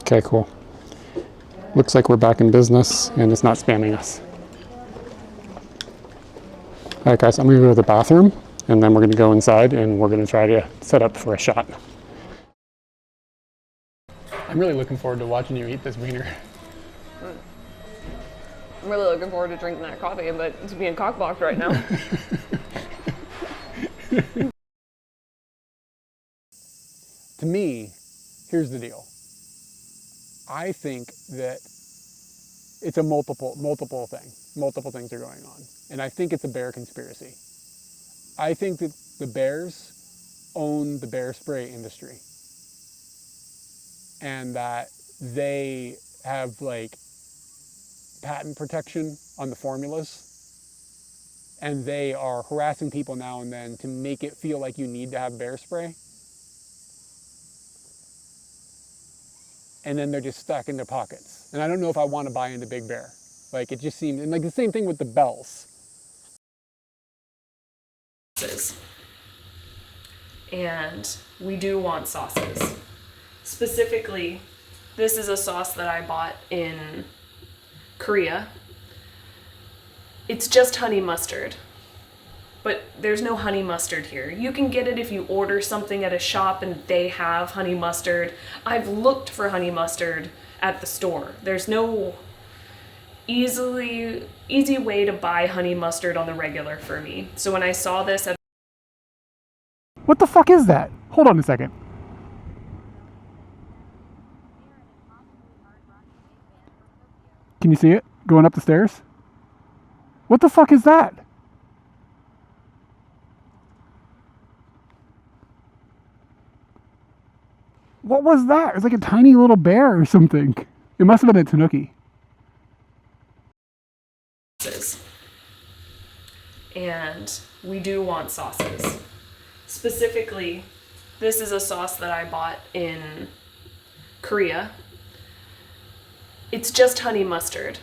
Okay, cool. Looks like we're back in business and it's not spamming us. All right, guys, I'm gonna go to the bathroom and then we're gonna go inside and we're gonna try to set up for a shot. I'm really looking forward to watching you eat this wiener. I'm really looking forward to drinking that coffee, but it's being cockblocked right now. To me, here's the deal. I think that it's a multiple thing. Multiple things are going on. And I think it's a bear conspiracy. I think that the bears own the bear spray industry. And that they have like patent protection on the formulas. And they are harassing people now and then to make it feel like you need to have bear spray. And then they're just stuck in their pockets. And I don't know if I want to buy into Big Bear. Like it just seemed, and like the same thing with the bells. And we do want sauces. Specifically, this is a sauce that I bought in Korea. It's just honey mustard. But there's no honey mustard here. You can get it if you order something at a shop and they have honey mustard. I've looked for honey mustard at the store. There's no easy way to buy honey mustard on the regular for me. So when I saw this at What the fuck is that? Hold on a second. Can you see it going up the stairs? What the fuck is that? What was that? It was like a tiny little bear or something. It must have been a tanuki. And we do want sauces. Specifically, this is a sauce that I bought in Korea. It's just honey mustard.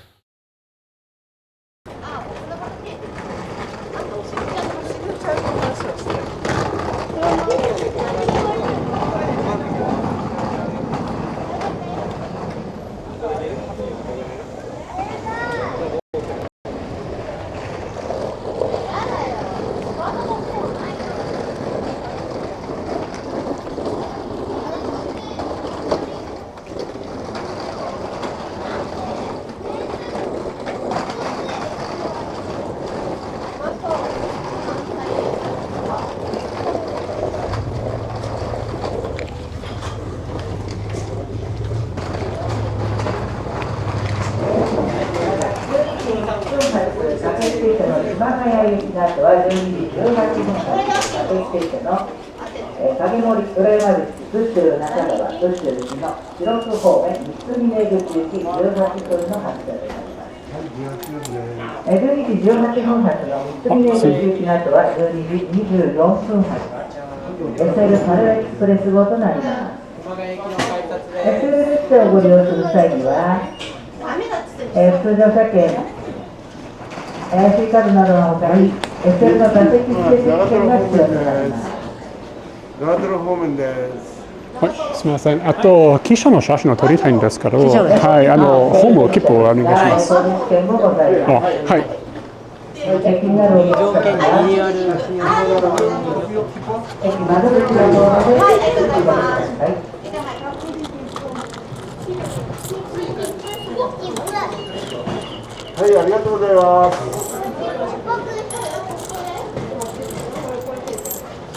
はい、すみません。あと、汽車の写真を撮りたいんですけど、はい、ホーム切符をお願いします。あ、はい。はい、ありがとうございます。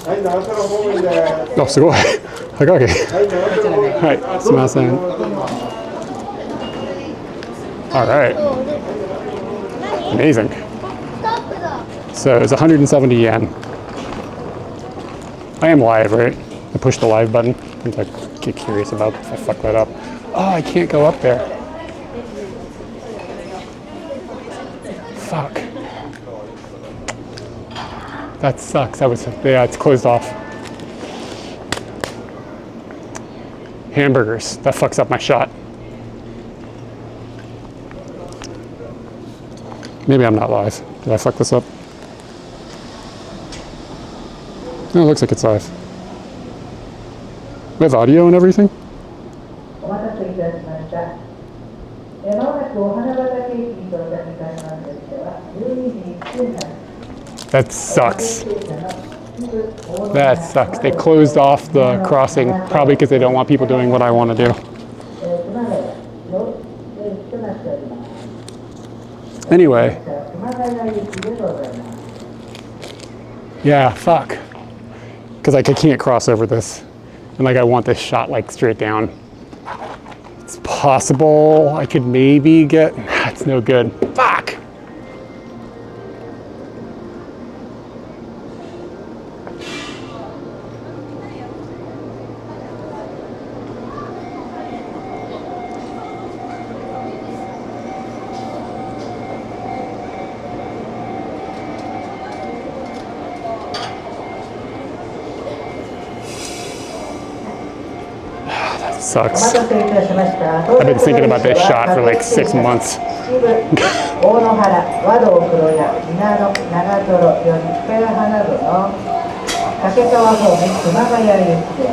はい、長瀞方面です。あ、すごい。早い。はい、すみません。Alright. Amazing. So it's 170 yen. I am live, right? I pushed the live button. I'm like, get curious about if I fuck that up. Oh, I can't go up there. Fuck. That sucks. Yeah, it's closed off. Hamburgers. That fucks up my shot. Maybe I'm not live. Did I fuck this up? No, it looks like it's live. We have audio and everything? That sucks. That sucks. They closed off the crossing, probably because they don't want people doing what I want to do. Anyway. Yeah, fuck. Because like I can't cross over this. And like I want this shot like straight down. It's possible I could maybe get, it's no good. Fuck! Sucks. I've been thinking about this shot for like 6 months. 大野原、和道黒屋、稲野、長瀞、よりペラ花部の竹川方面熊谷行きで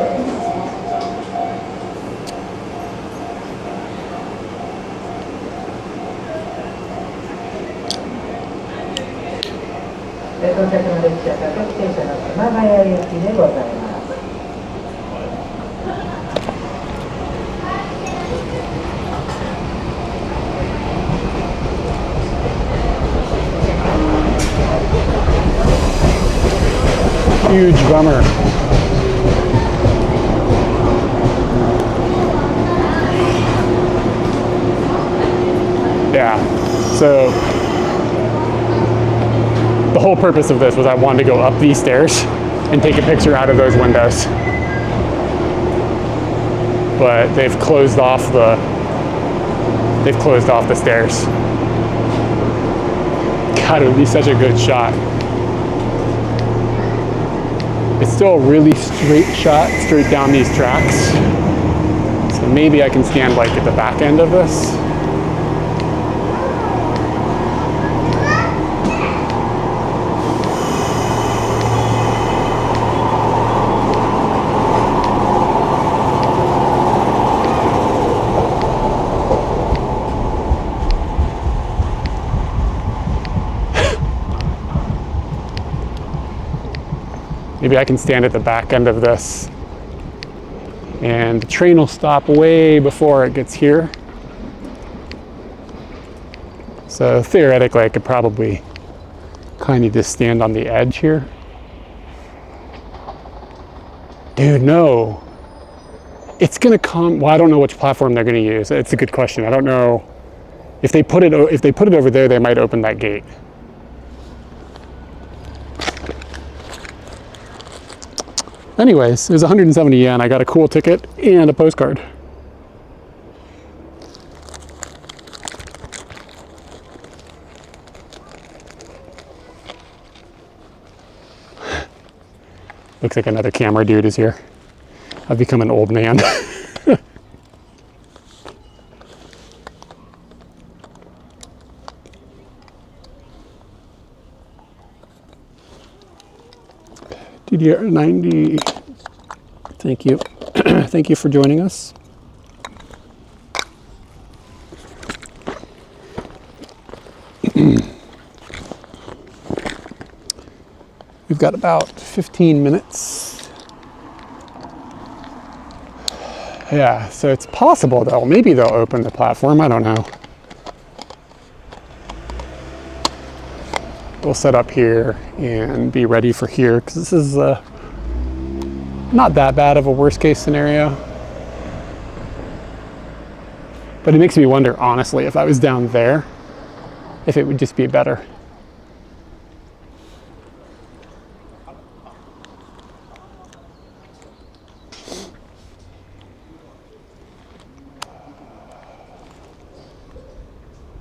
す。到着の列車、各駅停車の熊谷行きでございます。Huge bummer. Yeah, so the whole purpose of this was I wanted to go up these stairs and take a picture out of those windows. But they've closed off the stairs. God, it would be such a good shot. It's still a really straight shot, straight down these tracks. So maybe I can stand like at the back end of this. Maybe I can stand at the back end of this and the train will stop way before it gets here. So theoretically, I could probably kind of just stand on the edge here. Dude, no. It's gonna come, well, I don't know which platform they're gonna use. It's a good question. I don't know. If they put it over there, they might open that gate. Anyways, it was 170 yen. I got a cool ticket and a postcard. Looks like another camera dude is here. I've become an old man. DDR 90, thank you. Thank you for joining us. We've got about 15 minutes. Yeah, so it's possible though, maybe they'll open the platform, I don't know. We'll set up here and be ready for here because this is not that bad of a worst case scenario. But it makes me wonder, honestly, if I was down there, if it would just be better.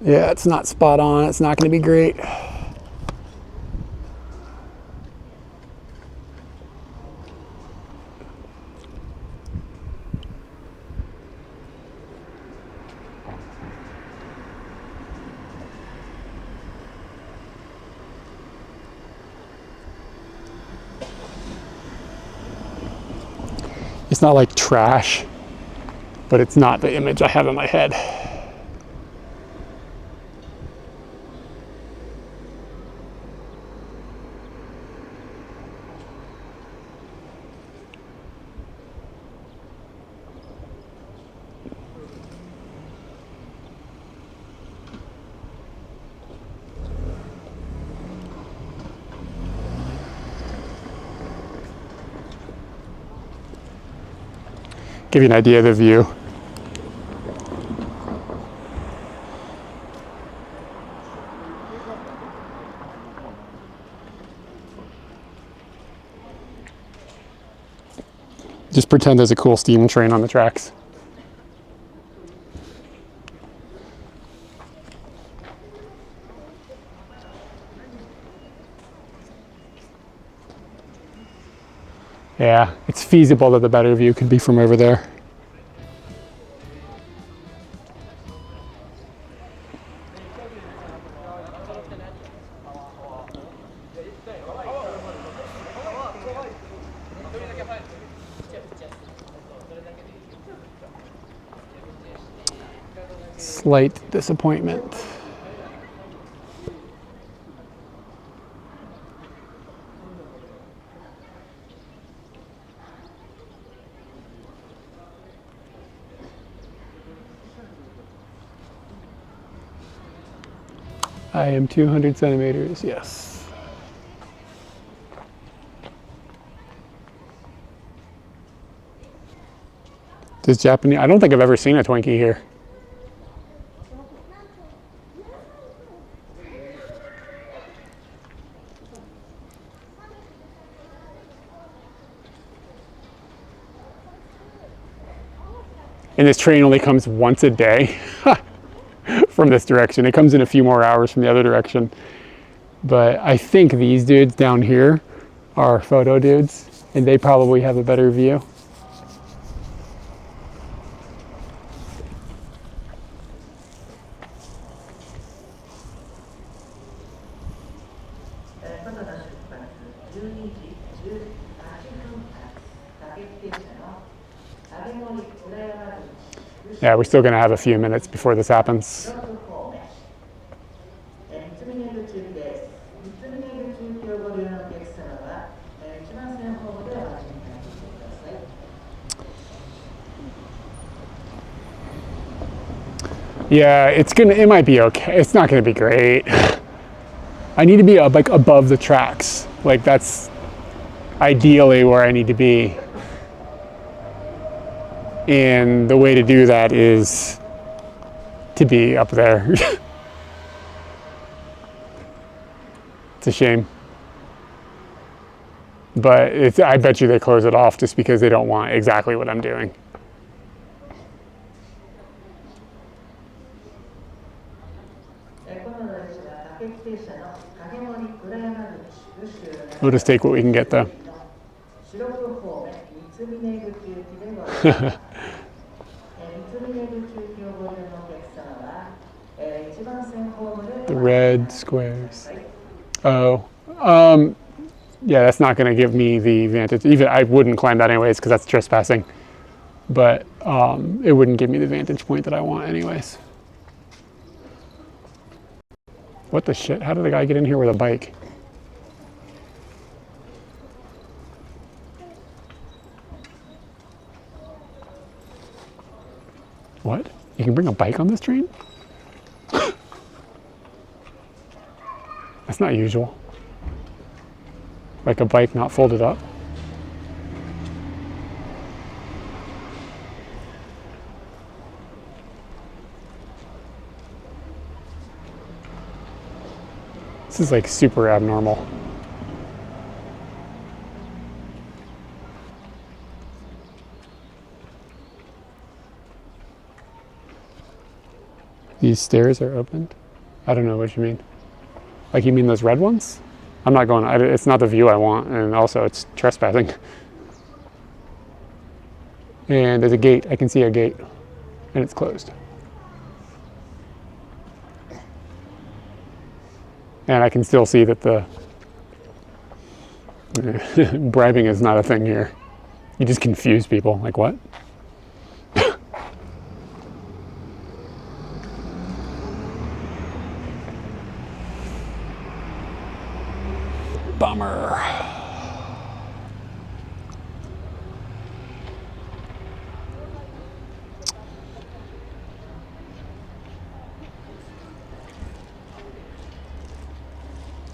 Yeah, it's not spot on. It's not going to be great. It's not like trash, but it's not the image I have in my head. Give you an idea of the view. Just pretend there's a cool steam train on the tracks. Yeah, it's feasible that the better view could be from over there. Slight disappointment. I am 200 centimeters, yes. Does Japanese, I don't think I've ever seen a Twinkie here. And this train only comes once a day from this direction. It comes in a few more hours from the other direction. But I think these dudes down here are photo dudes, and they probably have a better view. Yeah, we're still going to have a few minutes before this happens. Yeah, it might be okay. It's not going to be great. I need to be like above the tracks. Like that's ideally where I need to be. And the way to do that is to be up there. It's a shame. But I bet you they close it off just because they don't want exactly what I'm doing. We'll just take what we can get though. The red squares. Oh, yeah, that's not going to give me the vantage. Even I wouldn't climb that anyways because that's trespassing. But it wouldn't give me the vantage point that I want anyways. What the shit? How did the guy get in here with a bike? What? You can bring a bike on this train? That's not usual. Like a bike not folded up. This is like super abnormal. These stairs are opened? I don't know what you mean. Like you mean those red ones? I'm not going, it's not the view I want, and also it's trespassing. And there's a gate, I can see a gate, and it's closed. And I can still see that the bribing is not a thing here. You just confuse people, like what? Bummer.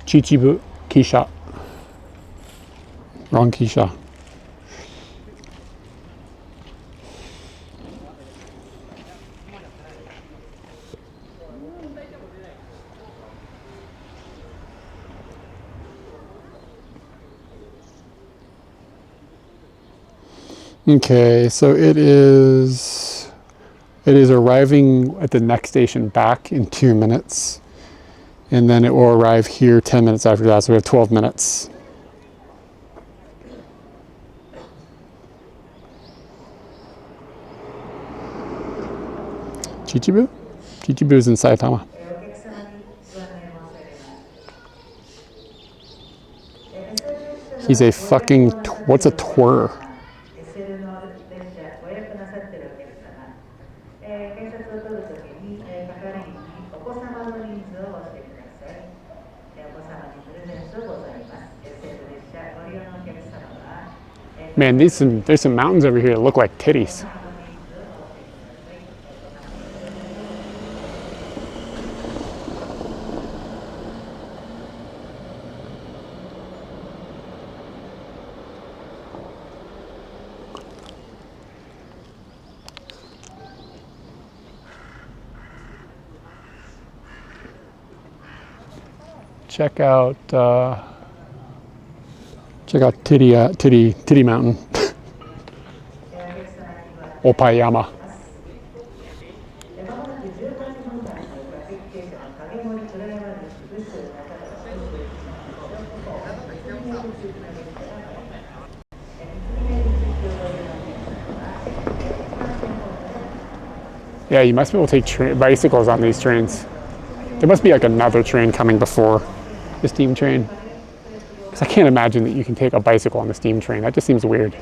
Chichibu Kisha. Wrong Kisha. Okay, so it is arriving at the next station back in 2 minutes. And then it will arrive here 10 minutes after that, so we have 12 minutes. Chichibu? Chichibu is in Saitama. He's a fucking, what's a twir? Man, there's some mountains over here that look like titties. Check out Titty Mountain. Opayama. Yeah, you must be able to take bicycles on these trains. There must be like another train coming before the steam train. Because I can't imagine that you can take a bicycle on the steam train. That just seems weird.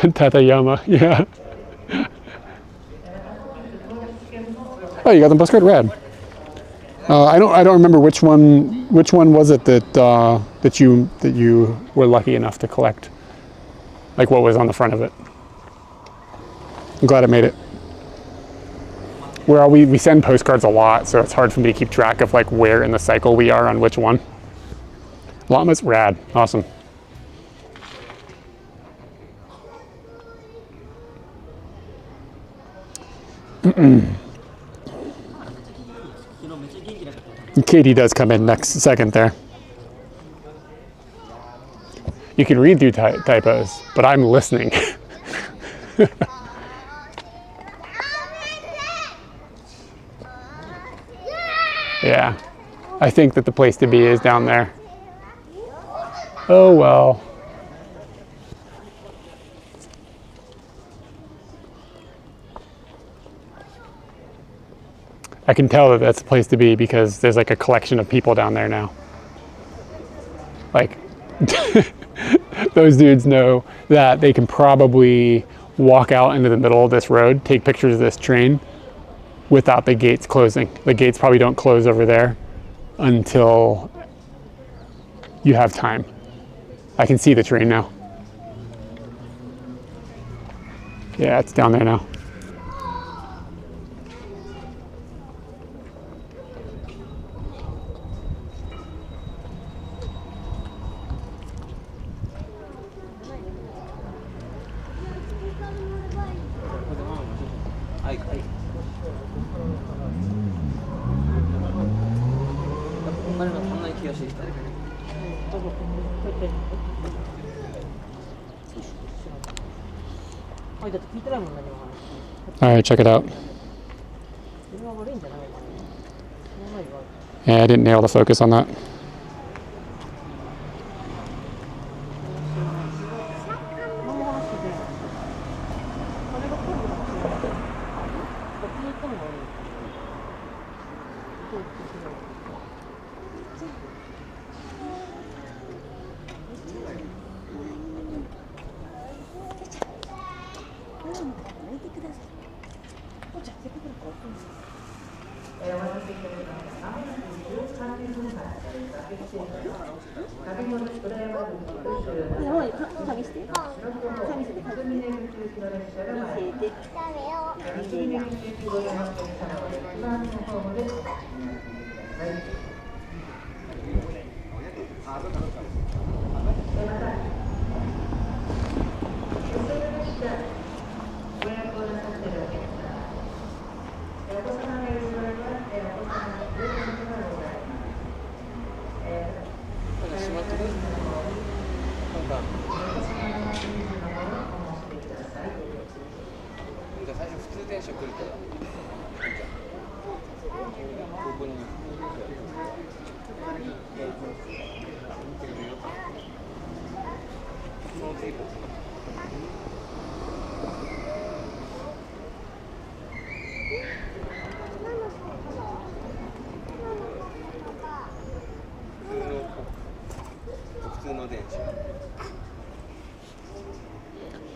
Tatayama, yeah. Oh, you got the postcard? Rad. I don't remember which one was it that you were lucky enough to collect. Like what was on the front of it. I'm glad I made it. We send postcards a lot, so it's hard for me to keep track of like where in the cycle we are on which one. Llama's rad, awesome. Katie does come in next second there. You can read through typos, but I'm listening. Yeah, I think that the place to be is down there. Oh well. I can tell that that's the place to be because there's like a collection of people down there now. Like, those dudes know that they can probably walk out into the middle of this road, take pictures of this train without the gates closing. The gates probably don't close over there until you have time. I can see the train now. Yeah, it's down there now. All right, check it out. Yeah, I didn't nail the focus on that.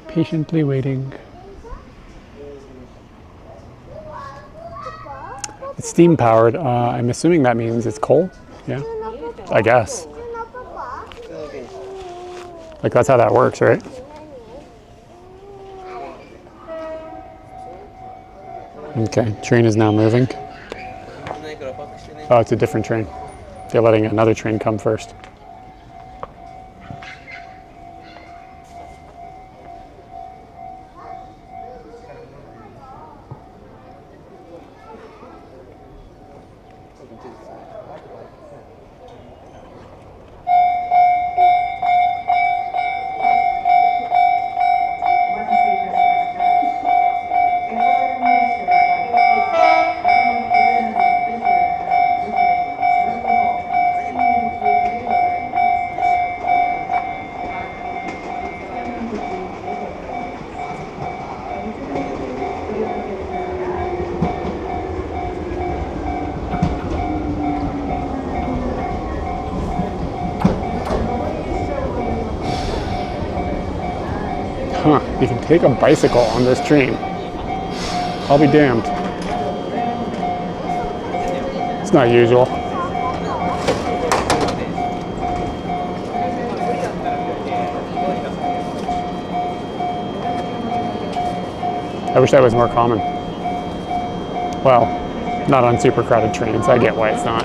Patiently waiting. It's steam powered. I'm assuming that means it's coal. Yeah, I guess. Like that's how that works, right? Okay, train is now moving. Oh, it's a different train. They're letting another train come first. Huh, you can take a bicycle on this train. I'll be damned. It's not usual. I wish that was more common. Well, not on super crowded trains. I get why it's not.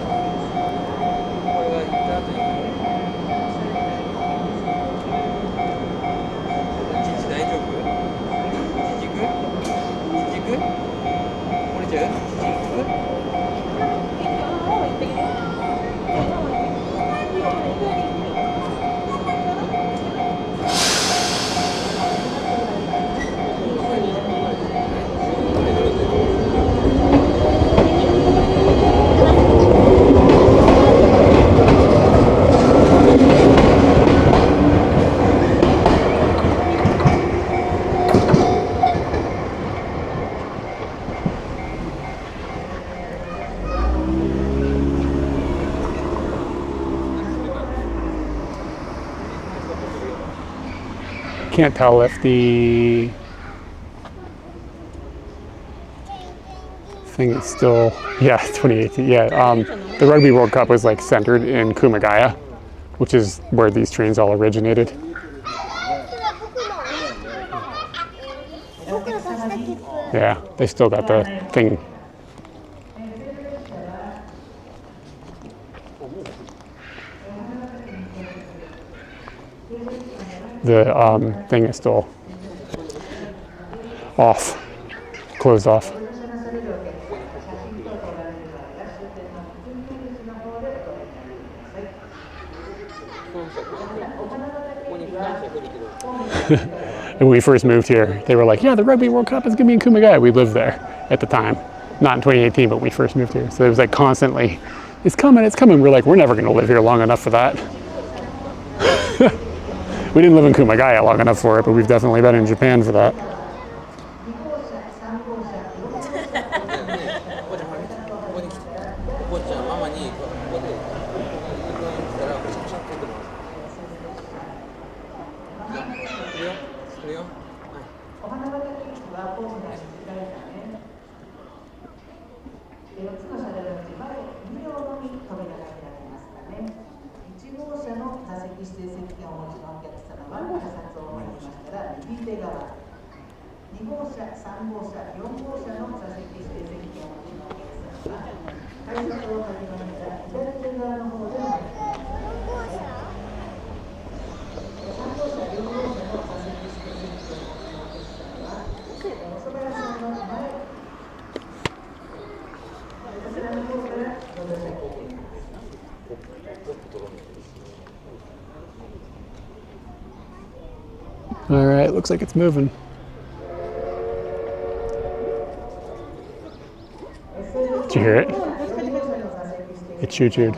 Can't tell if the thing is still, yeah, 2018. Yeah, the Rugby World Cup was like centered in Kumagaya, which is where these trains all originated. Yeah, they still got the thing. The thing is still off, closed off. When we first moved here, they were like, yeah, the Rugby World Cup is going to be in Kumagaya. We lived there at the time. Not in 2018, but we first moved here. So it was like constantly, it's coming, it's coming. We're like, we're never going to live here long enough for that. We didn't live in Kumagaya long enough for it, but we've definitely been in Japan for that. All right, looks like it's moving. Did you hear it? It choo-chooed.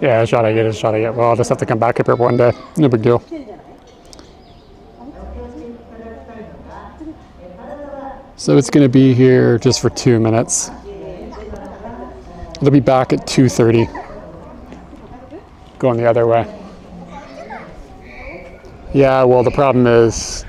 Yeah, a shot I get is a shot I get. Well, I'll just have to come back up here one day. No big deal. So it's going to be here just for 2 minutes. It'll be back at 2:30. Going the other way. Yeah, well, the problem is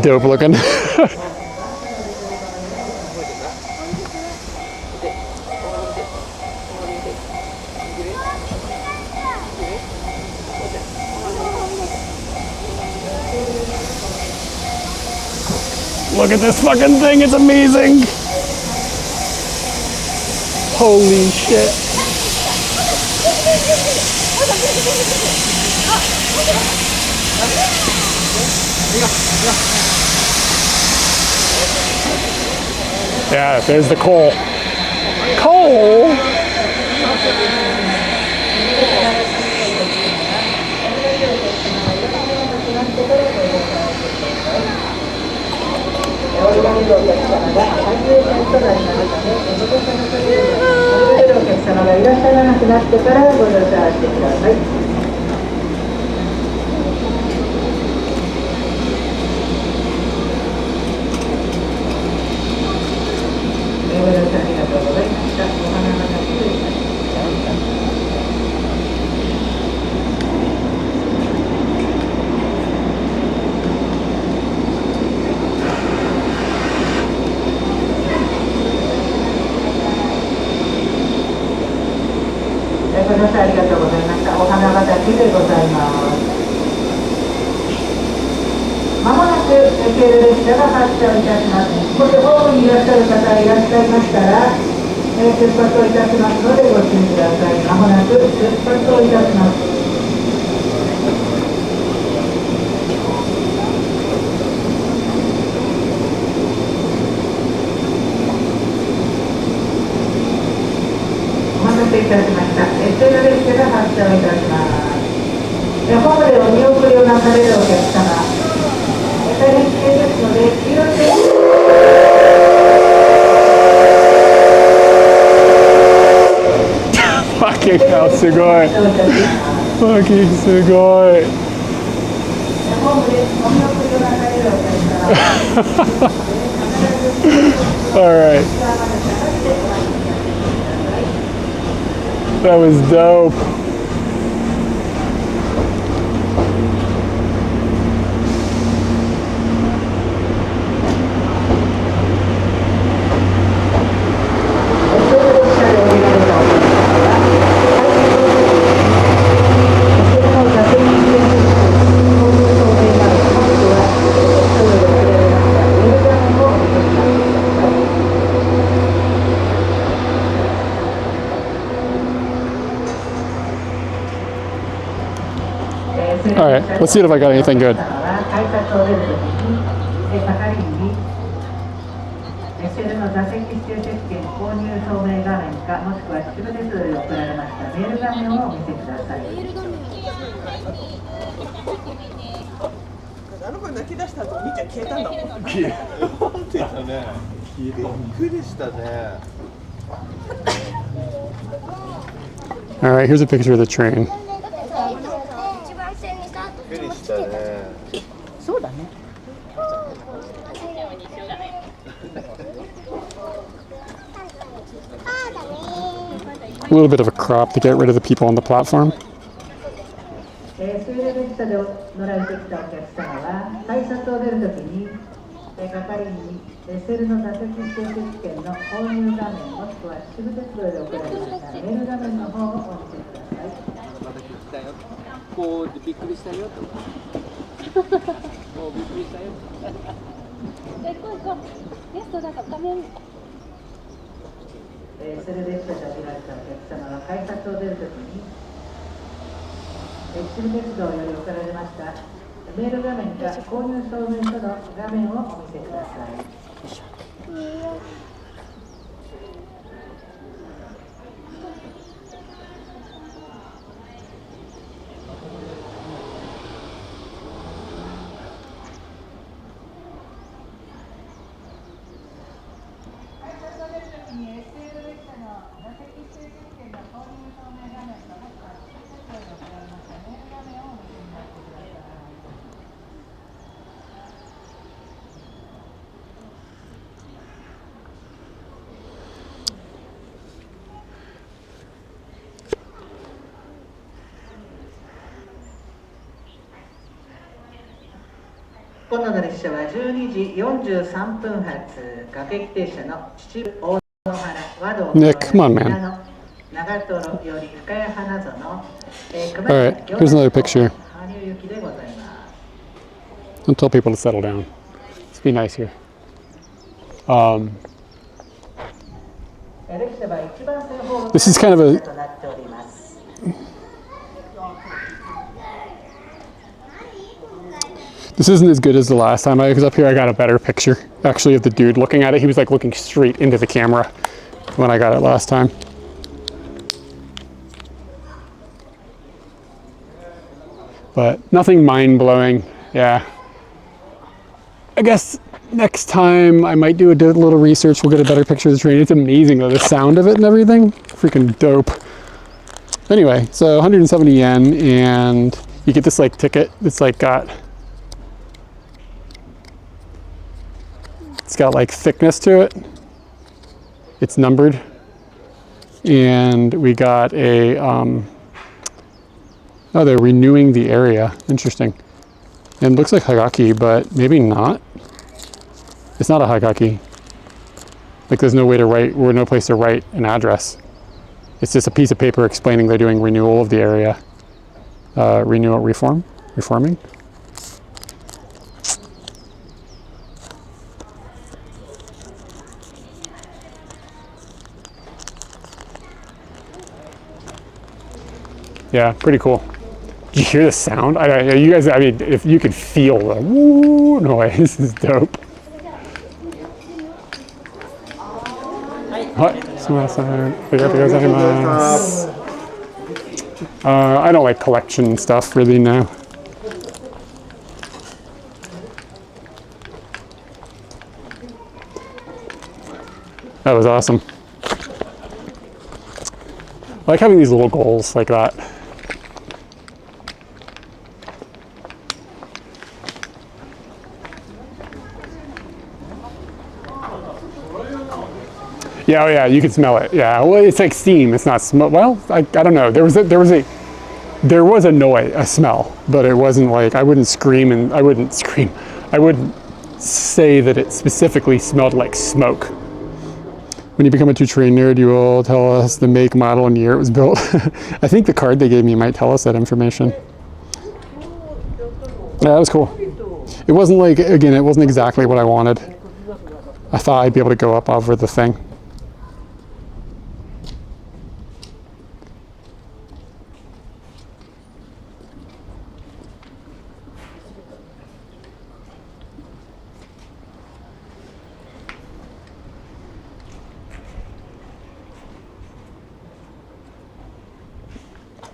dope looking. Look at this fucking thing, it's amazing. Holy shit. Yeah, there's the coal. Coal? Fucking hell, すごい。Fucking すごい。All right. That was dope. Let's see if I got anything good. 改札を出るときに、係員にSL の座席指定席券購入証明画面か、もしくは秩父鉄道で送られましたメール画面をお見せください。あの子泣き出した後、みーちゃん消えたんだもん。消えたね。びっくりしたね。 All right, here's a picture of the train. 一番線にさ、びっくりしたね。そうだね。 A little bit of a crop to get rid of the people on the platform. 水路列車で乗られてきたお客様は、改札を出るときに、係員に SL の座席指定席券の購入画面もしくは秩父鉄道で送られましたメール画面の方をお見せください。こうびっくりしたよと。もうびっくりしたよ。ゲストだから画面。SL 列車で降りられたお客様は改札を出るときに、秩父鉄道より送られましたメール画面か購入証明書の画面をお見せください。今度の列車は12時43分発各駅停車の秩父大野原和道 Nick, come on, man. 長瀞より深谷花園 All right, here's another picture. 羽生行きでございます。 Don't tell people to settle down. Let's be nice here. 列車は1番線ホーム This is kind of a となっております。 This isn't as good as the last time I was up here. I got a better picture, actually, of the dude looking at it. He was like looking straight into the camera when I got it last time. But nothing mind-blowing. Yeah. I guess next time I might do a little research. We'll get a better picture of the train. It's amazing though, the sound of it and everything. Freaking dope. Anyway, so 170 yen, and you get this like ticket that's like it's got like thickness to it. It's numbered. And we got a, oh, they're renewing the area. Interesting. And it looks like Hagaki, but maybe not. It's not a Hagaki. Like there's no way to write, or no place to write an address. It's just a piece of paper explaining they're doing renewal of the area. Reforming. Yeah, pretty cool. Did you hear the sound? You guys, I mean, if you could feel the woo noise, this is dope. I don't like collection stuff really now. That was awesome. I like having these little goals like that. Yeah, oh yeah, you can smell it. Yeah, well, it's like steam. It's not smoke. Well, I don't know. There was a noise, a smell, but it wasn't like I wouldn't scream. I wouldn't say that it specifically smelled like smoke. When you become a two-train nerd, you will tell us the make, model, and year it was built. I think the card they gave me might tell us that information. Yeah, that was cool. It wasn't like, again, it wasn't exactly what I wanted. I thought I'd be able to go up over the thing.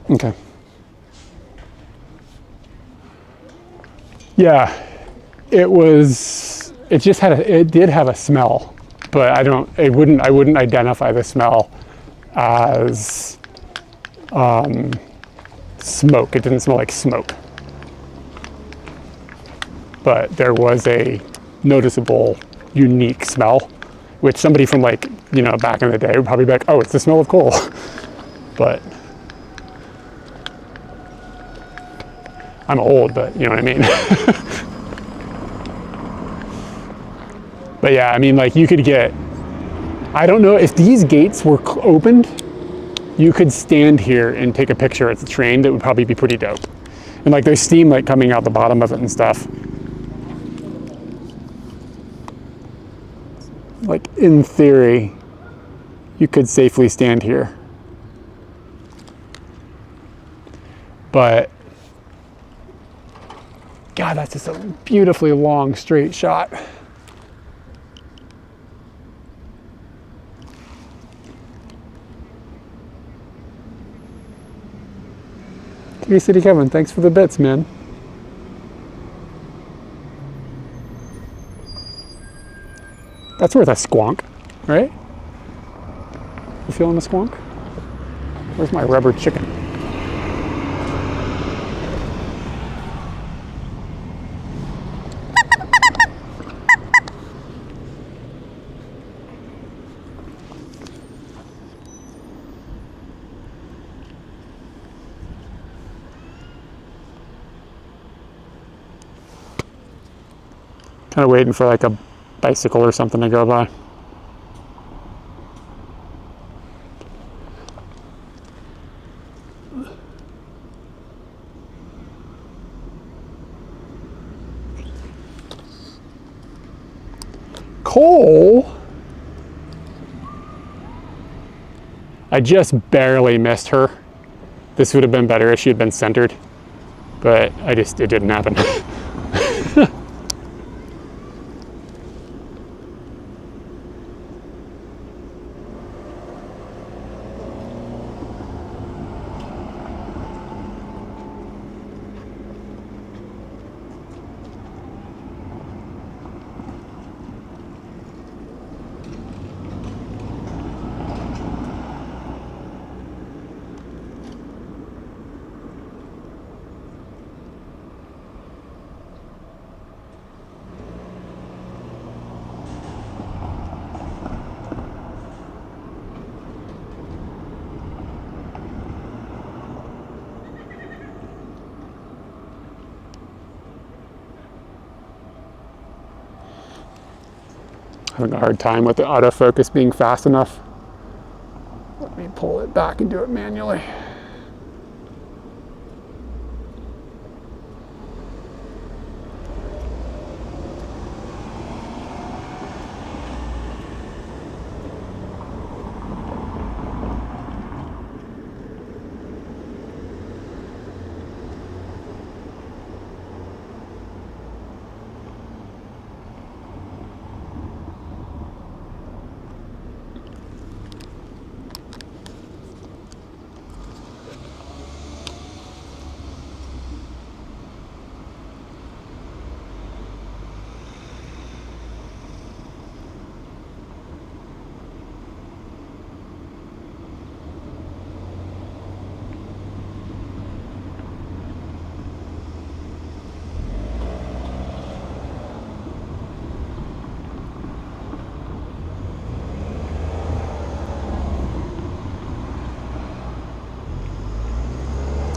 Okay. Yeah, it did have a smell, but I wouldn't identify the smell as smoke. It didn't smell like smoke. But there was a noticeable, unique smell, which somebody from back in the day would probably be like, oh, it's the smell of coal. But I'm old, but you know what I mean? But yeah, I mean, you could get, I don't know, if these gates were opened, you could stand here and take a picture at the train. That would probably be pretty dope. And there's steam coming out the bottom of it and stuff. In theory, you could safely stand here. But God, that's just a beautifully long, straight shot. Hey, City Kevin, thanks for the bits, man. That's worth a squonk, right? You feeling the squonk? Where's my rubber chicken? Kind of waiting for a bicycle or something to go by. Cole, I just barely missed her. This would have been better if she had been centered, but it didn't happen. Having a hard time with the autofocus being fast enough. Let me pull it back and do it manually.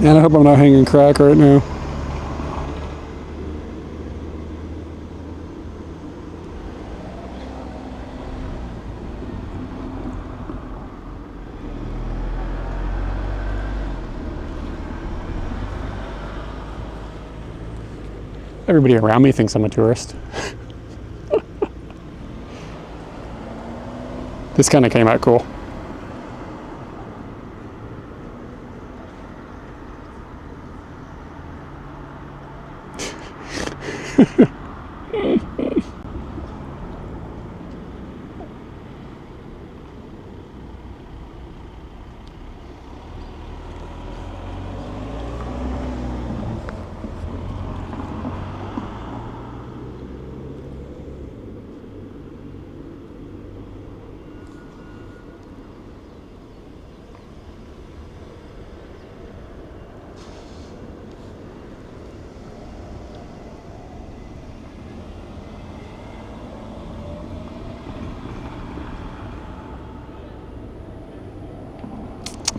And I hope I'm not hanging crack right now. Everybody around me thinks I'm a tourist. This kind of came out cool.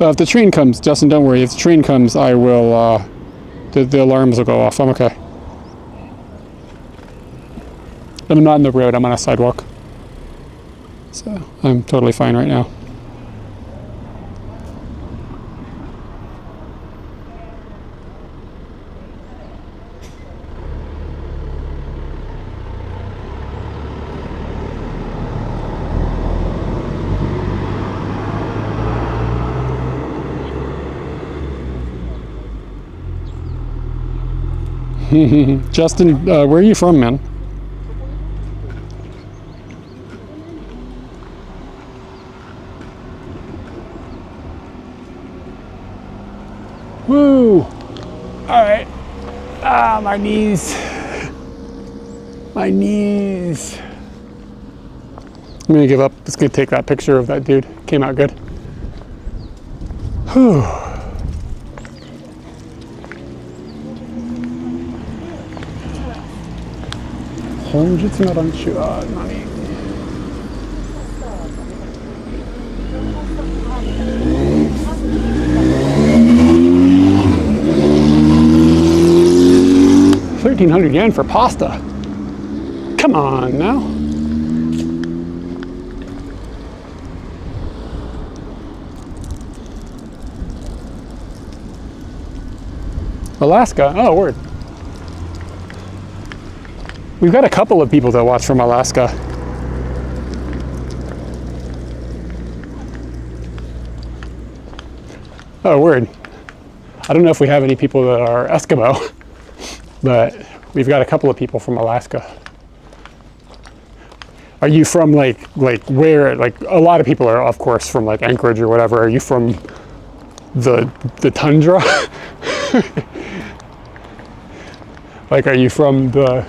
If the train comes, Justin, don't worry. If the train comes, I will, the alarms will go off. I'm okay. I'm not in the road, I'm on a sidewalk. So I'm totally fine right now. Justin, where are you from, man? Woo! Alright. Ah, my knees. My knees. I'm gonna give up. Just gonna take that picture of that dude. Came out good. Whew. Honjutsu no ranchu wa nani? $1,300 for pasta. Come on now. Alaska. Oh, word. We've got a couple of people that watch from Alaska. Oh, word. I don't know if we have any people that are Eskimo, but we've got a couple of people from Alaska. Are you from like where? Like a lot of people are, of course, from like Anchorage or whatever. Are you from the tundra? Like, are you from the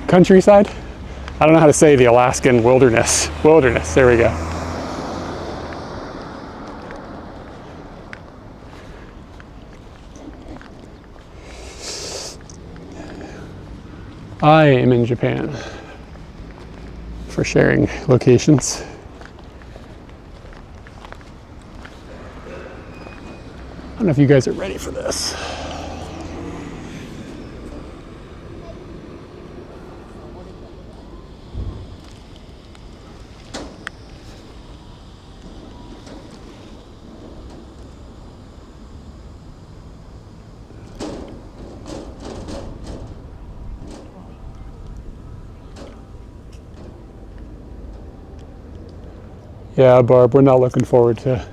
countryside? I don't know how to say the Alaskan wilderness. Wilderness, there we go. I am in Japan for sharing locations. I don't know if you guys are ready for this. Yeah, Barb, we're not looking forward to,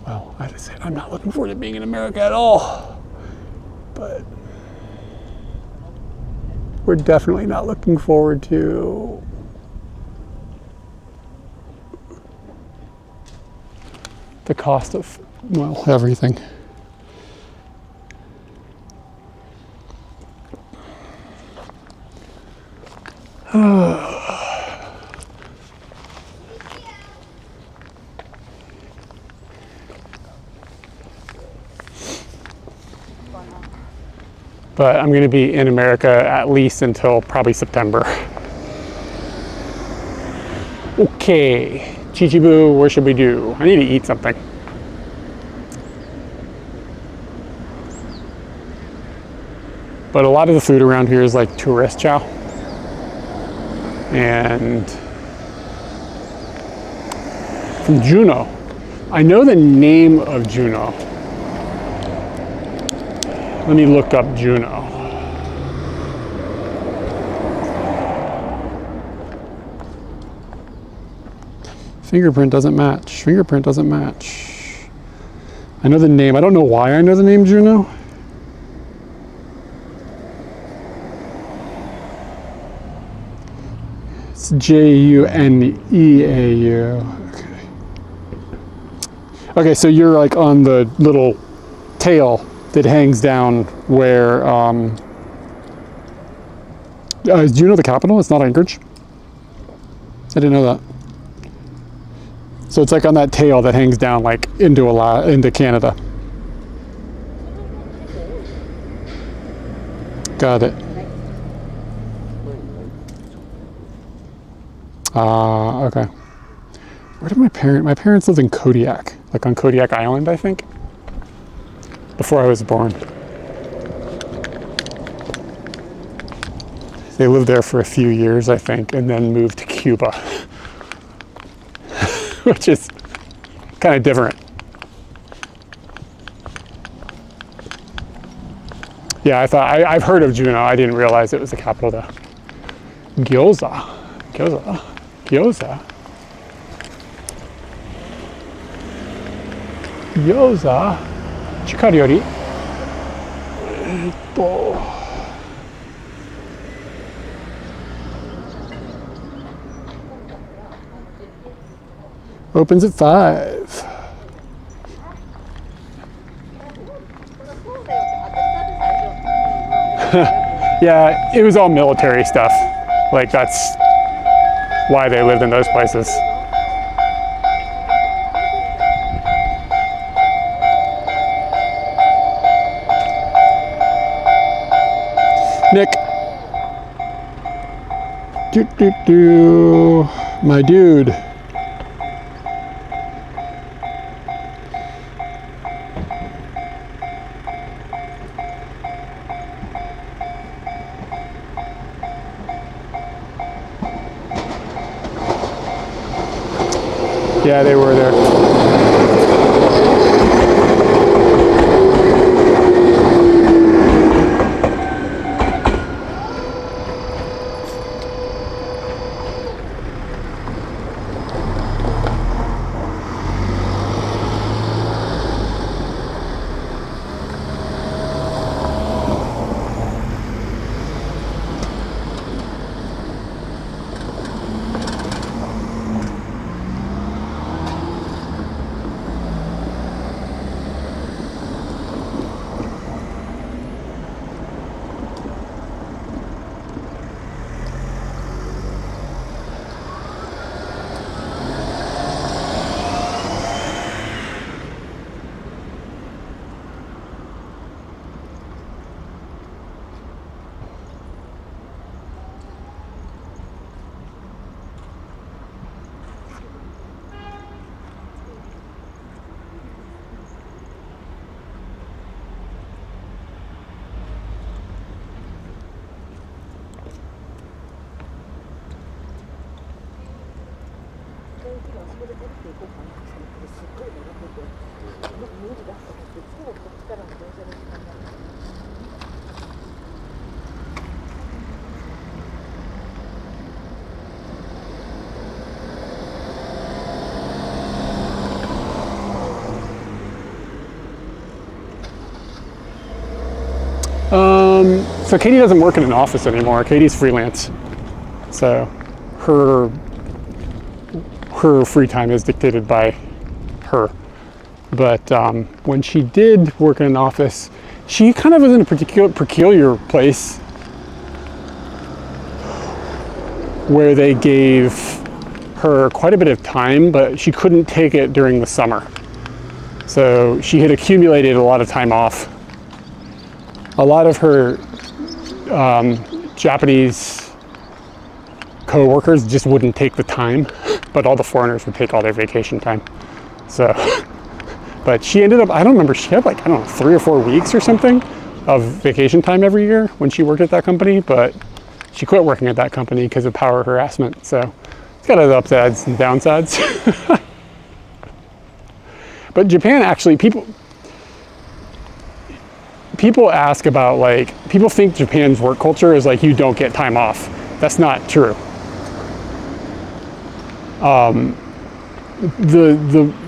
well, I just said I'm not looking forward to being in America at all, but we're definitely not looking forward to the cost of, well, everything. But I'm going to be in America at least until probably September. Okay, Chichibu, what should we do? I need to eat something. But a lot of the food around here is like tourist chow. And from Juneau. I know the name of Juneau. Let me look up Juneau. Fingerprint doesn't match. Fingerprint doesn't match. I know the name. I don't know why I know the name Juneau. It's Juneau. Okay. Okay, so you're like on the little tail that hangs down where, is Juneau the capital? It's not Anchorage? I didn't know that. So it's like on that tail that hangs down like into Canada. Got it. Okay. Where did my parents live in Kodiak. like on Kodiak Island, I think, before I was born. They lived there for a few years, I think, and then moved to Cuba, which is kind of different. Yeah, I've heard of Juneau. I didn't realize it was the capital though. Gyoza. Gyoza. Chikari yori. Opens at 5. Yeah, it was all military stuff. Like, that's why they lived in those places. Nick. My dude. Yeah, they were there. So Katie doesn't work in an office anymore. Katie's freelance. So her free time is dictated by her. But when she did work in an office, she kind of was in a peculiar place where they gave her quite a bit of time, but she couldn't take it during the summer. So she had accumulated a lot of time off. A lot of her Japanese co-workers just wouldn't take the time, but all the foreigners would take all their vacation time. So, but she ended up, I don't remember, she had like, I don't know, 3 or 4 weeks or something of vacation time every year when she worked at that company, but she quit working at that company because of power harassment. So it's got its upsides and downsides. But Japan actually, people ask about, like, people think Japan's work culture is like you don't get time off. That's not true.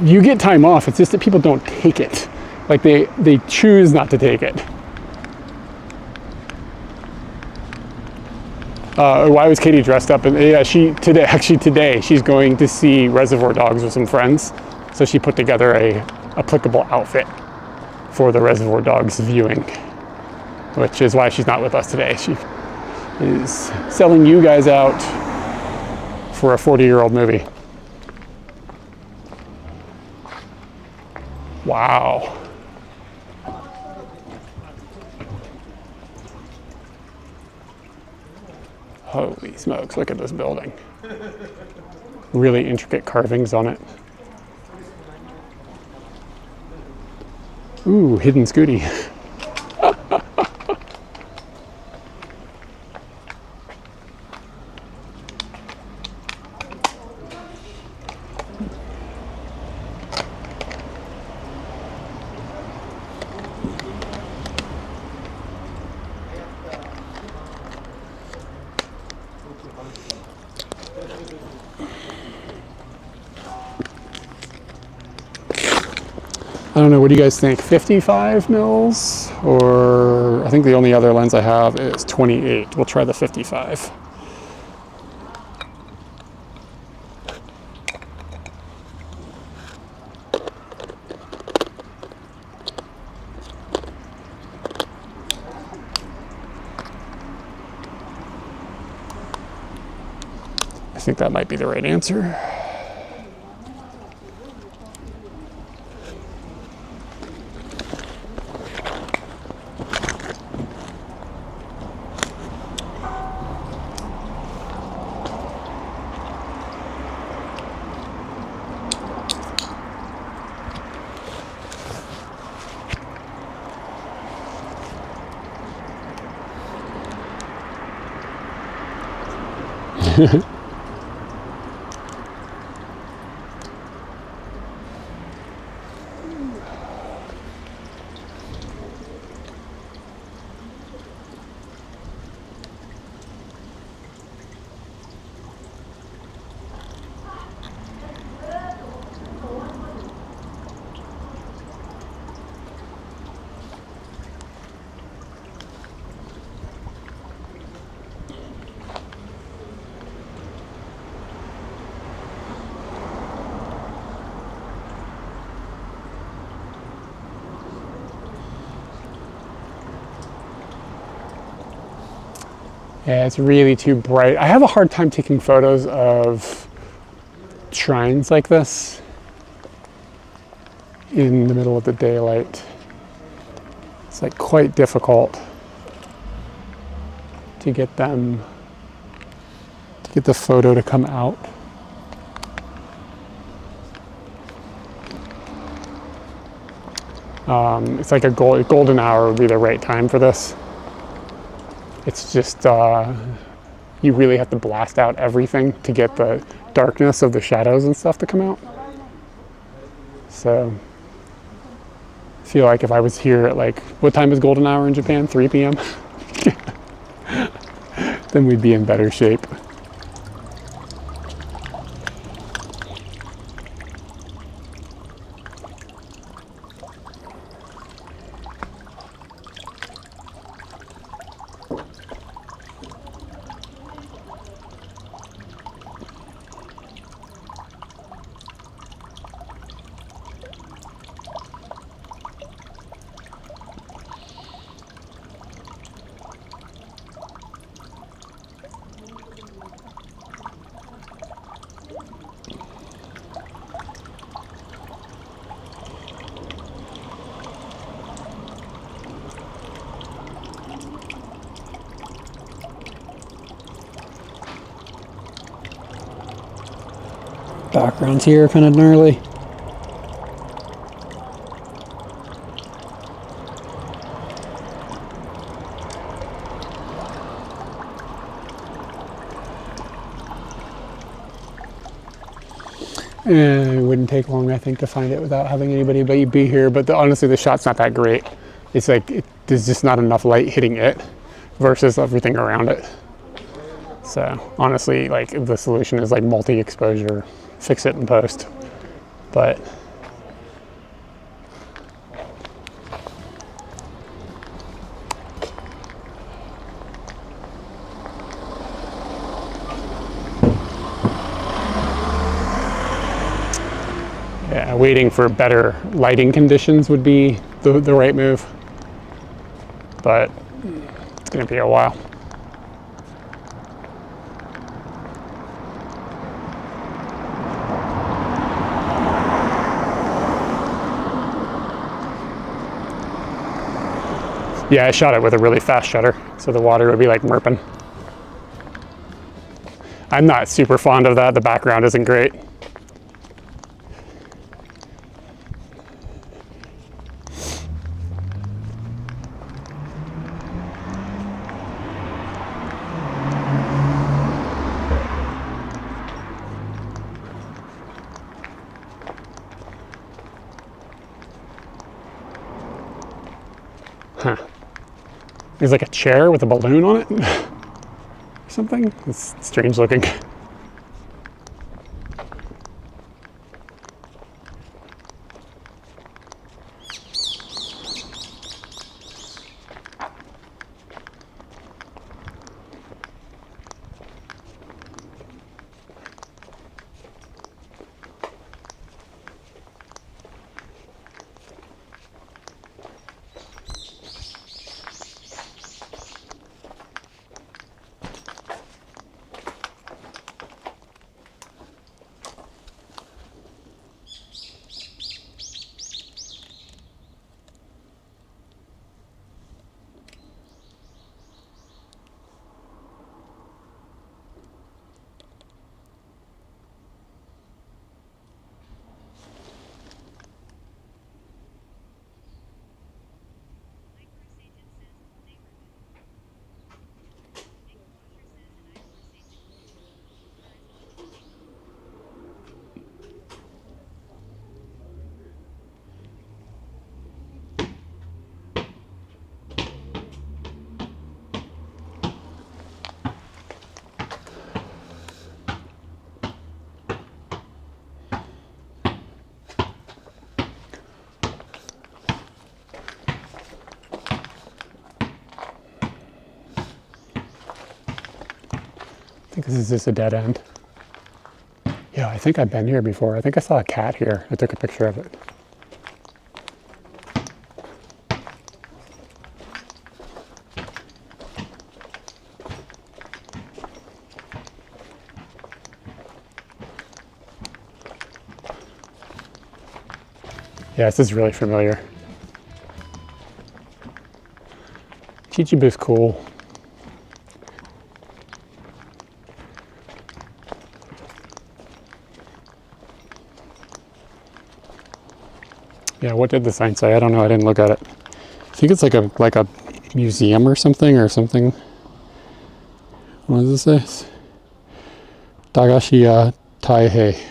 You get time off, it's just that people don't take it. Like they choose not to take it. Why was Katie dressed up? And yeah, today she's going to see Reservoir Dogs with some friends. So she put together a applicable outfit for the Reservoir Dogs viewing, which is why she's not with us today. She is selling you guys out for a 40-year-old movie. Wow. Holy smokes, look at this building. Really intricate carvings on it. Ooh, hidden Scooty. I don't know, what do you guys think? 55 mils? Or I think the only other lens I have is 28. We'll try the 55. I think that might be the right answer. Yeah, it's really too bright. I have a hard time taking photos of shrines like this in the middle of the daylight. It's like quite difficult to get the photo to come out. It's like a golden hour would be the right time for this. It's just, you really have to blast out everything to get the darkness of the shadows and stuff to come out. So, I feel like if I was here at like, what time is golden hour in Japan? 3 p.m.? Then we'd be in better shape. Backgrounds here kind of gnarly. It wouldn't take long, I think, to find it without having anybody be here. But honestly, the shot's not that great. It's like there's just not enough light hitting it versus everything around it. So honestly, like the solution is like multi-exposure, fix it in post. But yeah, waiting for better lighting conditions would be the right move. But it's going to be a while. Yeah, I shot it with a really fast shutter, so the water would be like merping. I'm not super fond of that. The background isn't great. Huh. There's like a chair with a balloon on it. Or something. It's strange looking. I think this is just a dead end. Yeah, I think I've been here before. I think I saw a cat here. I took a picture of it. Yeah, this is really familiar. Chichibu's cool. Yeah, what did the sign say? I don't know. I didn't look at it. I think it's like a museum or something. What does it say? Dagashiya Taihei.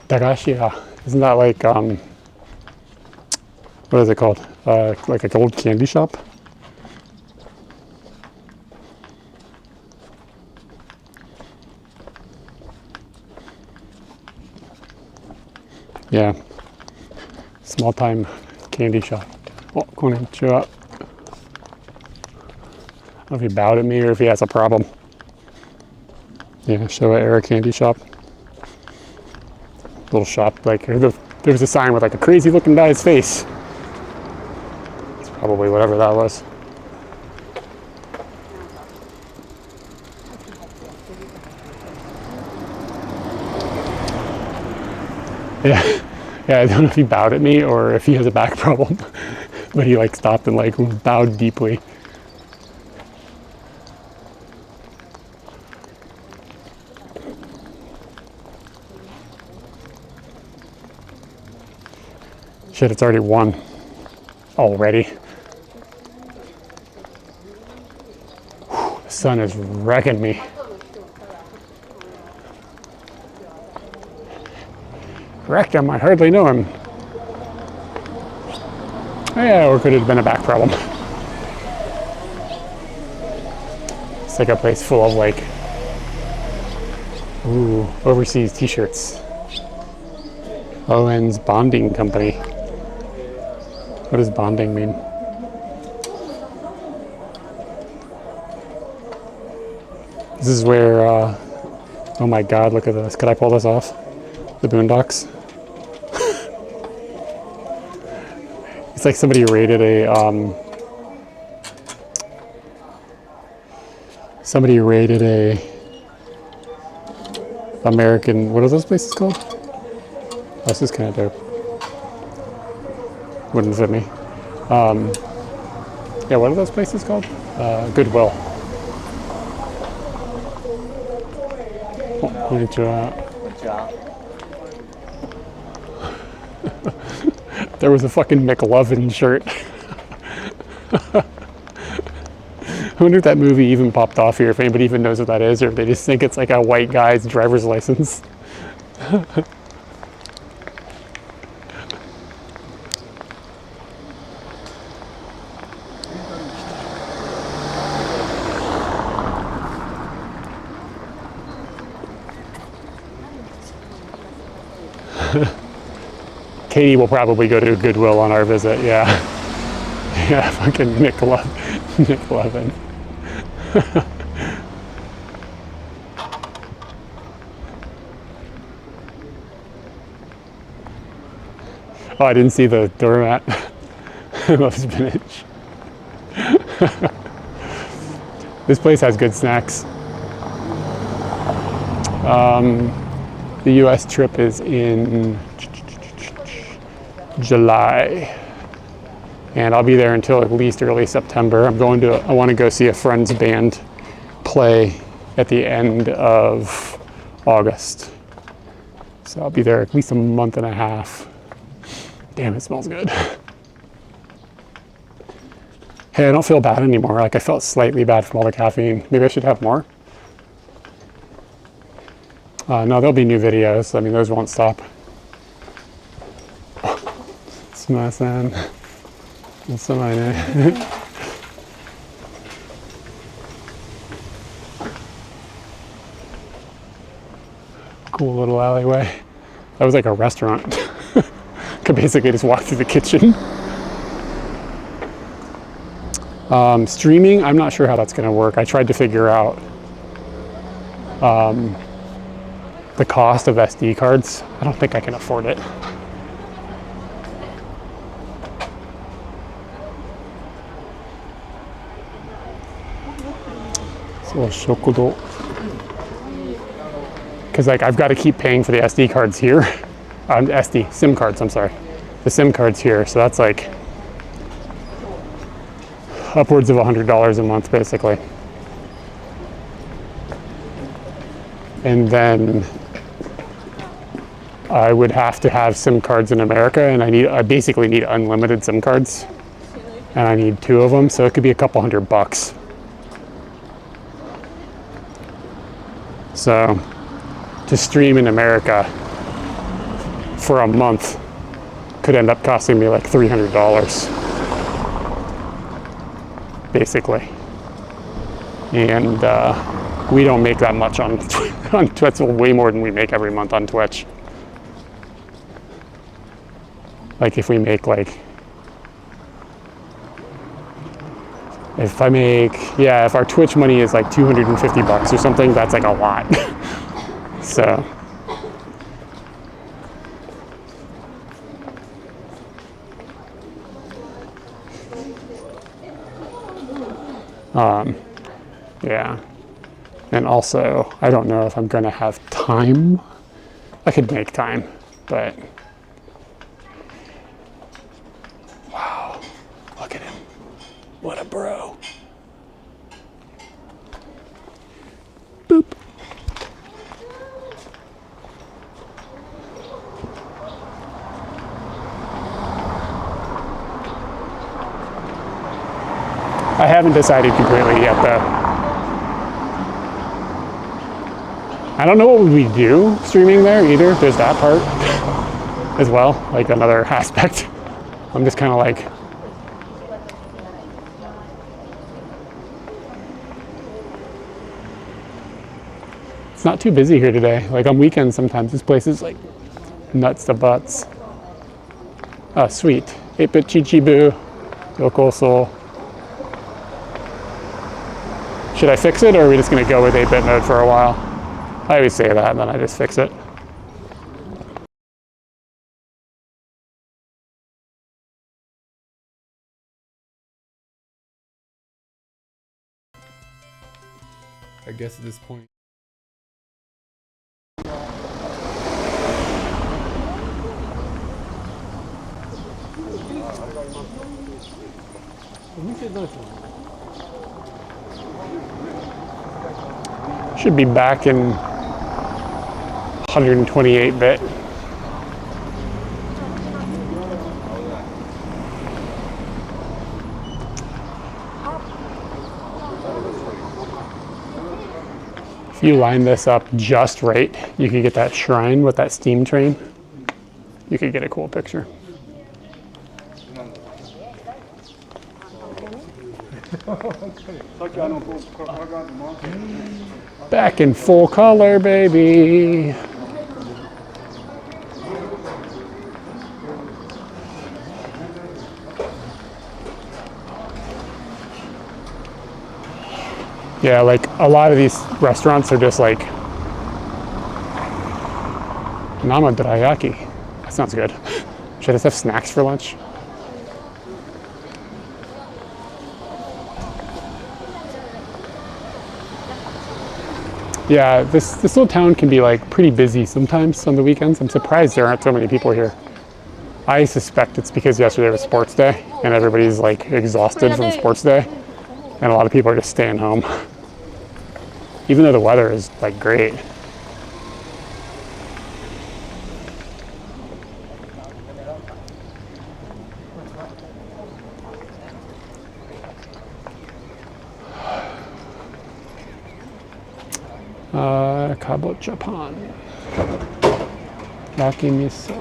Dagashiya. Isn't that like what is it called? Like a gold candy shop? Yeah, small time candy shop. Oh, konnichiwa. I don't know if he bowed at me or if he has a problem. Yeah, Showa era candy shop. Little shop, like there was a sign with like a crazy looking guy's face. It's probably whatever that was. Yeah, I don't know if he bowed at me or if he has a back problem, but he like stopped and like bowed deeply. Shit, it's already 1 already. Whew, the sun is wrecking me. Wrecked him, I hardly know him. Oh, yeah, or could it have been a back problem? It's like a place full of like, ooh, overseas t-shirts. Owen's Bonding Company. What does bonding mean? This is where, oh my god, look at this. Could I pull this off? The Boondocks. It's like somebody rated a American, what are those places called? Oh, this is kind of dope. Wouldn't fit me. Yeah, what are those places called? Goodwill. Oh, konnichiwa. There was a fucking McLovin shirt. I wonder if that movie even popped off here, if anybody even knows what that is, or if they just think it's like a white guy's driver's license. Katie will probably go to Goodwill on our visit, yeah. Yeah, fucking Nick Levin. Oh, I didn't see the doormat. I love spinach. This place has good snacks. The US trip is in July. And I'll be there until at least early September. I want to go see a friend's band play at the end of August. So I'll be there at least a month and a half. Damn, it smells good. Hey, I don't feel bad anymore. Like I felt slightly bad from all the caffeine. Maybe I should have more. No, there'll be new videos. I mean, those won't stop. Smasan. Cool little alleyway. That was like a restaurant. Could basically just walk through the kitchen. Streaming, I'm not sure how that's going to work. I tried to figure out the cost of SD cards. I don't think I can afford it. So, because like I've got to keep paying for the SD cards here. SIM cards, I'm sorry. The SIM cards here, so that's like upwards of $100 a month basically. And then I would have to have SIM cards in America, and I basically need unlimited SIM cards, and I need 2 of them, so it could be a couple $100. So to stream in America for a month could end up costing me like $300 basically, and we don't make that much on Twitch. Way more than we make every month on Twitch. Like if we make like, if our Twitch money is like $250 or something, that's like a lot. So yeah. And also, I don't know if I'm gonna have time. I could make time, but wow, look at him. What a bro. Boop. I haven't decided completely yet though. I don't know what we do streaming there either. There's that part as well, like another aspect. I'm just kind of like, it's not too busy here today. Like on weekends sometimes this place is like nuts to butts. Oh, sweet. 8-bit Chichibu. Yokoso. Should I fix it, or are we just going to go with 8-bit mode for a while? I always say that, and then I just fix it. I guess at this point. Should be back in 128-bit. If you line this up just right, you could get that shrine with that steam train. You could get a cool picture. Back in full color, baby. Yeah, like a lot of these restaurants are just like Nama Dorayaki. That sounds good. Should I just have snacks for lunch? Yeah, this little town can be like pretty busy sometimes on the weekends. I'm surprised there aren't so many people here. I suspect it's because yesterday was sports day and everybody's like exhausted from sports day, and a lot of people are just staying home. Even though the weather is like great. Kabo Japan. Yaki miso.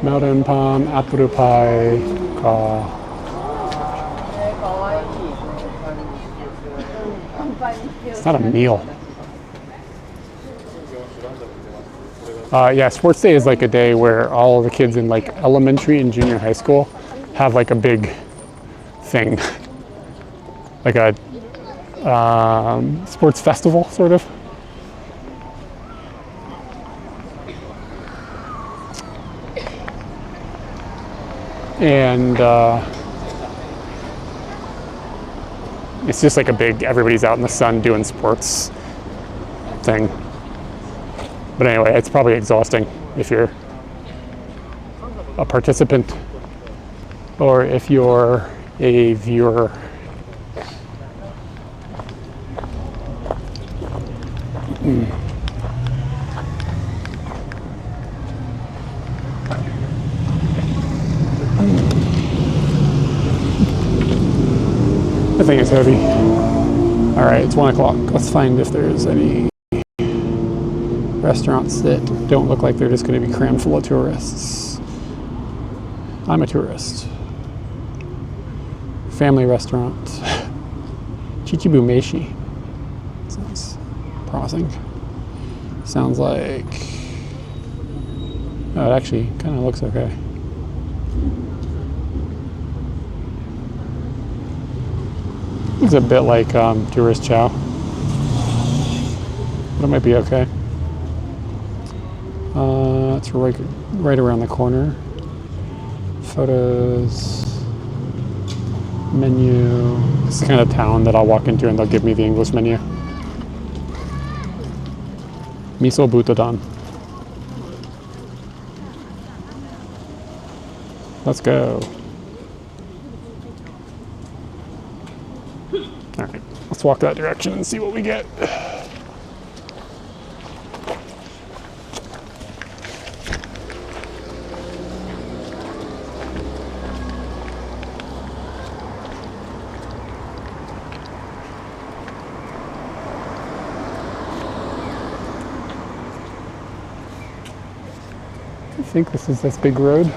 Melon palm, apple pie, ka. It's not a meal. Yeah, sports day is like a day where all the kids in like elementary and junior high school have like a big thing, like a sports festival sort of. And it's just like a big, everybody's out in the sun doing sports thing. But anyway, it's probably exhausting if you're a participant or if you're a viewer. The thing is heavy. All right, it's 1 o'clock. Let's find if there's any restaurants that don't look like they're just going to be crammed full of tourists. I'm a tourist. Family restaurant. Chichibu Meishi. Sounds promising. Sounds like... Oh, it actually kind of looks okay. It's a bit like tourist chow. But it might be okay. It's right around the corner. Photos, menu. It's the kind of town that I'll walk into and they'll give me the English menu. Miso Butodon. Let's go. All right, let's walk that direction and see what we get. I think this is this big road.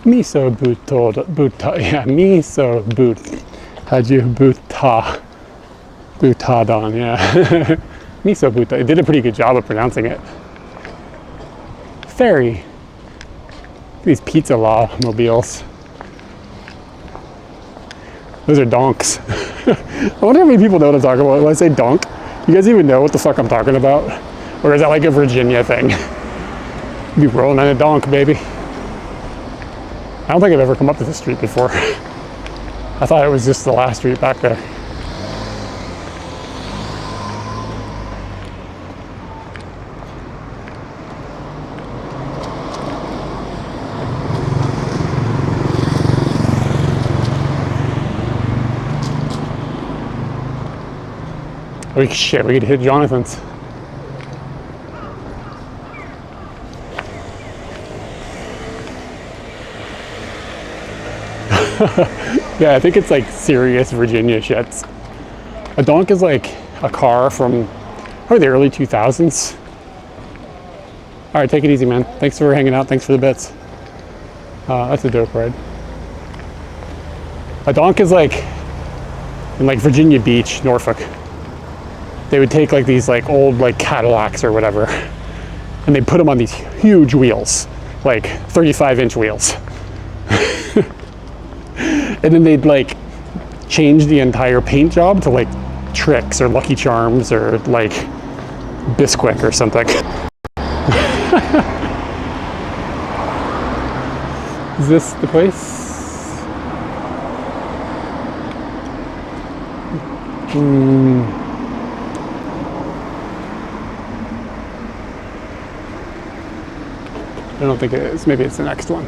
Miso buta, yeah, miso but, haju butadon, yeah. Miso buta, it did a pretty good job of pronouncing it. Ferry. These pizza law mobiles. Those are donks. I wonder how many people know what I'm talking about when I say donk. You guys even know what the fuck I'm talking about? Or is that like a Virginia thing? Be rolling on a donk, baby. I don't think I've ever come up to this street before. I thought it was just the last street back there. Shit, we could hit Jonathan's. Yeah, I think it's like serious Virginia shits. A donk is like a car from probably the early 2000s. All right, take it easy, man. Thanks for hanging out. Thanks for the bits. That's a dope ride. A donk is like in like Virginia Beach, Norfolk. They would take like these like old like Cadillacs or whatever, and they put them on these huge wheels, like 35-inch wheels. And then they'd like change the entire paint job to like Tricks or Lucky Charms or like Bisquick or something. Is this the place? I don't think it is. Maybe it's the next one.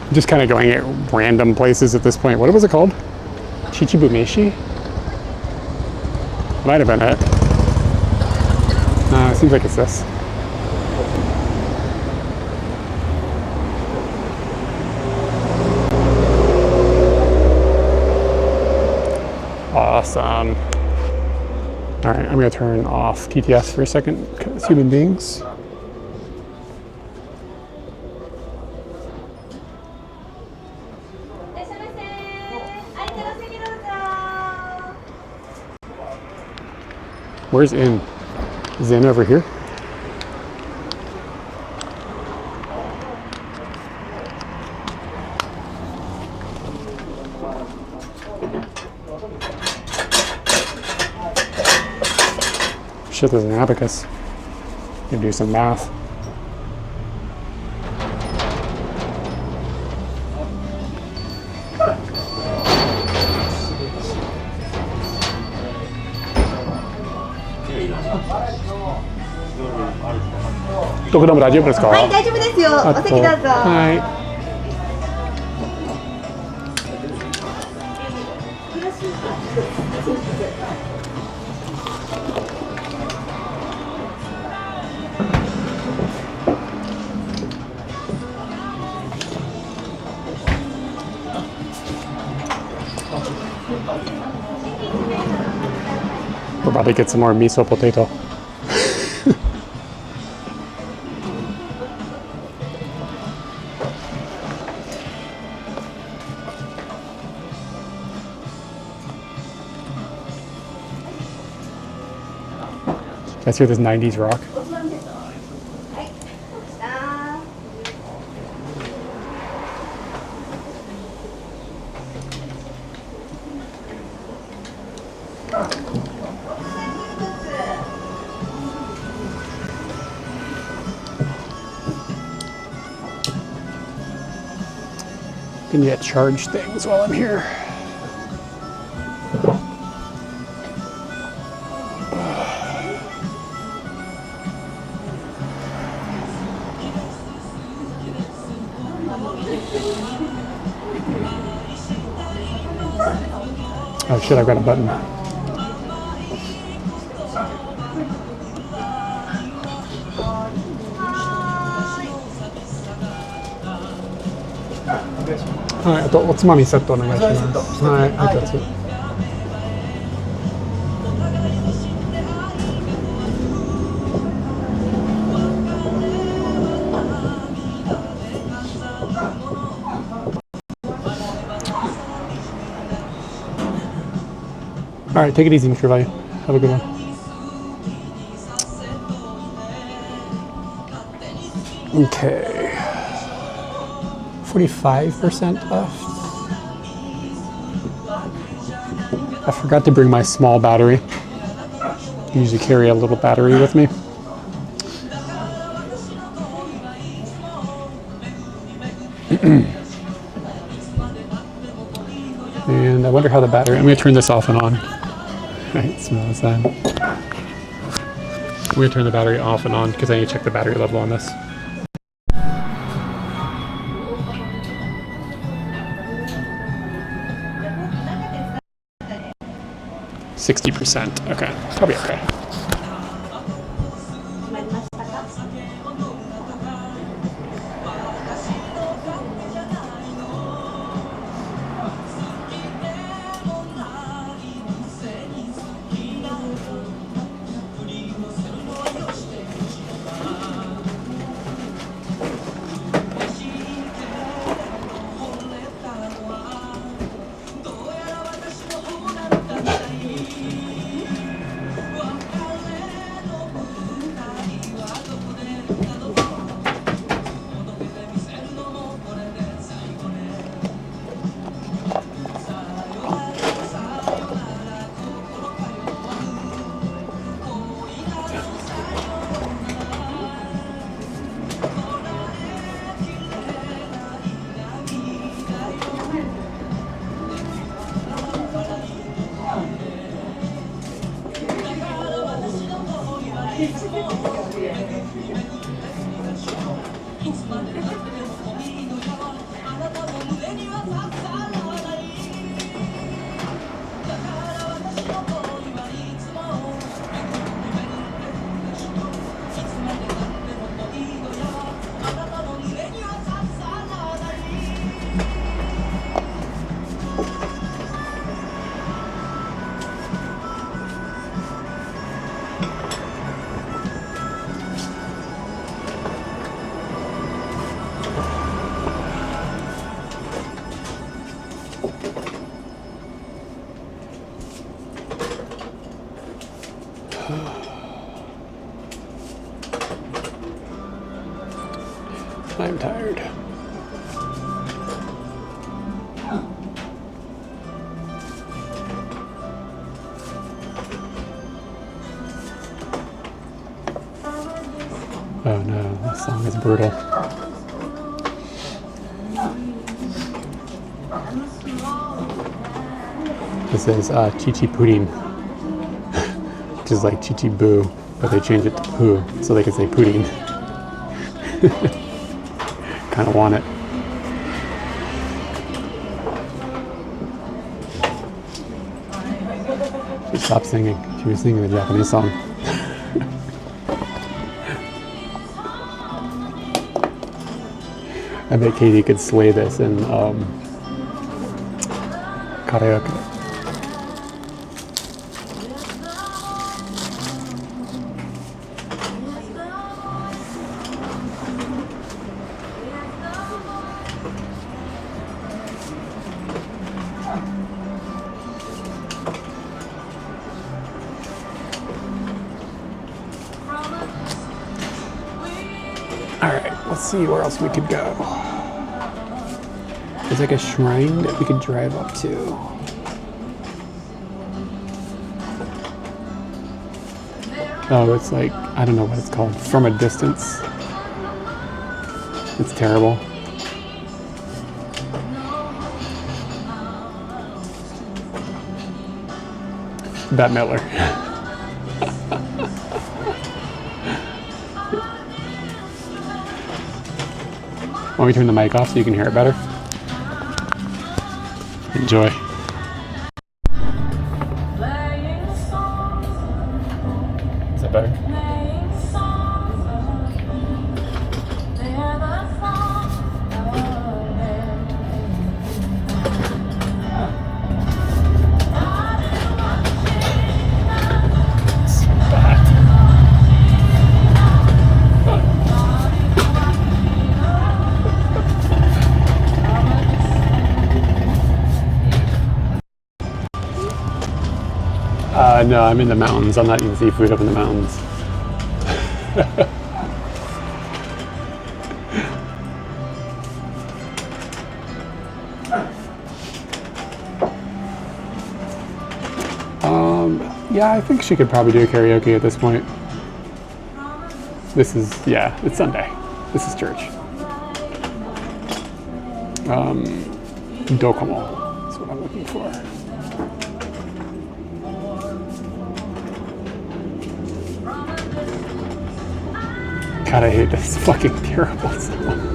I'm just kind of going at random places at this point. What was it called? Chichibumeshi? Might have been it. It seems like it's this. Awesome. All right, I'm gonna turn off TTS for a second because human beings. Where's in? Is in over here? Shit, there's an abacus. You can do some math.どこでも大丈夫ですか？はい、大丈夫ですよ。お席どうぞ。はい。We're about to get some more miso potato. Guys hear this 90s rock? Can get charge things while I'm here. Oh shit, I've got a button. Alright, あとおつまみセットお願いします。はい、はい、2つ。All right, take it easy, Mr. Value. Have a good one. Okay. 45% left. I forgot to bring my small battery. I usually carry a little battery with me. And I wonder how the battery, I'm going to turn this off and on. Right, smells that. I'm going to turn the battery off and on because I need to check the battery level on this. 60%. Okay, probably okay. I'm tired. Oh no, this song is brutal. This is Chichi Pudding, which is like Chichi Boo, but they changed it to Poo so they can say Pudding. Kind of want it. She stopped singing. She was singing a Japanese song. I bet Katie could slay this in karaoke. Alright, let's see where else we could go. There's like a shrine that we could drive up to. Oh, it's like, I don't know what it's called. From a distance. It's terrible. Bette Midler. Want me to turn the mic off so you can hear it better? Enjoy. Is that better? No, I'm in the mountains. I'm not eating seafood up in the mountains. Yeah, I think she could probably do karaoke at this point. This is, yeah, it's Sunday. This is church. Dokomo is what I'm looking for. God, I hate this fucking terrible song.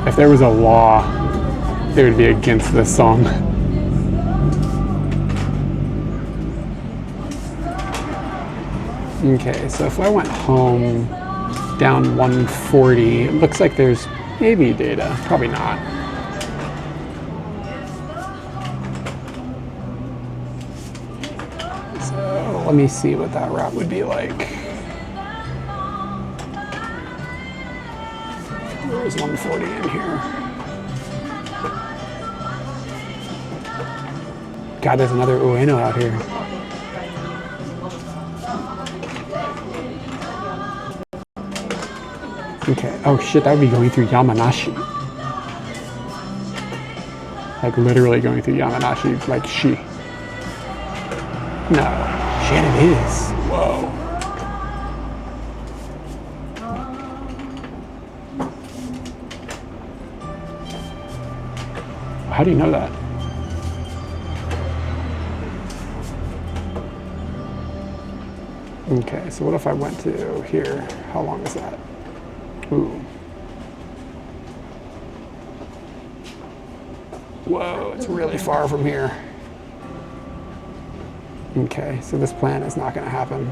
If there was a law, it would be against this song. Okay, so if I went home down 140, it looks like there's maybe data, probably not. So let me see what that route would be like. There's 140 in here. God, there's another Ueno out here. Okay, oh shit, that would be going through Yamanashi. Like literally going through Yamanashi, like she. No, shit it is. Whoa. How do you know that? Okay, so what if I went to here? How long is that? Ooh. Whoa, it's really far from here. Okay, so this plan is not going to happen.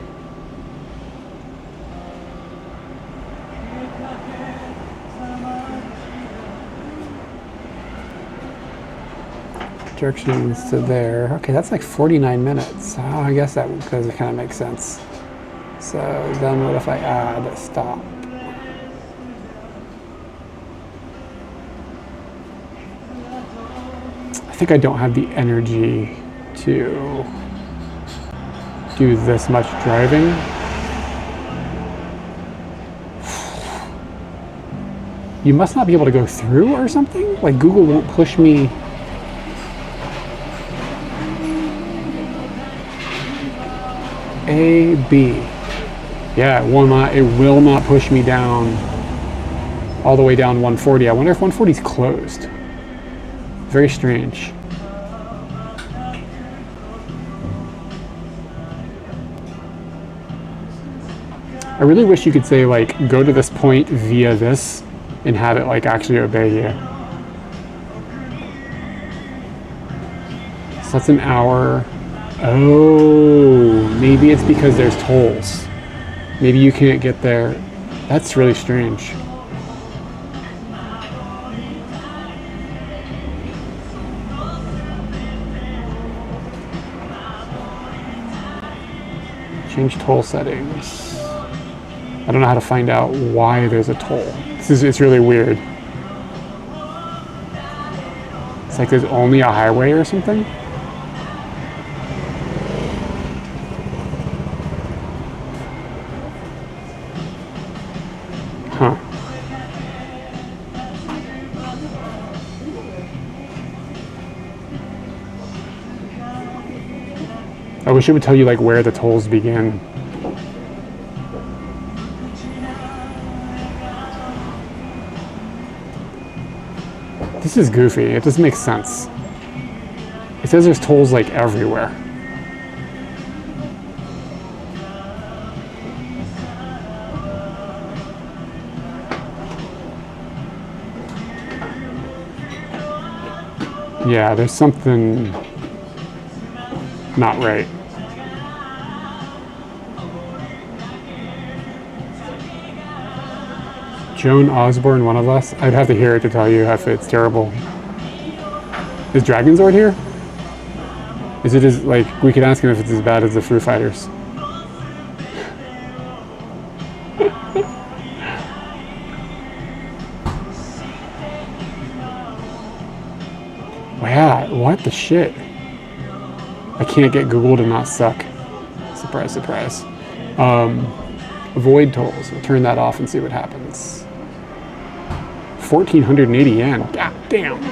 Directions to there. Okay, that's like 49 minutes. Oh, I guess that because it kind of makes sense. So then what if I add a stop? I think I don't have the energy to do this much driving. You must not be able to go through or something? Like Google won't push me. A, B. Yeah, it will not push me down all the way down 140. I wonder if 140 is closed. Very strange. I really wish you could say like, go to this point via this and have it like actually obey you. So that's an hour. Oh, maybe it's because there's tolls. Maybe you can't get there. That's really strange. Change toll settings. I don't know how to find out why there's a toll. It's really weird. It's like there's only a highway or something. Huh. I wish it would tell you like where the tolls begin. This is goofy. It doesn't make sense. It says there's tolls like everywhere. Yeah, there's something not right. Joan Osborne, one of us? I'd have to hear it to tell you if it's terrible. Is Dragonzord here? Is it as, like, we could ask him if it's as bad as the Foo Fighters. Wow, what the shit? I can't get Google to not suck. Surprise, surprise. Avoid tolls. We'll turn that off and see what happens. 1,480 yen. God damn.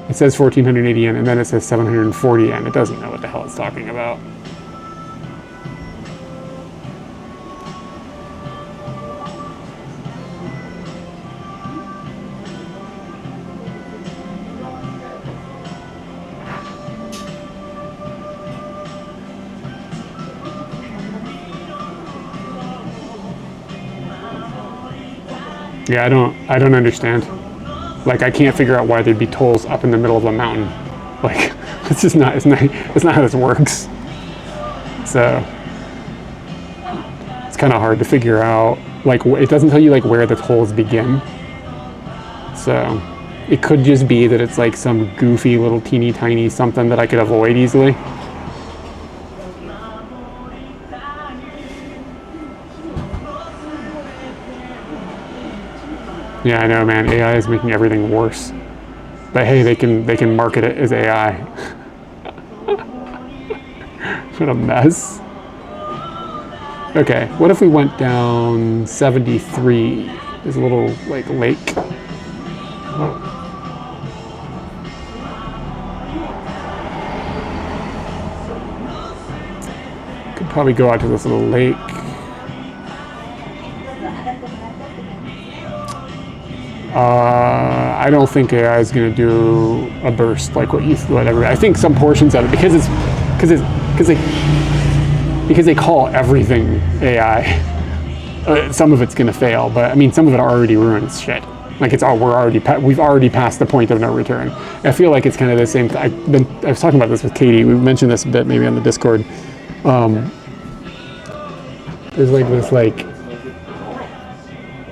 It says 1,480 yen, and then it says 740 yen. It doesn't know what the hell it's talking about. Yeah, I don't understand. Like, I can't figure out why there'd be tolls up in the middle of a mountain. Like, it's not how this works. So, it's kind of hard to figure out. Like, it doesn't tell you, like, where the tolls begin. So, it could just be that it's, like, some goofy little teeny tiny something that I could avoid easily. Yeah, I know, man. AI is making everything worse. But hey, they can market it as AI. What a mess. Okay, what if we went down 73? There's a little like lake. Could probably go out to this little lake. I don't think AI is going to do a burst like whatever. I think some portions of it because they call everything AI. Some of it's going to fail, but I mean some of it already ruins shit. Like we've already passed the point of no return. I feel like it's kind of the same. I was talking about this with Katie. We mentioned this a bit maybe on the Discord. There's like this like.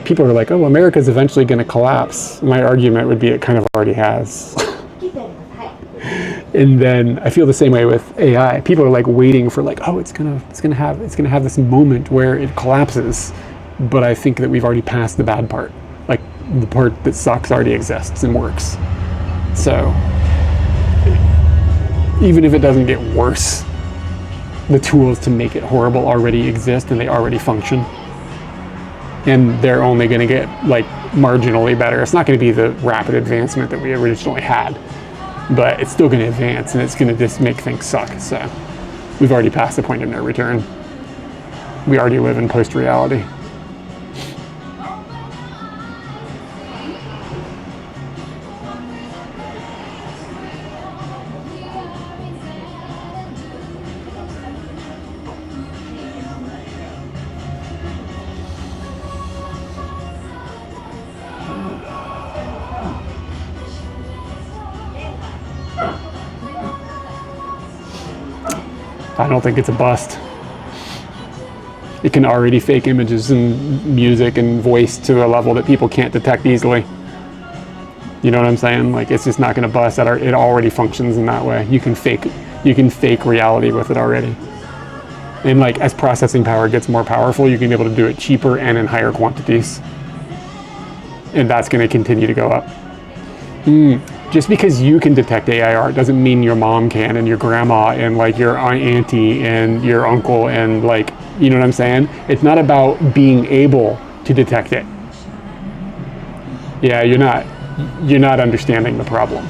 People are like, oh, America's eventually going to collapse. My argument would be it kind of already has. And then I feel the same way with AI. People are like waiting for like, oh, it's gonna have this moment where it collapses. But I think that we've already passed the bad part. Like the part that sucks already exists and works. So even if it doesn't get worse, the tools to make it horrible already exist and they already function. And they're only going to get like marginally better. It's not going to be the rapid advancement that we originally had, but it's still going to advance and it's going to just make things suck. So we've already passed the point of no return. We already live in post-reality. I don't think it's a bust. It can already fake images and music and voice to a level that people can't detect easily. You know what I'm saying? Like it's just not going to bust. It already functions in that way. You can fake reality with it already. And like as processing power gets more powerful, you can be able to do it cheaper and in higher quantities. And that's going to continue to go up. Just because you can detect AI art doesn't mean your mom can and your grandma and like your auntie and your uncle and like, you know what I'm saying? It's not about being able to detect it. Yeah, you're not understanding the problem.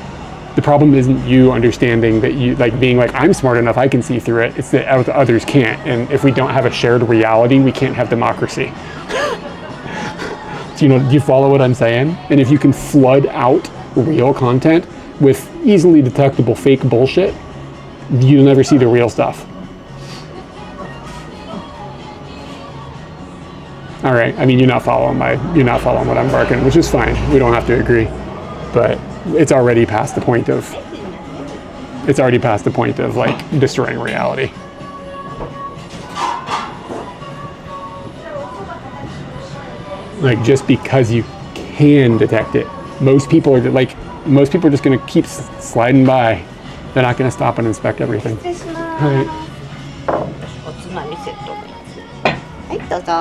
The problem isn't you understanding that you like being like, I'm smart enough, I can see through it. It's that others can't. And if we don't have a shared reality, we can't have democracy. Do you follow what I'm saying? And if you can flood out real content with easily detectable fake bullshit, you'll never see the real stuff. All right, I mean, you're not following what I'm barking, which is fine. We don't have to agree, but it's already past the point of like destroying reality. Like just because you can detect it, most people are just going to keep sliding by. They're not going to stop and inspect everything. All right. おつまみセット。はい、どうぞ。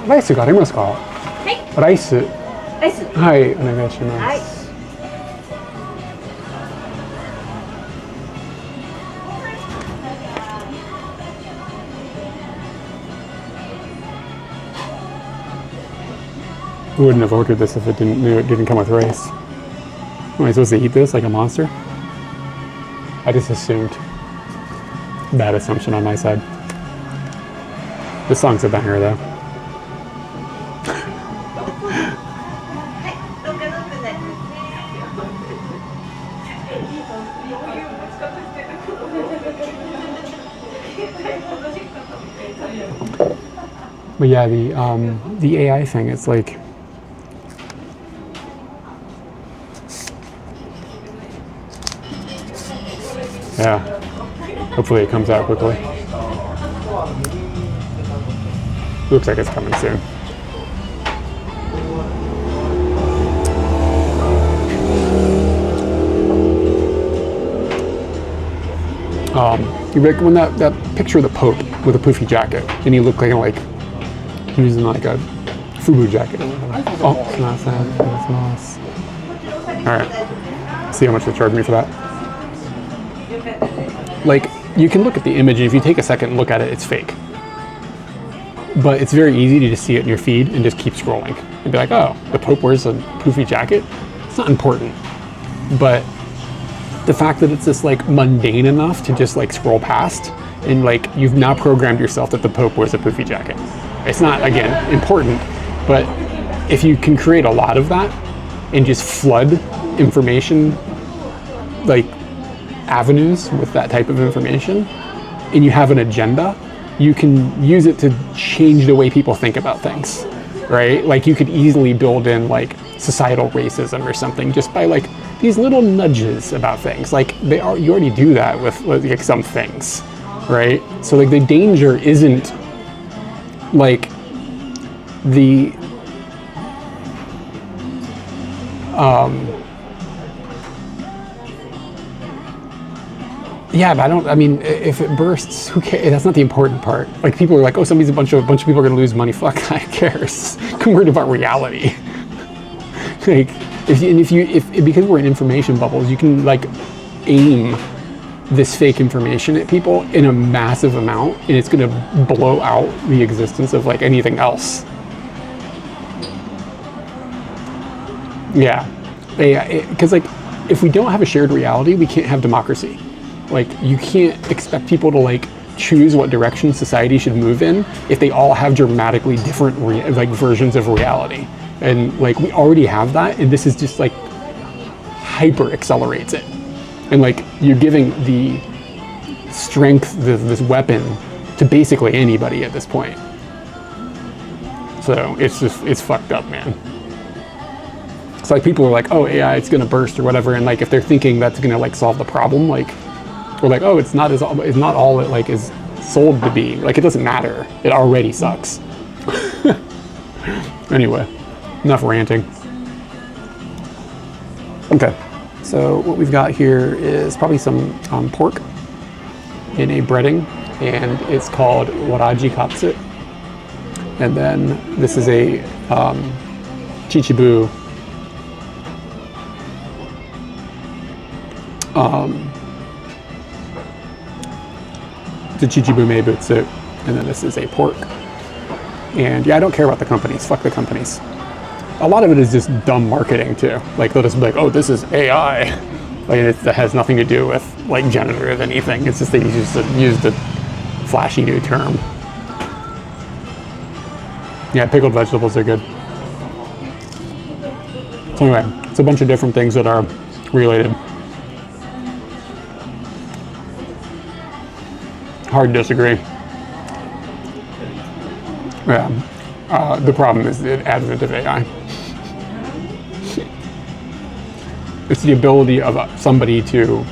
ライスがありますか？はいライス。ライスはい、お願いします。はい I wouldn't have ordered this if it didn't come with rice. Am I supposed to eat this like a monster? I just assumed. Bad assumption on my side. This song's a banger though. But yeah, the AI thing, it's like, yeah, hopefully it comes out quickly. Looks like it's coming soon. Like when that picture of the Pope with a poofy jacket, and he looked like he was in like a FUBU jacket. Oh, it's not sad. It's nice. All right. See how much they charge me for that. Like, you can look at the image, and if you take a second and look at it, it's fake. But it's very easy to just see it in your feed and just keep scrolling and be like, oh, the Pope wears a poofy jacket. It's not important, but the fact that it's just like mundane enough to just like scroll past, and like you've now programmed yourself that the Pope wears a poofy jacket. It's not, again, important, but if you can create a lot of that and just flood information, like avenues with that type of information, and you have an agenda, you can use it to change the way people think about things, right? Like you could easily build in like societal racism or something just by like these little nudges about things. Like you already do that with like some things, right? So like the danger isn't like the yeah, but I mean, if it bursts, who cares? That's not the important part. Like people are like, oh, a bunch of people are gonna lose money. Fuck, who cares? I'm worried about reality. Like, because we're in information bubbles, you can like aim this fake information at people in a massive amount, and it's gonna blow out the existence of like anything else. Yeah, because like if we don't have a shared reality, we can't have democracy. Like you can't expect people to like choose what direction society should move in if they all have dramatically different like versions of reality. And like we already have that, and this is just like hyper accelerates it. And like you're giving the strength, this weapon, to basically anybody at this point. So it's fucked up, man. It's like people are like, oh, AI, it's gonna burst or whatever, and like if they're thinking that's gonna like solve the problem, like we're like, oh, it's not all it like is sold to be. Like it doesn't matter. It already sucks. Anyway, enough ranting. Okay, so what we've got here is probably some pork in a breading, and it's called waraji katsu. And then this is a chichibu the chichibu meibutsu, and then this is a pork. And yeah, I don't care about the companies. Fuck the companies. A lot of it is just dumb marketing too. Like they'll just be like, oh, this is AI. Like that has nothing to do with like generative anything. It's just they used a flashy new term. Yeah, pickled vegetables are good. So anyway, it's a bunch of different things that are related. Hard to disagree. Yeah. The problem is the advent of AI. It's the ability of somebody to,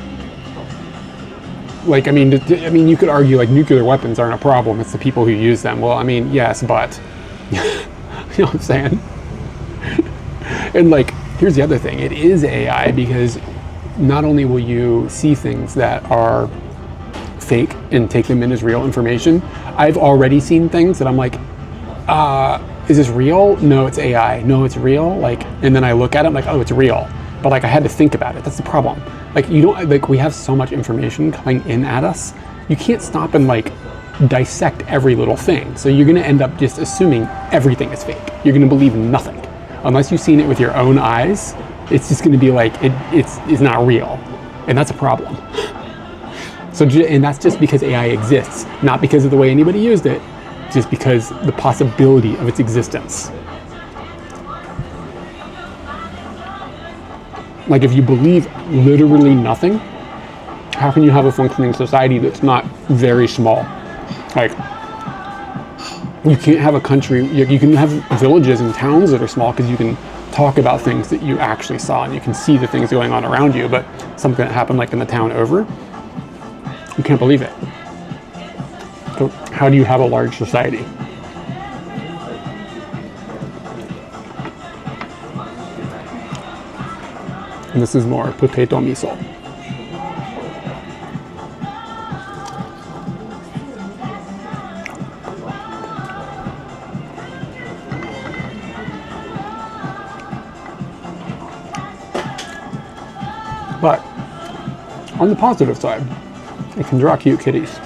like, I mean, you could argue like nuclear weapons aren't a problem. It's the people who use them. Well, I mean, yes, but you know what I'm saying? And like, here's the other thing. It is AI because not only will you see things that are fake and take them in as real information, I've already seen things that I'm like, is this real? No, it's AI. No, it's real. Like, and then I look at it, I'm like, oh, it's real. But like, I had to think about it. That's the problem. Like, you don't, like, we have so much information coming in at us. You can't stop and like dissect every little thing. So you're going to end up just assuming everything is fake. You're going to believe nothing. Unless you've seen it with your own eyes, it's just going to be like, it's not real. And that's a problem. So, and that's just because AI exists, not because of the way anybody used it, just because the possibility of its existence. Like, if you believe literally nothing, how can you have a functioning society that's not very small? Like, you can't have a country, you can have villages and towns that are small because you can talk about things that you actually saw and you can see the things going on around you, but something that happened like in the town over, you can't believe it. So how do you have a large society? And this is more potato miso. But on the positive side, it can draw cute kitties.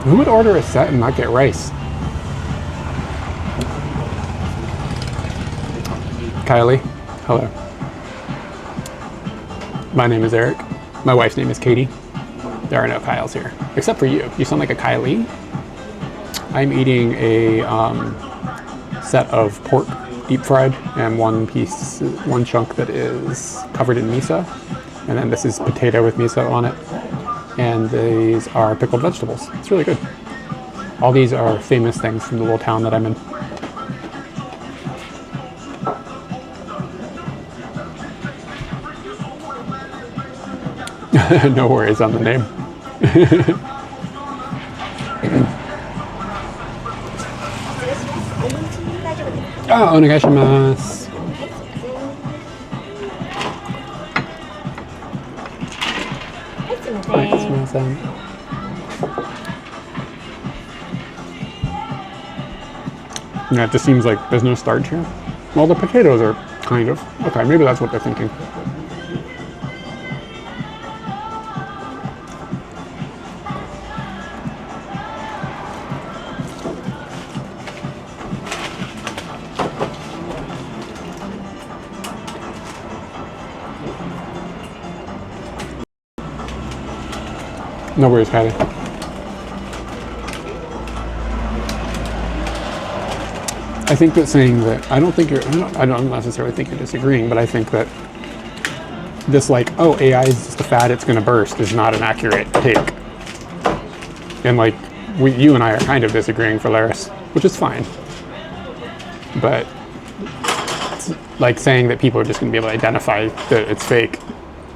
Who would order a set and not get rice? Kylie, hello. My name is Eric. My wife's name is Katie. There are no Kyles here, except for you. You sound like a Kylie. I'm eating a set of pork deep fried and one chunk that is covered in miso. And then this is potato with miso on it. And these are pickled vegetables. It's really good. All these are famous things from the little town that I'm in. No worries on the name. Oh, onegaishimasu. Yeah, it just seems like there's no starch here. Well, the potatoes are kind of. Okay, maybe that's what they're thinking. No worries, Kylie. I think that saying that, I don't necessarily think you're disagreeing, but I think that this like, oh, AI is just a fad, it's going to burst, is not an accurate take. And like, you and I are kind of disagreeing for Laris, which is fine. But it's like saying that people are just going to be able to identify that it's fake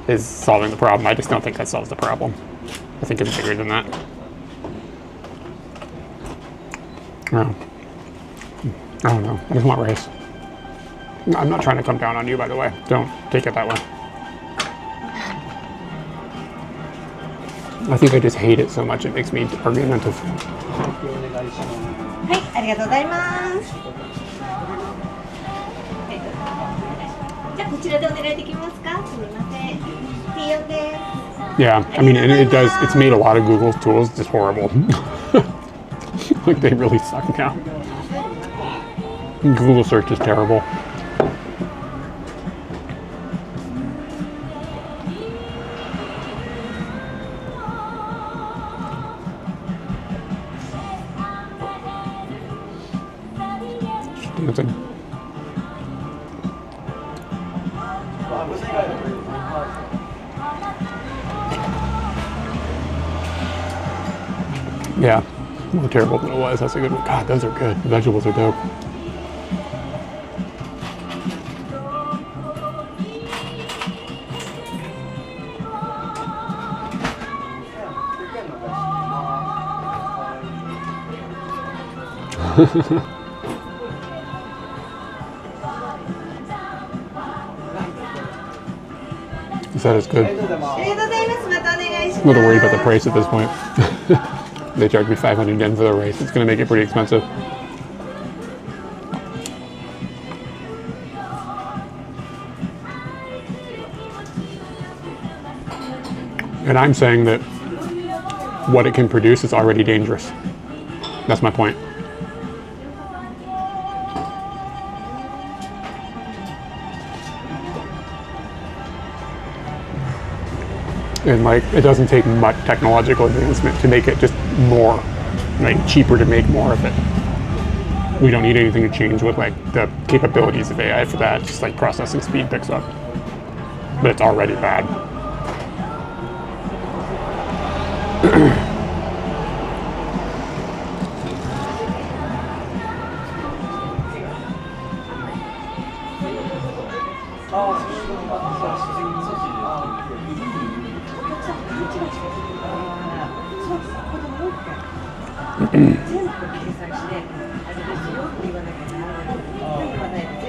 is solving the problem. I just don't think that solves the problem. I think it's bigger than that. Oh. I don't know. I just want rice. I'm not trying to come down on you, by the way. Don't take it that way. I think I just hate it so much it makes me argumentative. はい、ありがとうございます。じゃあこちらでお願いできますか？すみません。P4 です。Yeah, I mean, it's made a lot of Google tools just horrible. Like, they really suck now. Google search is terrible. Just dancing. Yeah, more terrible than it was. That's a good one. God, those are good. The vegetables are dope. said it's good. ありがとうございます。またお願いします。 I'm a little worried about the price at this point. They charged me 500 yen for the rice. It's going to make it pretty expensive. And I'm saying that what it can produce is already dangerous. That's my point. And like, it doesn't take much technological advancement to make it just more, like cheaper to make more of it. We don't need anything to change with like the capabilities of AI for that. Just like processing speed picks up, but it's already bad.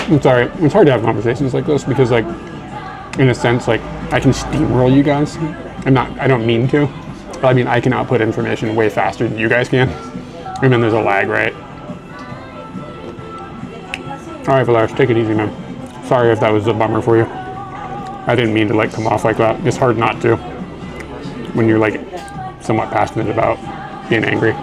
I'm sorry, it's hard to have conversations like this because, like, in a sense, like, I can steamroll you guys. I don't mean to, but I mean, I can output information way faster than you guys can. And then there's a lag, right? All right, Valaris, take it easy, man. Sorry if that was a bummer for you. I didn't mean to, like, come off like that. It's hard not to when you're, like, somewhat passionate about being angry.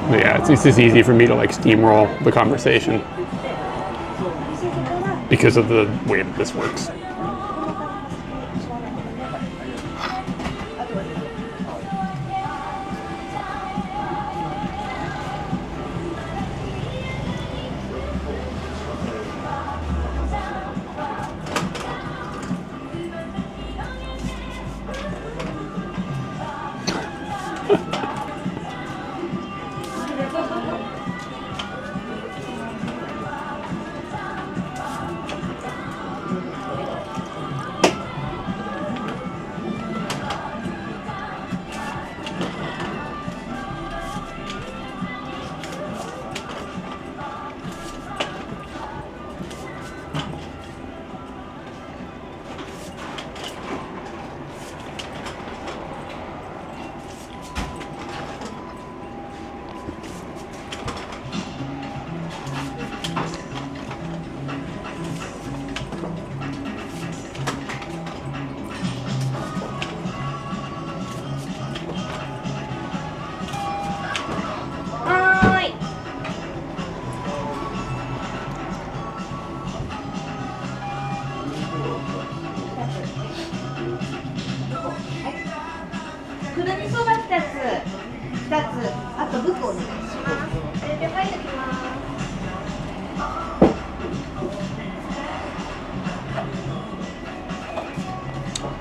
But yeah, it's just easy for me to like steamroll the conversation because of the way that this works.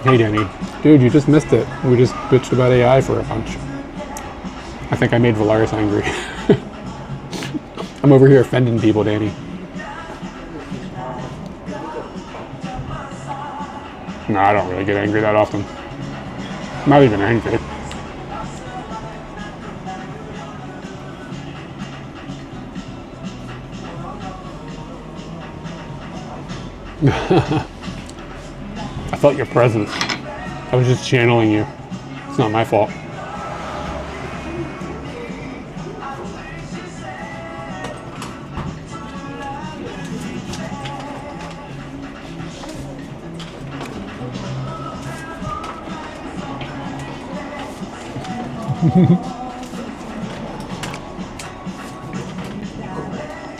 Hey Danny, dude, you just missed it. We just bitched about AI for a bunch. I think I made Valaris angry. I'm over here offending people, Danny. No, I don't really get angry that often. I'm not even angry. I felt your presence. I was just channeling you. It's not my fault.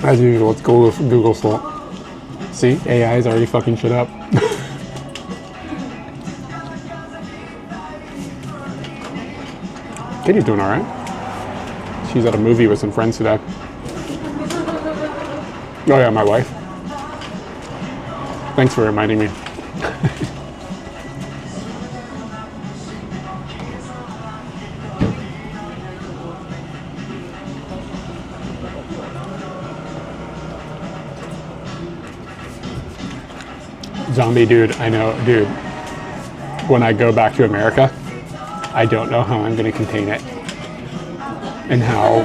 As usual, it's Google's fault. See, AI is already fucking shit up. Kitty's doing alright. She's at a movie with some friends today. Oh yeah, my wife. Thanks for reminding me. Zombie dude, I know, dude. When I go back to America, I don't know how I'm going to contain it, and how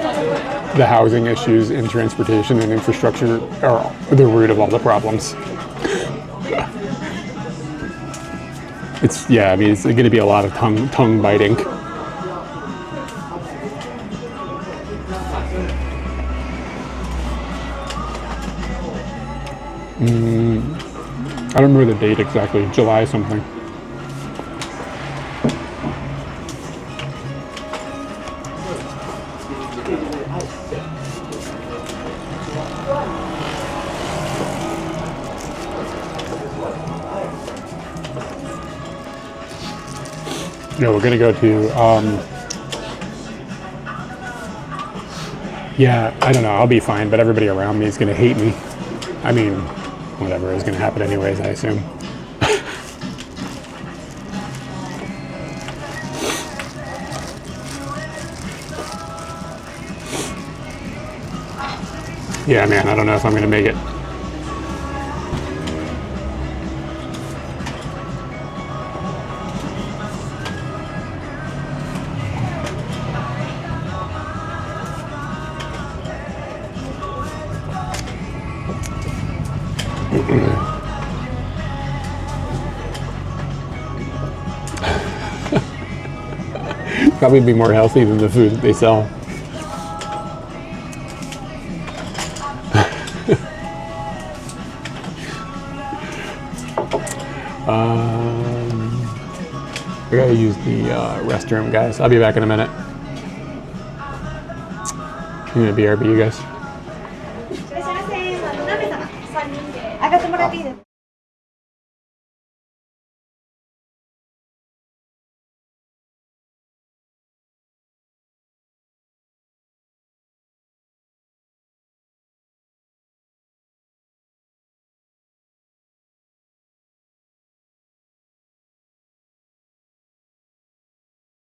the housing issues and transportation and infrastructure are the root of all the problems. It's going to be a lot of tongue biting. I don't remember the date exactly, July something. No, we're gonna go to, I don't know, I'll be fine, but everybody around me is gonna hate me. I mean, whatever is gonna happen anyways, I assume. Yeah, man, I don't know if I'm gonna make it. Probably be more healthy than the food that they sell. I gotta use the restroom, guys. I'll be back in a minute. I'm gonna BRB, you guys. いらっしゃいませ。鍋様3人で上がってもらっていいですか？